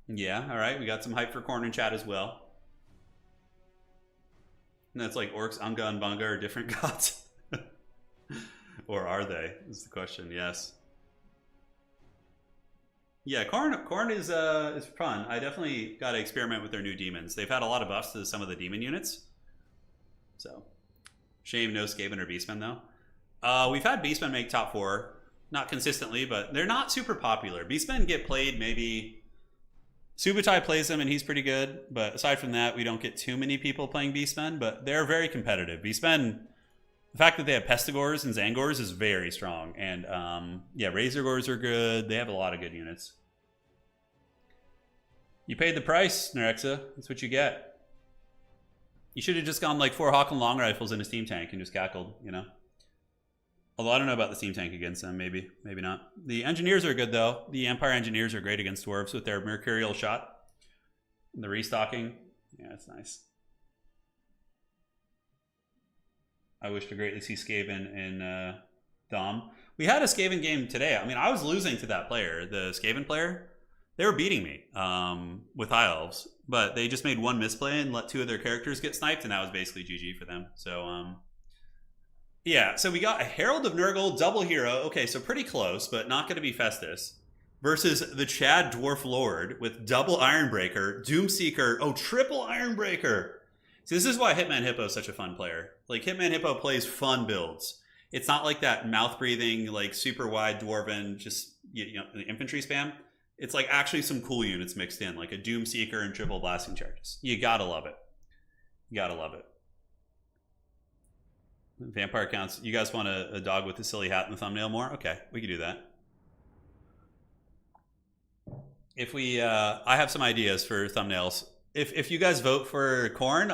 Yeah, all right. We got some hype for Khorne in chat as well. And that's like Orcs, Unga, and Bunga are different gods. Or are they? Is the question, yes. Yeah, Khorne is fun. I definitely got to experiment with their new demons. They've had a lot of buffs to some of the demon units. So, shame no Skaven or Beastmen, though. We've had Beastmen make top 4. Not consistently, but they're not super popular. Beastmen get played maybe... Subutai plays them and he's pretty good, but aside from that, we don't get too many people playing Beastmen, but they're very competitive. Beastmen, the fact that they have Pestigors and Zangors is very strong, and yeah, Razorgors are good. They have a lot of good units. You paid the price, Nerexa. That's what you get. You should have just gone like 4 Hawk and Long Rifles in a steam tank and just cackled, you know? Although I don't know about the steam tank against them. Maybe not. The engineers are good, though. The Empire engineers are great against dwarves with their mercurial shot. And the restocking. Yeah, it's nice. I wish to greatly see Skaven in Dom. We had a Skaven game today. I mean, I was losing to that player, the Skaven player. They were beating me with High Elves. But they just made 1 misplay and let 2 of their characters get sniped. And that was basically GG for them. So, yeah, so we got a Herald of Nurgle, double hero. Okay, so pretty close, but not going to be Festus. Versus the Chad Dwarf Lord with double Ironbreaker, Doomseeker, triple Ironbreaker. See, this is why Hitman Hippo is such a fun player. Like, Hitman Hippo plays fun builds. It's not like that mouth-breathing, like, super wide Dwarven, just, you know, the infantry spam. It's like actually some cool units mixed in, like a Doomseeker and triple blasting charges. You gotta love it. You gotta love it. Vampire Counts. You guys want a dog with a silly hat in the thumbnail more? Okay, we can do that. If we, I have some ideas for thumbnails. If you guys vote for Khorne,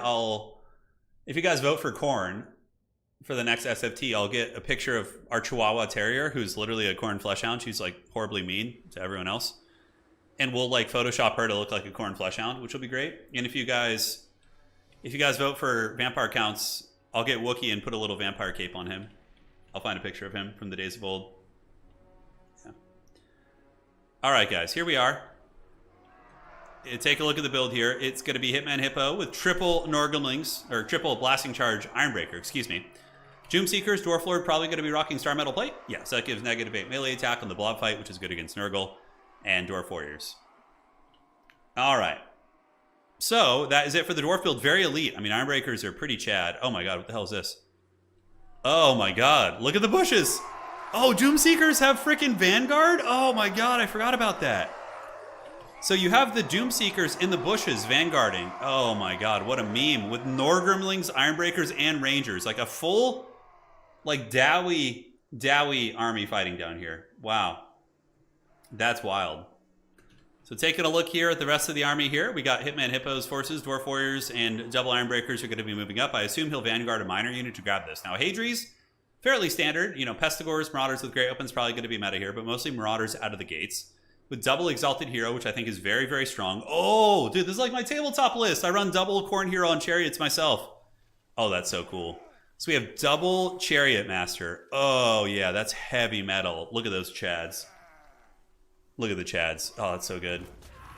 if you guys vote for Khorne, for the next SFT, I'll get a picture of our Chihuahua Terrier, who's literally a corn fleshhound. She's like horribly mean to everyone else. And we'll like Photoshop her to look like a corn fleshhound, which will be great. And if you guys vote for vampire counts, I'll get Wookiee and put a little vampire cape on him. I'll find a picture of him from the days of old. Yeah. All right, guys, here we are. Take a look at the build here. It's going to be Hitman Hippo with triple Nurglings, or triple Blasting Charge Ironbreaker, excuse me. Doomseekers, Dwarf Lord, probably going to be rocking Star Metal Plate. Yeah, so that gives -8 melee attack on the blob fight, which is good against Nurgle and Dwarf Warriors. All right. So that is it for the Dwarf build. Very elite. I mean, Ironbreakers are pretty chad. Oh my god, what the hell is this? Oh my god, look at the bushes. Oh, Doomseekers have freaking Vanguard? Oh my god, I forgot about that. So you have the Doomseekers in the bushes vanguarding. Oh my god, what a meme. With Norgrimlings, Ironbreakers, and Rangers. Like a full, like, Dowie army fighting down here. Wow. That's wild. So taking a look here at the rest of the army here, we got Hitman Hippo's forces, Dwarf Warriors, and double Ironbreakers are going to be moving up. I assume he'll vanguard a minor unit to grab this. Now, Hadri's fairly standard. You know, Pestigors, Marauders with Great Opens probably going to be meta here, but mostly Marauders out of the gates. With double Exalted Hero, which I think is very, very strong. Oh, dude, this is like my tabletop list. I run double Corn Hero on Chariots myself. Oh, that's so cool. So we have double Chariot Master. Oh, yeah, that's heavy metal. Look at those Chads. Look at the Chads. Oh, that's so good.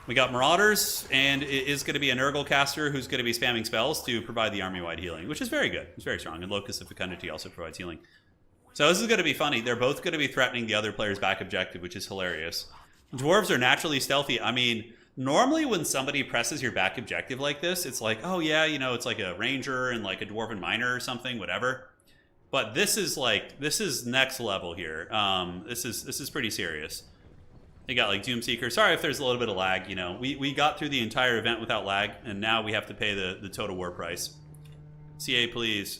We got Marauders, and it is going to be a Nurgle caster who's going to be spamming spells to provide the army-wide healing, which is very good. It's very strong. And Locus of Fecundity also provides healing. So this is going to be funny. They're both going to be threatening the other player's back objective, which is hilarious. Dwarves are naturally stealthy. I mean, normally when somebody presses your back objective like this, it's like, oh yeah, you know, it's like a ranger and like a dwarven miner or something, whatever. But this is like, this is next level here. This is pretty serious. You got like Doomseeker. Sorry if there's a little bit of lag, you know. We got through the entire event without lag, and now we have to pay the total war price. CA, please.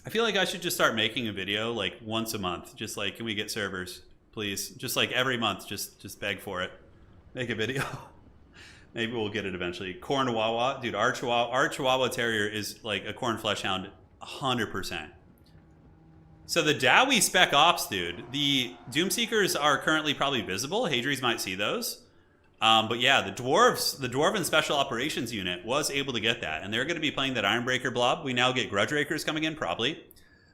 I feel like I should just start making a video like once a month. Just like, can we get servers? Please, just like every month, just beg for it. Make a video. Maybe we'll get it eventually. Corn Wawa, dude. Our Chihuahua Terrier is like a corn fleshhound, 100%. So the Dowie Spec Ops, dude. The Doomseekers are currently probably visible. Hadri's might see those. But yeah, the Dwarven Special Operations Unit was able to get that, and they're going to be playing that Ironbreaker blob. We now get Grudge Rakers coming in, probably.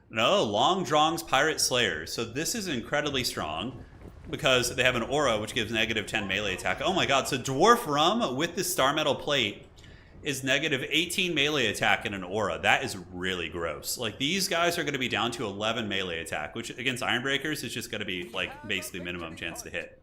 No, Long Drong's Pirate Slayers. So this is incredibly strong because they have an aura which gives -10 melee attack. Oh my god, so Dwarf Rum with the Star Metal Plate is -18 melee attack in an aura. That is really gross. Like, these guys are going to be down to 11 melee attack, which against Ironbreakers is just going to be like basically minimum chance to hit.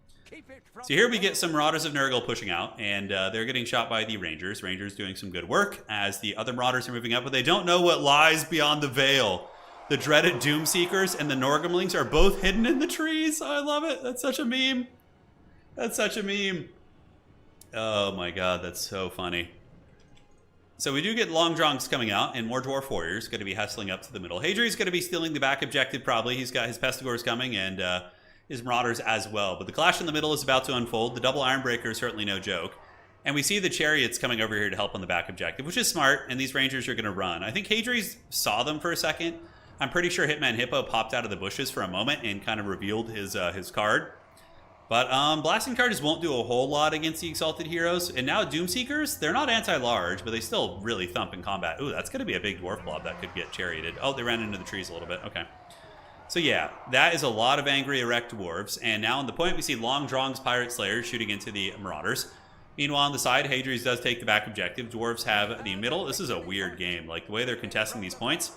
So here we get some Marauders of Nurgle pushing out, and they're getting shot by the Rangers. Rangers doing some good work as the other Marauders are moving up, but they don't know what lies beyond the veil. The dreaded Doomseekers and the Norgrimlings are both hidden in the trees. Oh, I love it. That's such a meme. That's such a meme. Oh my god, that's so funny. So we do get Long Drongs coming out, and more Dwarf Warriors going to be hustling up to the middle. Hadri's going to be stealing the back objective probably. He's got his Pestigors coming and his Marauders as well. But the clash in the middle is about to unfold. The double Ironbreaker is certainly no joke. And we see the Chariots coming over here to help on the back objective, which is smart, and these Rangers are going to run. I think Hadri's saw them for a second. I'm pretty sure Hitman Hippo popped out of the bushes for a moment and kind of revealed his card. But Blasting Charges won't do a whole lot against the Exalted Heroes. And now Doomseekers, they're not anti-large, but they still really thump in combat. Ooh, that's going to be a big Dwarf Blob that could get charioted. Oh, they ran into the trees a little bit. Okay. So yeah, that is a lot of angry Erect Dwarves. And now on the point, we see Long Drong's Pirate Slayers shooting into the Marauders. Meanwhile, on the side, Hadri's does take the back objective. Dwarves have the middle. This is a weird game, like the way they're contesting these points.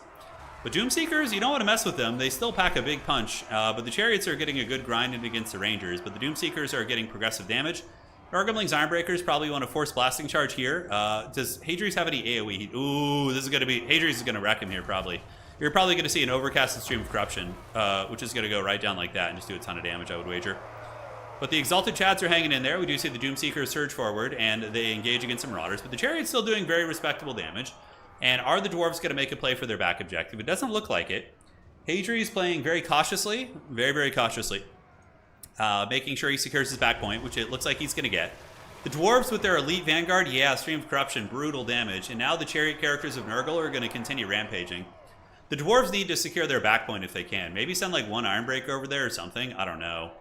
But Doomseekers, you don't want to mess with them. They still pack a big punch, but the Chariots are getting a good grind in against the Rangers, but the Doomseekers are getting progressive damage. Nurglings, Ironbreakers probably want to force Blasting Charge here. Does Hadri's have any AoE? Ooh, this is going to be... Hadri's is going to wreck him here, probably. You're probably going to see an overcasted Stream of Corruption, which is going to go right down like that and just do a ton of damage, I would wager. But the Exalted Chads are hanging in there. We do see the Doomseekers surge forward, and they engage against some Marauders, but the Chariot's still doing very respectable damage. And are the Dwarves going to make a play for their back objective? It doesn't look like it. Hadri's playing very cautiously, very, very cautiously, making sure he secures his back point, which it looks like he's going to get. The Dwarves with their Elite Vanguard, yeah, Stream of Corruption, brutal damage. And now the Chariot characters of Nurgle are going to continue rampaging. The dwarves need to secure their back point if they can. Maybe send like one Ironbreaker over there or something. I don't know.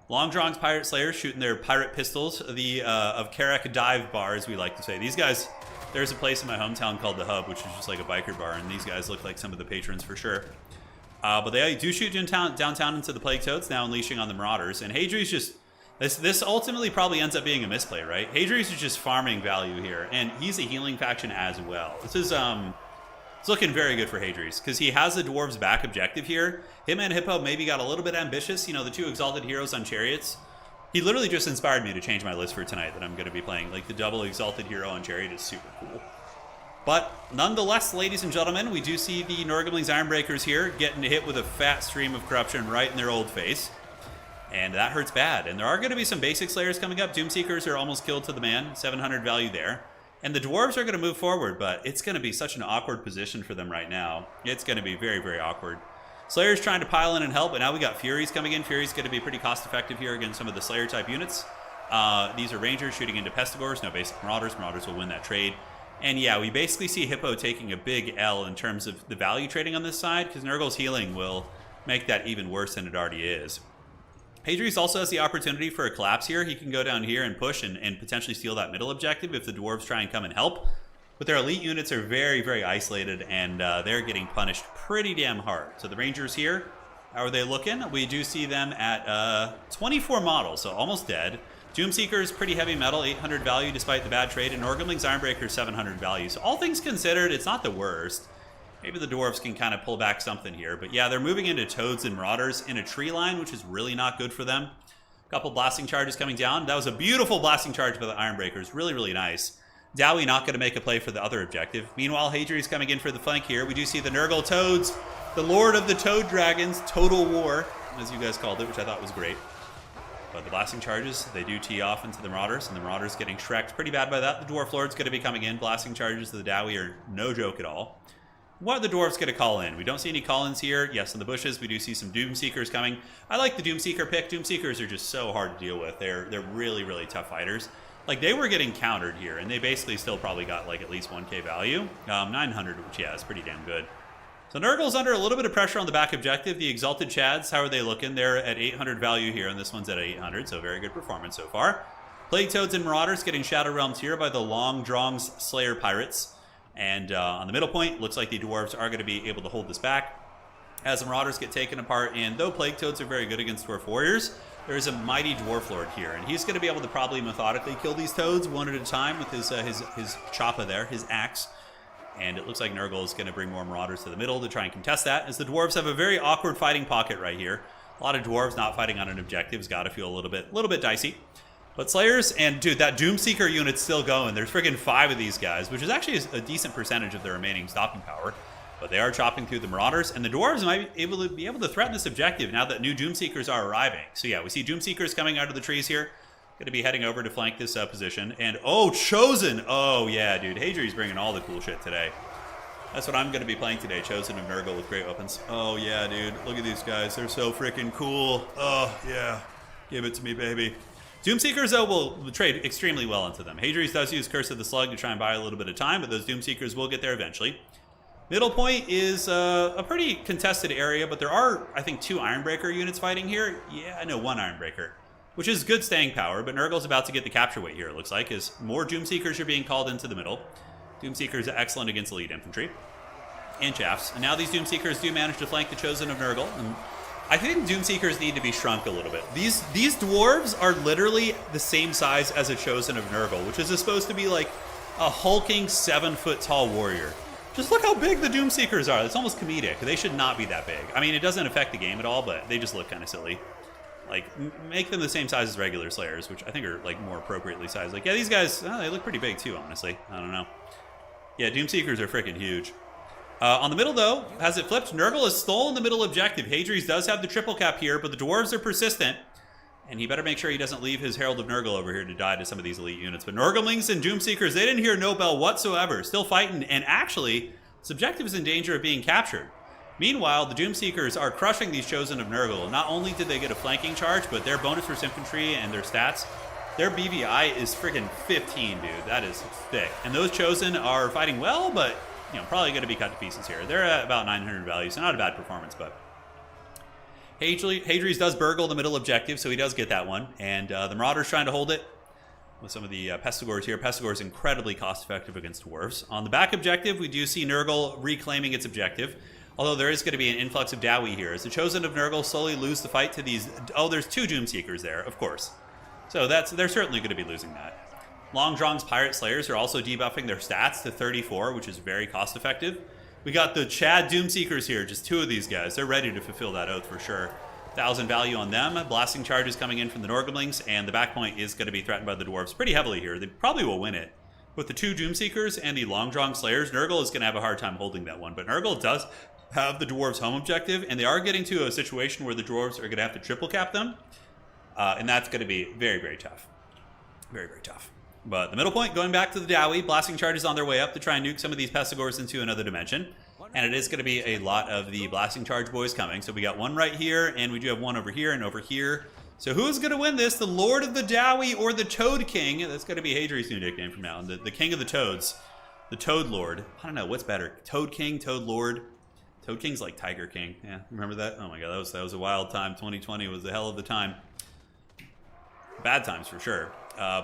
Long Dron's Pirate Slayers shooting their pirate pistols. The of Karak dive bars, we like to say. These guys, there's a place in my hometown called The Hub, which is just like a biker bar, and these guys look like some of the patrons for sure. But they do shoot downtown into the Plague Toads, now unleashing on the Marauders. And Hadri's just... This ultimately probably ends up being a misplay, right? Hadri's is just farming value here, and he's a healing faction as well. This is... It's looking very good for Hadri's, because he has the dwarves back objective here. Him and Hippo maybe got a little bit ambitious, you know, the two exalted heroes on chariots. He literally just inspired me to change my list for tonight that I'm going to be playing. Like, the double exalted hero on chariot is super cool. But nonetheless, ladies and gentlemen, we do see the Nurglings Ironbreakers here getting hit with a fat stream of corruption right in their old face. And that hurts bad. And there are going to be some basic slayers coming up. Doomseekers are almost killed to the man, 700 value there. And the dwarves are going to move forward, but it's going to be such an awkward position for them right now. It's going to be very, very awkward. Slayer's trying to pile in and help, but now we got Furies coming in. Fury's going to be pretty cost-effective here against some of the Slayer-type units. These are Rangers shooting into Pestigors, no basic Marauders. Marauders will win that trade. And yeah, we basically see Hippo taking a big L in terms of the value trading on this side, because Nurgle's healing will make that even worse than it already is. Hadri's also has the opportunity for a collapse here. He can go down here and push and potentially steal that middle objective if the dwarves try and come and help. But their elite units are very, very isolated, and they're getting punished pretty damn hard. So the Rangers here, how are they looking? We do see them at 24 models, so almost dead. Doomseeker's pretty heavy metal, 800 value despite the bad trade, and Nurgling's Ironbreaker 700 value. So all things considered, it's not the worst. Maybe the dwarves can kind of pull back something here. But yeah, they're moving into Toads and Marauders in a tree line, which is really not good for them. A couple blasting charges coming down. That was a beautiful blasting charge by the Ironbreakers. Really, really nice. Dowie not going to make a play for the other objective. Meanwhile, Hadri's coming in for the flank here. We do see the Nurgle Toads, the Lord of the Toad Dragons, Total War, as you guys called it, which I thought was great. But the blasting charges, they do tee off into the Marauders, and the Marauders getting shreked pretty bad by that. The Dwarf Lord's going to be coming in. Blasting charges to the Dowie are no joke at all. What are the dwarves going to call in? We don't see any call-ins here. Yes, in the bushes, we do see some Doomseekers coming. I like the Doomseeker pick. Doomseekers are just so hard to deal with. They're really, really tough fighters. Like, they were getting countered here, and they basically still probably got, like, at least 1k value. 900, which, yeah, is pretty damn good. So Nurgle's under a little bit of pressure on the back objective. The Exalted Chads, how are they looking? They're at 800 value here, and this one's at 800, so very good performance so far. Plague Toads and Marauders getting Shadow Realms here by the Long Drong's Slayer Pirates. And on the middle point, looks like the dwarves are going to be able to hold this back as the Marauders get taken apart. And though Plague Toads are very good against Dwarf Warriors, there is a mighty Dwarf Lord here, and he's going to be able to probably methodically kill these Toads one at a time with his choppa there, his axe. And it looks like Nurgle is going to bring more Marauders to the middle to try and contest that, as the dwarves have a very awkward fighting pocket right here. A lot of dwarves not fighting on an objective has got to feel a little bit dicey. But Slayers, and dude, that Doomseeker unit's still going. There's friggin' 5 of these guys, which is actually a decent percentage of their remaining stopping power. But they are chopping through the Marauders, and the dwarves might be able to threaten this objective now that new Doomseekers are arriving. So yeah, we see Doomseekers coming out of the trees here. Going to be heading over to flank this position. And oh, Chosen! Oh yeah, dude, Hadri's bringing all the cool shit today. That's what I'm going to be playing today, Chosen of Nurgle with great weapons. Oh yeah, dude, look at these guys. They're so freaking cool. Oh yeah, give it to me, baby. Doomseekers, though, will trade extremely well into them. Hadri's does use Curse of the Slug to try and buy a little bit of time, but those Doomseekers will get there eventually. Middle point is a pretty contested area, but there are, I think, 2 Ironbreaker units fighting here. Yeah, I know 1 Ironbreaker, which is good staying power, but Nurgle's about to get the capture weight here, it looks like, as more Doomseekers are being called into the middle. Doomseekers are excellent against elite infantry and chaffs. And now these Doomseekers do manage to flank the Chosen of Nurgle, and I think Doomseekers need to be shrunk a little bit. These dwarves are literally the same size as a Chosen of Nurgle, which is supposed to be like a hulking 7-foot-tall warrior. Just look how big the Doomseekers are. It's almost comedic. They should not be that big. I mean, it doesn't affect the game at all, but they just look kind of silly. Like, make them the same size as regular Slayers, which I think are, like, more appropriately sized. Like, yeah, these guys, they look pretty big, too, honestly. I don't know. Yeah, Doomseekers are freaking huge. On the middle, though, has it flipped? Nurgle has stolen the middle objective. Hadri's does have the triple cap here, but the dwarves are persistent. And he better make sure he doesn't leave his Herald of Nurgle over here to die to some of these elite units. But Nurglings and Doomseekers, they didn't hear no bell whatsoever. Still fighting, and actually, this objective is in danger of being captured. Meanwhile, the Doomseekers are crushing these Chosen of Nurgle. Not only did they get a flanking charge, but their bonus for infantry and their stats, their BVI is freaking 15, dude. That is thick. And those Chosen are fighting well, but you know, probably going to be cut to pieces here. They're at about 900 value, so not a bad performance, but Hadri's does burgle the middle objective, so he does get that one. And the Marauders trying to hold it with some of the Pestigors here. Pestigor is incredibly cost-effective against dwarves. On the back objective, we do see Nurgle reclaiming its objective, although there is going to be an influx of Dowie here. As the Chosen of Nurgle slowly lose the fight to these... Oh, there's 2 Doomseekers there, of course. So they're certainly going to be losing that. Long Drong's Pirate Slayers are also debuffing their stats to 34, which is very cost-effective. We got the Chad Doomseekers here, just 2 of these guys. They're ready to fulfill that oath for sure. 1,000 value on them. Blasting charges coming in from the Norglings, and the back point is going to be threatened by the dwarves pretty heavily here. They probably will win it. With the 2 Doomseekers and the Long Drong Slayers, Nurgle is going to have a hard time holding that one. But Nurgle does have the dwarves' home objective, and they are getting to a situation where the dwarves are going to have to triple cap them. And that's going to be very, very tough. Very, very tough. But the middle point, going back to the Dowie, blasting charges on their way up to try and nuke some of these Pestigors into another dimension. And it is going to be a lot of the blasting charge boys coming. So we got one right here, and we do have one over here and over here. So who's going to win this? The Lord of the Dowie or the Toad King? That's going to be Hadri's new nickname from now on. The King of the Toads. The Toad Lord. I don't know, what's better? Toad King, Toad Lord? Toad King's like Tiger King. Yeah, remember that? Oh my god, that was a wild time. 2020 was the hell of the time. Bad times for sure.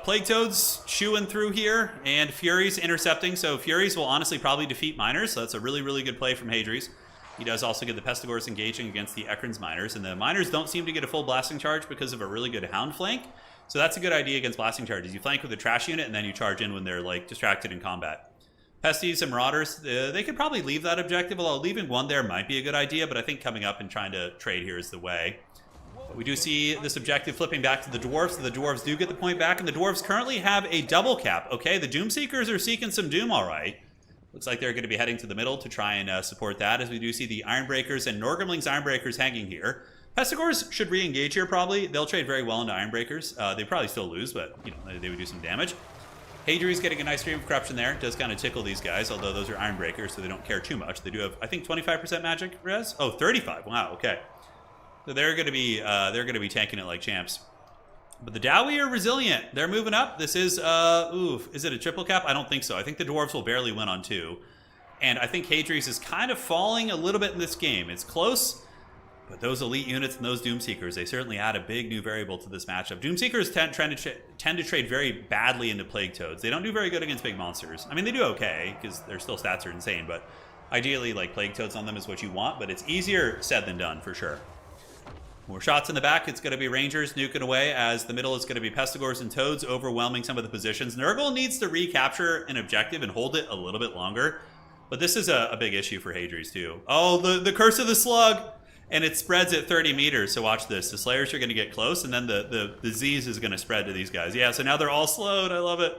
Plague Toads chewing through here, and Furies intercepting. So Furies will honestly probably defeat Miners, so that's a really, really good play from Hadri's. He does also get the Pestigors engaging against the Ekron's Miners, and the Miners don't seem to get a full blasting charge because of a really good Hound flank. So that's a good idea against blasting charges. You flank with a trash unit, and then you charge in when they're like distracted in combat. Pesties and Marauders, they could probably leave that objective, although leaving one there might be a good idea, but I think coming up and trying to trade here is the way. But we do see this objective flipping back to the Dwarves, so the Dwarves do get the point back, and the Dwarves currently have a double cap. Okay, the Doomseekers are seeking some Doom, all right. Looks like they're going to be heading to the middle to try and support that, as we do see the Ironbreakers and Norgrimling's Ironbreakers hanging here. Pestigors should re-engage here, probably. They'll trade very well into Ironbreakers. They probably still lose, but, you know, they would do some damage. Hadri's getting a nice stream of corruption there. Does kind of tickle these guys, although those are Ironbreakers, so they don't care too much. They do have, I think, 25% magic res? Oh, 35. Wow, okay. So they're going to be tanking it like champs. But the Dowie are resilient. They're moving up. This is, is it a triple cap? I don't think so. I think the Dwarves will barely win on 2. And I think Hadri's is kind of falling a little bit in this game. It's close, but those elite units and those Doomseekers, they certainly add a big new variable to this matchup. Doomseekers tend to trade very badly into Plague Toads. They don't do very good against big monsters. I mean, they do okay, because their still stats are insane, but ideally, like, Plague Toads on them is what you want, but it's easier said than done, for sure. More shots in the back. It's going to be Rangers nuking away, as the middle is going to be Pestigors and Toads overwhelming some of the positions. Nurgle needs to recapture an objective and hold it a little bit longer, but this is a big issue for Hadri's too. Oh, the Curse of the Slug! And it spreads at 30 meters, so watch this. The Slayers are going to get close, and then the Z's is going to spread to these guys. Yeah, so now they're all slowed. I love it.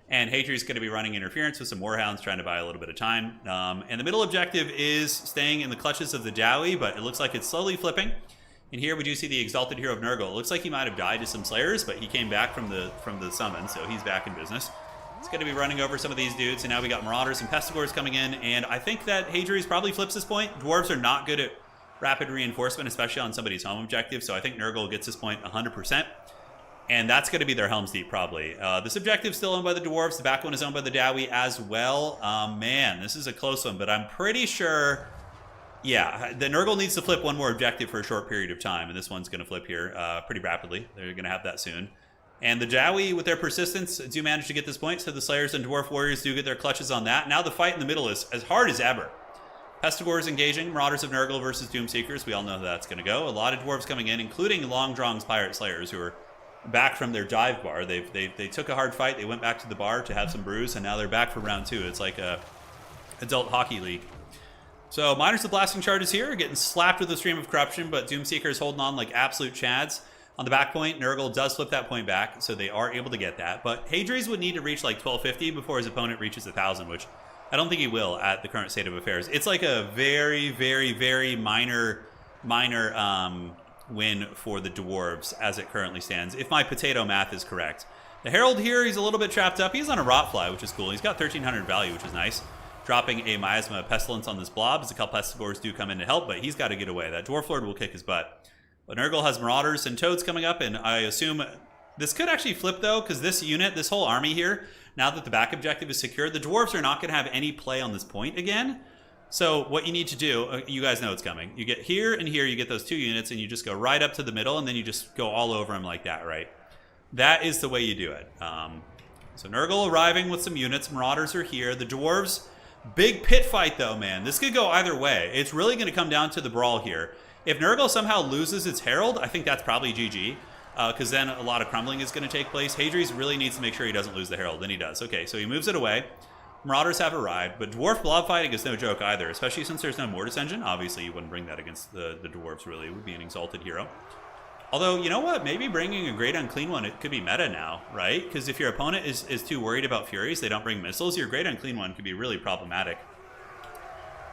And Hadri's going to be running interference with some Warhounds, trying to buy a little bit of time. And the middle objective is staying in the clutches of the Dowie, but it looks like it's slowly flipping. And here we do see the Exalted Hero of Nurgle. It looks like he might have died to some Slayers, but he came back from the summon, so he's back in business. It's going to be running over some of these dudes, and now we got Marauders and Pestigors coming in, and I think that Hadri's probably flips this point. Dwarves are not good at rapid reinforcement, especially on somebody's home objective, so I think Nurgle gets this point 100%. And that's going to be their Helm's Deep, probably. This objective is still owned by the Dwarves. The back one is owned by the Dowie as well. Man, this is a close one, but I'm pretty sure... Yeah, the Nurgle needs to flip one more objective for a short period of time, and this one's going to flip here pretty rapidly. They're going to have that soon. And the Dowie, with their persistence, do manage to get this point, so the Slayers and Dwarf Warriors do get their clutches on that. Now the fight in the middle is as hard as ever. Pestigors engaging, Marauders of Nurgle versus Doomseekers. We all know how that's going to go. A lot of Dwarves coming in, including Long Drong's Pirate Slayers, who are back from their dive bar. They took a hard fight, they went back to the bar to have some brews, and now they're back for round 2. It's like a adult hockey league. So Miners of Blasting Charges here, getting slapped with a stream of corruption, but Doomseekers holding on like absolute chads. On the back point, Nurgle does flip that point back, so they are able to get that. But Hadri's would need to reach like 1250 before his opponent reaches 1000, which I don't think he will at the current state of affairs. It's like a very, very, very minor win for the Dwarves as it currently stands, if my potato math is correct. The Herald here, he's a little bit trapped up. He's on a Rotfly, which is cool. He's got 1300 value, which is nice. Dropping a Miasma Pestilence on this blob, as a couple Pestigors do come in to help, but he's got to get away. That Dwarf Lord will kick his butt. But Nurgle has Marauders and Toads coming up, and I assume This could actually flip, though, because this unit, this whole army here, now that the back objective is secured, the dwarves are not going to have any play on this point again. So what you need to do, you guys know it's coming. You get here and here, you get those 2 units, and you just go right up to the middle, and then you just go all over them like that, right? That is the way you do it. So Nurgle arriving with some units. Marauders are here. The dwarves, big pit fight, though, man. This could go either way. It's really going to come down to the brawl here. If Nurgle somehow loses its Herald, I think that's probably GG. Because then a lot of crumbling is going to take place. Hadri's really needs to make sure he doesn't lose the Herald. Then he does. Okay, so he moves it away. Marauders have arrived, but dwarf blob fighting is no joke either, especially since there's no Mortis engine. Obviously, you wouldn't bring that against the dwarves, really. It would be an exalted hero. Although, you know what? Maybe bringing a Great Unclean One, it could be meta now, right? Because if your opponent is too worried about Furies, they don't bring missiles, your Great Unclean One could be really problematic.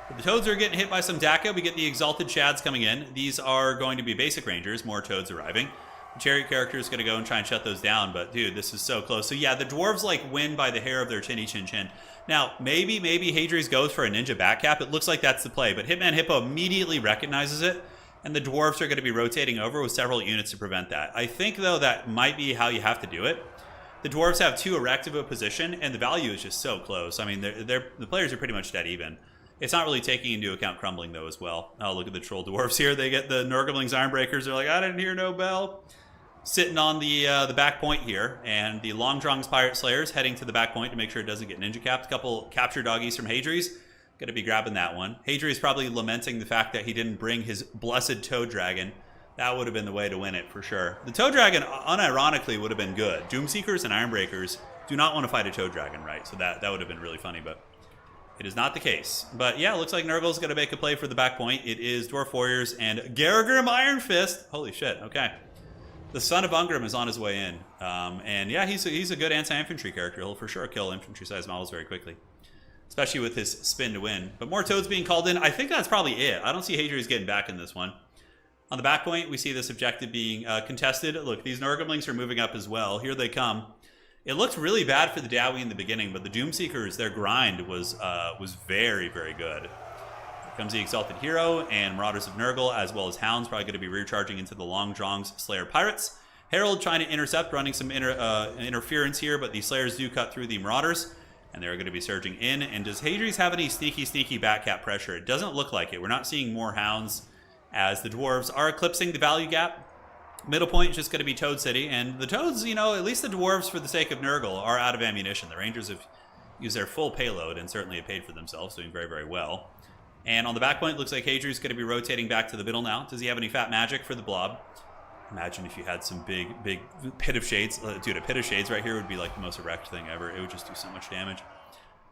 But the Toads are getting hit by some Daka. We get the Exalted Shads coming in. These are going to be basic Rangers, more Toads arriving. The Chariot character is going to go and try and shut those down, but dude, this is so close. So yeah, the dwarves like win by the hair of their chinny chin chin. Now, maybe Hadri's goes for a ninja back cap. It looks like that's the play, but Hitman Hippo immediately recognizes it, and the dwarves are going to be rotating over with several units to prevent that. I think, though, that might be how you have to do it. The dwarves have 2 erect of a position, and the value is just so close. I mean, the players are pretty much dead even. It's not really taking into account crumbling, though, as well. Oh, look at the troll dwarves here. They get the Nurglings Ironbreakers. They're like, I didn't hear no bell. Sitting on the back point here, and the Longdrong's Pirate Slayers heading to the back point to make sure it doesn't get ninja capped. A couple capture doggies from Hadri's. Going to be grabbing that one. Hadri's probably lamenting the fact that he didn't bring his blessed Toad Dragon. That would have been the way to win it for sure. The Toad Dragon, unironically, would have been good. Doomseekers and Ironbreakers do not want to fight a Toad Dragon, right? So that would have been really funny, but it is not the case. But yeah, it looks like Nurgle's going to make a play for the back point. It is Dwarf Warriors and Garagrim Iron Fist. Holy shit, okay. The son of Ungram is on his way in. And yeah, he's a good anti-infantry character. He'll for sure kill infantry-sized models very quickly, especially with his spin to win. But more Toads being called in. I think that's probably it. I don't see Hadri's getting back in this one. On the back point, we see this objective being contested. Look, these Nurglings are moving up as well. Here they come. It looked really bad for the Dowie in the beginning, but the Doomseekers, their grind was very, very good. Comes the Exalted Hero and Marauders of Nurgle, as well as Hounds, probably going to be recharging into the Long Drong's Slayer Pirates. Herald trying to intercept, running some interference here, but the Slayers do cut through the Marauders, and they're going to be surging in. And does Hadri's have any sneaky back cap pressure? It doesn't look like it. We're not seeing more Hounds, as the Dwarves are eclipsing the value gap. Middle point is just going to be Toad City, and the Toads, you know, at least the Dwarves, for the sake of Nurgle, are out of ammunition. The Rangers have used their full payload and certainly have paid for themselves, doing very, very well. And on the back point, looks like Hadri's going to be rotating back to the middle now. Does he have any fat magic for the blob? Imagine if you had some big Pit of Shades. Dude, a Pit of Shades right here would be like the most erect thing ever. It would just do so much damage.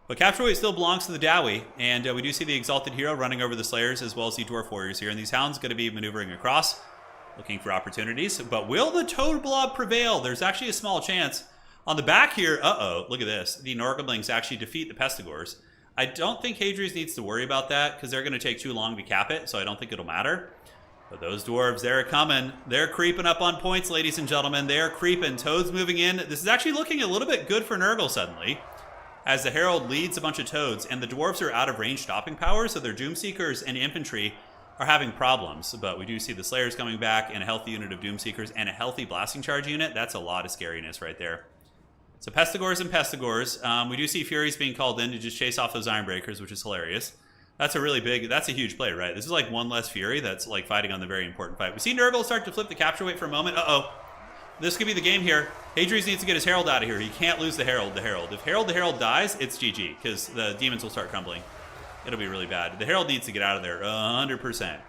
But capture weight still belongs to the Dowie. And we do see the Exalted Hero running over the Slayers as well as the Dwarf Warriors here. And these Hounds going to be maneuvering across, looking for opportunities. But will the Toad Blob prevail? There's actually a small chance. On the back here, look at this. The Nurglings actually defeat the Pestigors. I don't think Hadri's needs to worry about that because they're going to take too long to cap it, so I don't think it'll matter. But those dwarves, they're coming. They're creeping up on points, ladies and gentlemen. They're creeping. Toads moving in. This is actually looking a little bit good for Nurgle suddenly, as the Herald leads a bunch of Toads, and the dwarves are out of range stopping power, so their Doomseekers and infantry are having problems. But we do see the Slayers coming back, and a healthy unit of Doomseekers, and a healthy Blasting Charge unit. That's a lot of scariness right there. So Pestigors and Pestigors. We do see Furies being called in to just chase off those Ironbreakers, which is hilarious. That's a huge play, right? This is like one less Fury that's like fighting on the very important fight. We see Nurgle start to flip the capture weight for a moment. This could be the game here. Hadri's needs to get his Herald out of here. He can't lose the Herald. If the Herald dies, it's GG, because the demons will start crumbling. It'll be really bad. The Herald needs to get out of there 100%.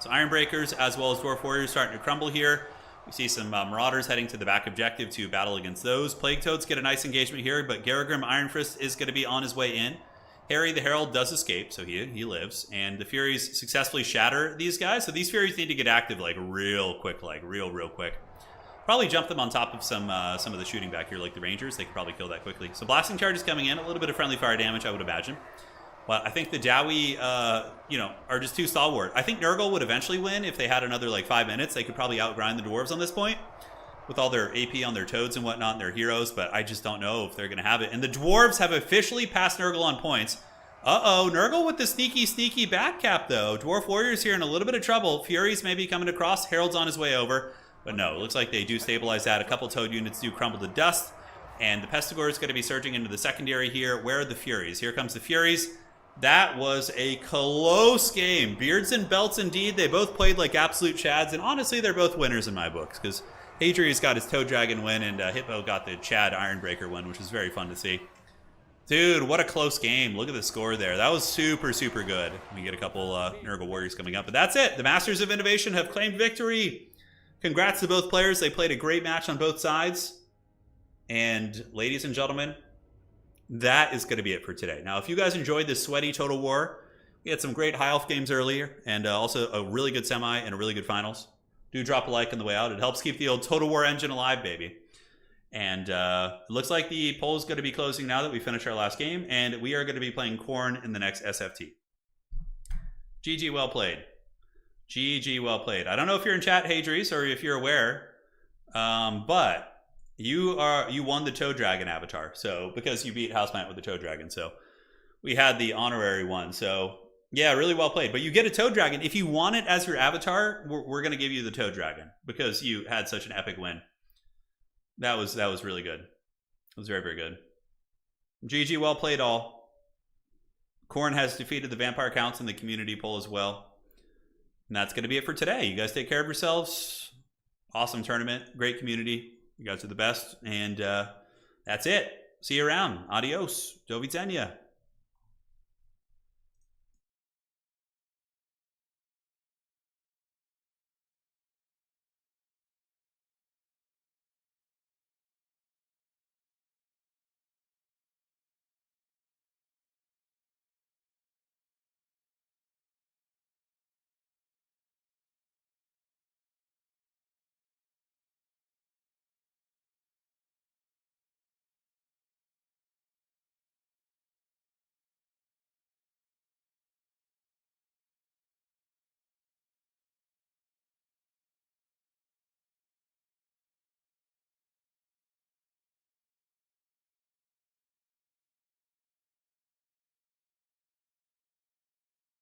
So Ironbreakers as well as Dwarf Warriors starting to crumble here. We see some Marauders heading to the back objective to battle against those. Plague Toads get a nice engagement here, but Garagrim Iron Fist is going to be on his way in. Harry the Herald does escape, so he lives. And the Furies successfully shatter these guys. So these Furies need to get active like real quick, real quick. Probably jump them on top of some of the shooting back here, like the Rangers. They could probably kill that quickly. So Blasting Charge is coming in. A little bit of friendly fire damage, I would imagine. But I think the Dowie, are just too stalwart. I think Nurgle would eventually win if they had another, 5 minutes. They could probably outgrind the Dwarves on this point with all their AP on their Toads and whatnot and their heroes, but I just don't know if they're going to have it. And the Dwarves have officially passed Nurgle on points. Nurgle with the sneaky back cap, though. Dwarf Warriors here in a little bit of trouble. Furies may be coming across. Herald's on his way over. But no, it looks like they do stabilize that. A couple Toad units do crumble to dust. And the Pestigore is going to be surging into the secondary here. Where are the Furies? Here comes the Furies. That was a close game. Beards and belts indeed. They both played like absolute chads. And honestly, they're both winners in my books. Because Hadrian's got his Toad Dragon win. And Hippo got the Chad Ironbreaker win, which was very fun to see. Dude, what a close game. Look at the score there. That was super, super good. We get a couple Nurgle Warriors coming up. But that's it. The Masters of Innovation have claimed victory. Congrats to both players. They played a great match on both sides. And ladies and gentlemen, that is going to be it for today. Now, if you guys enjoyed this sweaty Total War, we had some great High Elf games earlier, and also a really good semi and a really good finals. Do drop a like on the way out. It helps keep the old Total War engine alive, baby. And it looks like the poll is going to be closing now that we finished our last game, and we are going to be playing Khorne in the next SFT. GG, well played. GG, well played. I don't know if you're in chat, Hadries, or if you're aware, but you won the Toad Dragon avatar. So because you beat Houseplant with the Toad Dragon, so we had the honorary one. So yeah, really well played. But you get a Toad Dragon if you want it as your avatar. We're going to give you the Toad Dragon because you had such an epic win. That was really good. It was very, very good. GG, well played all. Khorne has defeated the Vampire Counts in the community poll as well. And that's going to be it for today. You guys take care of yourselves. Awesome tournament. Great community. You guys are the best. And that's it. See you around. Adios. Do widzenia.